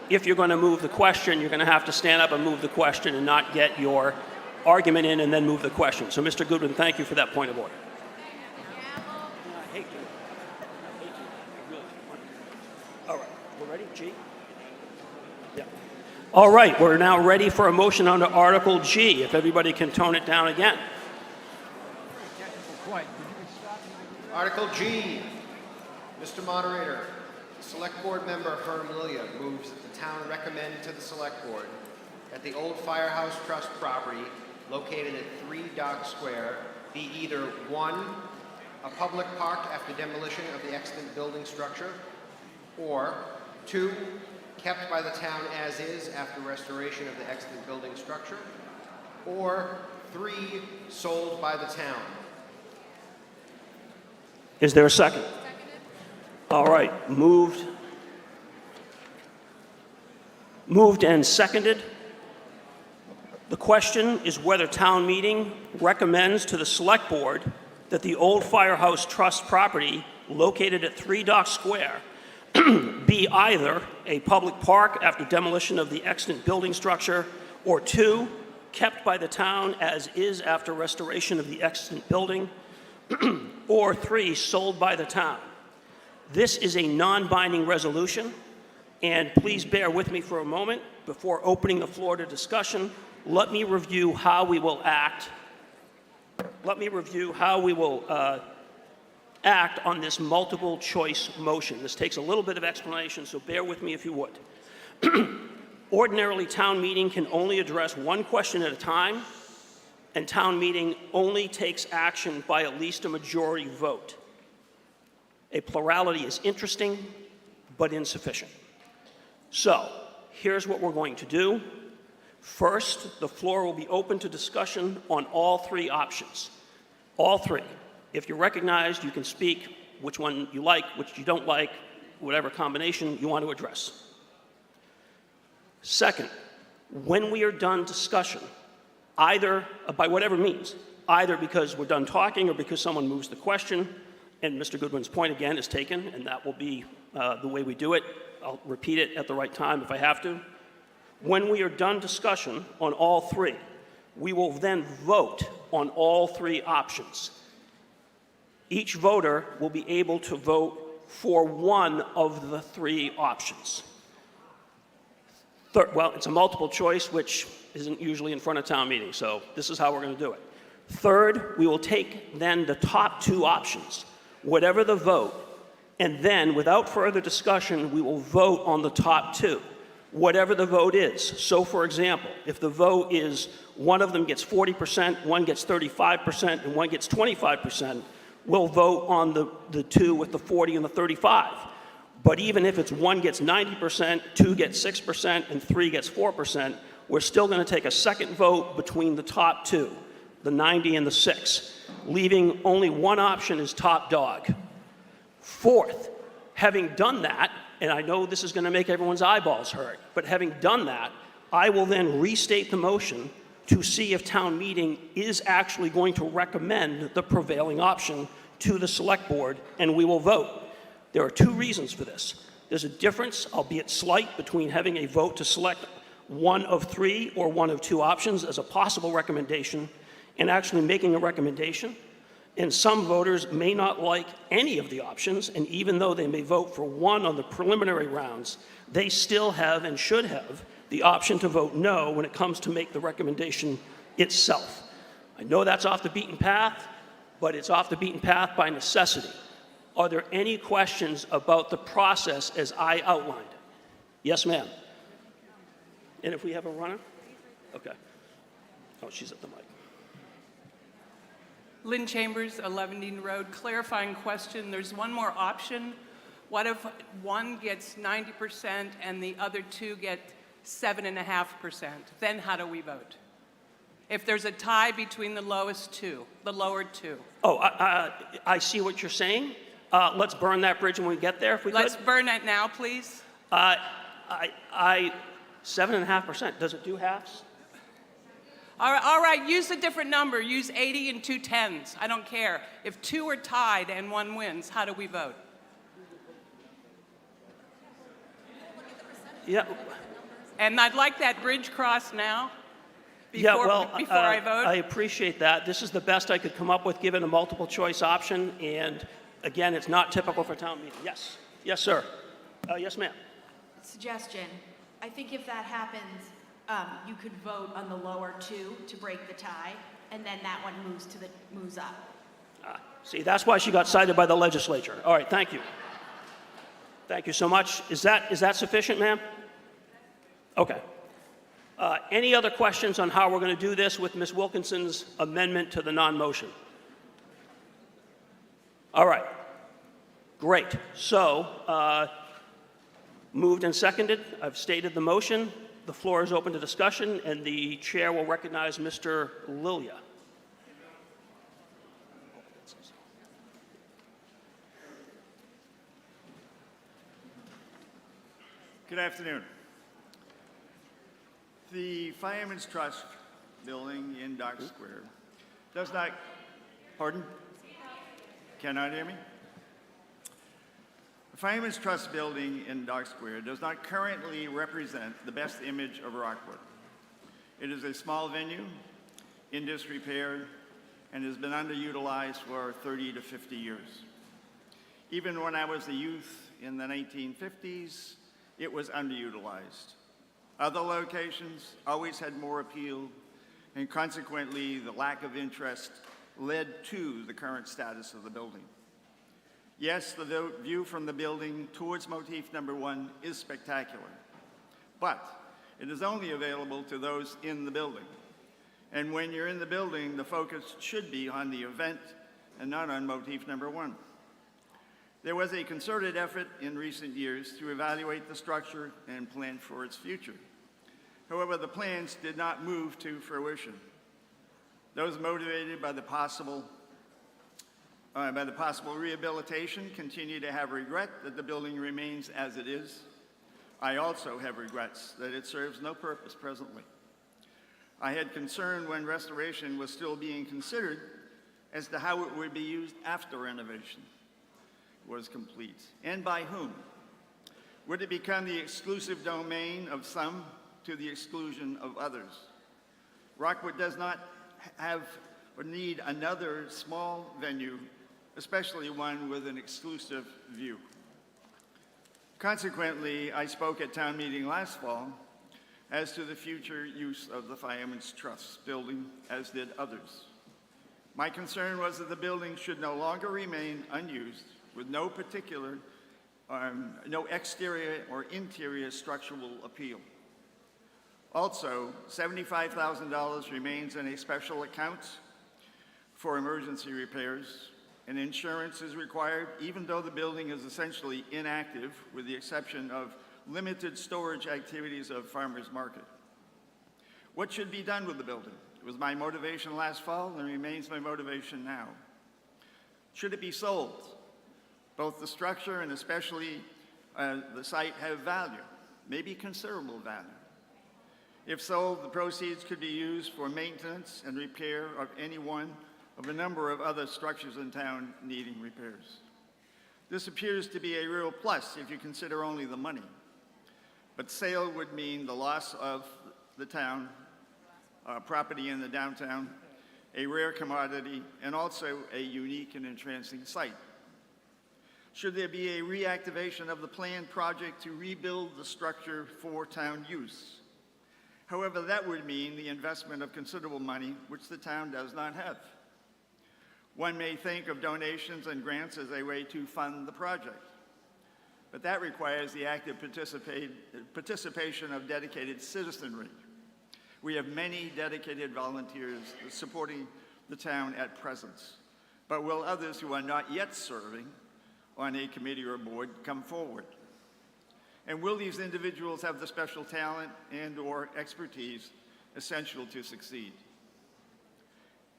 if you're going to move the question, you're going to have to stand up and move the question and not get your argument in and then move the question. So, Mr. Goodwin, thank you for that point of order. All right, we're ready, G? Yeah. All right, we're now ready for a motion under Article G, if everybody can tone it down again. Article G. Mr. Moderator, Select Board Member Herm Lilia moves that the town recommend to the Select Board that the old Firehouse Trust property located at 3 Dock Square be either 1, a public park after demolition of the extant building structure, or 2, kept by the town as is after restoration of the extant building structure, or 3, sold by the town. Is there a second? All right, moved and seconded. The question is whether town meeting recommends to the Select Board that the old Firehouse Trust property located at 3 Dock Square be either a public park after demolition of the extant building structure, or 2, kept by the town as is after restoration of the extant building, or 3, sold by the town. This is a non-binding resolution, and please bear with me for a moment. Before opening the floor to discussion, let me review how we will act. Let me review how we will act on this multiple choice motion. This takes a little bit of explanation, so bear with me if you would. Ordinarily, town meeting can only address one question at a time, and town meeting only takes action by at least a majority vote. A plurality is interesting, but insufficient. So, here's what we're going to do. First, the floor will be open to discussion on all 3 options. All 3. If you're recognized, you can speak which one you like, which you don't like, whatever combination you want to address. Second, when we are done discussion, either by whatever means, either because we're done talking or because someone moves the question, and Mr. Goodwin's point again is taken, and that will be the way we do it. I'll repeat it at the right time if I have to. When we are done discussion on all 3, we will then vote on all 3 options. Each voter will be able to vote for one of the 3 options. Well, it's a multiple choice, which isn't usually in front of town meeting, so this is how we're going to do it. Third, we will take then the top 2 options, whatever the vote, and then, without further discussion, we will vote on the top 2, whatever the vote is. So, for example, if the vote is one of them gets 40%, one gets 35%, and one gets 25%, we'll vote on the 2 with the 40 and the 35. But even if it's 1 gets 90%, 2 gets 6%, and 3 gets 4%, we're still going to take a second vote between the top 2, the 90 and the 6, leaving only one option as top dog. Fourth, having done that, and I know this is going to make everyone's eyeballs hurt, but having done that, I will then restate the motion to see if town meeting is actually going to recommend the prevailing option to the Select Board, and we will vote. There are 2 reasons for this. There's a difference, albeit slight, between having a vote to select one of 3 or one of 2 options as a possible recommendation and actually making a recommendation. And some voters may not like any of the options, and even though they may vote for one on the preliminary rounds, they still have and should have the option to vote no when it comes to make the recommendation itself. I know that's off the beaten path, but it's off the beaten path by necessity. Are there any questions about the process as I outlined? Yes, ma'am. And if we have a runner? Okay. Oh, she's at the mic. Lynn Chambers, 11 Dean Road. Clarifying question. There's one more option What if one gets 90% and the other two get 7.5%? Then how do we vote? If there's a tie between the lowest two, the lower two. Oh, I see what you're saying. Let's burn that bridge when we get there, if we Let's could. burn it now, please. 7.5%, does it do halves? All right, use a different number. Use 80 and 2 10s. I don't care. If two are tied and one wins, how do we vote? Yeah. And I'd like that bridge crossed now. Before I vote. I appreciate that. This is the best I could come up with, given a multiple choice option. And again, it's not typical for town meeting. Yes. Yes, sir. Yes, ma'am. Suggestion. I think if that happens, you could vote on the lower two to break the tie, and then that one moves up. See, that's why she got cited by the legislature. All right, thank you. Thank you so much. Is that sufficient, ma'am? Okay. Any other questions on how we're going to do this with Ms. Wilkinson's amendment to the non-motion? All right. Great. So, moved and seconded. I've stated the motion. The floor is open to discussion, and the chair will recognize Mr. Lilia. Good afternoon. The Fireman's Trust building in Dock Square does not, pardon? Cannot hear me? The Fireman's Trust building in Dock Square does not currently represent the best image of Rockport. It is a small venue, in disrepair, and has been underutilized for 30 to 50 years. Even when I was a youth in the 1950s, it was underutilized. Other locations always had more appeal, and consequently, the lack of interest led to the current status of the building. Yes, the view from the building towards motif number 1 is spectacular, but it is only available to those in the building. And when you're in the building, the focus should be on the event and not on motif number 1. There was a concerted effort in recent years to evaluate the structure and plan for its future. However, the plans did not move to fruition. Those motivated by the possible rehabilitation continue to have regret that the building remains as it is. I also have regrets that it serves no purpose presently. I had concern when restoration was still being considered as to how it would be used after renovation was complete, and by whom. Would it become the exclusive domain of some to the exclusion of others? Rockport does not have or need another small venue, especially one with an exclusive view. Consequently, I spoke at town meeting last fall as to the future use of the Fireman's Trust building, as did others. My concern was that the building should no longer remain unused with no exterior or interior structural appeal. Also, $75,000 remains in a special account for emergency repairs, and insurance is required even though the building is essentially inactive with the exception of limited storage activities of farmers market. What should be done with the building? It was my motivation last fall and remains my motivation now. Should it be sold? Both the structure and especially the site have value, maybe considerable value. If sold, the proceeds could be used for maintenance and repair of any one of a number of other structures in town needing repairs. This appears to be a real plus if you consider only the money. But sale would mean the loss of the town, property in the downtown, a rare commodity, and also a unique and entrancing site. Should there be a reactivation of the planned project to rebuild the structure for town use? However, that would mean the investment of considerable money, which the town does not have. One may think of donations and grants as a way to fund the project, but that requires the active participation of dedicated citizenry. We have many dedicated volunteers supporting the town at present, but will others who are not yet serving on a committee or board come forward? And will these individuals have the special talent and/or expertise essential to succeed?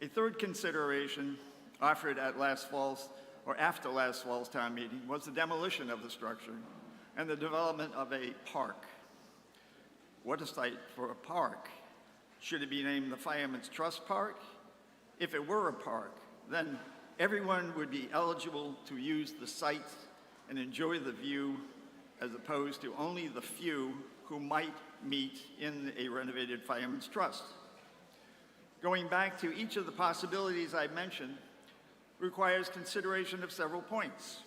A third consideration offered at last fall's, or after last fall's town meeting, was the demolition of the structure and the development of a park. What a site for a park. Should it be named the Fireman's Trust Park? If it were a park, then everyone would be eligible to use the site and enjoy the view, as opposed to only the few who might meet in a renovated Fireman's Trust. Going back to each of the possibilities I mentioned requires consideration of several points.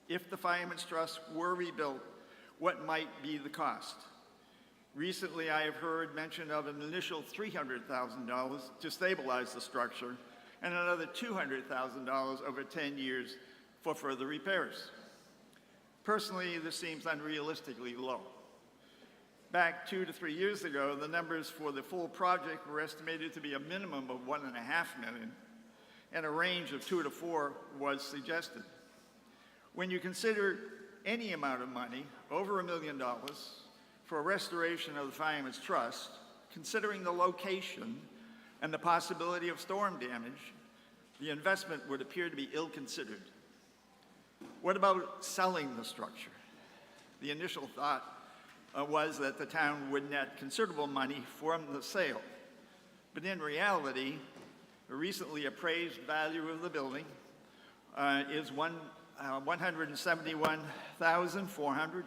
If the Fireman's Trust were rebuilt, what might be the cost? Recently, I have heard mention of an initial $300,000 to stabilize the structure and another $200,000 over 10 years for further repairs. Personally, this seems unrealistically low. Back 2 to 3 years ago, the numbers for the full project were estimated to be a minimum of $1.5 million, and a range of 2 to 4 was suggested. When you consider any amount of money, over $1 million, for a restoration of the Fireman's Trust, considering the location and the possibility of storm damage, the investment would appear to be ill-considered. What about selling the structure? The initial thought was that the town would net considerable money from the sale. But in reality, the recently appraised value of the building is $171,400,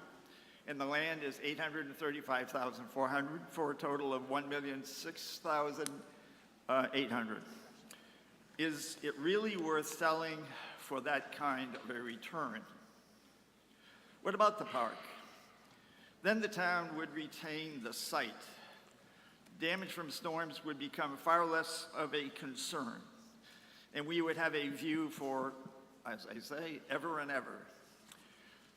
and the land is $835,400, for a total of $1,006,800. Is it really worth selling for that kind of a return? What about the park? Then the town would retain the site. Damage from storms would become far less of a concern, and we would have a view for, as I say, ever and ever.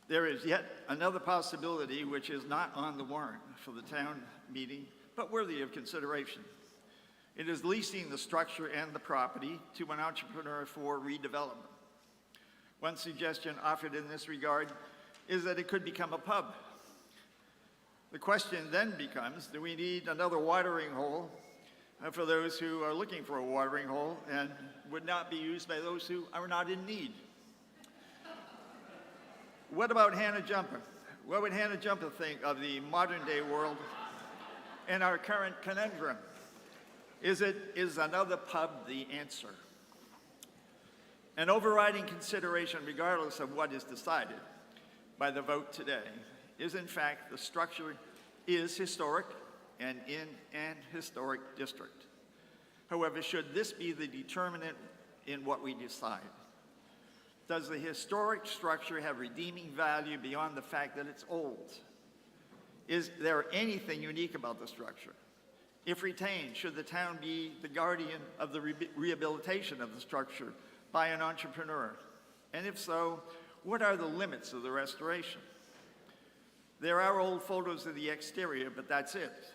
There is yet another possibility which is not on the warrant for the town meeting, but worthy of consideration. It is leasing the structure and the property to an entrepreneur for redevelopment. One suggestion offered in this regard is that it could become a pub. The question then becomes, do we need another watering hole for those who are looking for a watering hole and would not be used by those who are not in need? What about Hannah Jumper? What would Hannah Jumper think of the modern day world and our current conundrum? Is another pub the answer? An overriding consideration, regardless of what is decided by the vote today, is in fact the structure is historic and in an historic district. However, should this be the determinant in what we decide? Does the historic structure have redeeming value beyond the fact that it's old? Is there anything unique about the structure? If retained, should the town be the guardian of the rehabilitation of the structure by an entrepreneur? And if so, what are the limits of the restoration? There are old photos of the exterior, but that's it.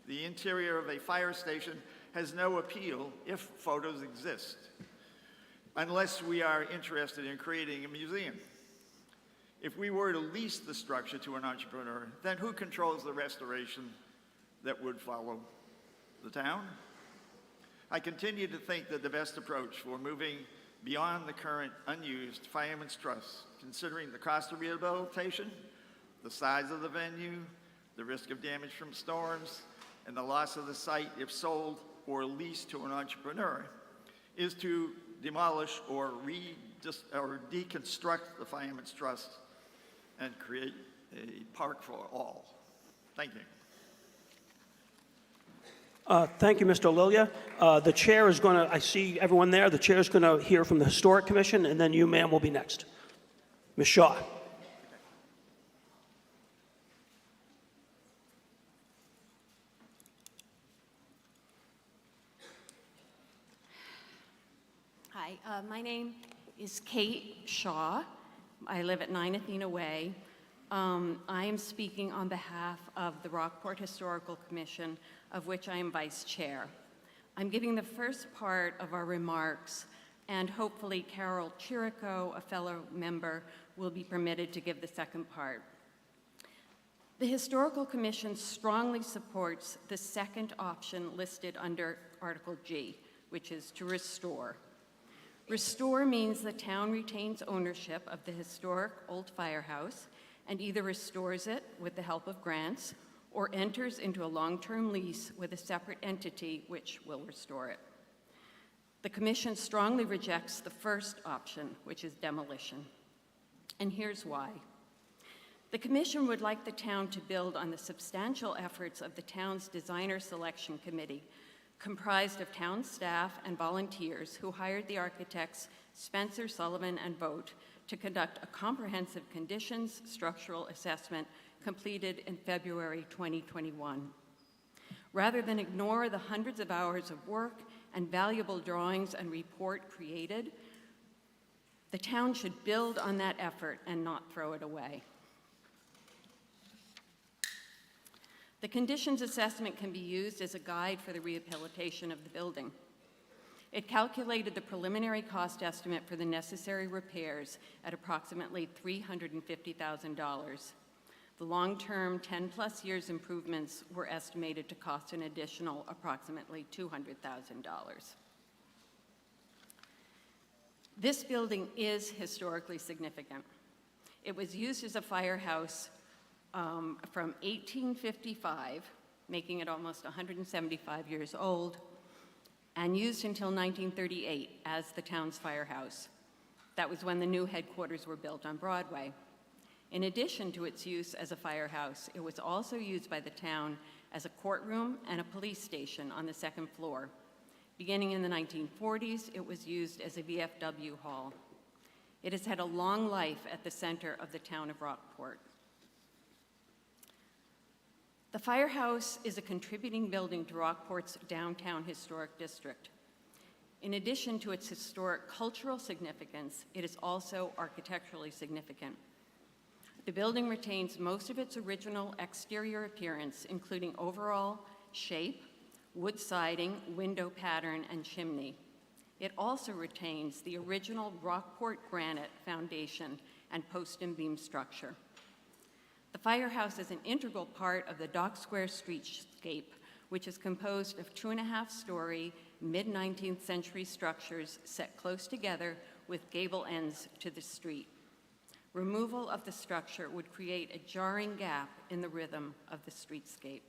The interior of a fire station has no appeal if photos exist, unless we are interested in creating a museum. If we were to lease the structure to an entrepreneur, then who controls the restoration that would follow? The town? I continue to think that the best approach for moving beyond the current unused Fireman's Trust, considering the cost of rehabilitation, the size of the venue, the risk of damage from storms, and the loss of the site if sold or leased to an entrepreneur, is to demolish or deconstruct the Fireman's Trust and create a park for all. Thank you. Thank you, Mr. Lilia. The chair is going to, I see everyone there, the chair is going to hear from the Historic Commission, and then you, ma'am, will be next. Ms. Shaw. Hi, my name is Kate Shaw. I live at 9 Athena Way. I am speaking on behalf of the Rockport Historical Commission, of which I am vice chair. I'm giving the first part of our remarks and hopefully Carol Chirico, a fellow member, will be permitted to give the second part. The Historical Commission strongly supports the second option listed under Article G, which is to restore. Restore means the town retains ownership of the historic old firehouse and either restores it with the help of grants or enters into a long-term lease with a separate entity which will restore it. The Commission strongly rejects the first option, which is demolition. And here's why. The Commission would like the town to build on the substantial efforts of the town's Designer Selection Committee, comprised of town staff and volunteers who hired the architects Spencer, Sullivan, and Vogt to conduct a comprehensive conditions structural assessment completed in February 2021. Rather than ignore the hundreds of hours of work and valuable drawings and report created, the town should build on that effort and not throw it away. The conditions assessment can be used as a guide for the rehabilitation of the building. It calculated the preliminary cost estimate for the necessary repairs at approximately $350,000. The long-term 10-plus years improvements were estimated to cost an additional approximately $200,000. This building is historically significant. It was used as a firehouse from 1855, making it almost 175 years old, and used until 1938 as the town's firehouse. That was when the new headquarters were built on Broadway. In addition to its use as a firehouse, it was also used by the town as a courtroom and a police station on the second floor. Beginning in the 1940s, it was used as a VFW hall. It has had a long life at the center of the town of Rockport. The firehouse is a contributing building to Rockport's downtown historic district. In addition to its historic cultural significance, it is also architecturally significant. The building retains most of its original exterior appearance, including overall shape, wood siding, window pattern, and chimney. It also retains the original Rockport granite foundation and post and beam structure. The firehouse is an integral part of the Dock Square streetscape, which is composed of 2.5-story, mid-19th century structures set close together with gable ends to the street. Removal of the structure would create a jarring gap in the rhythm of the streetscape.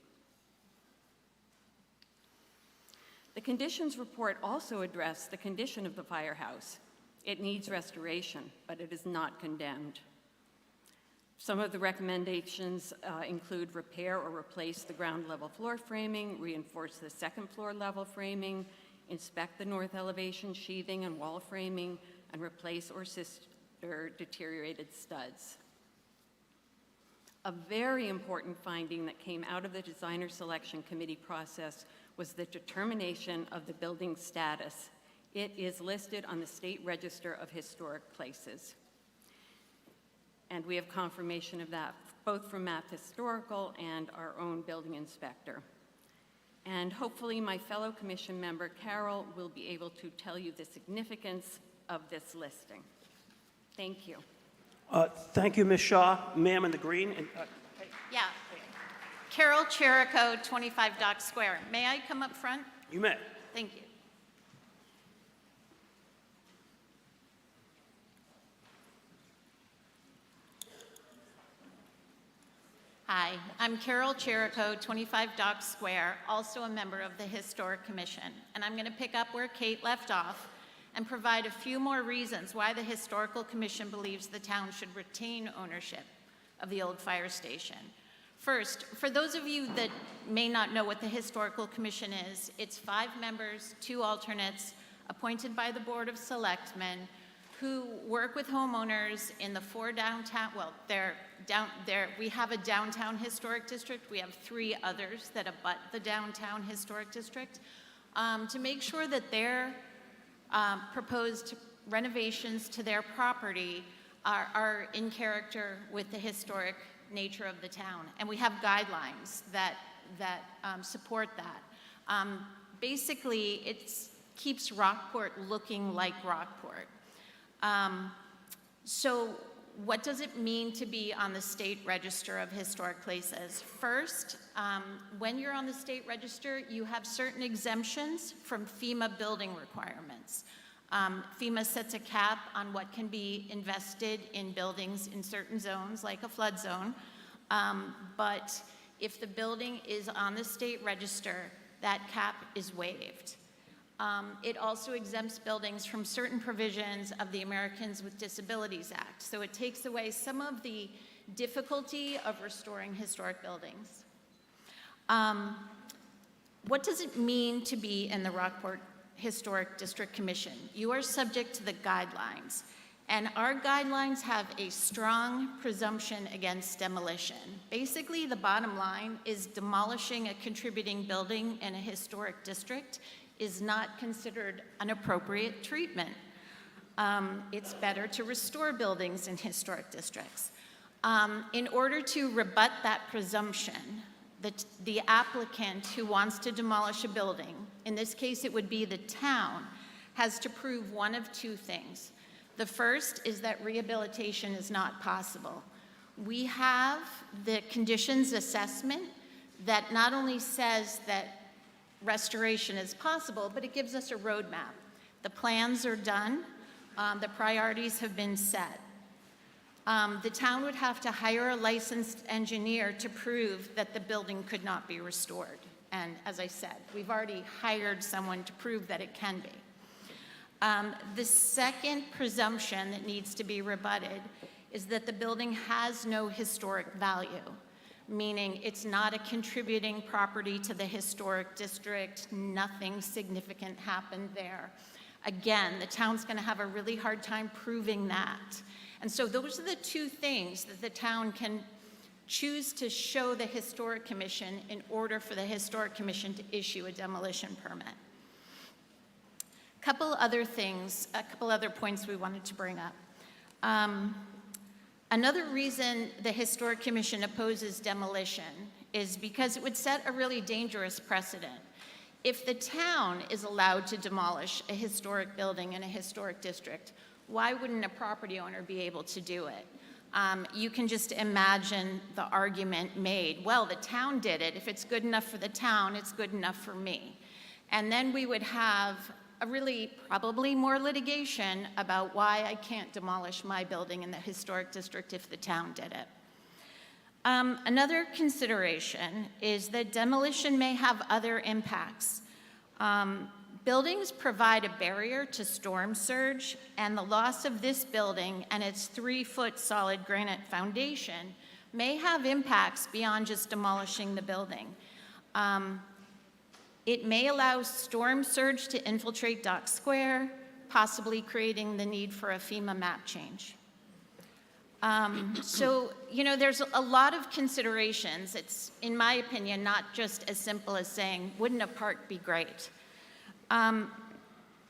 The conditions report also addressed the condition of the firehouse. It needs restoration, but it is not condemned. Some of the recommendations include repair or replace the ground level floor framing, reinforce the second floor level framing, inspect the north elevation sheathing and wall framing, and replace or sister deteriorated studs. A very important finding that came out of the Designer Selection Committee process was the determination of the building's status. It is listed on the State Register of Historic Places. And we have confirmation of that both from Math Historical and our own building inspector. And hopefully my fellow commission member, Carol, will be able to tell you the significance of this listing. Thank you. Thank you, Ms. Shaw. Ma'am in the green. And, Yeah. Carol Chirico, 25 Dock Square. May I come up front? you may. Thank you. Hi, I'm Carol Chirico, 25 Dock Square, also a member of the Historic Commission, and I'm going to pick up where Kate left off and provide a few more reasons why the Historical Commission believes the town should retain ownership of the old fire station. First, for those of you that may not know what the Historical Commission is, it's 5 members, 2 alternates, appointed by the Board of Selectmen, who work with homeowners in the 4 downtown, well, we have a downtown historic district. We have 3 others that abut the downtown historic district to make sure that their proposed renovations to their property are in character with the historic nature of the town. And we have guidelines that support that. Basically, it's keeps Rockport looking like Rockport. So what does it mean to be on the State Register of Historic Places? First, when you're on the State Register, you have certain exemptions from FEMA building requirements. FEMA sets a cap on what can be invested in buildings in certain zones, like a flood zone. But if the building is on the State Register, that cap is waived. It also exempts buildings from certain provisions of the Americans with Disabilities Act. So it takes away some of the difficulty of restoring historic buildings. What does it mean to be in the Rockport Historic District Commission? You are subject to the guidelines, and our guidelines have a strong presumption against demolition. Basically, the bottom line is demolishing a contributing building in a historic district is not considered an appropriate treatment. It's better to restore buildings in historic districts. In order to rebut that presumption, the applicant who wants to demolish a building, in this case it would be the town, has to prove one of two things. The first is that rehabilitation is not possible. We have the conditions assessment that not only says that restoration is possible, but it gives us a roadmap. The plans are done, the priorities have been set. The town would have to hire a licensed engineer to prove that the building could not be restored. And as I said, we've already hired someone to prove that it can be. The second presumption that needs to be rebutted is that the building has no historic value, meaning it's not a contributing property to the historic district, nothing significant happened there. Again, the town's gonna have a really hard time proving that. And so those are the two things that the town can choose to show the Historic Commission in order for the Historic Commission to issue a demolition permit. A couple other points we wanted to bring up. Another reason the Historic Commission opposes demolition is because it would set a really dangerous precedent. If the town is allowed to demolish a historic building in a historic district, why wouldn't a property owner be able to do it? You can just imagine the argument made, well, the town did it. If it's good enough for the town, it's good enough for me. And then we would have a really probably more litigation about why I can't demolish my building in the historic district if the town did it. Another consideration is that demolition may have other impacts. Buildings provide a barrier to storm surge, and the loss of this building and its 3-foot solid granite foundation may have impacts beyond just demolishing the building. It may allow storm surge to infiltrate Dock Square, possibly creating the need for a FEMA map change. So, you know, there's a lot of considerations. It's, in my opinion, not just as simple as saying, wouldn't a park be great?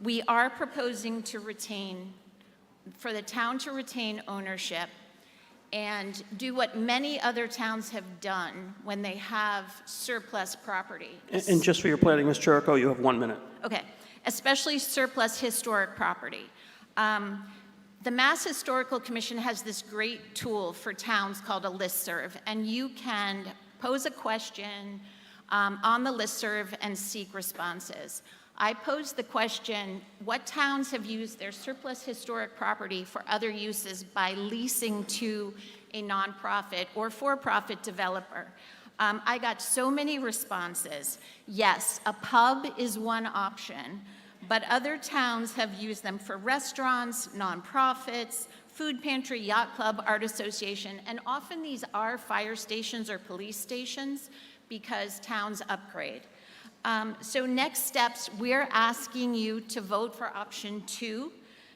We are proposing to for the town to retain ownership and do what many other towns have done when they have surplus property. And just for your planning, Ms. Chirico, you have 1 minute. Okay, especially surplus historic property. The Mass Historical Commission has this great tool for towns called a listserv, and you can pose a question on the listserv and seek responses. I posed the question, what towns have used their surplus historic property for other uses by leasing to a nonprofit or for-profit developer? I got so many responses. Yes, a pub is one option, but other towns have used them for restaurants, nonprofits, food pantry, yacht club, art association, and often these are fire stations or police stations because towns upgrade. So next steps, we're asking you to vote for option 2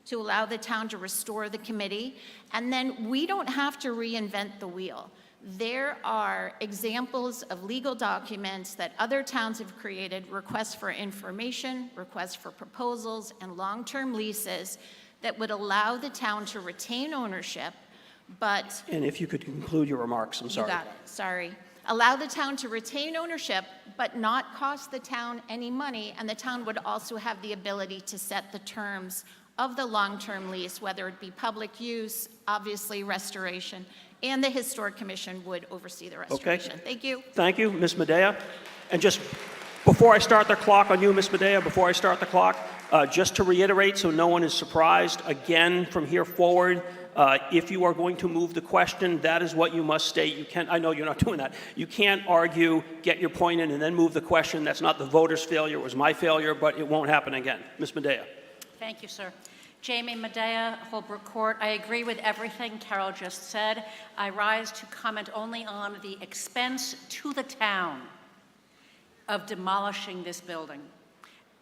to allow the town to restore the committee, and then we don't have to reinvent the wheel. There are examples of legal documents that other towns have created, requests for information, requests for proposals, and long-term leases that would allow the town to retain ownership, but... And if you could conclude your remarks, I'm sorry. You got it, sorry. allow the town to retain ownership, but not cost the town any money, and the town would also have the ability to set the terms of the long-term lease, whether it be public use, obviously restoration, and the Historic Commission would oversee the restoration. Thank you. Thank you, Ms. Medea. And just before I start the clock on you, Ms. Medea, before I start the clock, just to reiterate so no one is surprised, again, from here forward, if you are going to move the question, that is what you must state. You can't, I know you're not doing that. You can't argue, get your point in, and then move the question. That's not the voter's failure. It was my failure, but it won't happen again. Ms. Medea. Thank you, sir. Jamie Medea, Holbrook Court. I agree with everything Carol just said. I rise to comment only on the expense to the town of demolishing this building.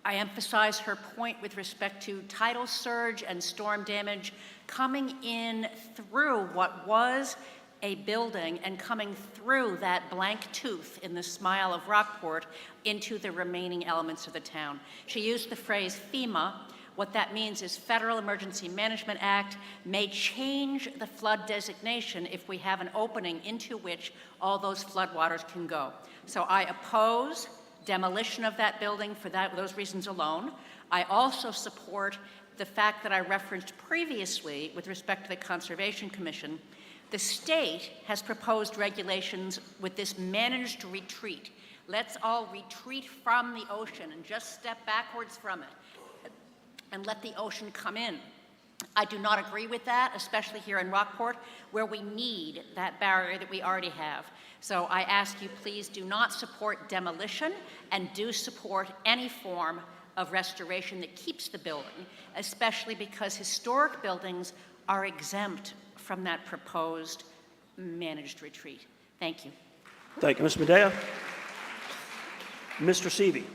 I emphasize her point with respect to tidal surge and storm damage coming in through what was a building and coming through that blank tooth in the smile of Rockport into the remaining elements of the town. She used the phrase FEMA. What that means is Federal Emergency Management Act may change the flood designation if we have an opening into which all those floodwaters can go. So I oppose demolition of that building for those reasons alone. I also support the fact that I referenced previously with respect to the Conservation Commission. The state has proposed regulations with this managed retreat. Let's all retreat from the ocean and just step backwards from it and let the ocean come in. I do not agree with that, especially here in Rockport, where we need that barrier that we already have. So I ask you, please do not support demolition and do support any form of restoration that keeps the building, especially because historic buildings are exempt from that proposed managed retreat. Thank you. Thank you, Ms. Medea. Mr. Seavey.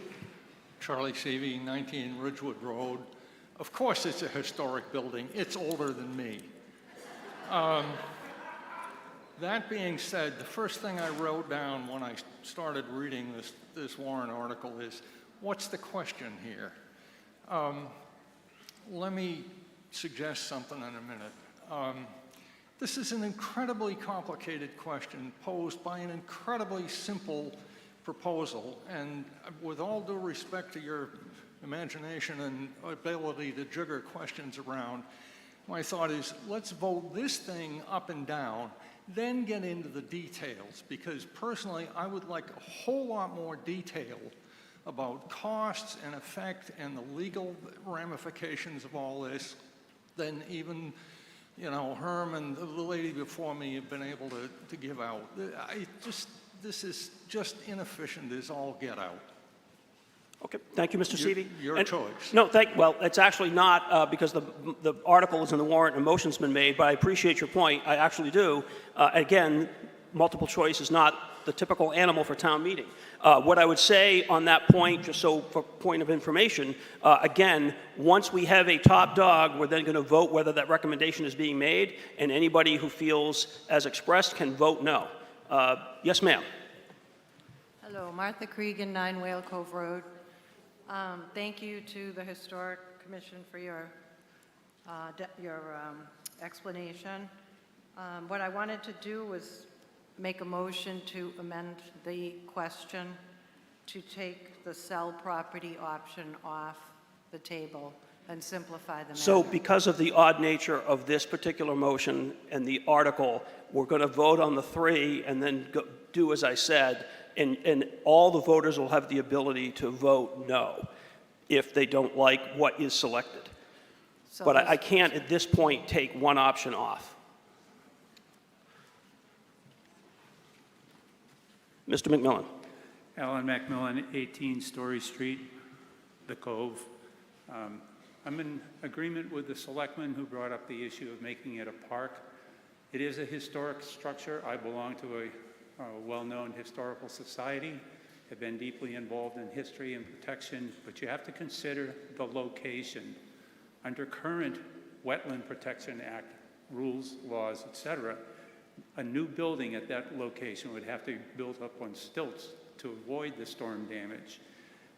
Charlie Seavey, 19 Ridgewood Road. Of course it's a historic building. It's older than me. That being said, the first thing I wrote down when I started reading this Warrant article is, what's the question here? Let me suggest something in a minute. This is an incredibly complicated question posed by an incredibly simple proposal, and with all due respect to your imagination and ability to jigger questions around, my thought is, let's vote this thing up and down, then get into the details, because personally, I would like a whole lot more detail about costs and effect and the legal ramifications of all this than even, you know, Herm and the lady before me have been able to give out. This is just inefficient as all get out. Okay, thank you, Mr. Seavey. Your choice. No, well, it's actually not because the article is in the warrant and a motion's been made, but I appreciate your point. I actually do. Again, multiple choice is not the typical animal for town meeting. What I would say on that point, just so for point of information, again, once we have a top dog, we're then going to vote whether that recommendation is being made, and anybody who feels as expressed can vote no. Yes, ma'am. Hello, Martha Cregan, 9 Whale Cove Road. Thank you to the Historic Commission for your explanation. What I wanted to do was make a motion to amend the question to take the sell property option off the table and simplify the matter. So because of the odd nature of this particular motion and the article, we're going to vote on the three and then do as I said, and all the voters will have the ability to vote no if they don't like what is selected. So but I can't at this point take one option off. Mr. McMillan. Alan McMillan, 18 Story Street, The Cove. I'm in agreement with the selectman who brought up the issue of making it a park. It is a historic structure. I belong to a well-known historical society, have been deeply involved in history and protection, but you have to consider the location. Under current Wetland Protection Act rules, laws, etc., a new building at that location would have to be built up on stilts to avoid the storm damage.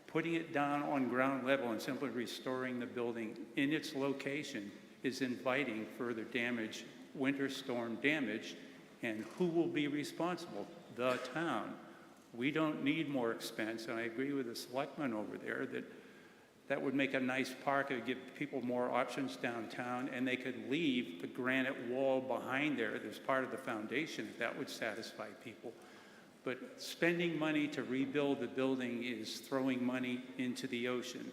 Putting it down on ground level and simply restoring the building in its location is inviting further damage, winter storm damage, and who will be responsible? the town. We don't need more expense, and I agree with the selectman over there that that would make a nice park. It would give people more options downtown, and they could leave the granite wall behind there. There's part of the foundation. That would satisfy people. But spending money to rebuild the building is throwing money into the ocean.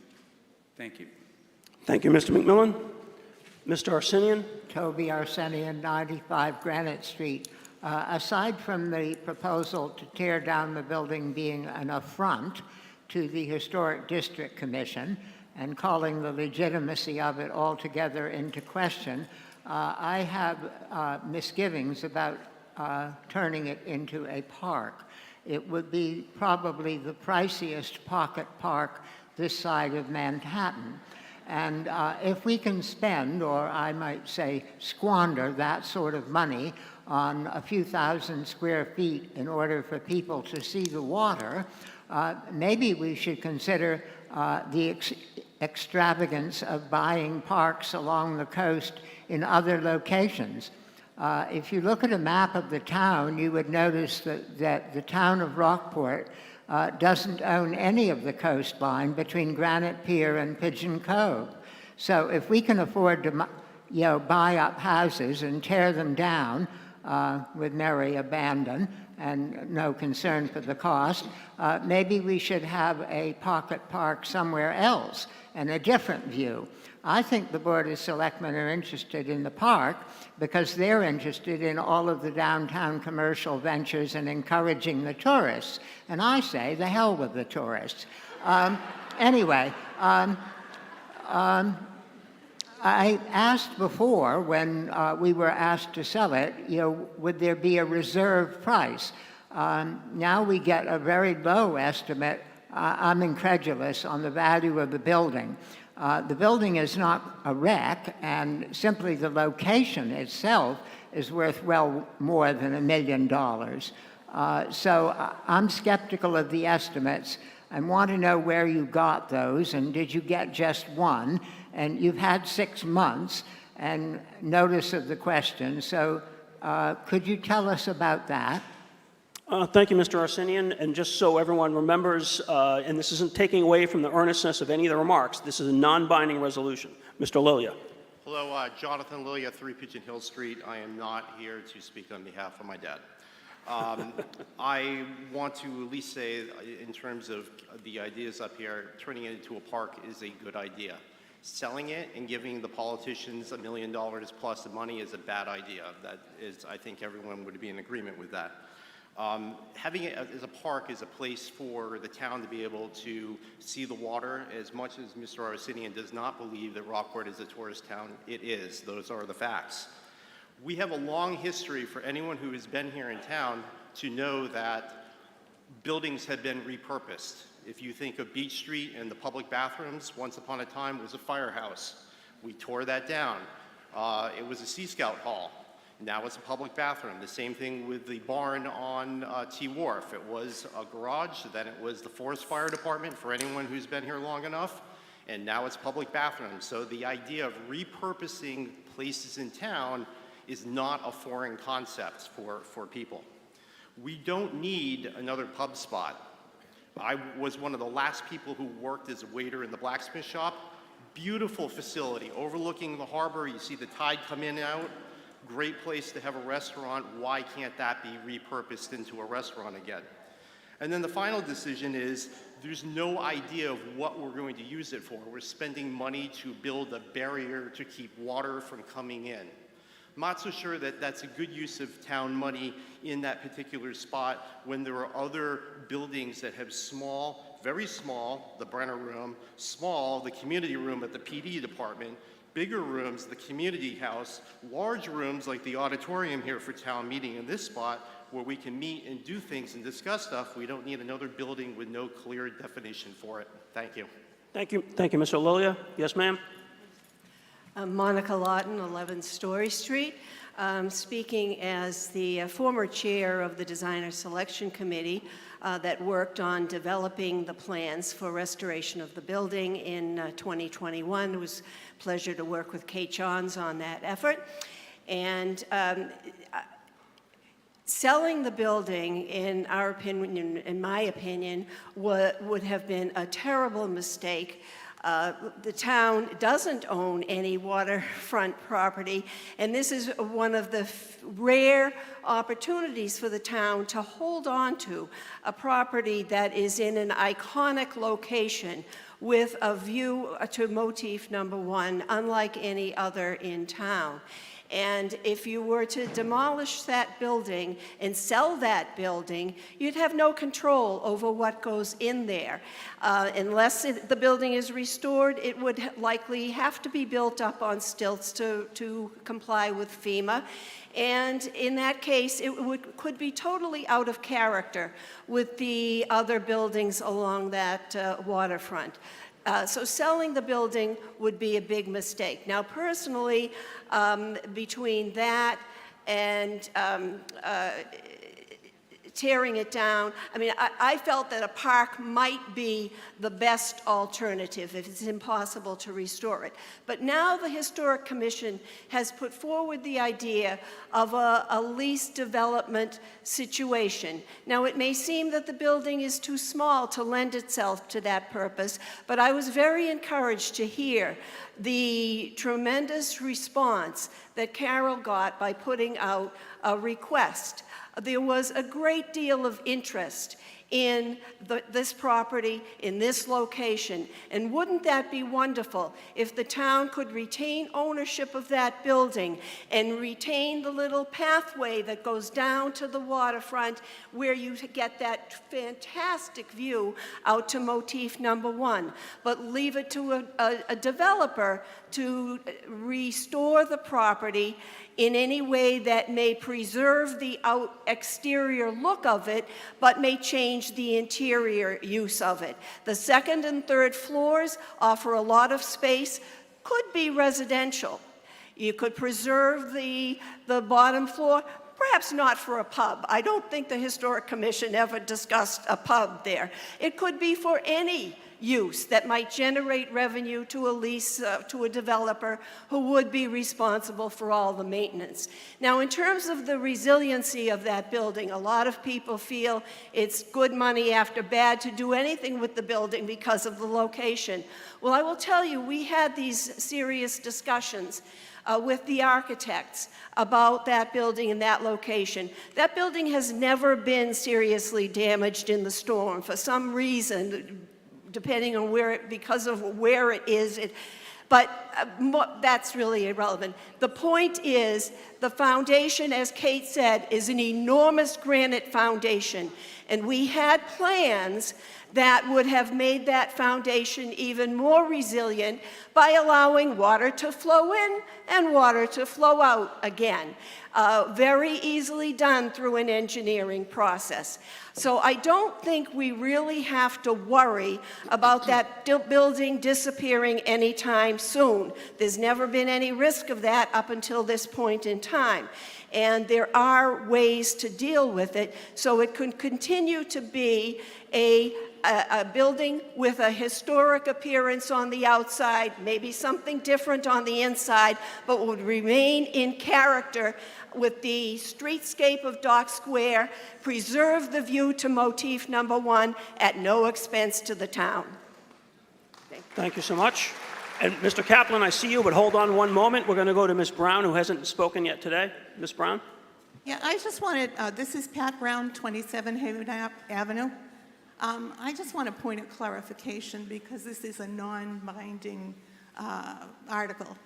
Thank you. Thank you, Mr. McMillan. Mr. Arsenian? Toby Arsenian, 95 Granite Street. Aside from the proposal to tear down the building being an affront to the Historic District Commission and calling the legitimacy of it altogether into question, I have misgivings about turning it into a park. It would be probably the priciest pocket park this side of Manhattan. And if we can spend, or I might say squander, that sort of money on a few thousand square feet in order for people to see the water, maybe we should consider the extravagance of buying parks along the coast in other locations. If you look at a map of the town, you would notice that the town of Rockport doesn't own any of the coastline between Granite Pier and Pigeon Cove. So if we can afford to buy up houses and tear them down with merry abandon and no concern for the cost, maybe we should have a pocket park somewhere else and a different view. I think the Board of Selectmen are interested in the park because they're interested in all of the downtown commercial ventures and encouraging the tourists. And I say, the hell with the tourists. Anyway, I asked before when we were asked to sell it, would there be a reserve price? Now we get a very low estimate. I'm incredulous on the value of the building. The building is not a wreck, and simply the location itself is worth well more than $1 million. So I'm skeptical of the estimates and want to know where you got those, and did you get just one? And you've had 6 months and notice of the question, so could you tell us about that? Thank you, Mr. Arsenian. And just so everyone remembers, and this isn't taking away from the earnestness of any of the remarks, this is a non-binding resolution. Mr. Lilia. Hello, Jonathan Lilia, 3 Pigeon Hill Street. I am not here to speak on behalf of my dad. I want to at least say, in terms of the ideas up here, turning it into a park is a good idea. Selling it and giving the politicians $1 million plus of money is a bad idea. That is, I think everyone would be in agreement with that. Having it as a park is a place for the town to be able to see the water. As much as Mr. Arsenian does not believe that Rockport is a tourist town, it is. Those are the facts. We have a long history for anyone who has been here in town to know that buildings have been repurposed. If you think of Beach Street and the public bathrooms, once upon a time was a firehouse. We tore that down. It was a Sea Scout hall. Now it's a public bathroom. The same thing with the barn on T Wharf. It was a garage, then it was the Forest Fire Department for anyone who's been here long enough, and now it's public bathrooms. So the idea of repurposing places in town is not a foreign concept for people. We don't need another pub spot. I was one of the last people who worked as a waiter in the blacksmith shop. Beautiful facility overlooking the harbor. You see the tide come in and out. Great place to have a restaurant. Why can't that be repurposed into a restaurant again? And then the final decision is there's no idea of what we're going to use it for. We're spending money to build a barrier to keep water from coming in. I'm not so sure that that's a good use of town money in that particular spot when there are other buildings that have small, very small, the Brenner Room, small, the community room at the PD department, bigger rooms, the community house, large rooms like the auditorium here for town meeting in this spot where we can meet and do things and discuss stuff. We don't need another building with no clear definition for it. Thank you. Thank you. Thank you, Mr. Lilia. Yes, ma'am? Monica Lawton, 11 Story Street. Speaking as the former chair of the Designer Selection Committee that worked on developing the plans for restoration of the building in 2021. It was a pleasure to work with Kate Johns on that effort. And Selling the building, in our opinion, in my opinion, would have been a terrible mistake. The town doesn't own any waterfront property, and this is one of the rare opportunities for the town to hold on to a property that is in an iconic location with a view to motif number 1, unlike any other in town. And if you were to demolish that building and sell that building, you'd have no control over what goes in there. Unless the building is restored, it would likely have to be built up on stilts to comply with FEMA. And in that case, it could be totally out of character with the other buildings along that waterfront. So selling the building would be a big mistake. Now, personally, between that and tearing it down, I mean, I felt that a park might be the best alternative if it's impossible to restore it. But now the Historic Commission has put forward the idea of a lease development situation. Now, it may seem that the building is too small to lend itself to that purpose, but I was very encouraged to hear the tremendous response that Carol got by putting out a request. There was a great deal of interest in this property, in this location. And wouldn't that be wonderful if the town could retain ownership of that building and retain the little pathway that goes down to the waterfront where you get that fantastic view out to motif number 1, but leave it to a developer to restore the property in any way that may preserve the exterior look of it, but may change the interior use of it. The second and third floors offer a lot of space, could be residential. You could preserve the bottom floor, perhaps not for a pub. I don't think the Historic Commission ever discussed a pub there. It could be for any use that might generate revenue to a lease to a developer who would be responsible for all the maintenance. Now, in terms of the resiliency of that building, a lot of people feel it's good money after bad to do anything with the building because of the location. Well, I will tell you, we had these serious discussions with the architects about that building and that location. That building has never been seriously damaged in the storm. For some reason, depending on because of where it is, but that's really irrelevant. The point is, the foundation, as Kate said, is an enormous granite foundation, and we had plans that would have made that foundation even more resilient by allowing water to flow in and water to flow out again. Very easily done through an engineering process. So I don't think we really have to worry about that building disappearing anytime soon. There's never been any risk of that up until this point in time. And there are ways to deal with it so it can continue to be a building with a historic appearance on the outside, maybe something different on the inside, but would remain in character with the streetscape of Dock Square, preserve the view to motif number 1 at no expense to the town. Thank you so much. And Mr. Kaplan, I see you, but hold on one moment. We're going to go to Ms. Brown, who hasn't spoken yet today. Ms. Brown? Yeah, I just wanted, this is Pat Brown, 27 Haven Avenue. I just want a point of clarification because this is a non-binding article.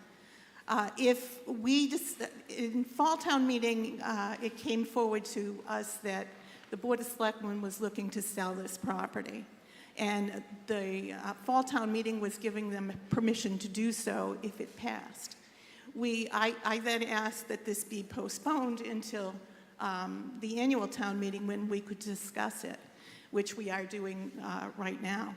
If we just, in fall town meeting, it came forward to us that the Board of Selectmen was looking to sell this property. And the fall town meeting was giving them permission to do so if it passed. I then asked that this be postponed until the annual town meeting when we could discuss it, which we are doing right now.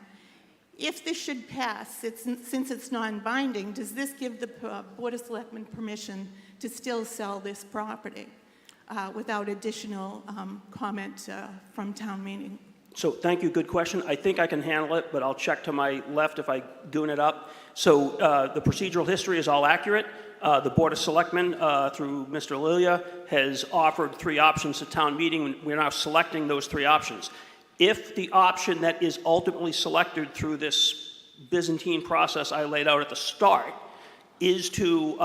If this should pass, since it's non-binding, does this give the Board of Selectmen permission to still sell this property without additional comment from town meeting? So thank you, good question. I think I can handle it, but I'll check to my left if I goon it up. So the procedural history is all accurate. The Board of Selectmen, through Mr. Lilia, has offered 3 options to town meeting. We're now selecting those 3 options. If the option that is ultimately selected through this Byzantine process I laid out at the start is to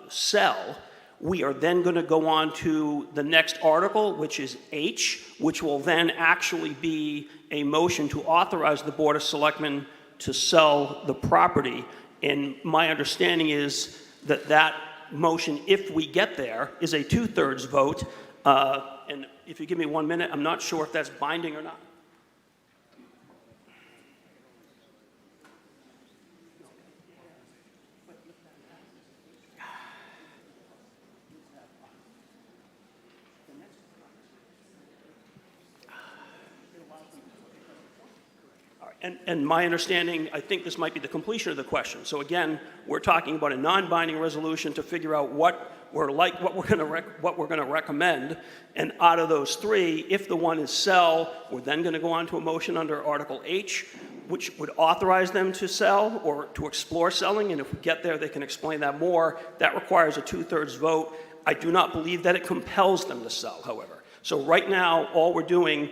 sell, we are then going to go on to the next article, which is H, which will then actually be a motion to authorize the Board of Selectmen to sell the property. And my understanding is that that motion, if we get there, is a 2/3 vote. And if you give me 1 minute, I'm not sure if that's binding or not. And my understanding, I think this might be the completion of the question. So again, we're talking about a non-binding resolution to figure out what we're going to recommend. And out of those 3, if the one is sell, we're then going to go on to a motion under Article H, which would authorize them to sell or to explore selling. And if we get there, they can explain that more. That requires a 2/3 vote. I do not believe that it compels them to sell, however. So right now, all we're doing,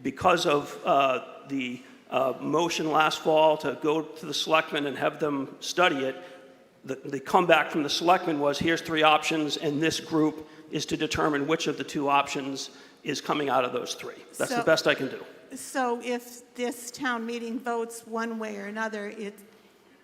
because of the motion last fall to go to the selectmen and have them study it, the comeback from the selectmen was, here's 3 options, and this group is to determine which of the 2 options is coming out of those 3. That's the best I can do. So if this town meeting votes one way or another,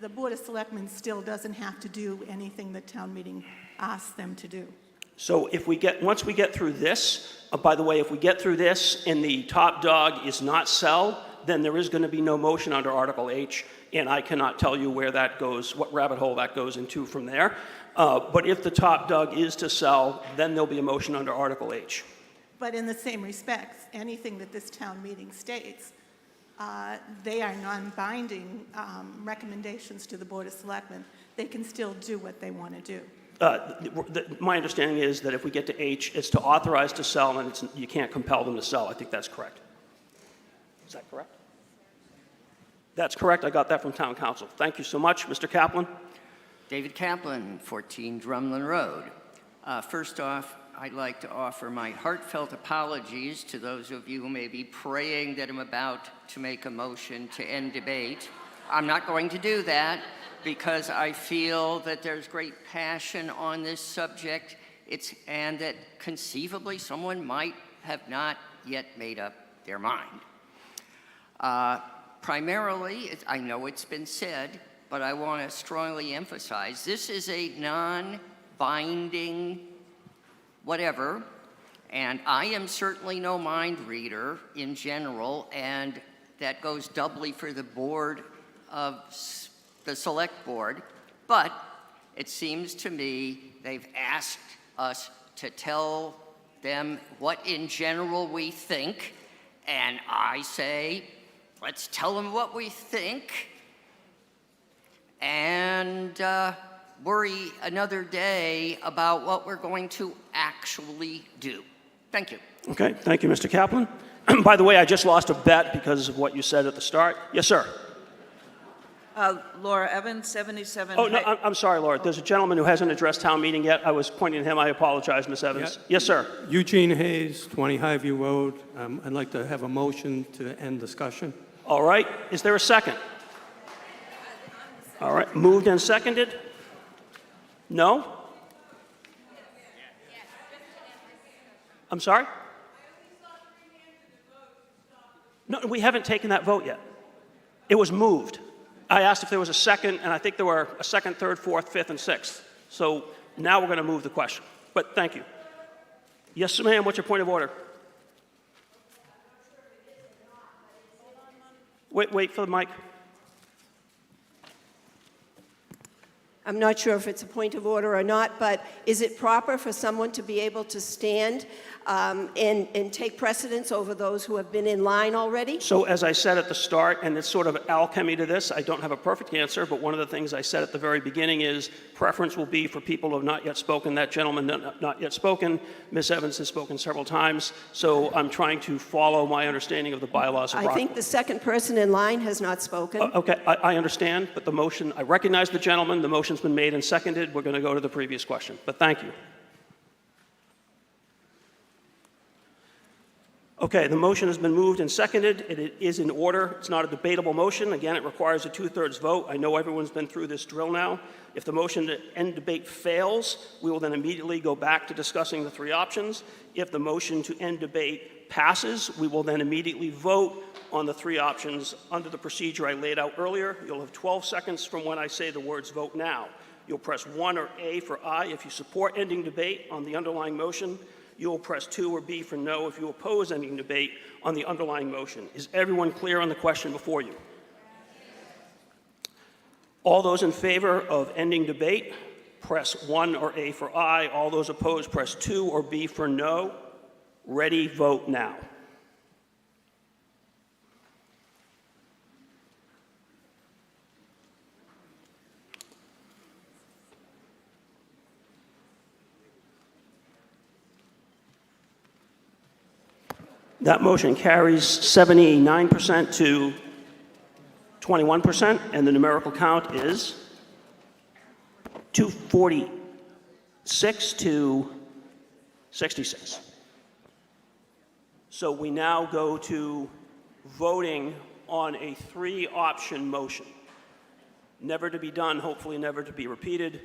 the Board of Selectmen still doesn't have to do anything the town meeting asks them to do? So if once we get through this, by the way, if we get through this and the top dog is not sell, then there is going to be no motion under Article H, and I cannot tell you where that goes, what rabbit hole that goes into from there. But if the top dog is to sell, then there'll be a motion under Article H. But in the same respects, anything that this town meeting states, they are non-binding recommendations to the Board of Selectmen. They can still do what they want to do. My understanding is that if we get to H, it's to authorize to sell, and you can't compel them to sell. I think that's correct. Is that correct? That's correct. I got that from Town Council. Thank you so much. Mr. Kaplan? David Kaplan, 14 Drumlin Road. First off, I'd like to offer my heartfelt apologies to those of you who may be praying that I'm about to make a motion to end debate. I'm not going to do that because I feel that there's great passion on this subject, and that conceivably someone might have not yet made up their mind. Primarily, I know it's been said, but I want to strongly emphasize, this is a non-binding whatever, and I am certainly no mind reader in general, and that goes doubly for the board of the select board, but it seems to me they've asked us to tell them what in general we think, and I say, let's tell them what we think and worry another day about what we're going to actually do. Thank you. Okay, thank you, Mr. Kaplan. By the way, I just lost a bet because of what you said at the start. Yes, sir. Laura Evans, 77. Oh, no, I'm sorry, Laura. There's a gentleman who hasn't addressed town meeting yet. I was pointing to him. I apologize, Ms. Evans. Yeah. Yes, sir. Eugene Hayes, 20 Highview Road. I'd like to have a motion to end discussion. All right. Is there a second? All right. Moved and seconded? No? I'm sorry? No, we haven't taken that vote yet. It was moved. I asked if there was a second, and I think there were a second, third, fourth, fifth, and sixth. So now we're going to move the question. But thank you. Yes, ma'am. What's your point of order? Wait for the mic. I'm not sure if it's a point of order or not, but is it proper for someone to be able to stand and take precedence over those who have been in line already? So as I said at the start, and it's sort of alchemy to this, I don't have a perfect answer, but one of the things I said at the very beginning is preference will be for people who have not yet spoken. That gentleman not yet spoken. Ms. Evans has spoken several times, so I'm trying to follow my understanding of the bylaws of Rockport. I think the second person in line has not spoken. Okay, I understand, but the motion, I recognize the gentleman, the motion's been made and seconded. We're going to go to the previous question, but thank you. Okay, the motion has been moved and seconded. It is in order. It's not a debatable motion. Again, it requires a 2/3 vote. I know everyone's been through this drill now. If the motion to end debate fails, we will then immediately go back to discussing the three options. If the motion to end debate passes, we will then immediately vote on the three options under the procedure I laid out earlier. You'll have 12 seconds from when I say the words vote now. You'll press 1 or A for aye if you support ending debate on the underlying motion. You'll press 2 or B for no if you oppose ending debate on the underlying motion. Is everyone clear on the question before you? All those in favor of ending debate, press 1 or A for aye. All those opposed, press 2 or B for no. Ready, vote now. That motion carries 79% to 21%, and the numerical count is 246 to 66. So we now go to voting on a three-option motion. Never to be done, hopefully never to be repeated.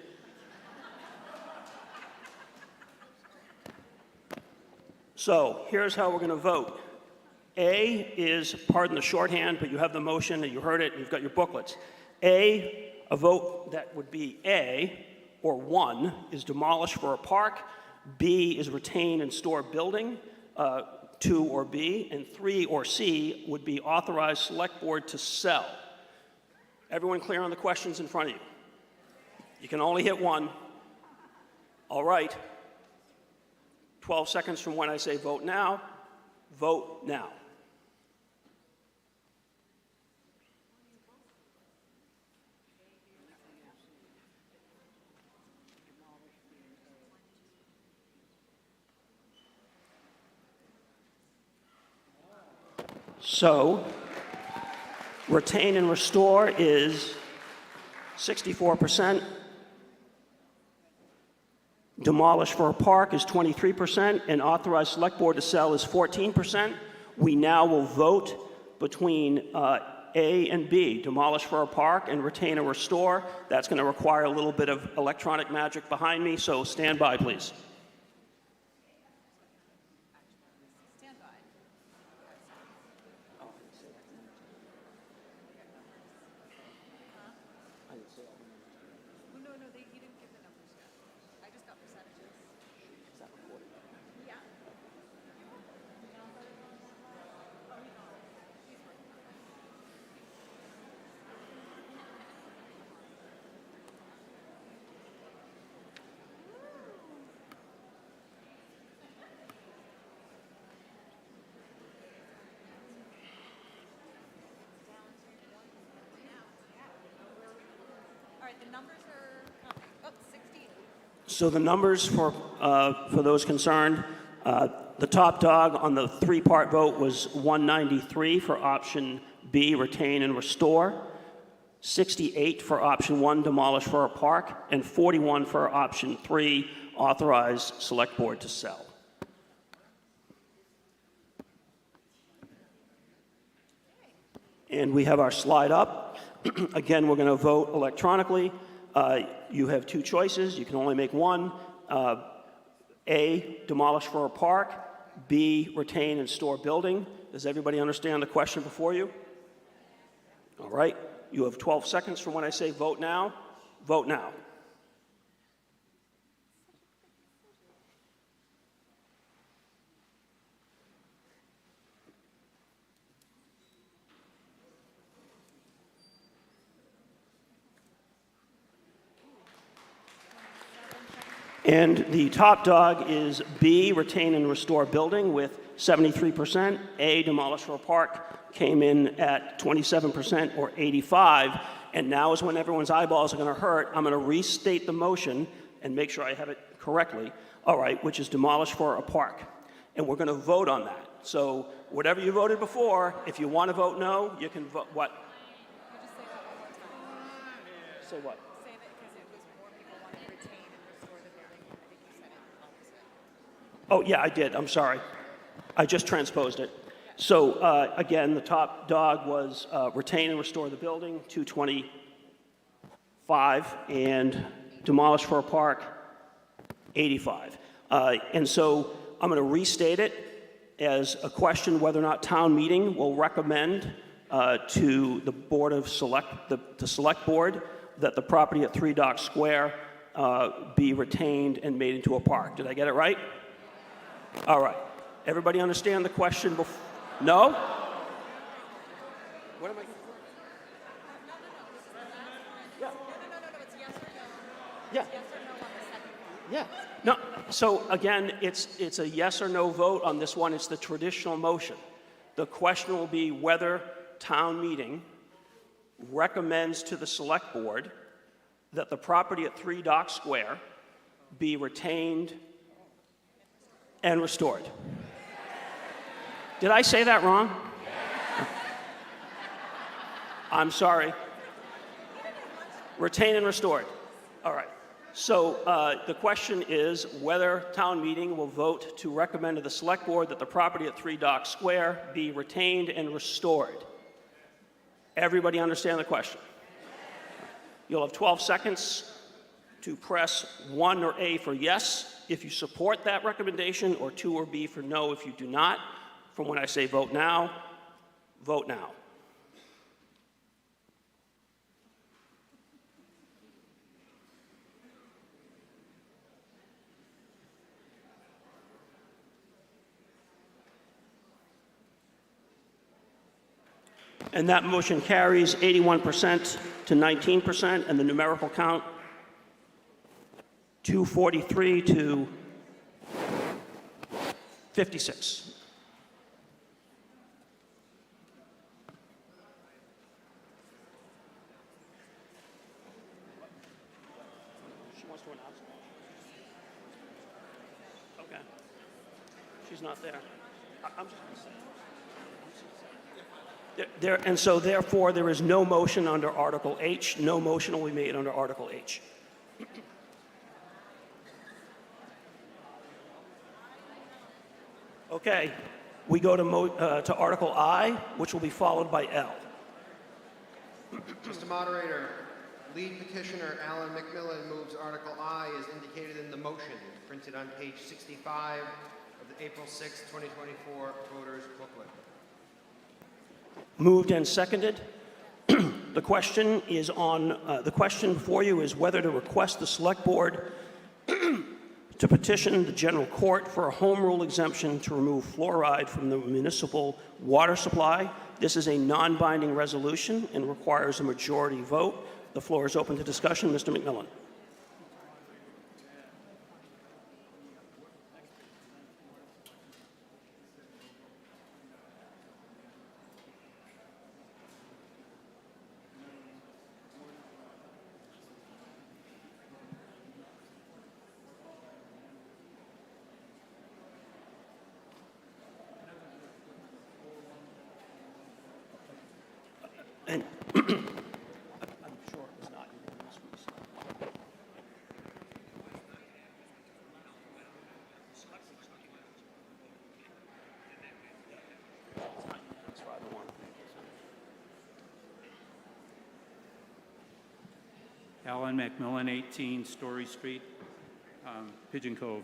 So here's how we're going to vote. A is, pardon the shorthand, but you have the motion and you heard it, and you've got your booklets. A vote that would be A, or 1, is demolish for a park. B is retain and store building, 2 or B. And 3 or C would be authorize select board to sell. Everyone clear on the questions in front of you? You can only hit 1. All right. 12 seconds from when I say vote now. Vote now. So, retain and restore is 64%. Demolish for a park is 23%, and authorize select board to sell is 14%. We now will vote between A and B, demolish for a park and retain and restore. That's going to require a little bit of electronic magic behind me, so stand by, please. So the numbers for those concerned, the top dog on the three-part vote was 193 for option B, retain and restore, 68 for option 1, demolish for a park, and 41 for option 3, authorize select board to sell. And we have our slide up. Again, we're going to vote electronically. You have two choices. You can only make one. A, demolish for a park. B, retain and store building. Does everybody understand the question before you? All right. You have 12 seconds from when I say vote now. Vote now. And the top dog is B, retain and restore building with 73%. A, demolish for a park, came in at 27% or 85. And now is when everyone's eyeballs are going to hurt. I'm going to restate the motion and make sure I have it correctly. All right, which is demolish for a park. And we're going to vote on that. So whatever you voted before, if you want to vote no, you can vote what? Say what? Oh, yeah, I did. I'm sorry. I just transposed it. So, again, the top dog was retain and restore the building, 225, and demolish for a park, 85. And so I'm going to restate it as a question whether or not town meeting will recommend to the Board of the Select Board that the property at 3 Dock Square be retained and made into a park. Did I get it right? All right. Everybody understand the question? No? What am I? Yeah. Yeah. No. So again, it's a yes or no vote on this one. It's the traditional motion. The question will be whether town meeting recommends to the select board that the property at 3 Dock Square be retained and restored. Did I say that wrong? I'm sorry. Retain and restored. All right. So the question is whether town meeting will vote to recommend to the select board that the property at 3 Dock Square be retained and restored. Everybody understand the question? You'll have 12 seconds to press 1 or A for yes if you support that recommendation, or 2 or B for no if you do not. From when I say vote now, vote now. And that motion carries 81% to 19%, and the numerical count 243 to 56. She wants to announce it. Okay. She's not there. I'm just going to say. And so, therefore, there is no motion under Article H. No motion will be made under Article H. Okay, we go to Article I, which will be followed by L. Mr. Moderator, lead petitioner Alan McMillan moves Article I as indicated in the motion, printed on page 65 of the April 6, 2024 voters booklet. Moved and seconded. The question is the question for you is whether to request the select board to petition the general court for a home rule exemption to remove fluoride from the municipal water supply. This is a non-binding resolution and requires a majority vote. The floor is open to discussion. Mr. McMillan. And I'm sure it was not unanimous. Alan McMillan, 18 Story Street, Pigeon Cove.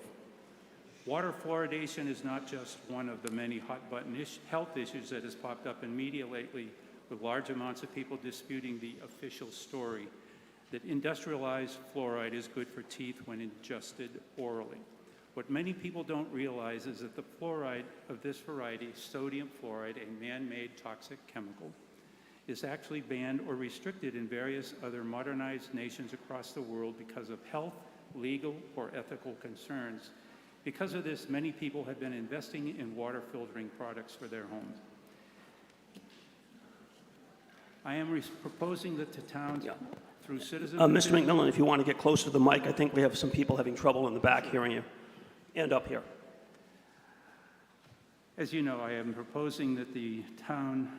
Water fluoridation is not just one of the many hot-button health issues that has popped up in media lately, with large amounts of people disputing the official story that industrialized fluoride is good for teeth when ingested orally. What many people don't realize is that the fluoride of this variety, sodium fluoride, a man-made toxic chemical, is actually banned or restricted in various other modernized nations across the world because of health, legal or ethical concerns. Because of this, many people have been investing in water filtering products for their homes. I am proposing that the town, through citizen... Mr. McMillan, if you want to get close to the mic, I think we have some people having trouble in the back hearing you, and up here. As you know, I am proposing that the town,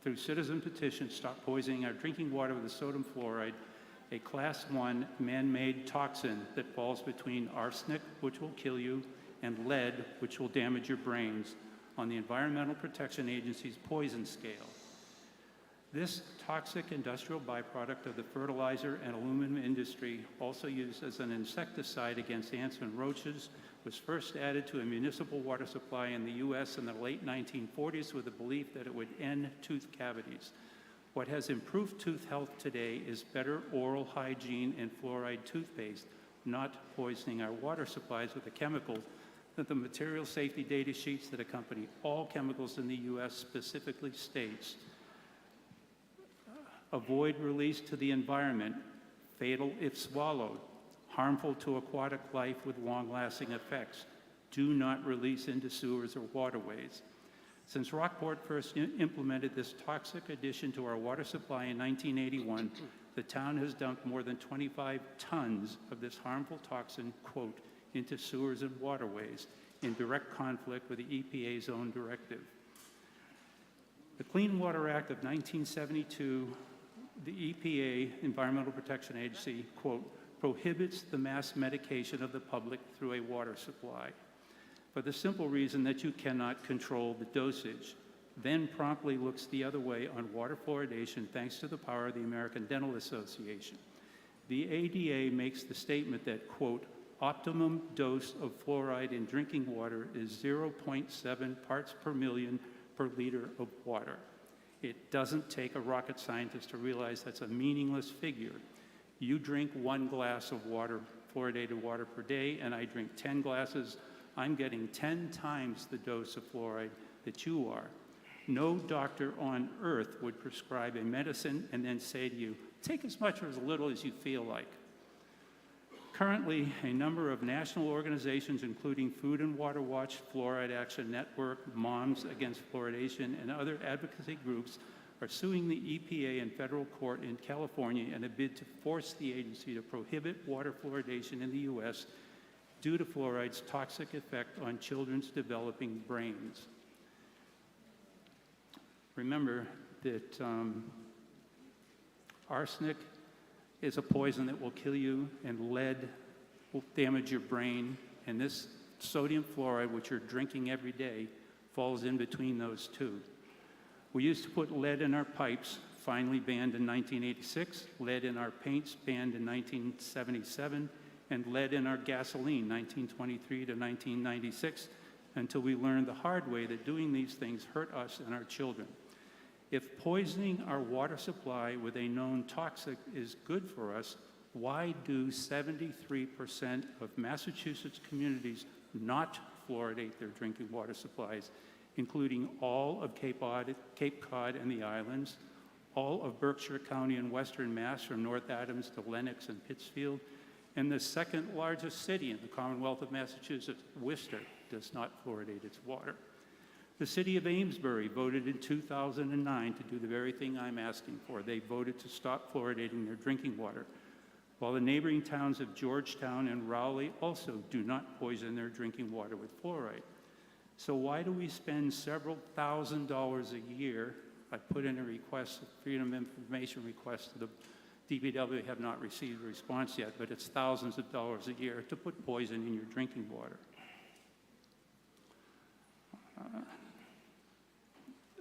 through citizen petition, stop poisoning our drinking water with the sodium fluoride, a Class 1 man-made toxin that falls between arsenic, which will kill you, and lead, which will damage your brains, on the Environmental Protection Agency's poison scale. This toxic industrial byproduct of the fertilizer and aluminum industry, also used as an insecticide against ants and roaches, was first added to a municipal water supply in the U.S. in the late 1940s with the belief that it would end tooth cavities. What has improved tooth health today is better oral hygiene and fluoride toothpaste, not poisoning our water supplies with a chemical that the material safety data sheets that accompany all chemicals in the U.S. specifically states. Avoid release to the environment, fatal if swallowed, harmful to aquatic life with long-lasting effects. Do not release into sewers or waterways. Since Rockport first implemented this toxic addition to our water supply in 1981, the town has dumped more than 25 tons of this harmful toxin, quote, into sewers and waterways in direct conflict with the EPA's own directive. The Clean Water Act of 1972, the EPA, Environmental Protection Agency, quote, prohibits the mass medication of the public through a water supply, for the simple reason that you cannot control the dosage, then promptly looks the other way on water fluoridation thanks to the power of the American Dental Association. The ADA makes the statement that, quote, optimum dose of fluoride in drinking water is 0.7 parts per million per liter of water. It doesn't take a rocket scientist to realize that's a meaningless figure. You drink 1 glass of water, fluoridated water per day, and I drink 10 glasses. I'm getting 10 times the dose of fluoride that you are. No doctor on earth would prescribe a medicine and then say to you, take as much or as little as you feel like. Currently, a number of national organizations, including Food and Water Watch, Fluoride Action Network, Moms Against Fluoridation, and other advocacy groups, are suing the EPA in federal court in California in a bid to force the agency to prohibit water fluoridation in the U.S. due to fluoride's toxic effect on children's developing brains. Remember that arsenic is a poison that will kill you, and lead will damage your brain, and this sodium fluoride, which you're drinking every day, falls in between those two. We used to put lead in our pipes, finally banned in 1986, lead in our paints, banned in 1977, and lead in our gasoline, 1923 to 1996, until we learned the hard way that doing these things hurt us and our children. If poisoning our water supply with a known toxic is good for us, why do 73% of Massachusetts communities not fluoridate their drinking water supplies, including all of Cape Cod and the islands, all of Berkshire County and Western Mass from North Adams to Lenox and Pittsfield, and the second largest city in the Commonwealth of Massachusetts, Worcester, does not fluoridate its water. The city of Amesbury voted in 2009 to do the very thing I'm asking for. They voted to stop fluoridating their drinking water, while the neighboring towns of Georgetown and Rowley also do not poison their drinking water with fluoride. So why do we spend several $1,000s a year? I put in a request, a Freedom of Information request to the DPW, have not received a response yet, but it's thousands of dollars a year to put poison in your drinking water.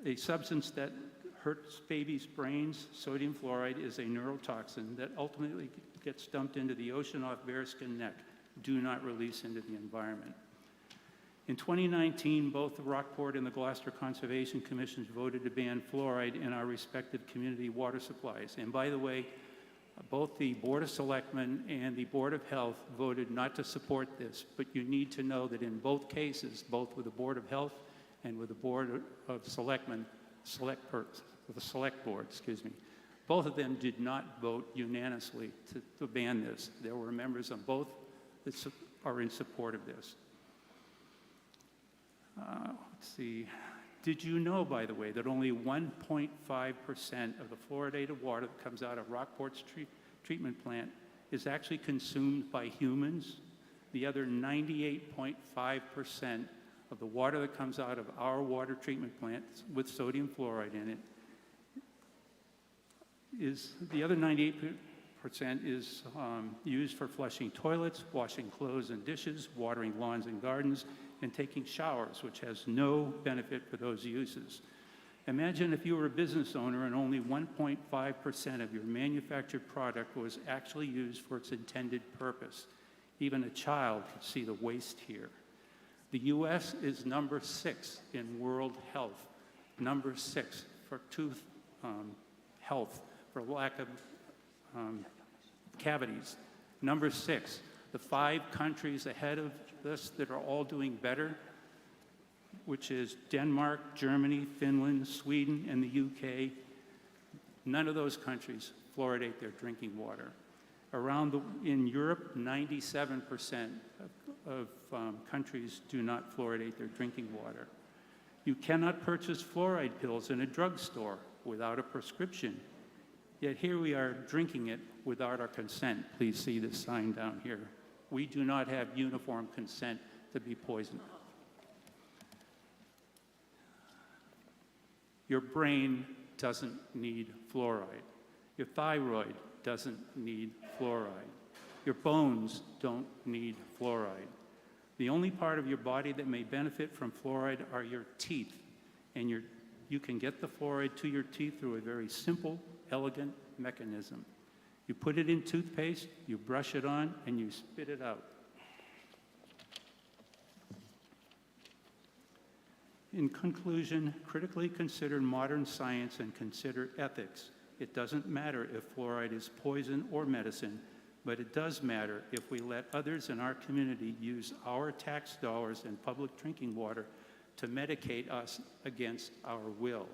A substance that hurts babies' brains, sodium fluoride, is a neurotoxin that ultimately gets dumped into the ocean off Bearskin Neck. Do not release into the environment. In 2019, both the Rockport and the Gloucester Conservation Commissions voted to ban fluoride in our respective community water supplies. And by the way, both the Board of Selectmen and the Board of Health voted not to support this, but you need to know that in both cases, both with the Board of Health and with the Board of Selectmen, the Select Board, both of them did not vote unanimously to ban this. There were members on both are in support of this. Let's see. Did you know, by the way, that only 1.5% of the fluoridated water that comes out of Rockport's treatment plant is actually consumed by humans? The other 98.5% of the water that comes out of our water treatment plants with sodium fluoride in it is, the other 98% is used for flushing toilets, washing clothes and dishes, watering lawns and gardens, and taking showers, which has no benefit for those uses. Imagine if you were a business owner and only 1.5% of your manufactured product was actually used for its intended purpose. Even a child could see the waste here. The US is number 6 in world health, number 6 for tooth health, for lack of cavities. Number 6, the 5 countries ahead of this that are all doing better, which is Denmark, Germany, Finland, Sweden, and the UK. None of those countries fluoridate their drinking water. In Europe, 97% of countries do not fluoridate their drinking water. You cannot purchase fluoride pills in a drugstore without a prescription. Yet here we are drinking it without our consent. Please see this sign down here. We do not have uniform consent to be poisoned. Your brain doesn't need fluoride. Your thyroid doesn't need fluoride. Your bones don't need fluoride. The only part of your body that may benefit from fluoride are your teeth. And you can get the fluoride to your teeth through a very simple, elegant mechanism. You put it in toothpaste, you brush it on, and you spit it out. In conclusion, critically consider modern science and consider ethics. It doesn't matter if fluoride is poison or medicine, but it does matter if we let others in our community use our tax dollars and public drinking water to medicate us against our will.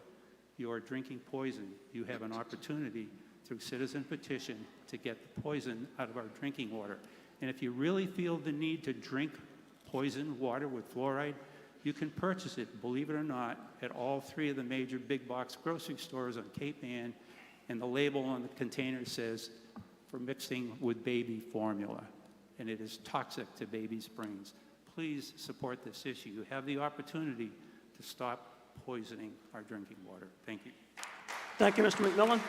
You are drinking poison. You have an opportunity through citizen petition to get the poison out of our drinking water. And if you really feel the need to drink poisoned water with fluoride, you can purchase it, believe it or not, at all 3 of the major big box grocery stores on Cape Ann, and the label on the container says, for mixing with baby formula, and it is toxic to babies' brains. Please support this issue. You have the opportunity to stop poisoning our drinking water. Thank you. Thank you, Mr. McMillan.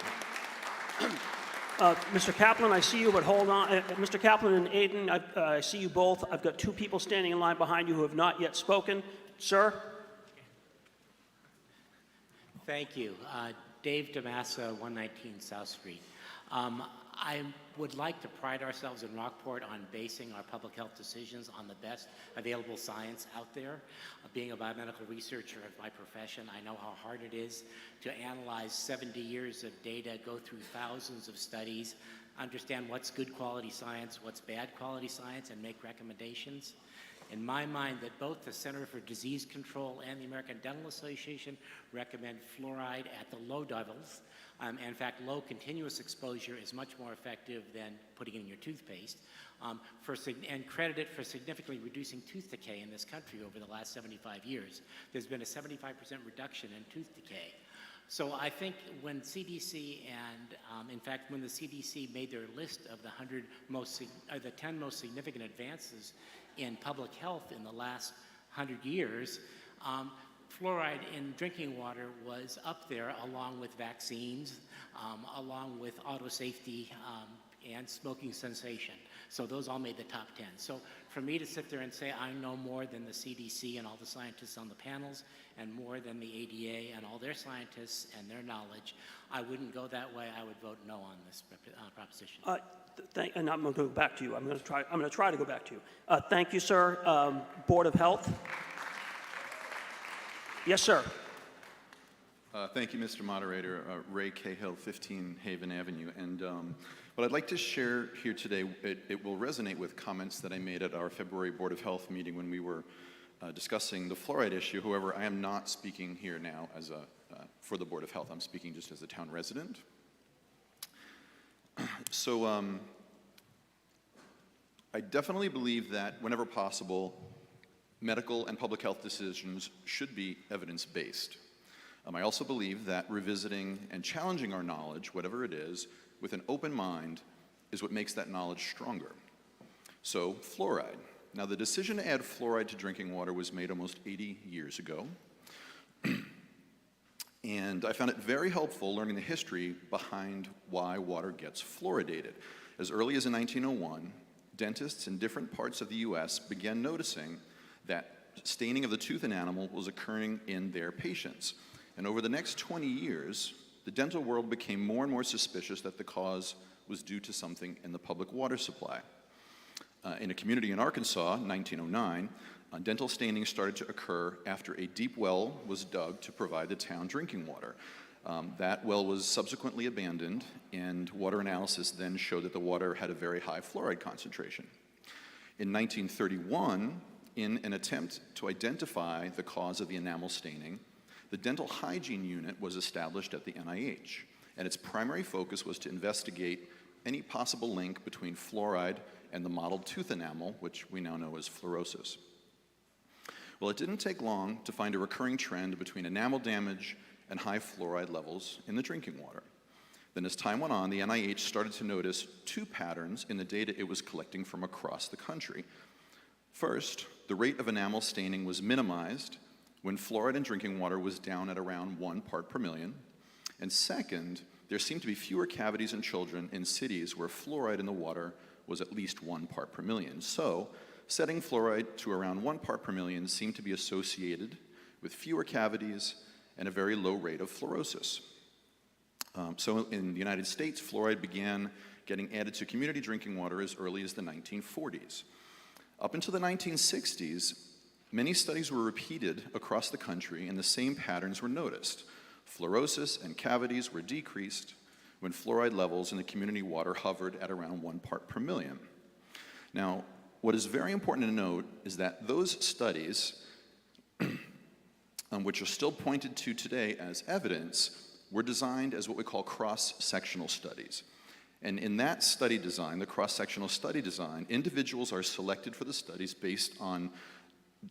Mr. Kaplan, I see you, but hold on. Mr. Kaplan and Aiden, I see you both. I've got 2 people standing in line behind you who have not yet spoken. Sir? Thank you. Dave DeMassa, 119 South Street. I would like to pride ourselves in Rockport on basing our public health decisions on the best available science out there. Being a biomedical researcher of my profession, I know how hard it is to analyze 70 years of data, go through thousands of studies, understand what's good quality science, what's bad quality science, and make recommendations. In my mind, that both the Center for Disease Control and the American Dental Association recommend fluoride at the low levels. In fact, low continuous exposure is much more effective than putting it in your toothpaste, and credited for significantly reducing tooth decay in this country over the last 75 years. There's been a 75% reduction in tooth decay. So I think when CDC and, in fact, when the CDC made their list of the 10 most significant advances in public health in the last 100 years, fluoride in drinking water was up there along with vaccines, along with auto safety and smoking cessation. So those all made the top 10. So for me to sit there and say I know more than the CDC and all the scientists on the panels and more than the ADA and all their scientists and their knowledge, I wouldn't go that way. I would vote no on this proposition. And I'm going to go back to you. I'm going to try to go back to you. Thank you, sir. Board of Health. Yes, sir. Thank you, Mr. Moderator. Ray Cahill, 15 Haven Avenue. And what I'd like to share here today, it will resonate with comments that I made at our February Board of Health meeting when we were discussing the fluoride issue. However, I am not speaking here now as for the Board of Health. I'm speaking just as a town resident. So I definitely believe that whenever possible, medical and public health decisions should be evidence-based. I also believe that revisiting and challenging our knowledge, whatever it is, with an open mind is what makes that knowledge stronger. So, fluoride. Now, the decision to add fluoride to drinking water was made almost 80 years ago. And I found it very helpful learning the history behind why water gets fluoridated. As early as in 1901, dentists in different parts of the US began noticing that staining of the tooth enamel was occurring in their patients. And over the next 20 years, the dental world became more and more suspicious that the cause was due to something in the public water supply. In a community in Arkansas, in 1909, dental staining started to occur after a deep well was dug to provide the town drinking water. That well was subsequently abandoned, and water analysis then showed that the water had a very high fluoride concentration. In 1931, in an attempt to identify the cause of the enamel staining, the Dental Hygiene Unit was established at the NIH, and its primary focus was to investigate any possible link between fluoride and the mottled tooth enamel, which we now know as fluorosis. Well, it didn't take long to find a recurring trend between enamel damage and high fluoride levels in the drinking water. Then as time went on, the NIH started to notice two patterns in the data it was collecting from across the country. First, the rate of enamel staining was minimized when fluoride in drinking water was down at around 1 part per million. And second, there seemed to be fewer cavities in children in cities where fluoride in the water was at least 1 part per million. So, setting fluoride to around 1 part per million seemed to be associated with fewer cavities and a very low rate of fluorosis. So in the United States, fluoride began getting added to community drinking water as early as the 1940s. Up until the 1960s, many studies were repeated across the country and the same patterns were noticed. Fluorosis and cavities were decreased when fluoride levels in the community water hovered at around 1 part per million. Now, what is very important to note is that those studies, which are still pointed to today as evidence, were designed as what we call cross-sectional studies. And in that study design, the cross-sectional study design, individuals are selected for the studies based on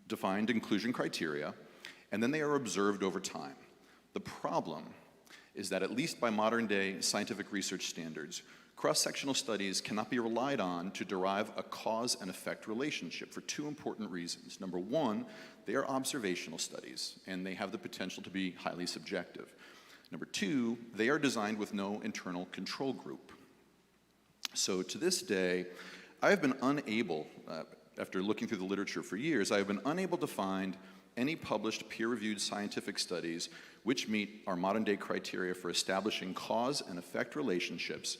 defined inclusion criteria, and then they are observed over time. The problem is that, at least by modern-day scientific research standards, cross-sectional studies cannot be relied on to derive a cause and effect relationship for two important reasons. Number one, they are observational studies, and they have the potential to be highly subjective. Number two, they are designed with no internal control group. So to this day, I have been unable, after looking through the literature for years, I have been unable to find any published peer-reviewed scientific studies which meet our modern-day criteria for establishing cause and effect relationships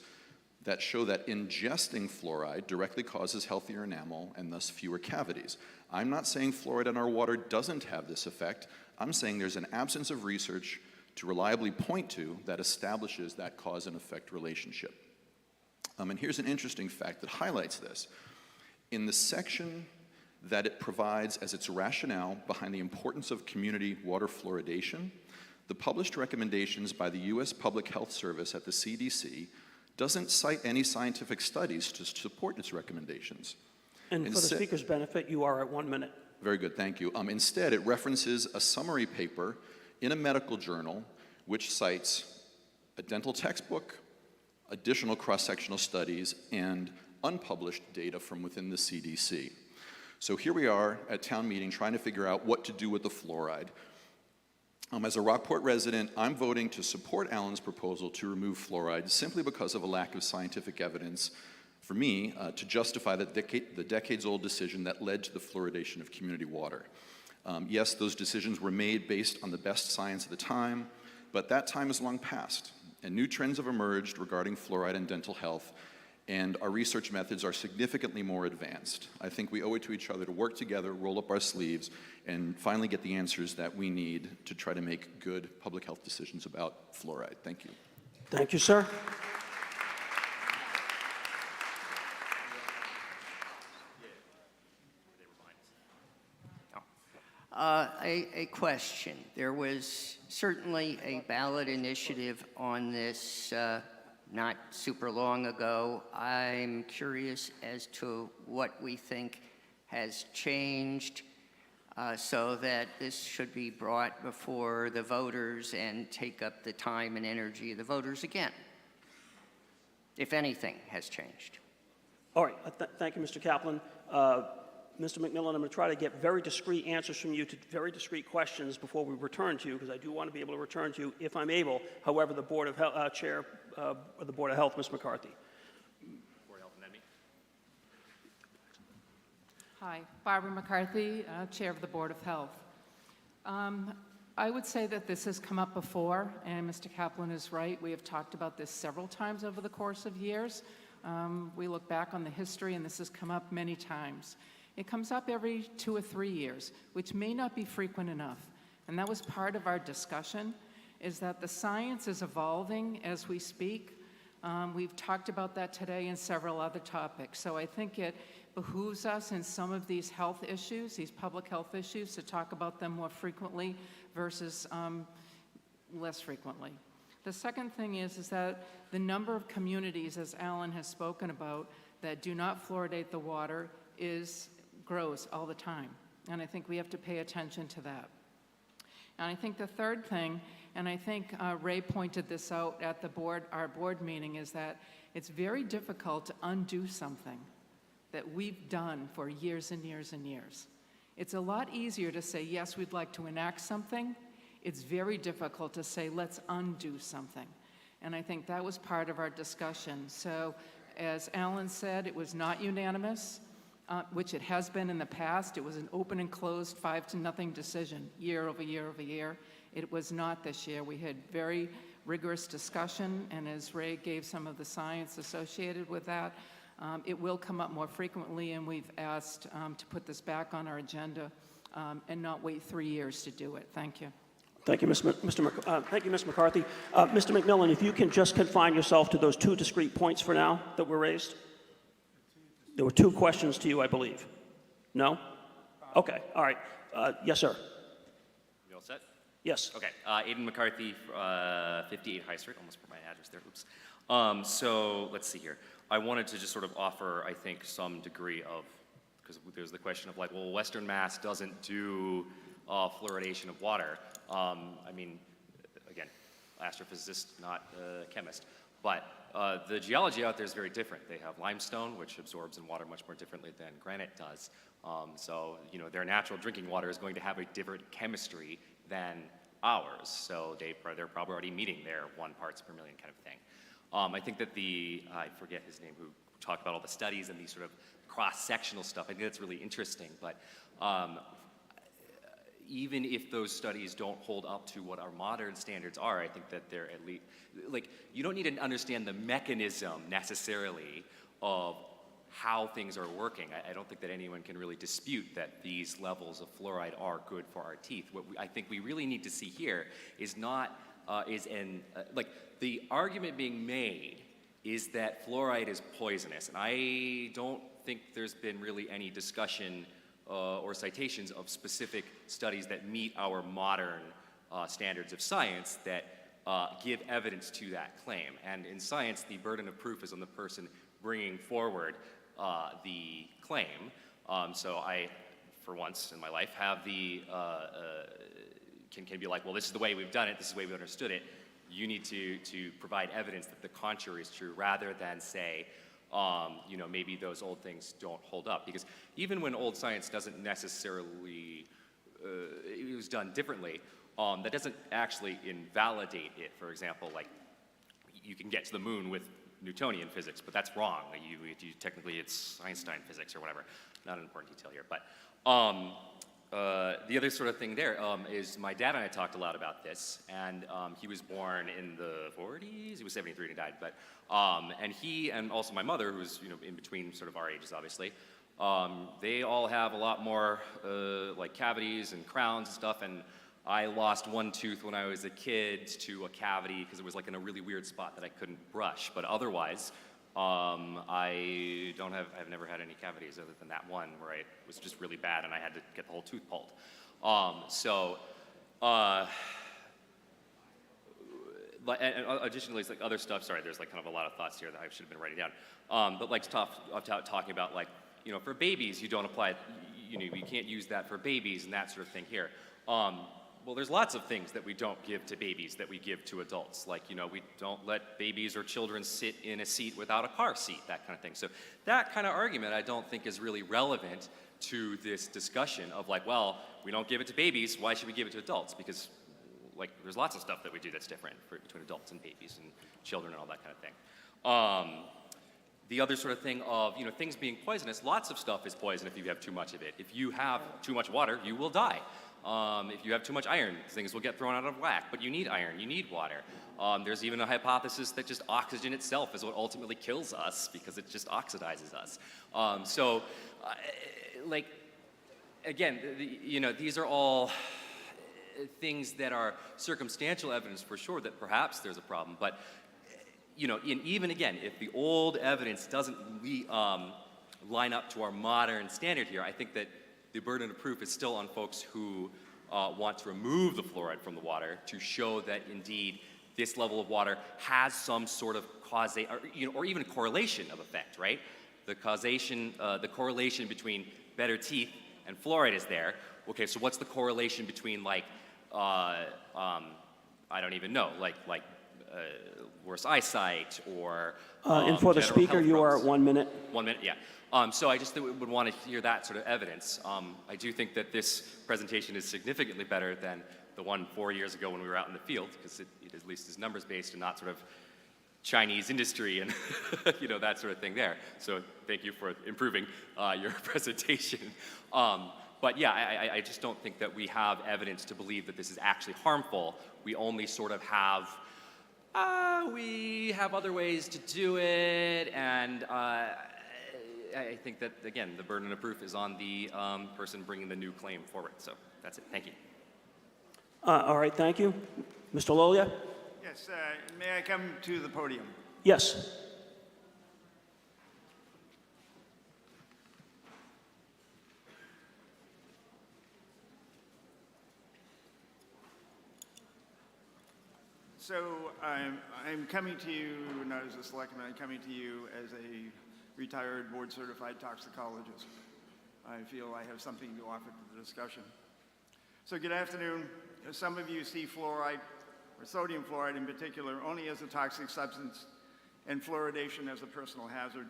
that show that ingesting fluoride directly causes healthier enamel and thus fewer cavities. I'm not saying fluoride in our water doesn't have this effect. I'm saying there's an absence of research to reliably point to that establishes that cause and effect relationship. And here's an interesting fact that highlights this. In the section that it provides as its rationale behind the importance of community water fluoridation, the published recommendations by the U.S. Public Health Service at the CDC doesn't cite any scientific studies to support its recommendations. And for the speaker's benefit, you are at 1 minute. Very good, thank you. Instead, it references a summary paper in a medical journal which cites a dental textbook, additional cross-sectional studies, and unpublished data from within the CDC. So here we are at town meeting trying to figure out what to do with the fluoride. As a Rockport resident, I'm voting to support Alan's proposal to remove fluoride simply because of a lack of scientific evidence for me to justify the decades-old decision that led to the fluoridation of community water. Yes, those decisions were made based on the best science at the time, but that time is long past, and new trends have emerged regarding fluoride and dental health, and our research methods are significantly more advanced. I think we owe it to each other to work together, roll up our sleeves, and finally get the answers that we need to try to make good public health decisions about fluoride. Thank you. Thank you, sir. A question. There was certainly a ballot initiative on this not super long ago. I'm curious as to what we think has changed so that this should be brought before the voters and take up the time and energy of the voters again, if anything has changed. All right, thank you, Mr. Kaplan. Mr. McMillan, I'm going to try to get very discreet answers from you to very discreet questions before we return to you, because I do want to be able to return to you if I'm able. However, the Board of Health, Chair of the Board of Health, Ms. McCarthy. Board of Health, and then me. Hi, Barbara McCarthy, Chair of the Board of Health. I would say that this has come up before, and Mr. Kaplan is right. We have talked about this several times over the course of years. We look back on the history, and this has come up many times. It comes up every 2 or 3 years, which may not be frequent enough. And that was part of our discussion, is that the science is evolving as we speak. We've talked about that today and several other topics. So I think it behooves us in some of these health issues, these public health issues, to talk about them more frequently versus less frequently. The second thing is that the number of communities, as Alan has spoken about, that do not fluoridate the water grows all the time. And I think we have to pay attention to that. And I think the third thing, and I think Ray pointed this out at our board meeting, is that it's very difficult to undo something that we've done for years and years and years. It's a lot easier to say, yes, we'd like to enact something. It's very difficult to say, let's undo something. And I think that was part of our discussion. So as Alan said, it was not unanimous, which it has been in the past. It was an open and closed 5-0 decision year over year over year. It was not this year. We had very rigorous discussion, and as Ray gave some of the science associated with that, it will come up more frequently, and we've asked to put this back on our agenda and not wait 3 years to do it. Thank you. Thank you, Ms. McCarthy. Mr. McMillan, if you can just confine yourself to those 2 discrete points for now that were raised. There were 2 questions to you, I believe. No? Okay, all right. Yes, sir. You all set? Yes. Okay, Aidan McCarthy, 58 High Street, almost put my address there, oops. So let's see here. I wanted to just sort of offer, I think, some degree of, because there's the question of like, well, Western Mass doesn't do fluoridation of water. I mean, again, astrophysicist, not a chemist, but the geology out there is very different. They have limestone, which absorbs in water much more differently than granite does. So, you know, their natural drinking water is going to have a different chemistry than ours. So they're probably already meeting their 1 parts per million kind of thing. I think that I forget his name, who talked about all the studies and these sort of cross-sectional stuff. I think that's really interesting, but even if those studies don't hold up to what our modern standards are, I think that they're at least, like, you don't need to understand the mechanism necessarily of how things are working. I don't think that anyone can really dispute that these levels of fluoride are good for our teeth. What I think we really need to see here is not, like, the argument being made is that fluoride is poisonous, and I don't think there's been really any discussion or citations of specific studies that meet our modern standards of science that give evidence to that claim. And in science, the burden of proof is on the person bringing forward the claim. So I, for once in my life, have the, can be like, well, this is the way we've done it, this is the way we understood it. You need to provide evidence that the contrary is true, rather than say, you know, maybe those old things don't hold up. Because even when old science doesn't necessarily, it was done differently, that doesn't actually invalidate it. For example, like, you can get to the moon with Newtonian physics, but that's wrong. Technically, it's Einstein physics or whatever. Not an important detail here. But the other sort of thing there is my dad and I talked a lot about this, and he was born in the 40s. He was 73 and he died. But and he and also my mother, who's, you know, in between sort of our ages, obviously, they all have a lot more like cavities and crowns and stuff. And I lost 1 tooth when I was a kid to a cavity because it was like in a really weird spot that I couldn't brush. But otherwise, I've never had any cavities other than that one where it was just really bad and I had to get the whole tooth pulled. and additionally, it's like other stuff, sorry, there's like kind of a lot of thoughts here that I should have been writing down. But like talking about like, you know, for babies, you don't apply, you know, you can't use that for babies and that sort of thing here. Well, there's lots of things that we don't give to babies that we give to adults. Like, you know, we don't let babies or children sit in a seat without a car seat, that kind of thing. So that kind of argument I don't think is really relevant to this discussion of like, well, we don't give it to babies, why should we give it to adults? Because like, there's lots of stuff that we do that's different between adults and babies and children and all that kind of thing. The other sort of thing of, you know, things being poisonous, lots of stuff is poison if you have too much of it. If you have too much water, you will die. If you have too much iron, things will get thrown out of whack, but you need iron, you need water. There's even a hypothesis that just oxygen itself is what ultimately kills us because it just oxidizes us. Like, again, you know, these are all things that are circumstantial evidence for sure that perhaps there's a problem, but you know, even again, if the old evidence doesn't line up to our modern standard here, I think that the burden of proof is still on folks who want to remove the fluoride from the water to show that indeed this level of water has some sort of causation, or even correlation of effect, right? The causation, the correlation between better teeth and fluoride is there. Okay, so what's the correlation between like, I don't even know, like worse eyesight or And for the general speaker, health you are problems? at 1 minute. 1 minute, yeah. So I just would want to hear that sort of evidence. I do think that this presentation is significantly better than the one 4 years ago when we were out in the field, because it at least is numbers based and not sort of Chinese industry and you know, that sort of thing there. So thank you for improving your presentation. But yeah, I just don't think that we have evidence to believe that this is actually harmful. We only sort of have, we have other ways to do it, and I think that, again, the burden of proof is on the person bringing the new claim forward. So that's it. Thank you. All right, thank you. Mr. Lolia? Yes, may I come to the podium? Yes. So I'm coming to you not as a selectman, I'm coming to you as a retired board-certified toxicologist. I feel I have something to offer to the discussion. So good afternoon. Some of you see fluoride, or sodium fluoride in particular, only as a toxic substance and fluoridation as a personal hazard.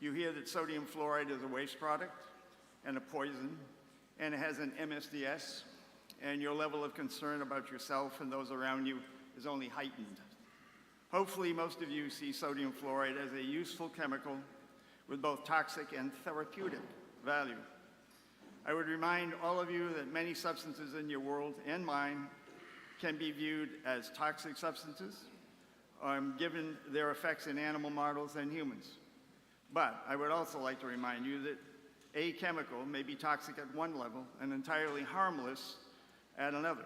You hear that sodium fluoride is a waste product and a poison, and it has an MSDS, and your level of concern about yourself and those around you is only heightened. Hopefully, most of you see sodium fluoride as a useful chemical with both toxic and therapeutic value. I would remind all of you that many substances in your world and mine can be viewed as toxic substances, given their effects in animal models and humans. But I would also like to remind you that a chemical may be toxic at one level and entirely harmless at another,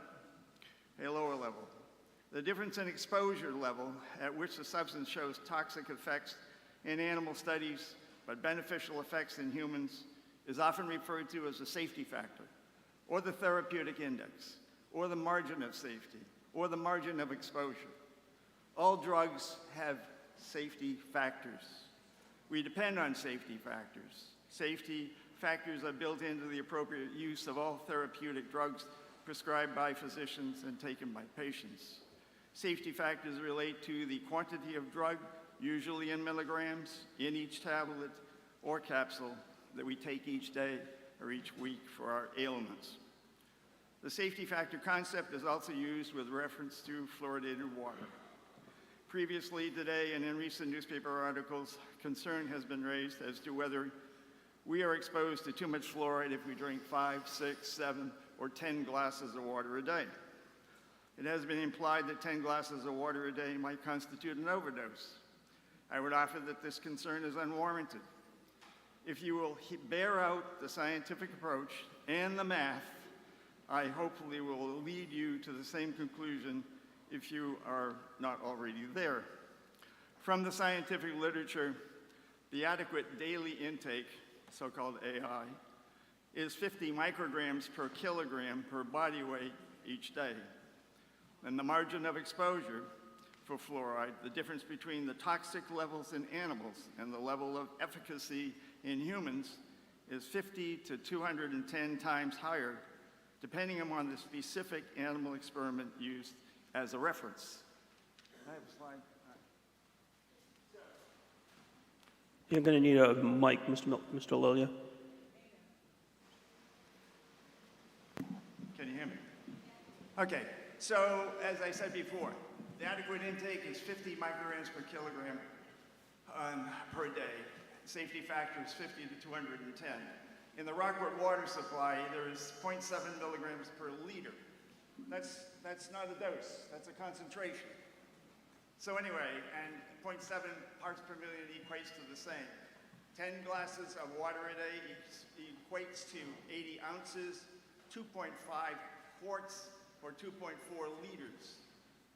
a lower level. The difference in exposure level at which the substance shows toxic effects in animal studies but beneficial effects in humans is often referred to as the safety factor, or the therapeutic index, or the margin of safety, or the margin of exposure. All drugs have safety factors. We depend on safety factors. Safety factors are built into the appropriate use of all therapeutic drugs prescribed by physicians and taken by patients. Safety factors relate to the quantity of drug, usually in milligrams, in each tablet or capsule that we take each day or each week for our ailments. The safety factor concept is also used with reference to fluoridated water. Previously today and in recent newspaper articles, concern has been raised as to whether we are exposed to too much fluoride if we drink 5, 6, 7, or 10 glasses of water a day. It has been implied that 10 glasses of water a day might constitute an overdose. I would offer that this concern is unwarranted. If you will bear out the scientific approach and the math, I hopefully will lead you to the same conclusion if you are not already there. From the scientific literature, the adequate daily intake, so-called AI, is 50 micrograms per kilogram per body weight each day. And the margin of exposure for fluoride, the difference between the toxic levels in animals and the level of efficacy in humans is 50 to 210 times higher, depending upon the specific animal experiment used as a reference. I have a slide. You're going to need a mic, Mr. Lilia. Can you hear me? Okay, so as I said before, the adequate intake is 50 micrograms per kilogram per day. Safety factor is 50 to 210. In the Rockport water supply, there is 0.7 milligrams per liter. That's not a dose, that's a concentration. So anyway, and 0.7 parts per million equates to the same. 10 glasses of water a day equates to 80 ounces, 2.5 quarts, or 2.4 liters.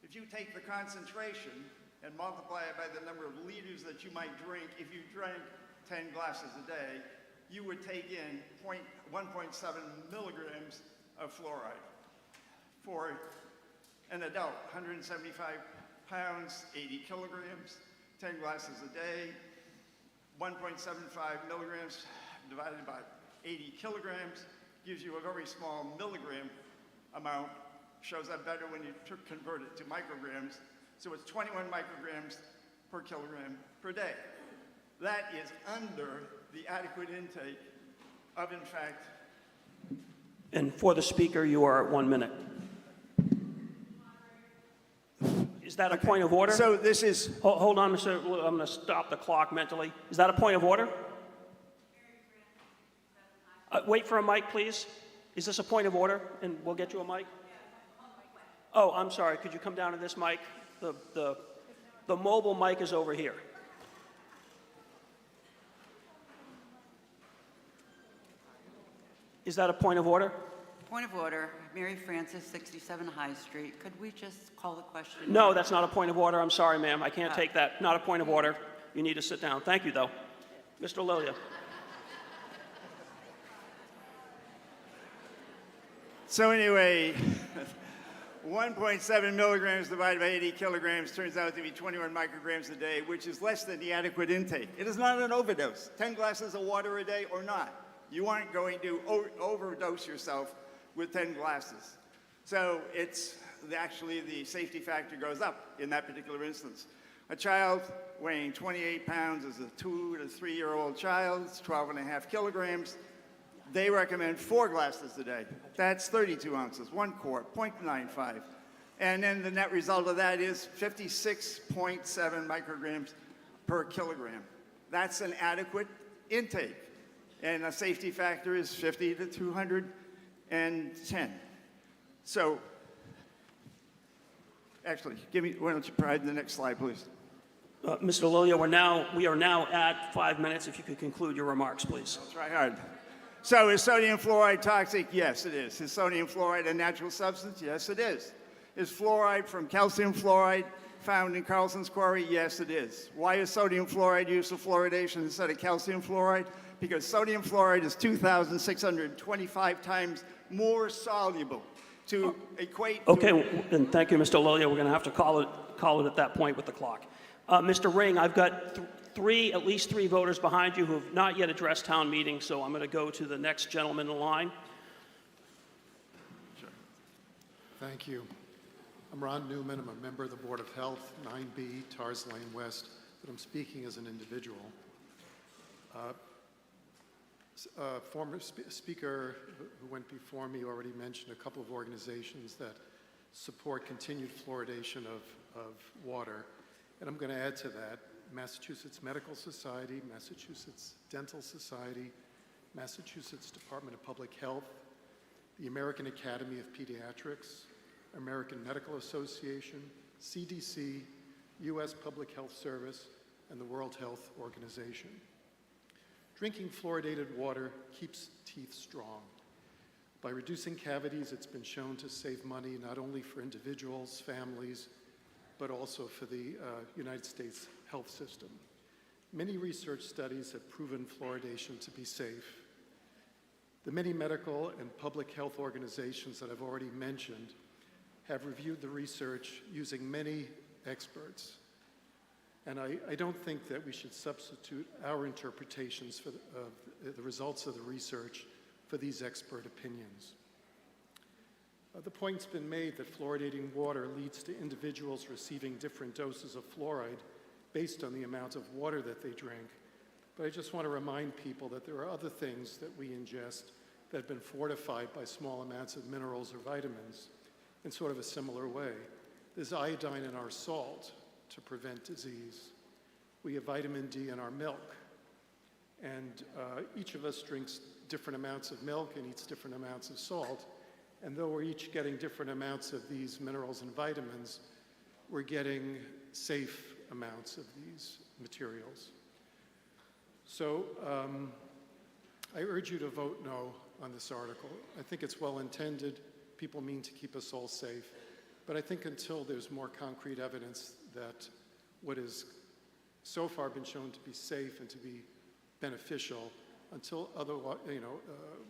If you take the concentration and multiply it by the number of liters that you might drink, if you drank 10 glasses a day, you would take in 1.7 milligrams of fluoride. For an adult, 175 pounds, 80 kilograms, 10 glasses a day, 1.75 milligrams divided by 80 kilograms gives you a very small milligram amount. Shows up better when you convert it to micrograms. So it's 21 micrograms per kilogram per day. That is under the adequate intake of, in fact. And for the speaker, you are at 1 minute. Is that a point of order? So this is... Hold on, Mr. I'm going to stop the clock mentally. Is that a point of order? Wait for a mic, please. Is this a point of order? And we'll get you a mic. Oh, I'm sorry. Could you come down to this mic? The mobile mic is over here. Is that a point of order? Point of order. Mary Frances, 67 High Street. Could we just call the question? No, that's not a point of order. I'm sorry, ma'am. I can't take that. Not a point of order. You need to sit down. Thank you, though. Mr. Lilia. So anyway, 1.7 milligrams divided by 80 kilograms turns out to be 21 micrograms a day, which is less than the adequate intake. It is not an overdose. 10 glasses of water a day or not. You aren't going to overdose yourself with 10 glasses. So it's actually the safety factor goes up in that particular instance. A child weighing 28 pounds is a 2 to 3 year old child, it's 12.5 kilograms. They recommend 4 glasses a day. That's 32 ounces, 1 quart, 0.95. And then the net result of that is 56.7 micrograms per kilogram. That's an adequate intake. And the safety factor is 50 to 210. So, actually, why don't you provide the next slide, please? Mr. Lilia, we are now at 5 minutes. If you could conclude your remarks, please. I'll try hard. So is sodium fluoride toxic? Yes, it is. Is sodium fluoride a natural substance? Yes, it is. Is fluoride from calcium fluoride found in Carlson's quarry? Yes, it is. Why is sodium fluoride used for fluoridation instead of calcium fluoride? Because sodium fluoride is 2,625 times more soluble to equate to... Okay, and thank you, Mr. Lilia. We're going to have to call it at that point with the clock. Mr. Ring, I've got at least three voters behind you who have not yet addressed town meeting, so I'm going to go to the next gentleman in line. Sure. Thank you. I'm Ron Newman. I'm a member of the Board of Health, 9B, Tars Lane West, but I'm speaking as an individual. Former speaker who went before me already mentioned a couple of organizations that support continued fluoridation of water, and I'm going to add to that. Massachusetts Medical Society, Massachusetts Dental Society, Massachusetts Department of Public Health, the American Academy of Pediatrics, American Medical Association, CDC, U.S. Public Health Service, and the World Health Organization. Drinking fluoridated water keeps teeth strong. By reducing cavities, it's been shown to save money not only for individuals, families, but also for the United States health system. Many research studies have proven fluoridation to be safe. The many medical and public health organizations that I've already mentioned have reviewed the research using many experts. And I don't think that we should substitute our interpretations of the results of the research for these expert opinions. The point's been made that fluoridating water leads to individuals receiving different doses of fluoride based on the amount of water that they drink. But I just want to remind people that there are other things that we ingest that have been fortified by small amounts of minerals or vitamins in sort of a similar way. There's iodine in our salt to prevent disease. We have vitamin D in our milk. And each of us drinks different amounts of milk and eats different amounts of salt. And though we're each getting different amounts of these minerals and vitamins, we're getting safe amounts of these materials. So I urge you to vote no on this article. I think it's well-intended. People mean to keep us all safe. But I think until there's more concrete evidence that what has so far been shown to be safe and to be beneficial, until otherwise,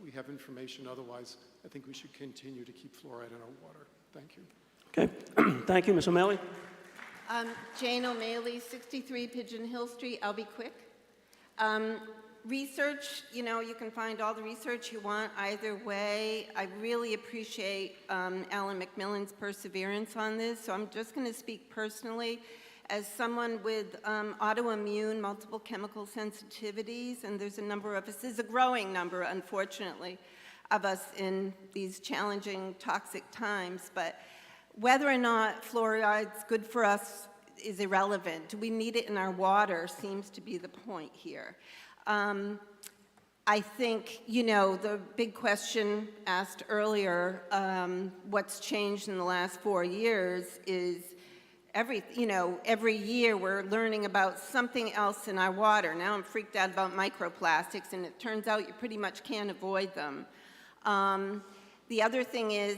we have information otherwise, I think we should continue to keep fluoride in our water. Thank you. Okay, thank you, Ms. O'Malley. Jane O'Malley, 63 Pigeon Hill Street. I'll be quick. Research, you can find all the research you want either way. I really appreciate Alan McMillan's perseverance on this, so I'm just going to speak personally. As someone with autoimmune multiple chemical sensitivities, and there's a number of us, there's a growing number, unfortunately, of us in these challenging, toxic times, but whether or not fluoride's good for us is irrelevant. Do we need it in our water seems to be the point here. I think, the big question asked earlier, what's changed in the last 4 years is every year we're learning about something else in our water. Now I'm freaked out about microplastics, and it turns out you pretty much can't avoid them. The other thing is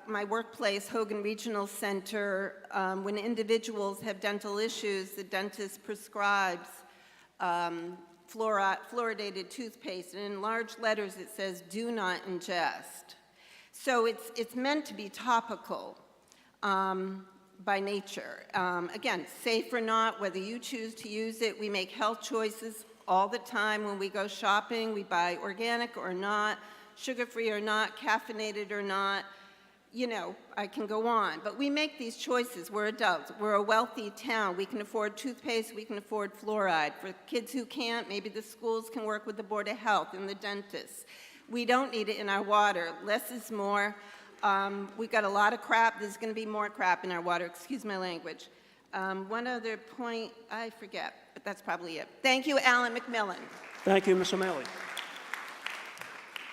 my workplace, Hogan Regional Center, when individuals have dental issues, the dentist prescribes fluoridated toothpaste, and in large letters it says, do not ingest. So it's meant to be topical by nature. Again, safe or not, whether you choose to use it, we make health choices all the time when we go shopping. We buy organic or not, sugar-free or not, caffeinated or not. I can go on. But we make these choices. We're adults. We're a wealthy town. We can afford toothpaste. We can afford fluoride. For kids who can't, maybe the schools can work with the Board of Health and the dentists. We don't need it in our water. Less is more. We've got a lot of crap. There's going to be more crap in our water. Excuse my language. One other point, I forget, but that's probably it. Thank you, Alan McMillan. Thank you, Ms. O'Malley.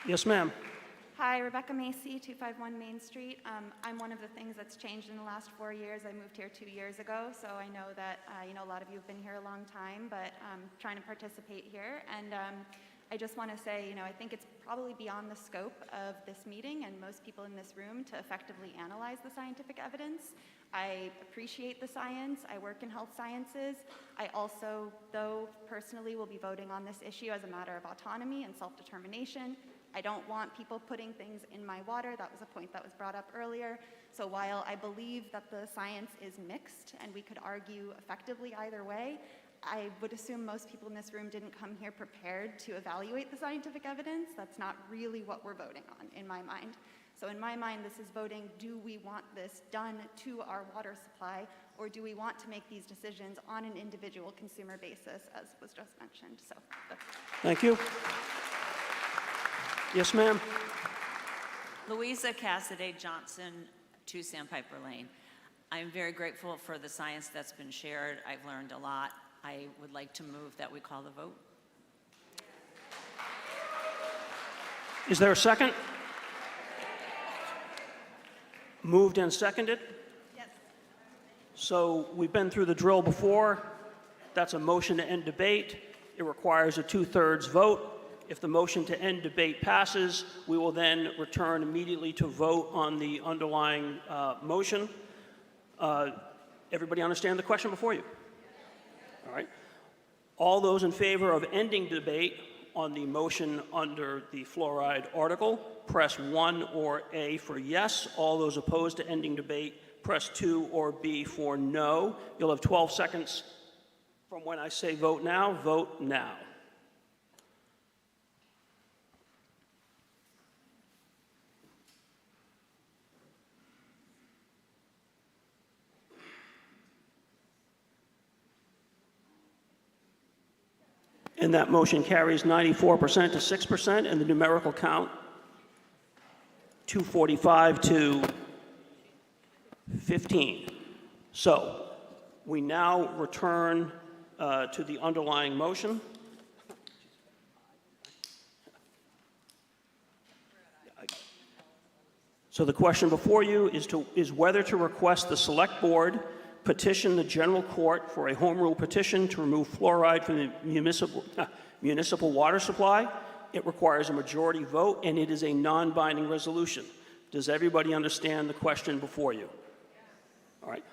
Yes, ma'am. Hi, Rebecca Macy, 251 Main Street. I'm one of the things that's changed in the last 4 years. I moved here 2 years ago, so I know that a lot of you have been here a long time, but trying to participate here. And I just want to say, I think it's probably beyond the scope of this meeting and most people in this room to effectively analyze the scientific evidence. I appreciate the science. I work in health sciences. I also, though, personally will be voting on this issue as a matter of autonomy and self-determination. I don't want people putting things in my water. That was a point that was brought up earlier. So while I believe that the science is mixed and we could argue effectively either way, I would assume most people in this room didn't come here prepared to evaluate the scientific evidence. That's not really what we're voting on, in my mind. So in my mind, this is voting, do we want this done to our water supply, or do we want to make these decisions on an individual consumer basis, as was just mentioned? So Thank you. Yes, ma'am. Louisa Cassidy Johnson, 2 Sandpiper Lane. I'm very grateful for the science that's been shared. I've learned a lot. I would like to move that we call the vote. Is there a second? Moved and seconded? Yes. So we've been through the drill before. That's a motion to end debate. It requires a 2/3 vote. If the motion to end debate passes, we will then return immediately to vote on the underlying motion. Everybody understand the question before you? All right. All those in favor of ending debate on the motion under the fluoride article, press 1 or A for yes. All those opposed to ending debate, press 2 or B for no. You'll have 12 seconds from when I say vote now. Vote now. And that motion carries 94% to 6%, and the numerical count 245 to 15. So we now return to the underlying motion. So the question before you is whether to request the Select Board petition the General Court for a home rule petition to remove fluoride from the municipal water supply. It requires a majority vote, and it is a non-binding resolution. Does everybody understand the question before you? All right.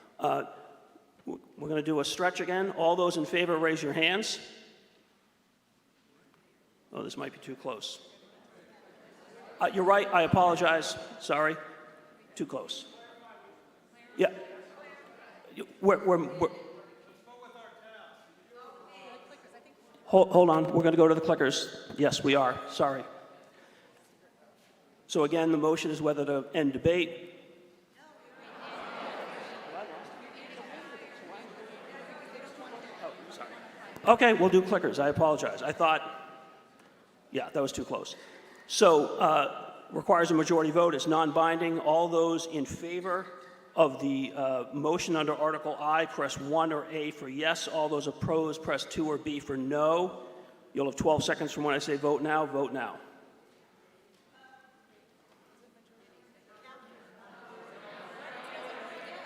We're going to do a stretch again. All those in favor, raise your hands. Oh, this might be too close. You're right. I apologize. Sorry. Too close. Yeah. Hold on. We're going to go to the clickers. Yes, we are. Sorry. So again, the motion is whether to end debate. Okay, we'll do clickers. I apologize. I thought, yeah, that was too close. So requires a majority vote. It's non-binding. All those in favor of the motion under Article I, press 1 or A for yes. All those opposed, press 2 or B for no. You'll have 12 seconds from when I say vote now. Vote now.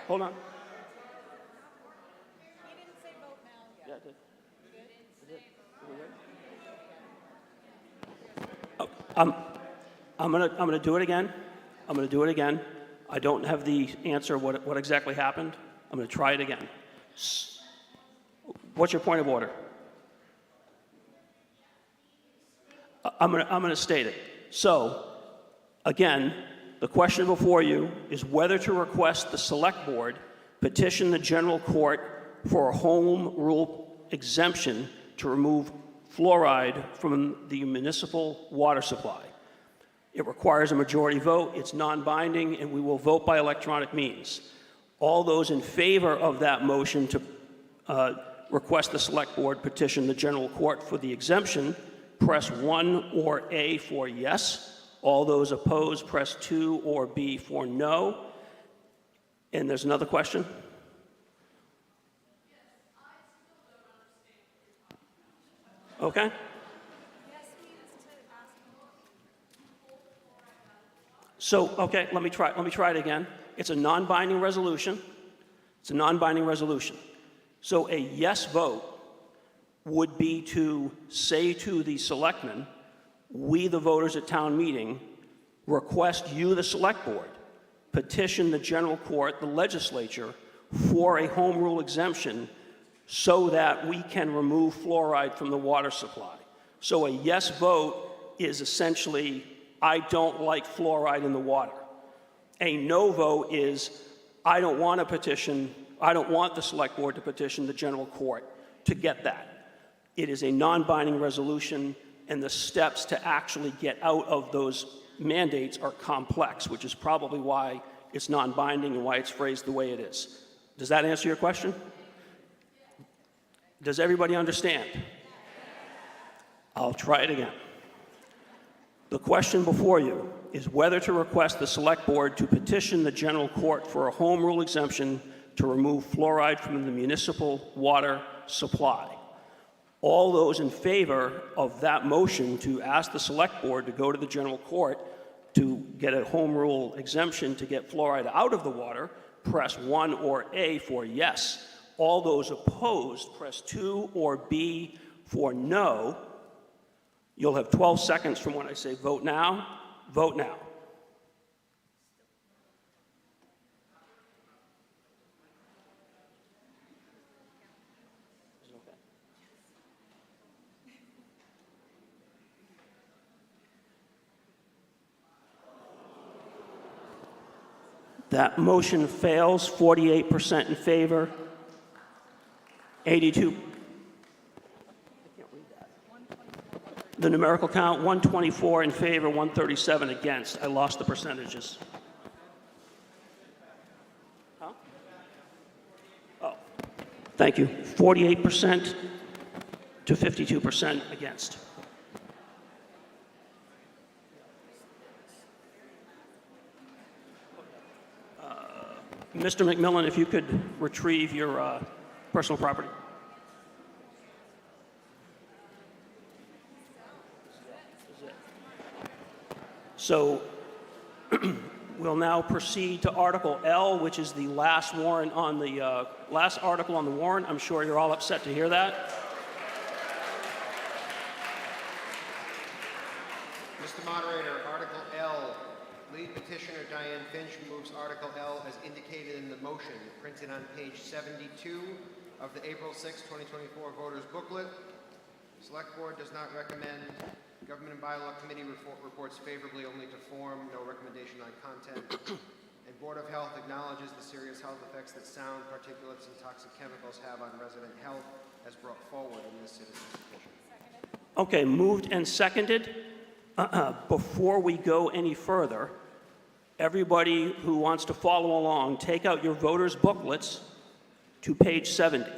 Hold on. Yeah, I did. I'm gonna do it again. I'm gonna do it again. I don't have the answer what exactly happened. I'm gonna try it again. What's your point of order? I'm gonna state it. So, again, the question before you is whether to request the Select Board petition the General Court for a home rule exemption to remove fluoride from the municipal water supply. It requires a majority vote. It's non-binding, and we will vote by electronic means. All those in favor of that motion to request the Select Board petition the General Court for the exemption, press 1 or A for yes. All those opposed, press 2 or B for no. And there's another question? Okay. So, okay, let me try it again. It's a non-binding resolution. It's a non-binding resolution. So a yes vote would be to say to the selectmen, we, the voters at town meeting, request you, the Select Board, petition the General Court, the legislature, for a home rule exemption so that we can remove fluoride from the water supply. So a yes vote is essentially, I don't like fluoride in the water. A no vote is, I don't want to petition, I don't want the Select Board to petition the General Court to get that. It is a non-binding resolution, and the steps to actually get out of those mandates are complex, which is probably why it's non-binding and why it's phrased the way it is. Does that answer your question? Does everybody understand? I'll try it again. The question before you is whether to request the Select Board to petition the General Court for a home rule exemption to remove fluoride from the municipal water supply. All those in favor of that motion to ask the Select Board to go to the General Court to get a home rule exemption to get fluoride out of the water, press 1 or A for yes. All those opposed, press 2 or B for no. You'll have 12 seconds from when I say vote now. Vote now. That motion fails, 48% in favor, 82. The numerical count, 124 in favor, 137 against. I lost the percentages. Huh? Oh, thank you. 48% to 52% against. Mr. McMillan, if you could retrieve your personal property. So we'll now proceed to Article L, which is the last warrant on the last article on the warrant. I'm sure you're all upset to hear that. Mr. Moderator, Article L. Lead petitioner Diane Finch moves Article L as indicated in the motion printed on page 72 of the April 6, 2024 voters booklet. Select Board does not recommend. Government and Bylaw Committee reports favorably only to form, no recommendation on content. And Board of Health acknowledges the serious health effects that sound, particulates, and toxic chemicals have on resident health as brought forward in this citizen's petition. Okay, moved and seconded. Before we go any further, everybody who wants to follow along, take out your voters' booklets to page 70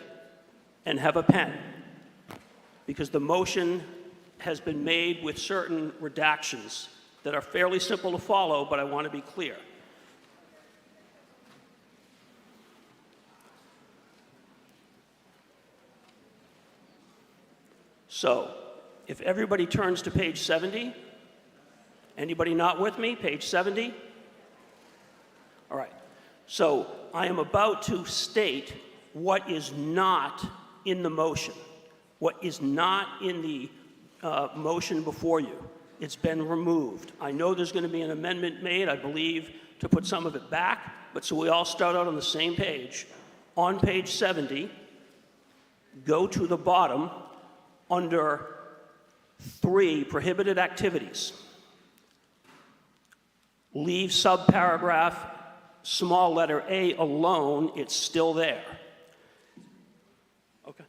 and have a pen, because the motion has been made with certain redactions that are fairly simple to follow, but I want to be clear. So, if everybody turns to page 70, anybody not with me? Page 70? All right. So I am about to state what is not in the motion, what is not in the motion before you. It's been removed. I know there's going to be an amendment made, I believe, to put some of it back, but so we all start out on the same page. On page 70, go to the bottom under 3, prohibited activities. Leave subparagraph small letter A alone, it's still there. Okay.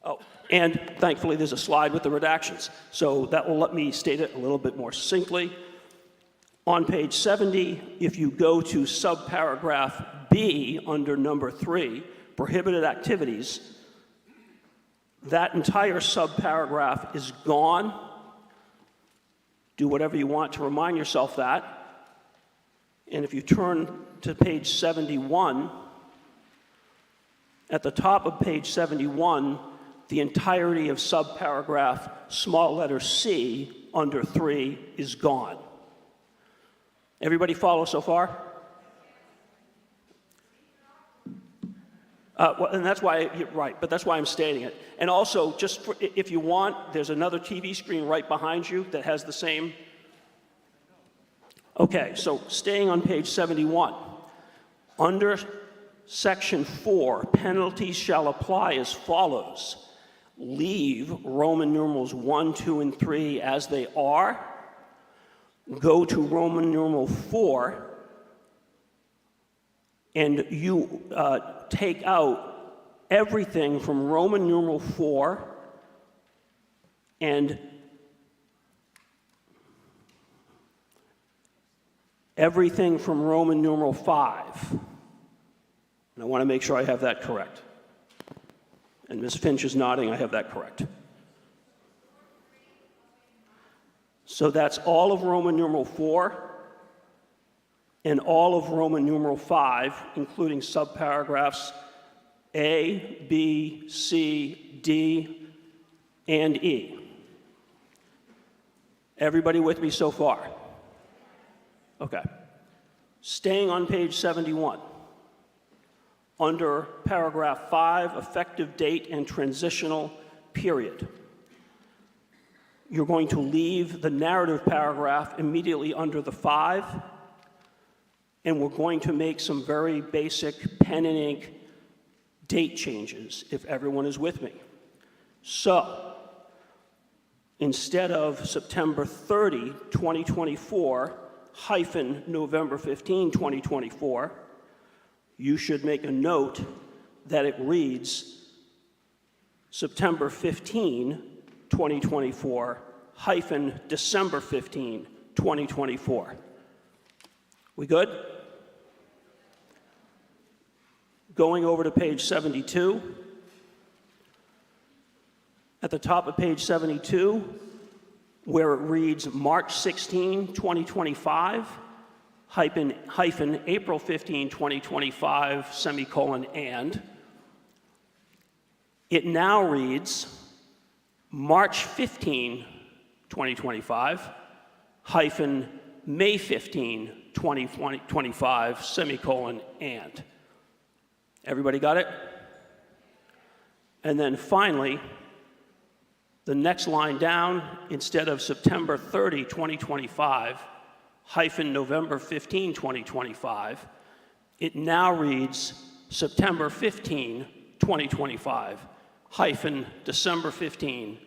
Oh, and thankfully there's a slide with the redactions, so that will let me state it a little bit more succinctly. On page 70, if you go to subparagraph B under number 3, prohibited activities, that entire subparagraph is gone. Do whatever you want to remind yourself that. And if you turn to page 71, at the top of page 71, the entirety of subparagraph small letter C under 3 is gone. Everybody follow so far? Well, and that's why, you're right, but that's why I'm stating it. And also, just for, if you want, there's another TV screen right behind you that has the same. Okay, so staying on page 71, under section 4, penalties shall apply as follows. Leave Roman numerals 1, 2, and 3 as they are. Go to Roman numeral 4, and you take out everything from Roman numeral 4 and everything from Roman numeral 5. And I want to make sure I have that correct. And Ms. Finch is nodding, I have that correct. So that's all of Roman numeral 4 and all of Roman numeral 5, including subparagraphs A, B, C, D, and E. Everybody with me so far? Okay. Staying on page 71, under paragraph 5, effective date and transitional period. You're going to leave the narrative paragraph immediately under the 5, and we're going to make some very basic pen and ink date changes, if everyone is with me. So, instead of September 30, 2024, hyphen November 15, 2024, you should make a note that it reads September 15, 2024, hyphen December 15, 2024. We good? Going over to page 72. At the top of page 72, where it reads March 16, 2025, hyphen April 15, 2025, semicolon, and, it now reads March 15, 2025, hyphen May 15, 2025, semicolon, and. Everybody got it? And then finally, the next line down, instead of September 30, 2025, hyphen November 15, 2025, it now reads September 15, 2025, hyphen December 15,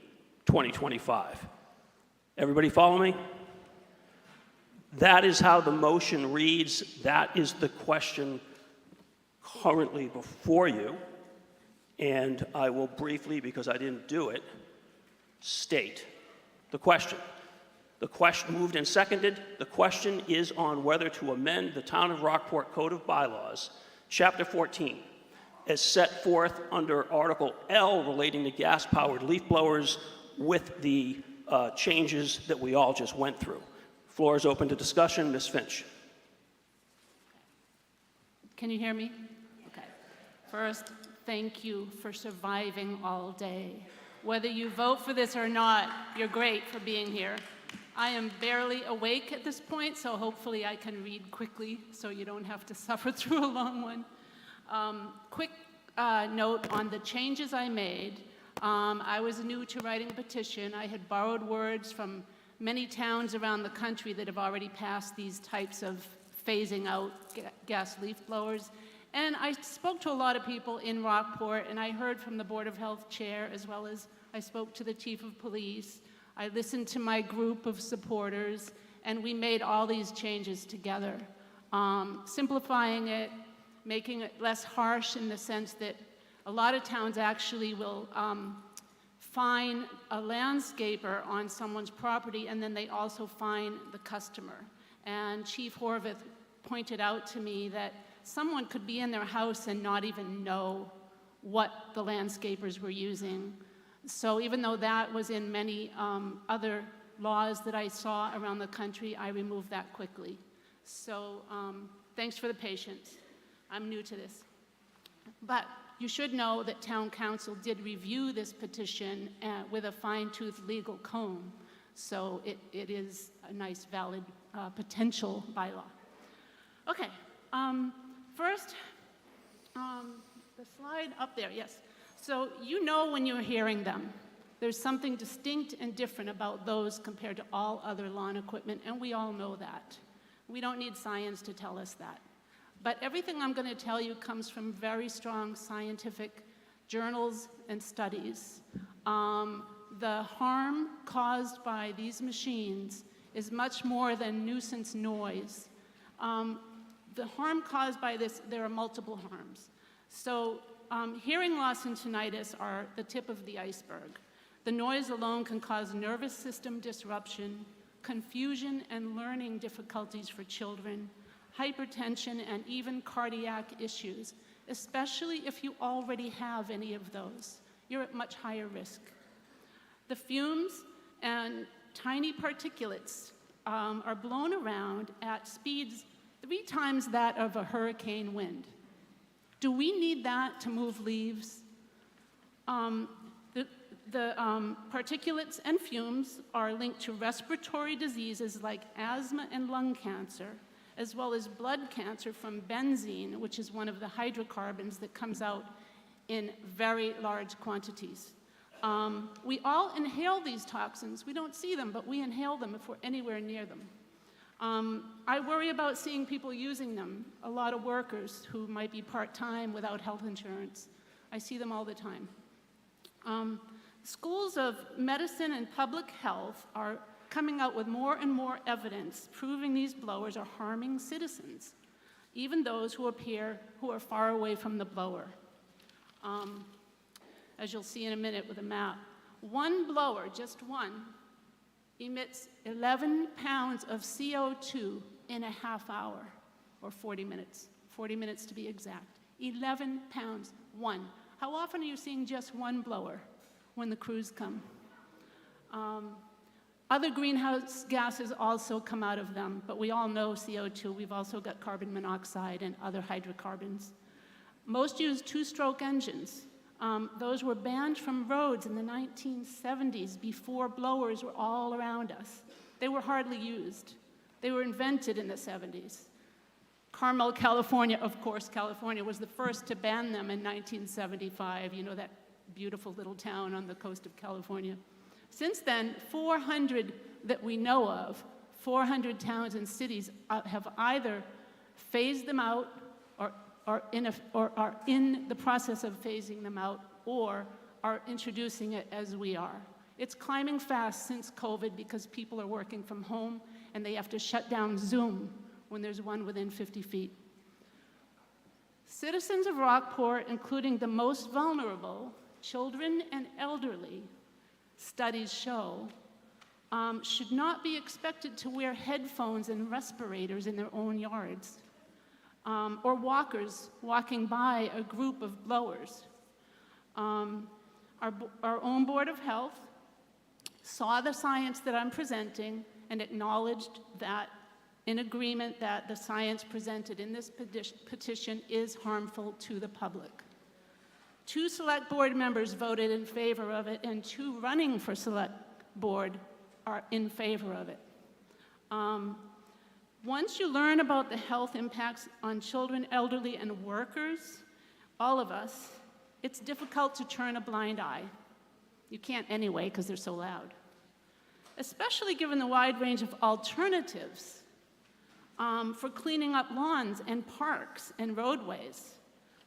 2025. Everybody follow me? That is how the motion reads. That is the question currently before you. And I will briefly, because I didn't do it, state the question. The question moved and seconded. The question is on whether to amend the Town of Rockport Code of Bylaws, Chapter 14, as set forth under Article L relating to gas-powered leaf blowers with the changes that we all just went through. Floor is open to discussion. Ms. Finch. Can you hear me? Okay. First, thank you for surviving all day. Whether you vote for this or not, you're great for being here. I am barely awake at this point, so hopefully I can read quickly so you don't have to suffer through a long one. Quick note on the changes I made. I was new to writing a petition. I had borrowed words from many towns around the country that have already passed these types of phasing out gas leaf blowers. And I spoke to a lot of people in Rockport, and I heard from the Board of Health chair, as well as I spoke to the chief of police. I listened to my group of supporters, and we made all these changes together. Simplifying it, making it less harsh in the sense that a lot of towns actually will fine a landscaper on someone's property, and then they also fine the customer. And Chief Horvath pointed out to me that someone could be in their house and not even know what the landscapers were using. So even though that was in many other laws that I saw around the country, I removed that quickly. So thanks for the patience. I'm new to this. But you should know that Town Council did review this petition with a fine-tooth legal comb. So it is a nice, valid, potential bylaw. Okay, first, the slide up there, yes. So you know when you're hearing them, there's something distinct and different about those compared to all other lawn equipment, and we all know that. We don't need science to tell us that. But everything I'm going to tell you comes from very strong scientific journals and studies. The harm caused by these machines is much more than nuisance noise. The harm caused by this, there are multiple harms. So hearing loss and tinnitus are the tip of the iceberg. The noise alone can cause nervous system disruption, confusion and learning difficulties for children, hypertension, and even cardiac issues, especially if you already have any of those. You're at much higher risk. The fumes and tiny particulates are blown around at speeds 3 times that of a hurricane wind. Do we need that to move leaves? The particulates and fumes are linked to respiratory diseases like asthma and lung cancer, as well as blood cancer from benzene, which is one of the hydrocarbons that comes out in very large quantities. We all inhale these toxins. We don't see them, but we inhale them if we're anywhere near them. I worry about seeing people using them, a lot of workers who might be part-time without health insurance. I see them all the time. Schools of medicine and public health are coming out with more and more evidence proving these blowers are harming citizens, even those who are far away from the blower. As you'll see in a minute with a map, one blower, just one, emits 11 pounds of CO2 in a half hour, or 40 minutes to be exact. 11 pounds, one. How often are you seeing just one blower when the crews come? Other greenhouse gases also come out of them, but we all know CO2. We've also got carbon monoxide and other hydrocarbons. Most use two-stroke engines. Those were banned from roads in the 1970s before blowers were all around us. They were hardly used. They were invented in the 70s. Carmel, California, of course, California was the first to ban them in 1975. You know, that beautiful little town on the coast of California. Since then, 400 that we know of, 400 towns and cities have either phased them out or are in the process of phasing them out or are introducing it as we are. It's climbing fast since COVID because people are working from home and they have to shut down Zoom when there's one within 50 feet. Citizens of Rockport, including the most vulnerable, children and elderly, studies show, should not be expected to wear headphones and respirators in their own yards, or walkers walking by a group of blowers. Our own Board of Health saw the science that I'm presenting and acknowledged that in agreement that the science presented in this petition is harmful to the public. 2 select board members voted in favor of it, and 2 running for select board are in favor of it. Once you learn about the health impacts on children, elderly, and workers, all of us, it's difficult to turn a blind eye. You can't anyway, because they're so loud. Especially given the wide range of alternatives for cleaning up lawns and parks and roadways.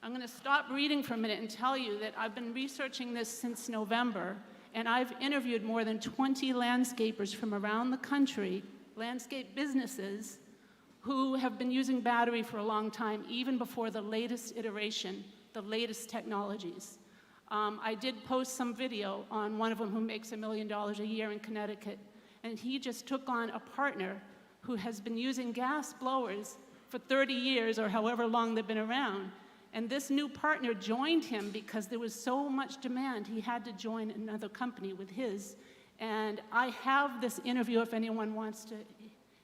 I'm going to stop reading for a minute and tell you that I've been researching this since November, and I've interviewed more than 20 landscapers from around the country, landscape businesses, who have been using battery for a long time, even before the latest iteration, the latest technologies. I did post some video on one of them who makes $1 million a year in Connecticut, and he just took on a partner who has been using gas blowers for 30 years or however long they've been around. And this new partner joined him because there was so much demand, he had to join another company with his. And I have this interview if anyone wants to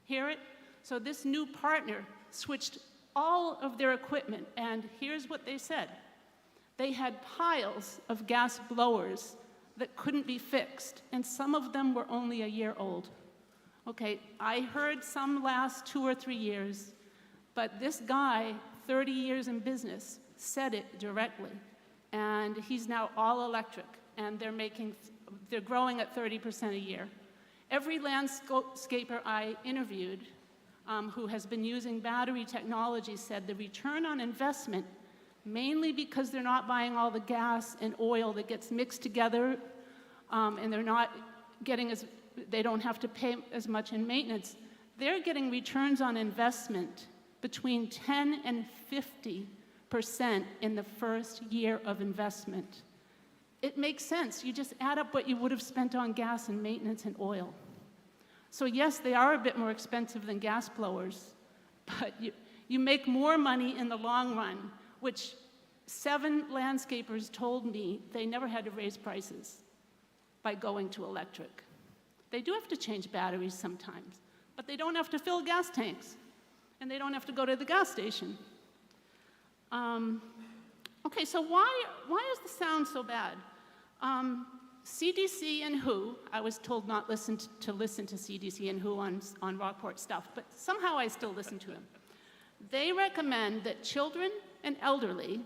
hear it. So this new partner switched all of their equipment, and here's what they said. They had piles of gas blowers that couldn't be fixed, and some of them were only a year old. Okay, I heard some last 2 or 3 years, but this guy, 30 years in business, said it directly. And he's now all electric, and they're growing at 30% a year. Every landscaper I interviewed who has been using battery technology said the return on investment, mainly because they're not buying all the gas and oil that gets mixed together, and they're not getting they don't have to pay as much in maintenance, they're getting returns on investment between 10 and 50% in the first year of investment. It makes sense. You just add up what you would have spent on gas and maintenance and oil. So yes, they are a bit more expensive than gas blowers, but you make more money in the long run, which 7 landscapers told me they never had to raise prices by going to electric. They do have to change batteries sometimes, but they don't have to fill gas tanks, and they don't have to go to the gas station. Okay, so why is the sound so bad? CDC and WHO, I was told not to listen to CDC and WHO on Rockport stuff, but somehow I still listen to them. They recommend that children and elderly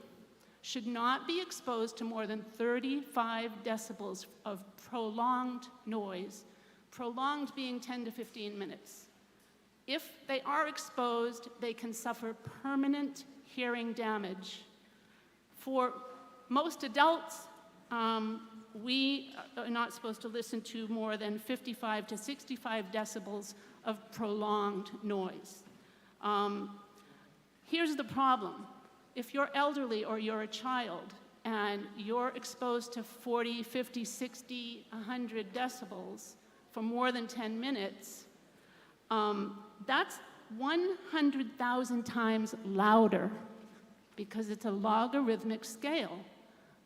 should not be exposed to more than 35 decibels of prolonged noise, prolonged being 10 to 15 minutes. If they are exposed, they can suffer permanent hearing damage. For most adults, we are not supposed to listen to more than 55 to 65 decibels of prolonged noise. Here's the problem. If you're elderly or you're a child and you're exposed to 40, 50, 60, 100 decibels for more than 10 minutes, that's 100,000 times louder because it's a logarithmic scale.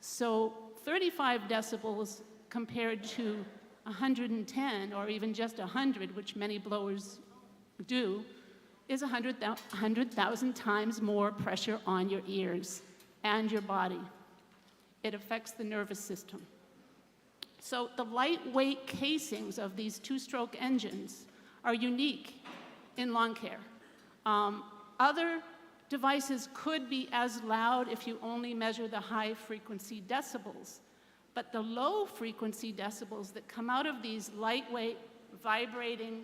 So 35 decibels compared to 110 or even just 100, which many blowers do, is 100,000 times more pressure on your ears and your body. It affects the nervous system. So the lightweight casings of these two-stroke engines are unique in lawn care. Other devices could be as loud if you only measure the high-frequency decibels, but the low-frequency decibels that come out of these lightweight, vibrating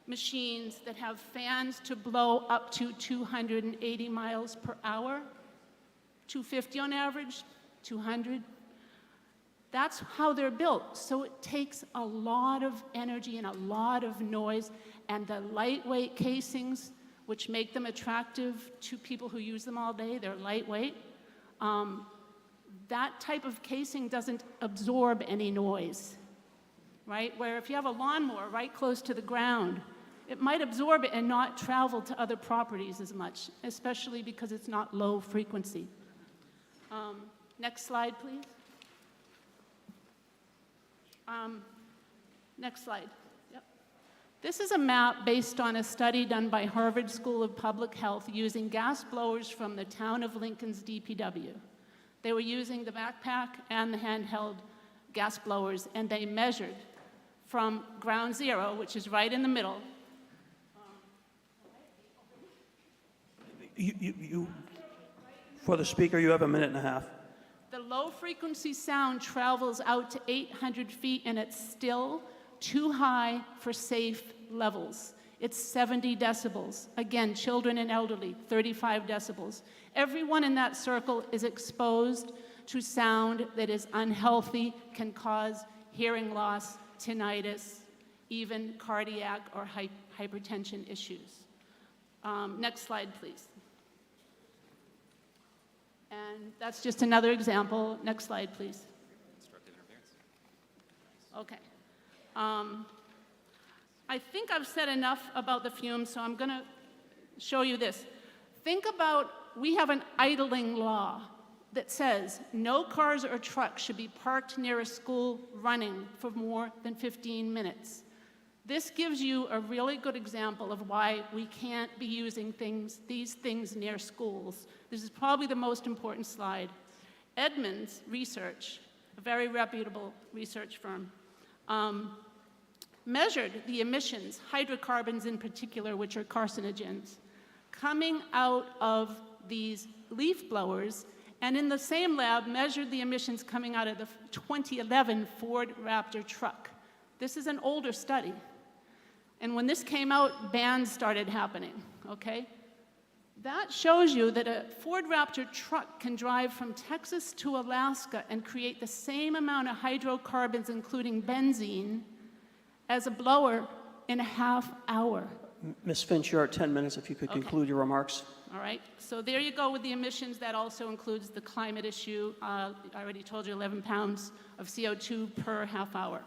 machines that have fans to blow up to 280 miles per hour, 250 on average, 200. That's how they're built. So it takes a lot of energy and a lot of noise, and the lightweight casings, which make them attractive to people who use them all day, they're lightweight. That type of casing doesn't absorb any noise, right? Where if you have a lawnmower right close to the ground, it might absorb it and not travel to other properties as much, especially because it's not low frequency. Next slide, please. Next slide. Yep. This is a map based on a study done by Harvard School of Public Health using gas blowers from the town of Lincoln's DPW. They were using the backpack and the handheld gas blowers, and they measured from ground zero, which is right in the middle. For the speaker, you have a minute and a half. The low-frequency sound travels out to 800 feet, and it's still too high for safe levels. It's 70 decibels. Again, children and elderly, 35 decibels. Everyone in that circle is exposed to sound that is unhealthy, can cause hearing loss, tinnitus, even cardiac or hypertension issues. Next slide, please. And that's just another example. Next slide, please. Okay. I think I've said enough about the fumes, so I'm going to show you this. Think about, we have an idling law that says no cars or trucks should be parked near a school running for more than 15 minutes. This gives you a really good example of why we can't be using these things near schools. This is probably the most important slide. Edmunds Research, a very reputable research firm, measured the emissions, hydrocarbons in particular, which are carcinogens, coming out of these leaf blowers, and in the same lab measured the emissions coming out of the 2011 Ford Raptor truck. This is an older study. And when this came out, bans started happening, okay? That shows you that a Ford Raptor truck can drive from Texas to Alaska and create the same amount of hydrocarbons, including benzene, as a blower in a half hour. Ms. Finch, you're at 10 minutes if you could conclude your remarks. All right, so there you go with the emissions. That also includes the climate issue. I already told you 11 pounds of CO2 per half hour.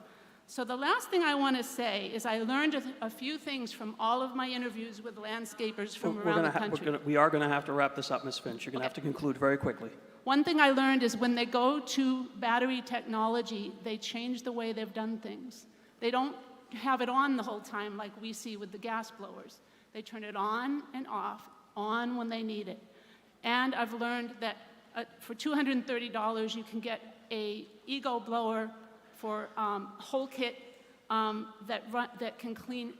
So the last thing I want to say is I learned a few things from all of my interviews with landscapers from around the country. We are going to have to wrap this up, Ms. Finch. You're going to have to conclude very quickly. One thing I learned is when they go to battery technology, they change the way they've done things. They don't have it on the whole time like we see with the gas blowers. They turn it on and off, on when they need it. And I've learned that for $230, you can get a Ego blower for whole kit that can clean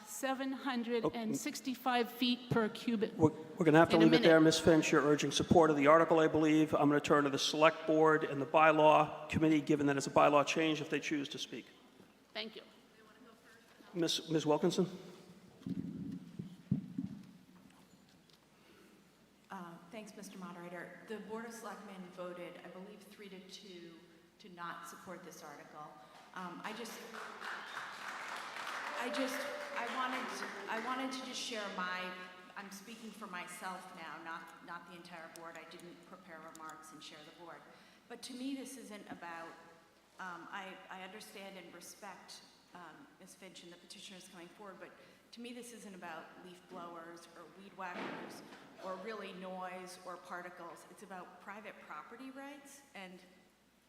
765 feet per cubic. We're going to have to leave it there, Ms. Finch. You're urging support of the article, I believe. I'm going to turn to the Select Board and the Bylaw Committee, given that it's a bylaw change, if they choose to speak. Thank you. Ms. Wilkinson? Thanks, Mr. Moderator. the Board of Selectmen voted, I believe, 3-2 to not support this article. I wanted to just share I'm speaking for myself now, not the entire board. I didn't prepare remarks and share the board. But to me, this isn't about, I understand and respect Ms. Finch and the petitioners coming forward, but to me, this isn't about leaf blowers or weed whackers or really noise or particles. It's about private property rights. And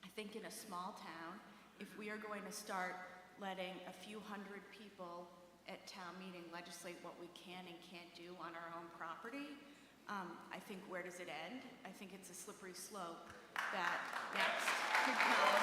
I think in a small town, if we are going to start letting a few hundred people at town meeting legislate what we can and can't do on our own property, I think where does it end? I think it's a slippery slope that next could come.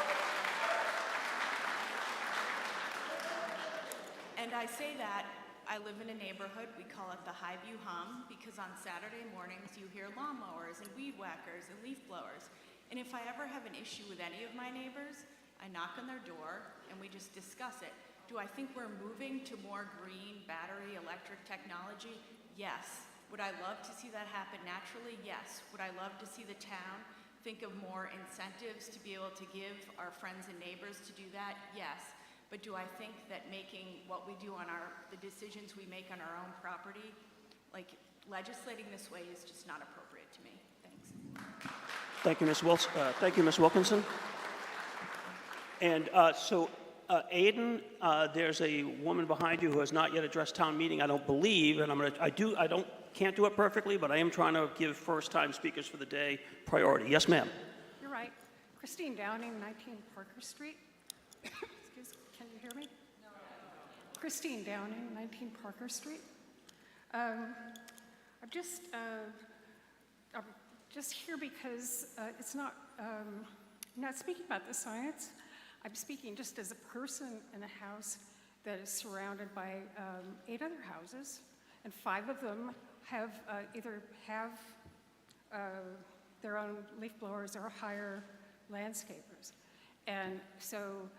And I say that, I live in a neighborhood, we call it the Highview Hum, because on Saturday mornings you hear lawnmowers and weed whackers and leaf blowers. And if I ever have an issue with any of my neighbors, I knock on their door and we just discuss it. Do I think we're moving to more green battery electric technology? Yes. Would I love to see that happen naturally? Yes. Would I love to see the town think of more incentives to be able to give our friends and neighbors to do that? Yes. But do I think that making what we do on the decisions we make on our own property, like legislating this way is just not appropriate to me? Thanks. Thank you, Thank you, Ms. Wilkinson. And Aiden, there's a woman behind you who has not yet addressed town meeting, I don't believe, and can't do it perfectly, but I am trying to give first-time speakers for the day priority. Yes, ma'am. You're right. Christine Downing, 19 Parker Street. Can you hear me? No. Christine Downing, 19 Parker Street. I'm just here because it's not, I'm not speaking about the science. I'm speaking just as a person in a house that is surrounded by 8 other houses, and 5 of them have either have their own leaf blowers or hire landscapers. And so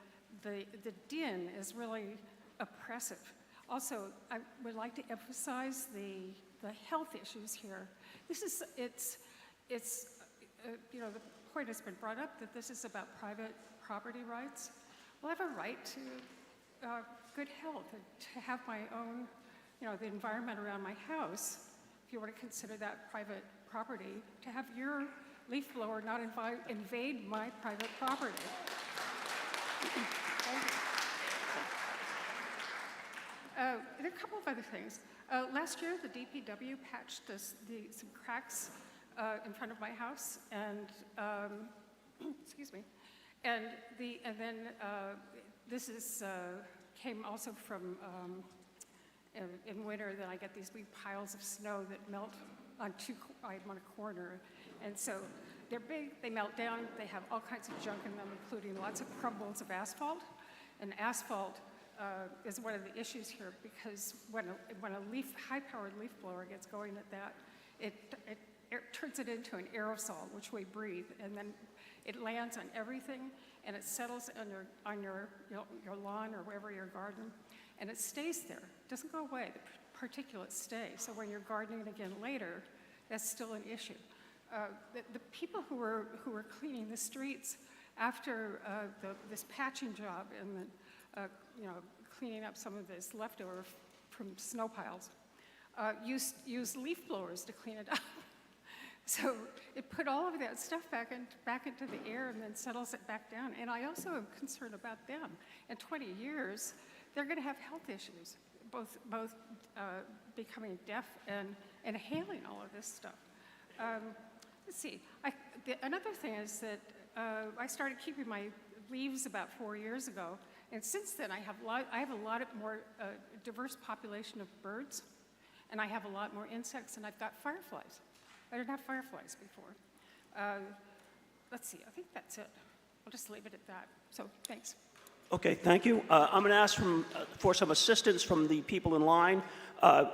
the din is really oppressive. Also, I would like to emphasize the health issues here. You know, the point has been brought up that this is about private property rights. Well, I have a right to good health and to have my own, you know, the environment around my house, if you want to consider that private property, to have your leaf blower not invade my private property. Thank you. There are a couple of other things. Last year, the DPW patched some cracks in front of my house, and excuse me, and then this came also from in winter. Then I get these big piles of snow that melt on I'm on a corner, and so they're big. They melt down. They have all kinds of junk in them, including lots of crumbles of asphalt, and asphalt is one of the issues here, because when a high-powered leaf blower gets going at that, it turns it into an aerosol, which we breathe, and then it lands on everything, and it settles on your lawn or wherever your garden, and it stays there. It doesn't go away. The particulates stay. So when you're gardening again later, that's still an issue. The people who were cleaning the streets after this patching job and the cleaning up some of this leftover from snow piles, used leaf blowers to clean it up. So it put all of that stuff back into the air and then settles it back down. And I also am concerned about them. In 20 years, they're going to have health issues, both becoming deaf and inhaling all of this stuff. Let's see. Another thing is that I started keeping my leaves about 4 years ago, and since then I have a lot more diverse population of birds, and I have a lot more insects, and I've got fireflies. I didn't have fireflies before. Let's see. I think that's it. I'll just leave it at that. So thanks. Okay, thank you. I'm going to ask for some assistance from the people in line.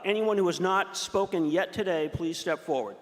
Anyone who has not spoken yet today, please step forward.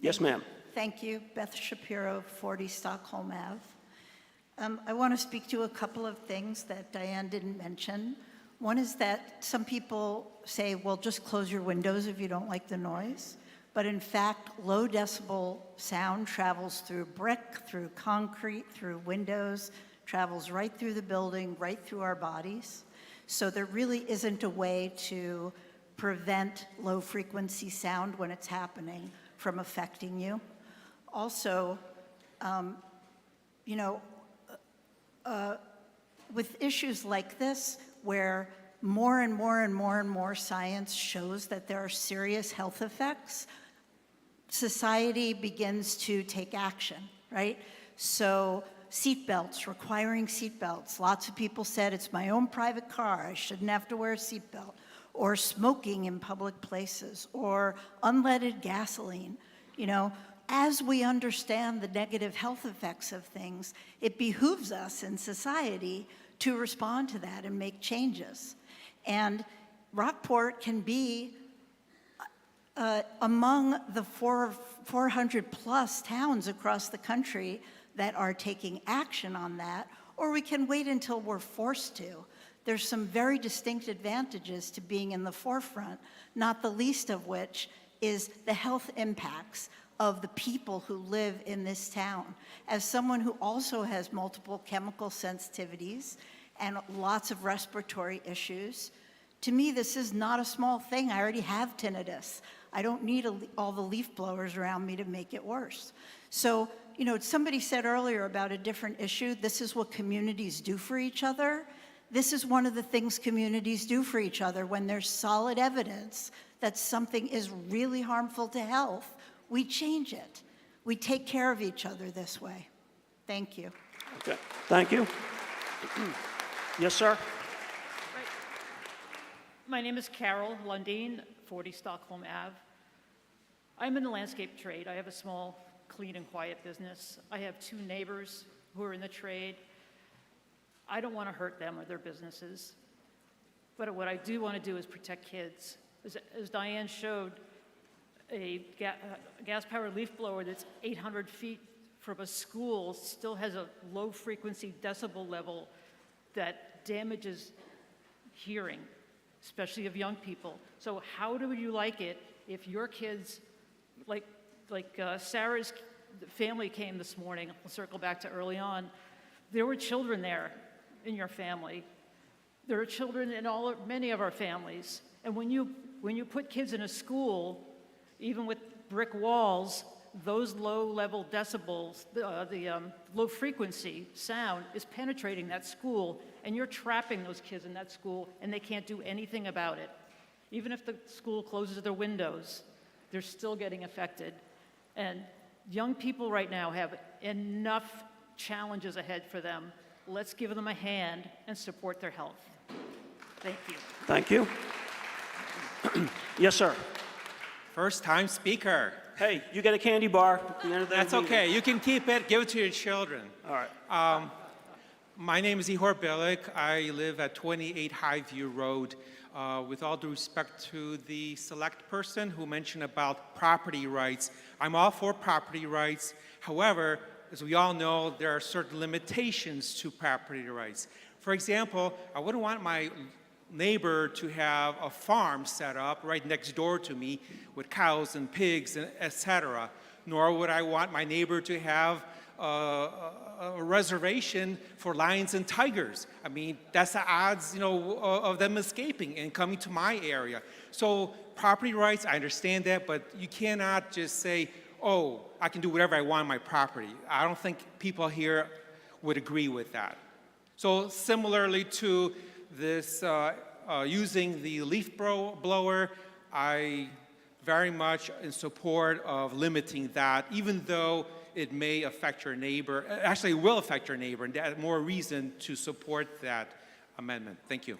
Yes, ma'am. Thank you. Beth Shapiro, 40 Stockholm Ave. I want to speak to a couple of things that Diane didn't mention. One is that some people say, well, just close your windows if you don't like the noise. But in fact, low decibel sound travels through brick, through concrete, through windows, travels right through the building, right through our bodies. So there really isn't a way to prevent low frequency sound when it's happening from affecting you. Also, with issues like this, where more and more and more and more science shows that there are serious health effects, society begins to take action, right? So seatbelts, requiring seatbelts. Lots of people said, it's my own private car, I shouldn't have to wear a seatbelt. Or smoking in public places, or unleaded gasoline. As we understand the negative health effects of things, it behooves us in society to respond to that and make changes. And Rockport can be among the 400 plus towns across the country that are taking action on that, or we can wait until we're forced to. There's some very distinct advantages to being in the forefront, not the least of which is the health impacts of the people who live in this town. As someone who also has multiple chemical sensitivities and lots of respiratory issues, to me, this is not a small thing. I already have tinnitus. I don't need all the leaf blowers around me to make it worse. So, somebody said earlier about a different issue. This is what communities do for each other. This is one of the things communities do for each other when there's solid evidence that something is really harmful to health. We change it. We take care of each other this way. Thank you. Okay, thank you. Yes, sir? My name is Carol Lundeen, 40 Stockholm Ave. I'm in the landscape trade. I have a small, clean and quiet business. I have 2 neighbors who are in the trade. I don't want to hurt them or their businesses. But what I do want to do is protect kids. As Diane showed, a gas-powered leaf blower that's 800 feet from a school still has a low frequency decibel level that damages hearing, especially of young people. So how do you like it if your kids, like Sarah's family came this morning, I'll circle back to early on, there were children there in your family. There are children in many of our families. And when you put kids in a school, even with brick walls, those low-level decibels, the low-frequency sound is penetrating that school, and you're trapping those kids in that school, and they can't do anything about it. Even if the school closes their windows, they're still getting affected. And young people right now have enough challenges ahead for them. Let's give them a hand and support their health. Thank you. Thank you. Yes, sir. First time speaker. Hey, you get a candy bar at the end of the That's meeting. okay. You can keep it. Give it to your children. All right. My name is Ihor Bilik. I live at 28 Highview Road. With all due respect to the select person who mentioned about property rights, I'm all for property rights. However, as we all know, there are certain limitations to property rights. For example, I wouldn't want my neighbor to have a farm set up right next door to me with cows and pigs, and etc. Nor would I want my neighbor to have a reservation for lions and tigers. I mean, that's the odds, of them escaping and coming to my area. So property rights, I understand that, but you cannot just say, oh, I can do whatever I want on my property. I don't think people here would agree with that. So similarly to this using the leaf blower, I very much in support of limiting that, even though it may affect your neighbor. Actually, it will affect your neighbor, and that's more reason to support that amendment. Thank you.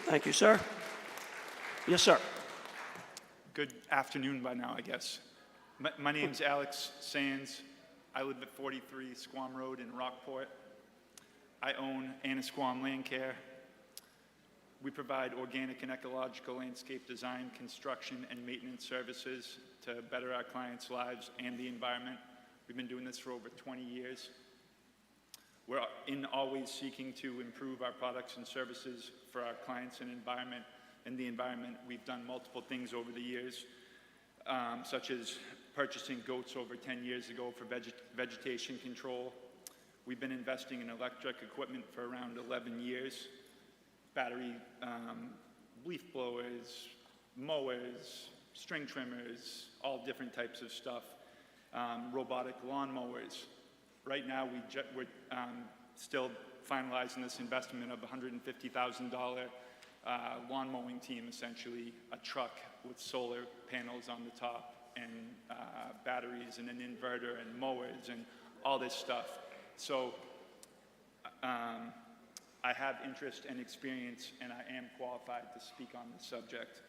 Thank you, sir. Yes, sir. Good afternoon by now, I guess. My name's Alex Sands. I live at 43 Squam Road in Rockport. I own Annisquam Land Care. We provide organic and ecological landscape design, construction, and maintenance services to better our clients' lives and the environment. We've been doing this for over 20 years. We're always seeking to improve our products and services for our clients and the environment. We've done multiple things over the years. such as purchasing goats over 10 years ago for vegetation control. We've been investing in electric equipment for around 11 years. Battery leaf blowers, mowers, string trimmers, all different types of stuff. Robotic lawn mowers. Right now, we're still finalizing this investment of $150,000 lawn mowing team, essentially a truck with solar panels on the top and batteries and an inverter and mowers and all this stuff. So I have interest and experience, and I am qualified to speak on the subject.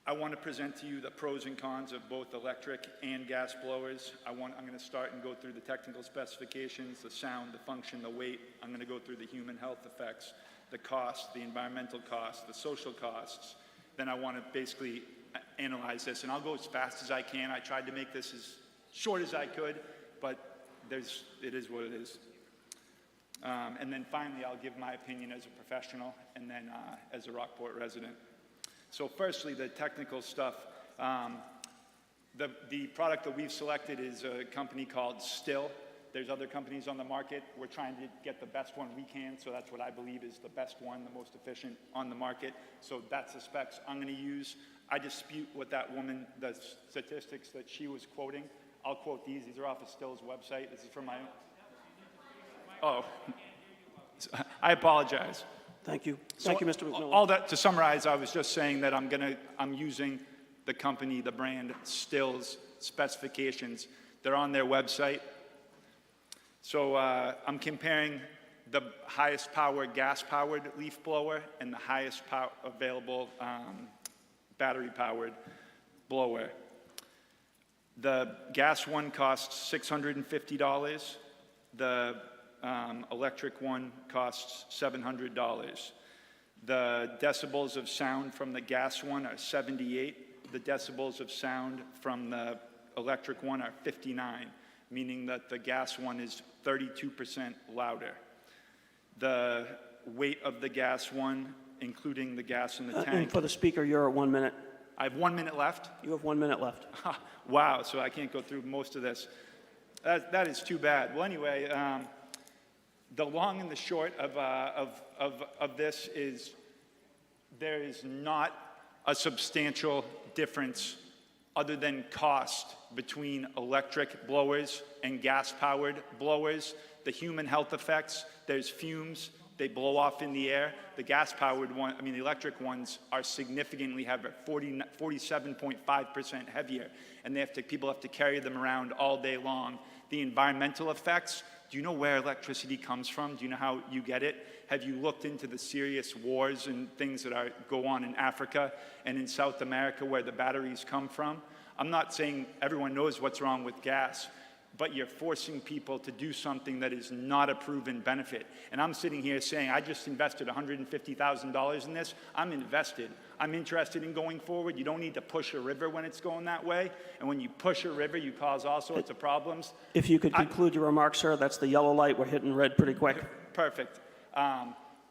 I want to present to you the pros and cons of both electric and gas blowers. I'm going to start and go through the technical specifications, the sound, the function, the weight. I'm going to go through the human health effects, the cost, the environmental costs, the social costs. Then I want to basically analyze this, and I'll go as fast as I can. I tried to make this as short as I could, but it is what it is. And then finally, I'll give my opinion as a professional and then as a Rockport resident. So firstly, the technical stuff. The product that we've selected is a company called Still. There's other companies on the market. We're trying to get the best one we can, so that's what I believe is the best one, the most efficient on the market. So that's the specs I'm going to use. I dispute what that woman, the statistics that she was quoting. I'll quote these. These are off of Still's website. This is from my own. Oh, I apologize. Thank you. Thank you, Mr. McMillan. All that, to summarize, I was just saying that I'm using the company, the brand Still's specifications. They're on their website. So I'm comparing the highest power gas-powered leaf blower and the highest available battery-powered blower. The gas one costs $650. The electric one costs $700. The decibels of sound from the gas one are 78. The decibels of sound from the electric one are 59, meaning that the gas one is 32% louder. The weight of the gas one, including the gas in the tank. And for the speaker, you're at 1 minute. I have 1 minute left? You have 1 minute left. Wow, so I can't go through most of this. That is too bad. Well, anyway, the long and the short of this is there is not a substantial difference other than cost between electric blowers and gas-powered blowers. The human health effects, there's fumes, they blow off in the air. The gas-powered one, the electric ones are significantly heavier, 47.5% heavier, and people have to carry them around all day long. The environmental effects, do you know where electricity comes from? Do you know how you get it? Have you looked into the serious wars and things that go on in Africa and in South America where the batteries come from? I'm not saying everyone knows what's wrong with gas, but you're forcing people to do something that is not a proven benefit. And I'm sitting here saying, I just invested $150,000 in this. I'm invested. I'm interested in going forward. You don't need to push a river when it's going that way. And when you push a river, you cause all sorts of problems. If you could conclude your remarks, sir, that's the yellow light. We're hitting red pretty quick. Perfect.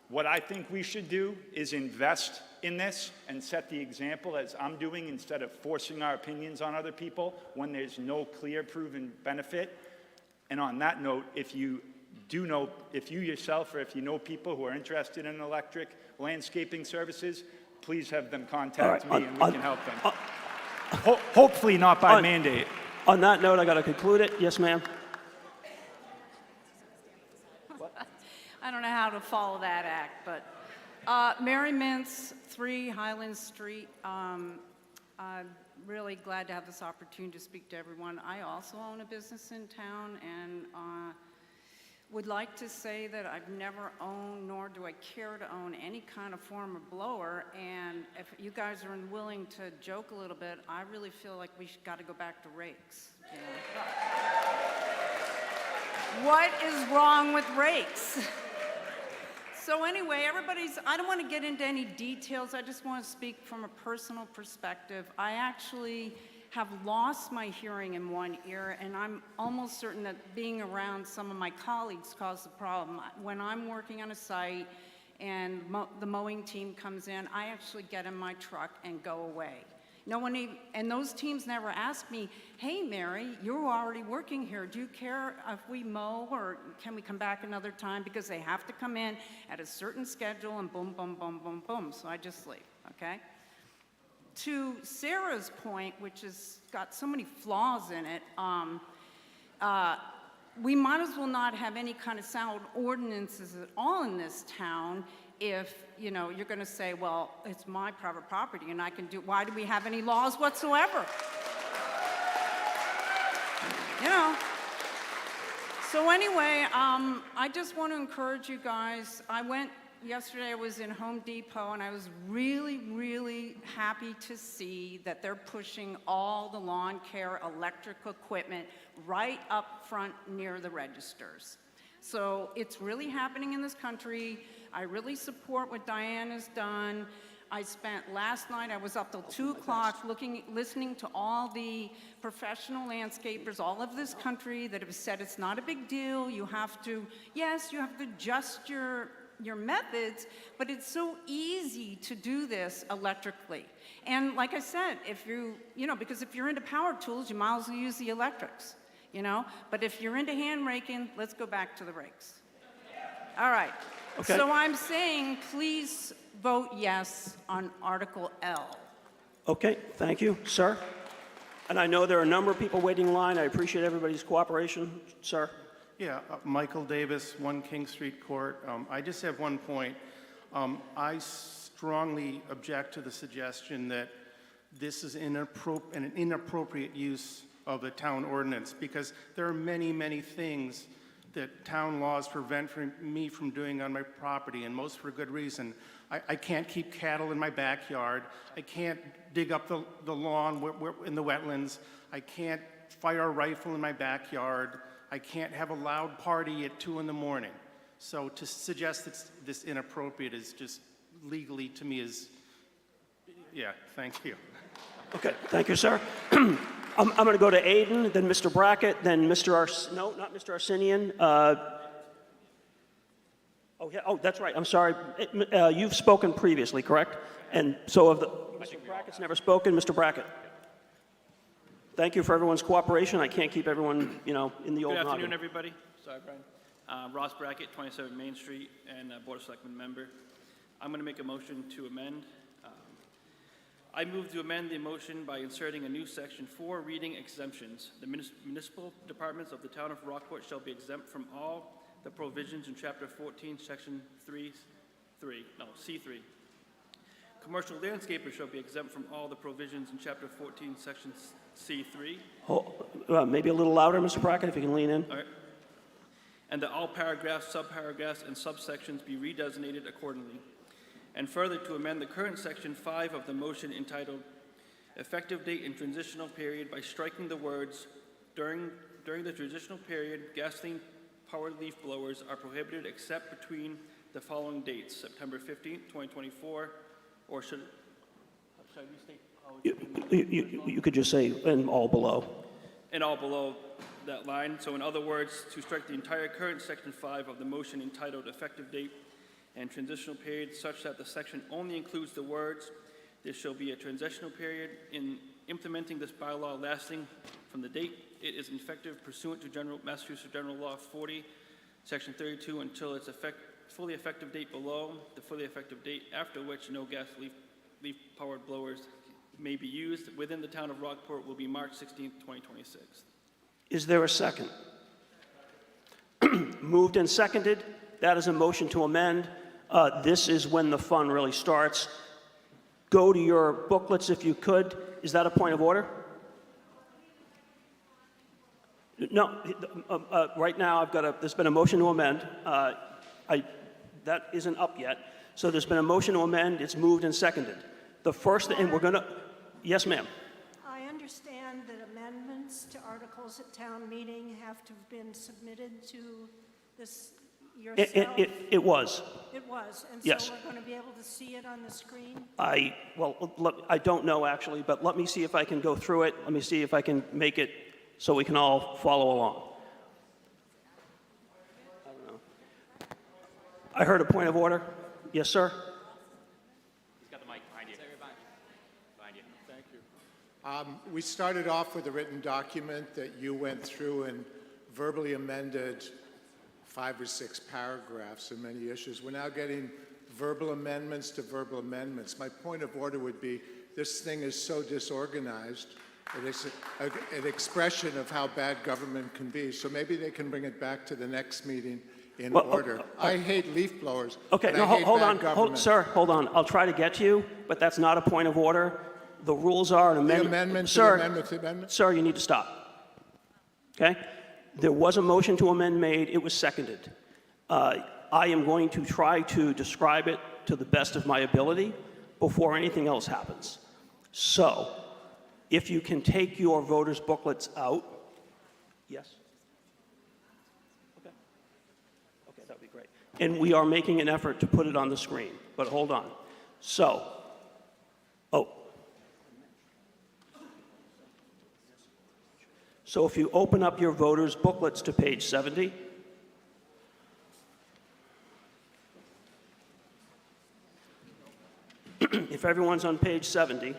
What I think we should do is invest in this and set the example as I'm doing instead of forcing our opinions on other people when there's no clear proven benefit. And on that note, if you yourself or if you know people who are interested in electric landscaping services, please have them contact me and we can help them. Hopefully not by mandate. On that note, I got to conclude it. Yes, ma'am. I don't know how to follow that act, but Mary Mintz, 3 Highland Street. I'm really glad to have this opportunity to speak to everyone. I also own a business in town and would like to say that I've never owned, nor do I care to own, any kind of form of blower. And if you guys are willing to joke a little bit, I really feel like we got to go back to rakes. You know? What is wrong with rakes? So anyway, I don't want to get into any details. I just want to speak from a personal perspective. I actually have lost my hearing in one ear, and I'm almost certain that being around some of my colleagues caused the problem. When I'm working on a site and the mowing team comes in, I actually get in my truck and go away. No one even, and those teams never asked me, hey, Mary, you're already working here. Do you care if we mow, or can we come back another time? Because they have to come in at a certain schedule and boom, boom, boom, boom, boom. So I just leave, okay? To Sarah's point, which has got so many flaws in it, we might as well not have any kind of sound ordinances at all in this town if, you know, you're going to say, well, it's my private property and I can do, why do we have any laws whatsoever? You know. So anyway, I just want to encourage you guys. Yesterday I was in Home Depot and I was really, really happy to see that they're pushing all the lawn care electric equipment right up front near the registers. So it's really happening in this country. I really support what Diane has done. Last night, I was up till 2 o'clock listening to all the professional landscapers all over this country that have said it's not a big deal. You have to adjust your methods, but it's so easy to do this electrically. And like I said, because if you're into power tools, you might as well use the electrics, you know? But if you're into hand raking, let's go back to the rakes. All right. Okay. So I'm saying, please vote yes on Article L. Okay, thank you, sir. And I know there are a number of people waiting in line. I appreciate everybody's cooperation. Sir? Yeah, Michael Davis, 1 King Street Court. I just have one point. I strongly object to the suggestion that this is an inappropriate use of a town ordinance, because there are many, many things that town laws prevent me from doing on my property, and most for good reason. I can't keep cattle in my backyard. I can't dig up the lawn in the wetlands. I can't fire a rifle in my backyard. I can't have a loud party at 2 in the morning. So to suggest that this inappropriate is just legally, to me, yeah, thank you. Okay, thank you, sir. I'm going to go to Aiden, then Mr. Brackett, then Mr. No, not Mr. Arsenian. That's right. I'm sorry. You've spoken previously, correct? And so Mr. Brackett's never spoken. Mr. Brackett. Thank you for everyone's cooperation. I can't keep everyone, in the old Good afternoon, noggin. everybody. Sorry, Brian. Ross Brackett, 27 Main Street, and Board of Selectmen member. I'm going to make a motion to amend. I move to amend the motion by inserting a new section 4, reading exemptions. The municipal departments of the town of Rockport shall be exempt from all the provisions in Chapter 14, Section C3. Commercial landscapers shall be exempt from all the provisions in Chapter 14, Section C3. Maybe a little louder, Mr. Brackett, if you can lean in. All right. And that all paragraphs, subparagraphs, and subsections be redesignated accordingly. And further, to amend the current Section 5 of the motion entitled Effective Date and Transitional Period by striking the words, during the transitional period, gasoline-powered leaf blowers are prohibited except between the following dates, September 15th, 2024, or should I restate? You could just say, and all below. And all below that line. So in other words, to strike the entire current Section 5 of the motion entitled Effective Date and Transitional Period such that the section only includes the words, there shall be a transitional period in implementing this bylaw lasting from the date it is effective pursuant to Massachusetts General Law 40, Section 32, until its fully effective date below, the fully effective date after which no gas leaf-powered blowers may be used within the town of Rockport will be March 16th, 2026. Is there a second? Moved and seconded. That is a motion to amend. This is when the fun really starts. Go to your booklets if you could. Is that a point of order? No. Right now, there's been a motion to amend. That isn't up yet. So there's been a motion to amend. It's moved and seconded. The first, and we're going to, yes, ma'am. I understand that amendments to articles at town meeting have to have been submitted to this yourself? It was. It was, and Yes. so we're going to be able to see it on the screen? I don't know actually, but let me see if I can go through it. Let me see if I can make it so we can all follow along. I don't know. I heard a point of order. Yes, sir? He's got the mic behind you. Behind you. Thank you. We started off with a written document that you went through and verbally amended 5 or 6 paragraphs and many issues. We're now getting verbal amendments to verbal amendments. My point of order would be, this thing is so disorganized. It is an expression of how bad government can be. So maybe they can bring it back to the next meeting in order. I hate leaf blowers. Okay, but no, I hate hold bad on, government. sir, hold on. I'll try to get to you, but that's not a point of order. The rules are an amendment. amendment to Sir, the amendment to the amendment? Sir, you need to stop. Okay? There was a motion to amend made. It was seconded. I am going to try to describe it to the best of my ability before anything else happens. So, if you can take your voters' booklets out. Yes? Okay. Okay, that would be great. And we are making an effort to put it on the screen, but hold on. So, So if you open up your voters' booklets to page 70, if everyone's on page 70,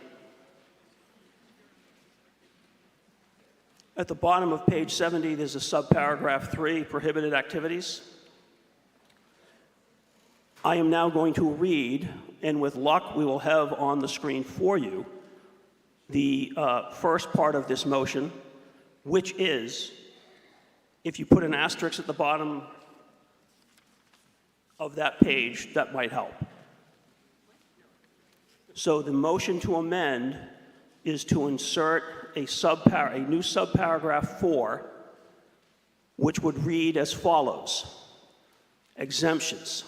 at the bottom of page 70, there's a subparagraph 3, prohibited activities. I am now going to read, and with luck, we will have on the screen for you the first part of this motion, which is, if you put an asterisk at the bottom of that page, that might help. So the motion to amend is to insert a new subparagraph 4, which would read as follows. Exemptions.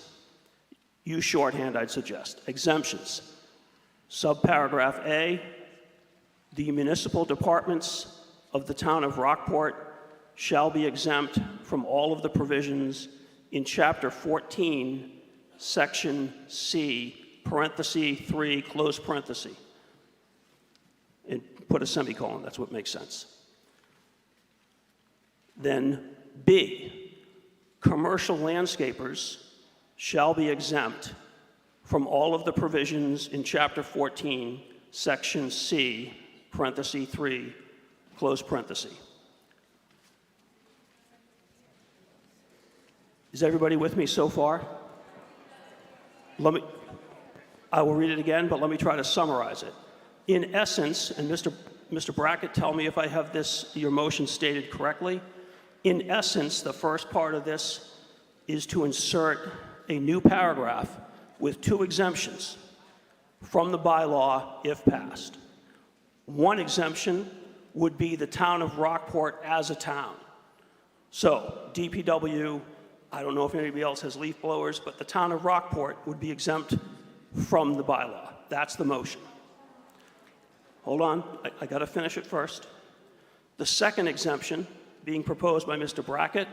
Use shorthand, I'd suggest. Exemptions. Subparagraph A, the municipal departments of the town of Rockport shall be exempt from all of the provisions in Chapter 14, Section C, parenthesis 3, close parenthesis. And put a semicolon, that's what makes sense. Then B, commercial landscapers shall be exempt from all of the provisions in Chapter 14, Section C, parenthesis 3, close parenthesis. Is everybody with me so far? I will read it again, but let me try to summarize it. In essence, and Mr. Brackett, tell me if I have your motion stated correctly. In essence, the first part of this is to insert a new paragraph with 2 exemptions from the bylaw if passed. One exemption would be the town of Rockport as a town. So DPW, I don't know if anybody else has leaf blowers, but the town of Rockport would be exempt from the bylaw. That's the motion. Hold on, I got to finish it first. The second exemption being proposed by Mr. Brackett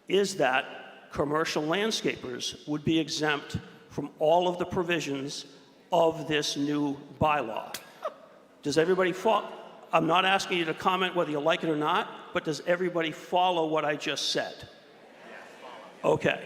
is that commercial landscapers would be exempt from all of the provisions of this new bylaw. Does everybody follow? I'm not asking you to comment whether you like it or not, but does everybody follow what I just said? Okay.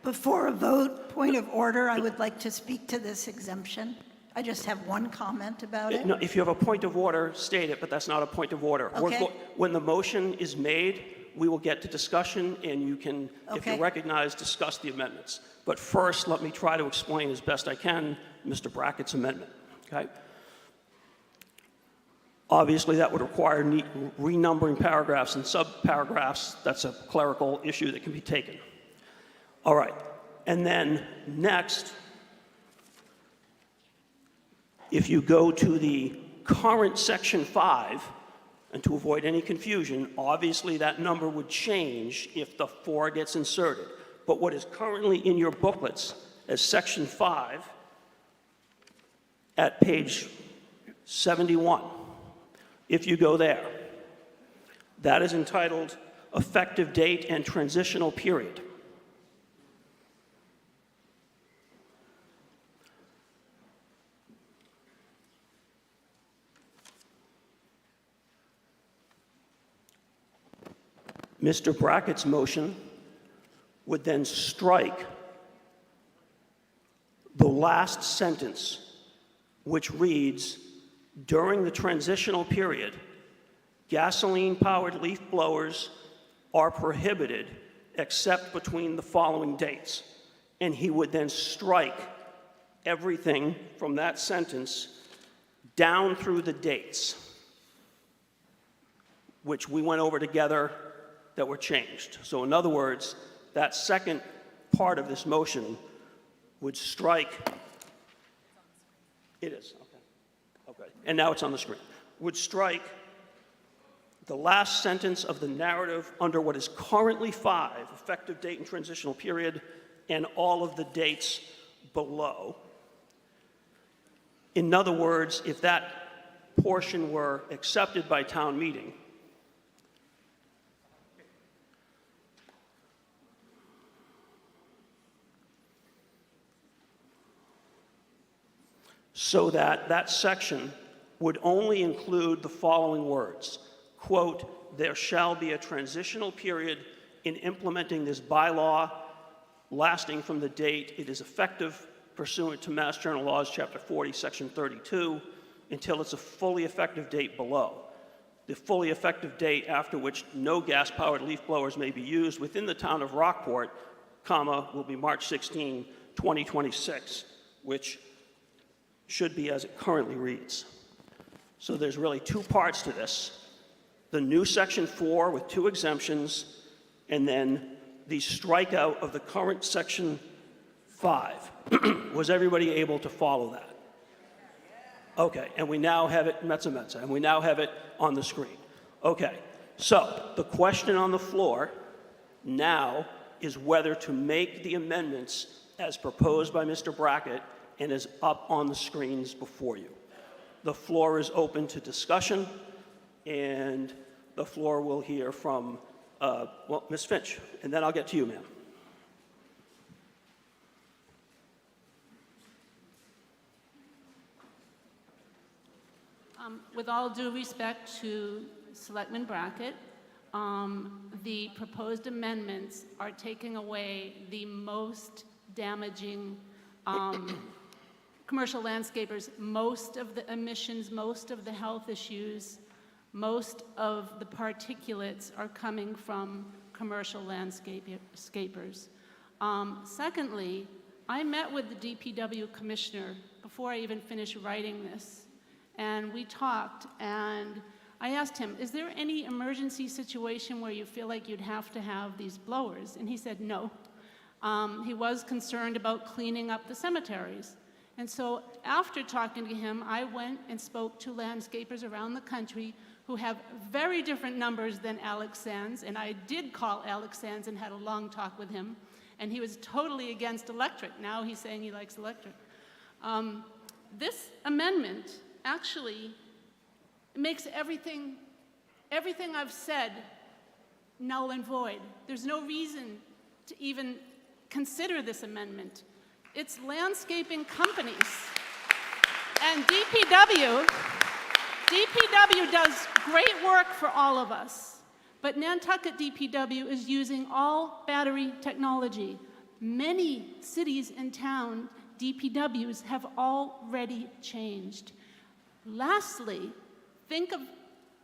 Before a vote, point of order, I would like to speak to this exemption. I just have one comment about it. No, if you have a point of order, state it, but that's not a point of order. Okay. When the motion is made, we will get to discussion, and you can, if you Okay. recognize, discuss the amendments. But first, let me try to explain as best I can Mr. Brackett's amendment, okay? Obviously, that would require renumbering paragraphs and subparagraphs. That's a clerical issue that can be taken. All right, and then next, if you go to the current Section 5, and to avoid any confusion, obviously that number would change if the 4 gets inserted. But what is currently in your booklets as Section 5 at page 71, if you go there, that is entitled Effective Date and Transitional Period. Mr. Brackett's motion would then strike the last sentence, which reads, During the transitional period, gasoline-powered leaf blowers are prohibited except between the following dates. And he would then strike everything from that sentence down through the dates, which we went over together that were changed. So in other words, that second part of this motion would strike, it is, okay, and now it's on the screen, would strike the last sentence of the narrative under what is currently 5, effective date and transitional period, and all of the dates below. In other words, if that portion were accepted by town meeting, so that that section would only include the following words, quote, "There shall be a transitional period in implementing this bylaw lasting from the date it is effective pursuant to Mass General Laws, Chapter 40, Section 32, until it's a fully effective date below. The fully effective date after which no gas-powered leaf blowers may be used within the town of Rockport, comma, will be March 16, 2026, which should be as it currently reads." So there's really 2 parts to this. The new Section 4 with 2 exemptions, and then the strikeout of the current Section 5. Was everybody able to follow that? Okay, and we now have it, mezza, and we now have it on the screen. Okay, so the question on the floor now is whether to make the amendments as proposed by Mr. Brackett and is up on the screens before you. The floor is open to discussion, and the floor will hear from, well, Ms. Finch, and then I'll get to you, ma'am. With all due respect to Selectman Brackett, the proposed amendments are taking away the most damaging commercial landscapers, most of the emissions, most of the health issues, most of the particulates are coming from commercial landscapers. Secondly, I met with the DPW commissioner before I even finished writing this, and we talked, and I asked him, is there any emergency situation where you feel like you'd have to have these blowers? And he said no. He was concerned about cleaning up the cemeteries. And so after talking to him, I went and spoke to landscapers around the country who have very different numbers than Alex Sands, and I did call Alex Sands and had a long talk with him, and he was totally against electric. Now he's saying he likes electric. This amendment actually makes everything I've said null and void. There's no reason to even consider this amendment. It's landscaping companies. And DPW does great work for all of us, but Nantucket DPW is using all battery technology. Many cities and towns, DPWs have already changed. Lastly, think of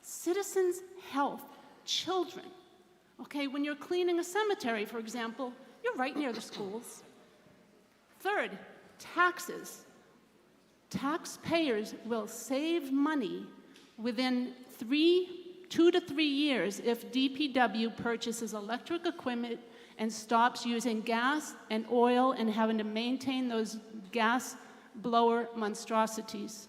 citizens' health, children. Okay, when you're cleaning a cemetery, for example, you're right near the schools. Third, taxes. Taxpayers will save money within 2 to 3 years if DPW purchases electric equipment and stops using gas and oil and having to maintain those gas blower monstrosities.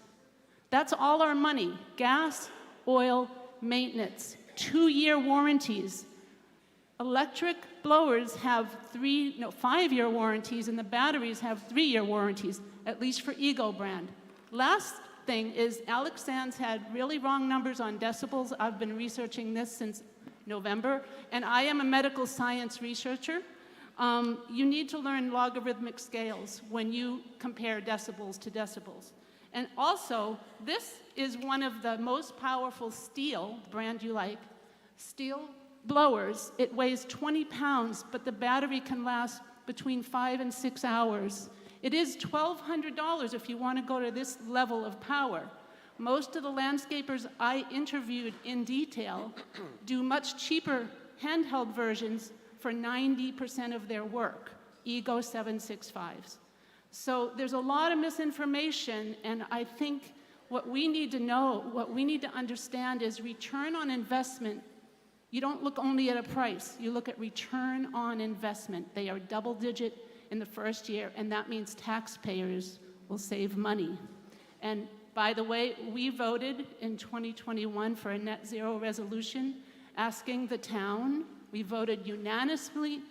That's all our money, gas, oil, maintenance, 2-year warranties. Electric blowers have 5-year warranties, and the batteries have 3-year warranties, at least for Ego brand. Last thing is Alex Sands had really wrong numbers on decibels. I've been researching this since November, and I am a medical science researcher. You need to learn logarithmic scales when you compare decibels to decibels. And also, this is one of the most powerful steel, brand you like, steel blowers. It weighs 20 pounds, but the battery can last between 5 and 6 hours. It is $1,200 if you want to go to this level of power. Most of the landscapers I interviewed in detail do much cheaper handheld versions for 90% of their work, Ego 765s. So there's a lot of misinformation, and I think what we need to know, what we need to understand is return on investment. You don't look only at a price, you look at return on investment. They are double digit in the first year, and that means taxpayers will save money. And by the way, we voted in 2021 for a net zero resolution asking the town, we voted unanimously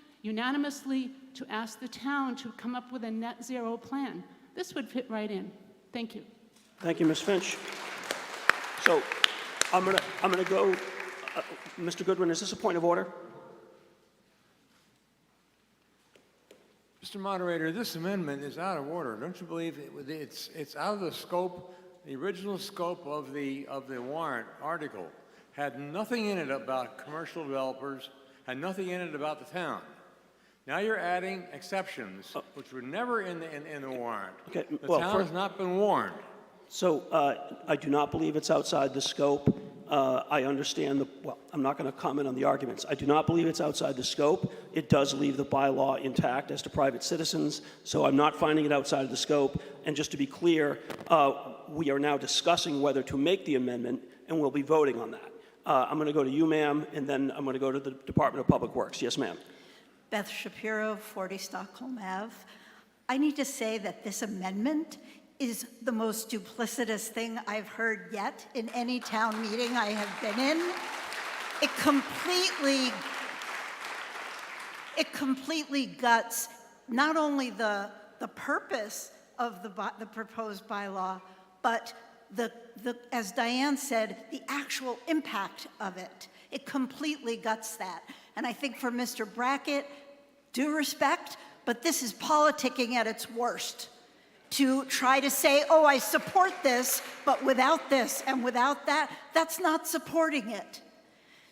to ask the town to come up with a net zero plan. This would fit right in. Thank you. Thank you, Ms. Finch. So I'm gonna go, Mr. Goodwin, is this a point of order? Mr. Moderator, this amendment is out of order. Don't you believe it's out of the scope, the original scope of the warrant article had nothing in it about commercial developers, had nothing in it about the town. Now you're adding exceptions, which were never in the warrant. Okay, the well, town has not been warned. So I do not believe it's outside the scope. I understand well, I'm not going to comment on the arguments. I do not believe it's outside the scope. It does leave the bylaw intact as to private citizens, so I'm not finding it outside of the scope. And just to be clear, we are now discussing whether to make the amendment, and we'll be voting on that. I'm going to go to you, ma'am, and then I'm going to go to the Department of Public Works. Yes, ma'am. Beth Shapiro, 40 Stockholm Ave. I need to say that this amendment is the most duplicitous thing I've heard yet in any town meeting I have been in. It completely guts not only the purpose of the proposed bylaw, but as Diane said, the actual impact of it. It completely guts that. And I think for Mr. Brackett, due respect, but this is politicking at its worst. To try to say, oh, I support this, but without this and without that, that's not supporting it.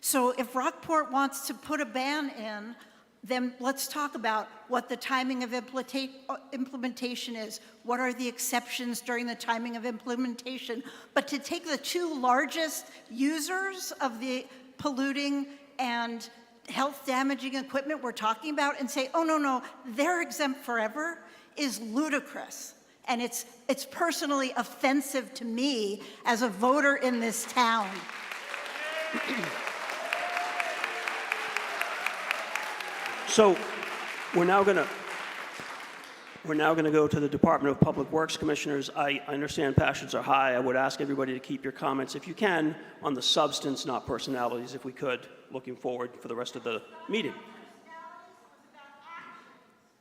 So if Rockport wants to put a ban in, then let's talk about what the timing of implementation is. What are the exceptions during the timing of implementation? But to take the two largest users of the polluting and health damaging equipment we're talking about and say, oh, no, they're exempt forever is ludicrous. And it's personally offensive to me as a voter in this town. So we're now going to go to the Department of Public Works Commissioners. I understand passions are high. I would ask everybody to keep your comments, if you can, on the substance, not personalities, if we could, looking forward for the rest of the meeting.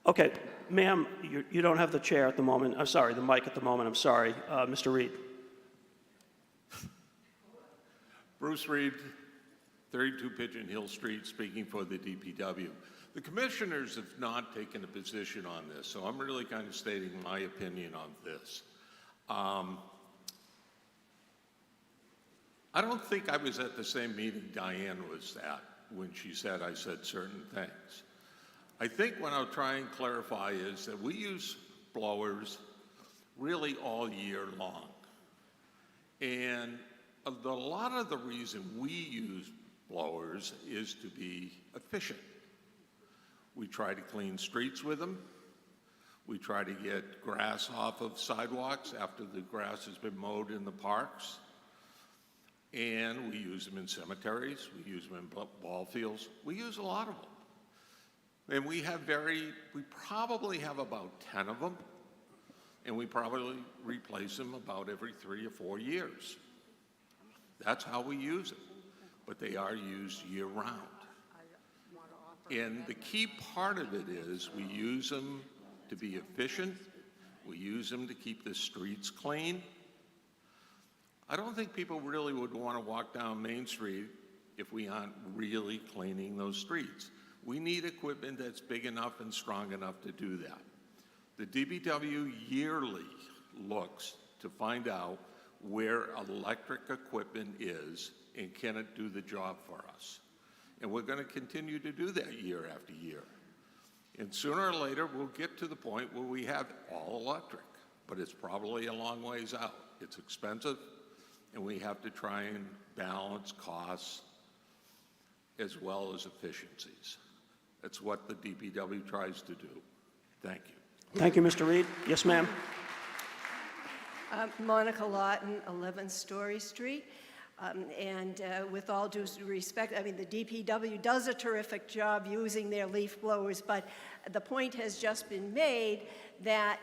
Okay, ma'am, you don't have the chair at the moment. I'm sorry, the mic at the moment. I'm sorry. Mr. Reed. Bruce Reed, 32 Pigeon Hill Street, speaking for the DPW. The commissioners have not taken a position on this, so I'm really kind of stating my opinion on this. I don't think I was at the same meeting Diane was at when she said I said certain things. I think what I'll try and clarify is that we use blowers really all year long. And a lot of the reason we use blowers is to be efficient. We try to clean streets with them. We try to get grass off of sidewalks after the grass has been mowed in the parks. And we use them in cemeteries. We use them in ball fields. We use a lot of them. And we probably have about 10 of them, and we probably replace them about every 3 or 4 years. That's how we use it, but they are used year-round. And the key part of it is we use them to be efficient. We use them to keep the streets clean. I don't think people really would want to walk down Main Street if we aren't really cleaning those streets. We need equipment that's big enough and strong enough to do that. The DPW yearly looks to find out where electric equipment is and can it do the job for us. And we're going to continue to do that year after year. And sooner or later, we'll get to the point where we have all electric, but it's probably a long ways out. It's expensive. and we have to try and balance costs as well as efficiencies. That's what the DPW tries to do. Thank you. Thank you, Mr. Reed. Yes, ma'am. Monica Lawton, 11 Story Street. With all due respect, I mean, the DPW does a terrific job using their leaf blowers, but the point has just been made that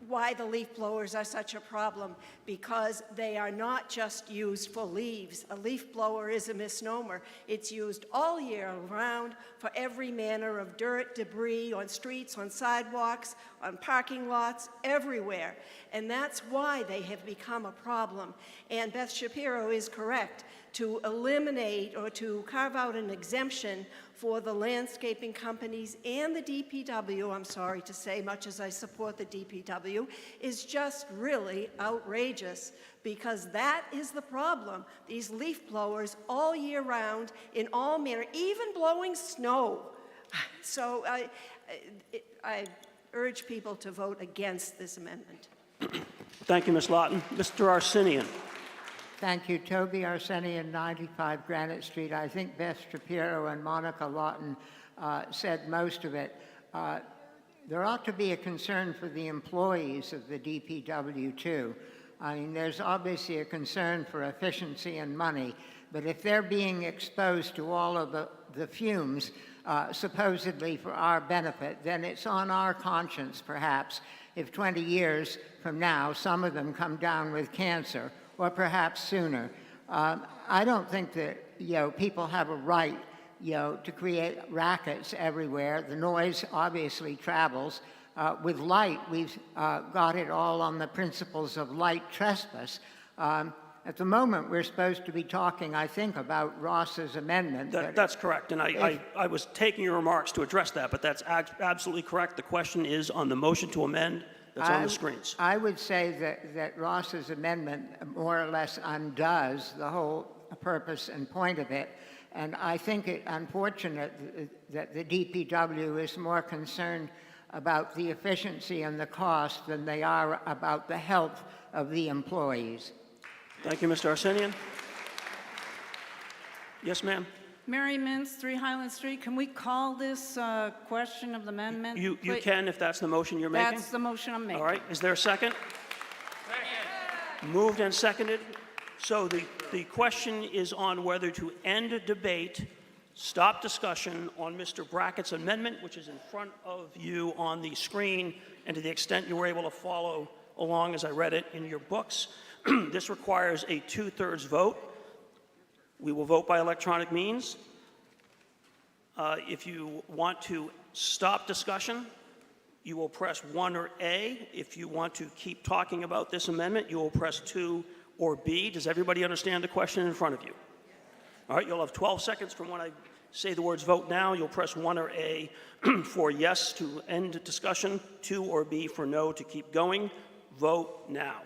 why the leaf blowers are such a problem, because they are not just used for leaves. A leaf blower is a misnomer. It's used all year round for every manner of dirt, debris, on streets, on sidewalks, on parking lots, everywhere. And that's why they have become a problem. And Beth Shapiro is correct. To eliminate or to carve out an exemption for the landscaping companies and the DPW, I'm sorry to say, much as I support the DPW, is just really outrageous, because that is the problem. These leaf blowers all year round in all manner, even blowing snow. So I urge people to vote against this amendment. Thank you, Ms. Lawton. Mr. Arsenian. Thank you. Toby Arsenian, 95 Granite Street. I think Beth Shapiro and Monica Lawton said most of it. There ought to be a concern for the employees of the DPW, too. I mean, there's obviously a concern for efficiency and money, but if they're being exposed to all of the fumes, supposedly for our benefit, then it's on our conscience, perhaps, if 20 years from now, some of them come down with cancer, or perhaps sooner. I don't think that, people have a right, to create rackets everywhere. The noise obviously travels. With light, we've got it all on the principles of light trespass. At the moment, we're supposed to be talking, I think, about Ross's amendment. That's correct, and I was taking your remarks to address that, but that's absolutely correct. The question is on the motion to amend that's on the screens. I would say that Ross's amendment more or less undoes the whole purpose and point of it, and I think it unfortunate that the DPW is more concerned about the efficiency and the cost than they are about the health of the employees. Thank you, Mr. Arsenian. Yes, ma'am. Mary Mintz, 3 Highland Street. Can we call this question of the amendment? You can, if that's the motion you're making. That's the motion I'm making. All right. Is there a second? Second. Moved and seconded. So the question is on whether to end debate, stop discussion on Mr. Brackett's amendment, which is in front of you on the screen, and to the extent you were able to follow along as I read it in your books, this requires a 2/3 vote. We will vote by electronic means. If you want to stop discussion, you will press 1 or A. If you want to keep talking about this amendment, you will press 2 or B. Does everybody understand the question in front of you? All right, you'll have 12 seconds from when I say the words vote now. You'll press 1 or A for yes to end discussion, 2 or B for no to keep going. Vote now.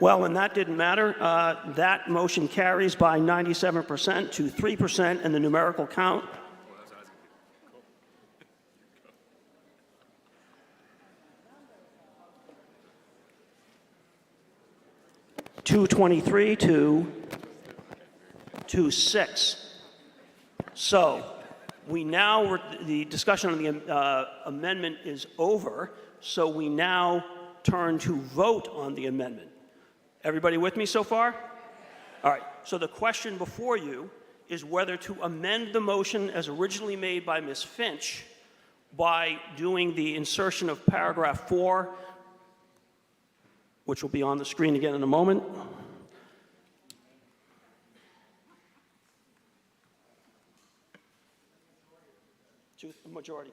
Well, and that didn't matter. That motion carries by 97% to 3% in the numerical count. (223) to 6. So we now, the discussion on the amendment is over, so we now turn to vote on the amendment. Everybody with me so far? All right, so the question before you is whether to amend the motion as originally made by Ms. Finch by doing the insertion of paragraph 4, which will be on the screen again in a moment. Majority.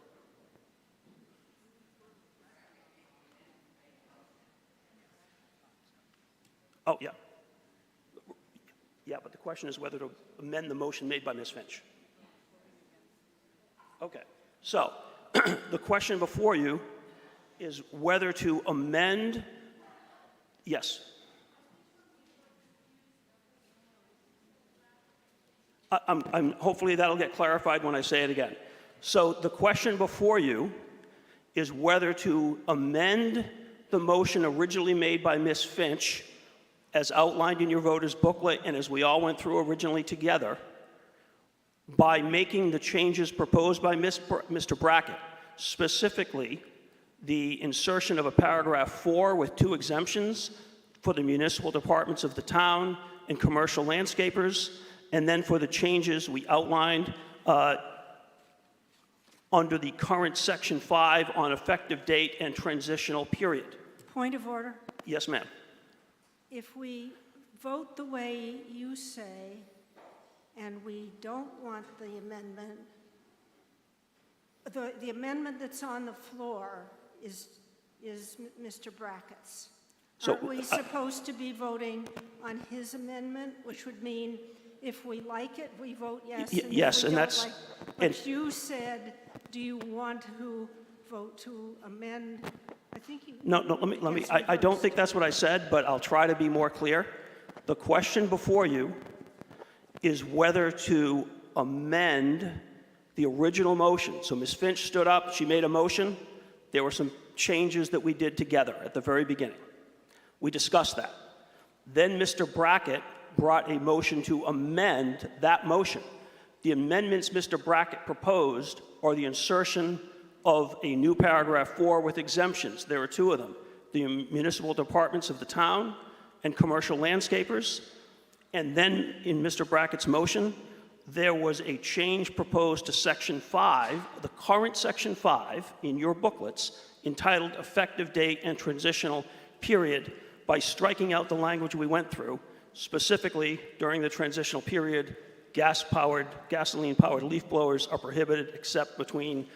Oh, yeah. Yeah, but the question is whether to amend the motion made by Ms. Finch. Okay. So the question before you is whether to amend Yes. Hopefully that'll get clarified when I say it again. So the question before you is whether to amend the motion originally made by Ms. Finch, as outlined in your voter's booklet and as we all went through originally together, by making the changes proposed by Mr. Brackett, specifically the insertion of a paragraph 4 with 2 exemptions for the municipal departments of the town and commercial landscapers, and then for the changes we outlined under the current Section 5 on effective date and transitional period. Point of order. Yes, ma'am. If we vote the way you say, and we don't want the amendment, the amendment that's on the floor is Mr. Brackett's. So, Aren't we supposed to be voting on his amendment, which would mean if we like it, we vote yes? Yes, if we and don't that's... but you said, do you want to vote to amend? I think you... No, let me, I don't think that's what I said, but I'll try to be more clear. The question before you is whether to amend the original motion. So Ms. Finch stood up, she made a motion. There were some changes that we did together at the very beginning. We discussed that. Then Mr. Brackett brought a motion to amend that motion. The amendments Mr. Brackett proposed are the insertion of a new paragraph 4 with exemptions. There are 2 of them. The municipal departments of the town and commercial landscapers. And then in Mr. Brackett's motion, there was a change proposed to Section 5, the current Section 5 in your booklets, entitled Effective Date and Transitional Period, by striking out the language we went through, specifically during the transitional period, gasoline-powered leaf blowers are prohibited except between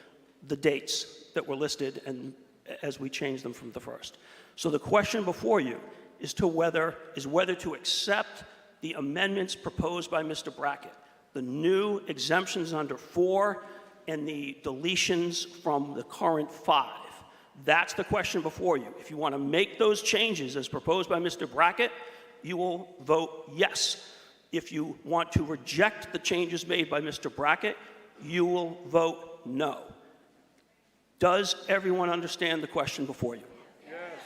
the dates that were listed and as we changed them from the first. So the question before you is whether to accept the amendments proposed by Mr. Brackett, the new exemptions under 4 and the deletions from the current 5. That's the question before you. If you want to make those changes as proposed by Mr. Brackett, you will vote yes. If you want to reject the changes made by Mr. Brackett, you will vote no. Does everyone understand the question before you? Yes.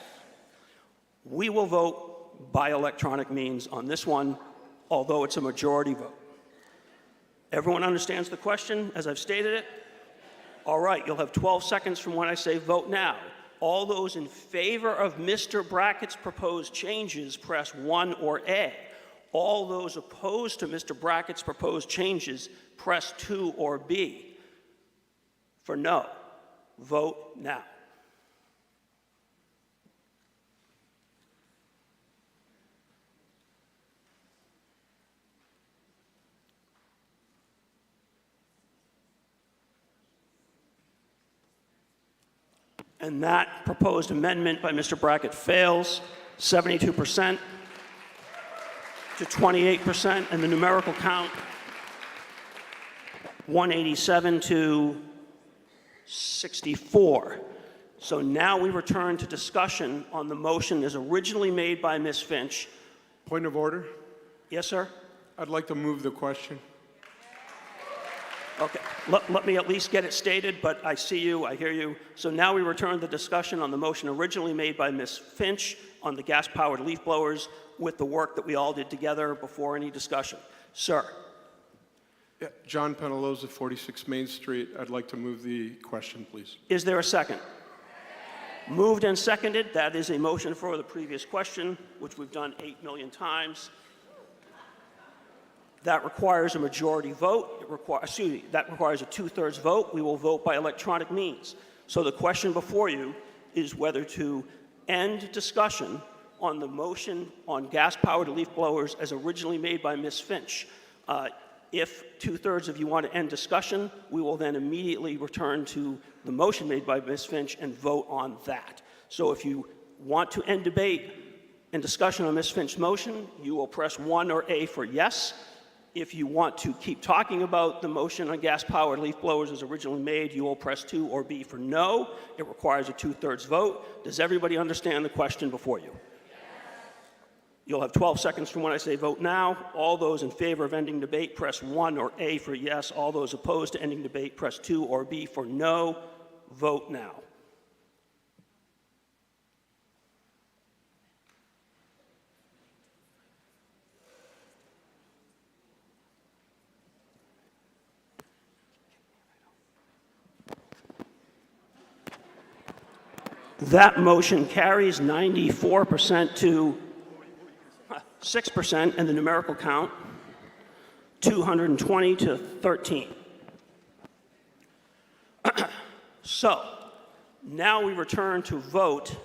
We will vote by electronic means on this one, although it's a majority vote. Everyone understands the question as I've stated it? All right, you'll have 12 seconds from when I say vote now. All those in favor of Mr. Brackett's proposed changes, press 1 or A. All those opposed to Mr. Brackett's proposed changes, press 2 or B. For no, vote now. And that proposed amendment by Mr. Brackett fails, 72% to 28%, and the numerical count, 187 to 64. So now we return to discussion on the motion as originally made by Ms. Finch. Point of order. Yes, sir? I'd like to move the question. Okay, let me at least get it stated, but I see you, I hear you. So now we return the discussion on the motion originally made by Ms. Finch on the gas-powered leaf blowers with the work that we all did together before any discussion. Sir. Yeah, John Penaloza, 46 Main Street. I'd like to move the question, please. Is there a second? Moved and seconded. That is a motion for the previous question, which we've done 8 million times. That requires a majority vote. That requires a 2/3 vote. We will vote by electronic means. So the question before you is whether to end discussion on the motion on gas-powered leaf blowers as originally made by Ms. Finch. If 2/3 of you want to end discussion, we will then immediately return to the motion made by Ms. Finch and vote on that. So if you want to end debate and discussion on Ms. Finch's motion, you will press 1 or A for yes. If you want to keep talking about the motion on gas-powered leaf blowers as originally made, you will press 2 or B for no. It requires a 2/3 vote. Does everybody understand the question before you? You'll have 12 seconds from when I say vote now. All those in favor of ending debate, press 1 or A for yes. All those opposed to ending debate, press 2 or B for no. Vote now. That motion carries 94% to 6%, and the numerical count, 220 to 13. So, now we return to vote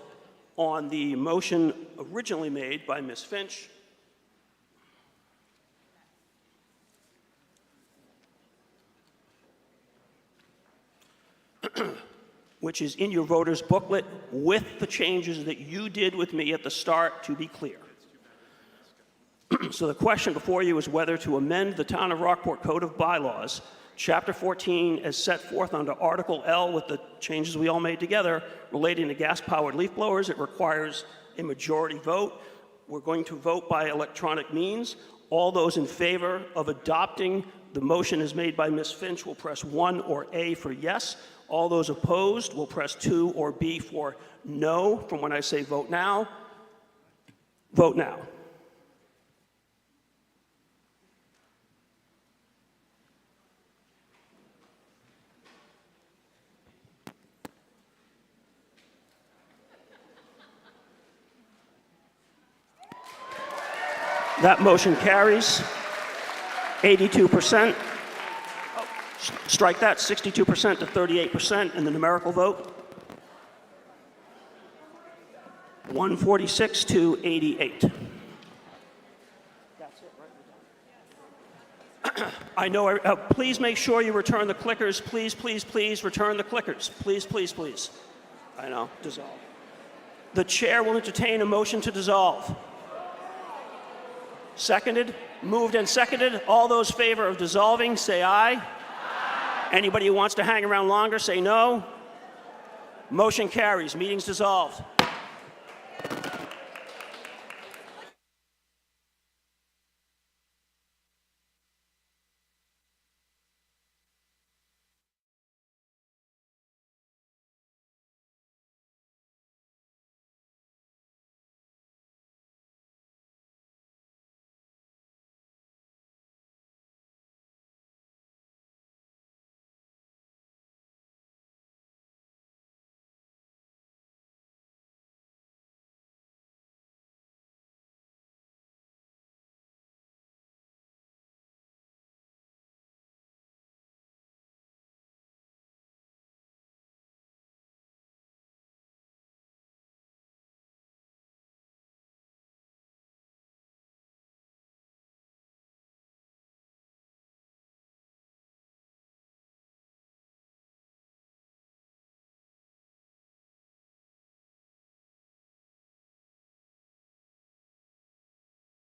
on the motion originally made by Ms. Finch. Which is in your voter's booklet with the changes that you did with me at the start, to be clear. So the question before you is whether to amend the Town of Rockport Code of Bylaws, Chapter 14, as set forth under Article L with the changes we all made together relating to gas-powered leaf blowers. It requires a majority vote. We're going to vote by electronic means. All those in favor of adopting the motion as made by Ms. Finch will press 1 or A for yes. All those opposed will press 2 or B for no. From when I say vote now, vote now. That motion carries 82%. Strike that, 62% to 38%, and the numerical vote, 146 to 88. I know, please make sure you return the clickers. Please, please, please return the clickers. Please, please, please. I know, dissolve. The chair will entertain a motion to dissolve. Seconded, moved and seconded. All those in favor of dissolving, say aye. Anybody who wants to hang around longer, say no. Motion carries. Meeting's dissolved.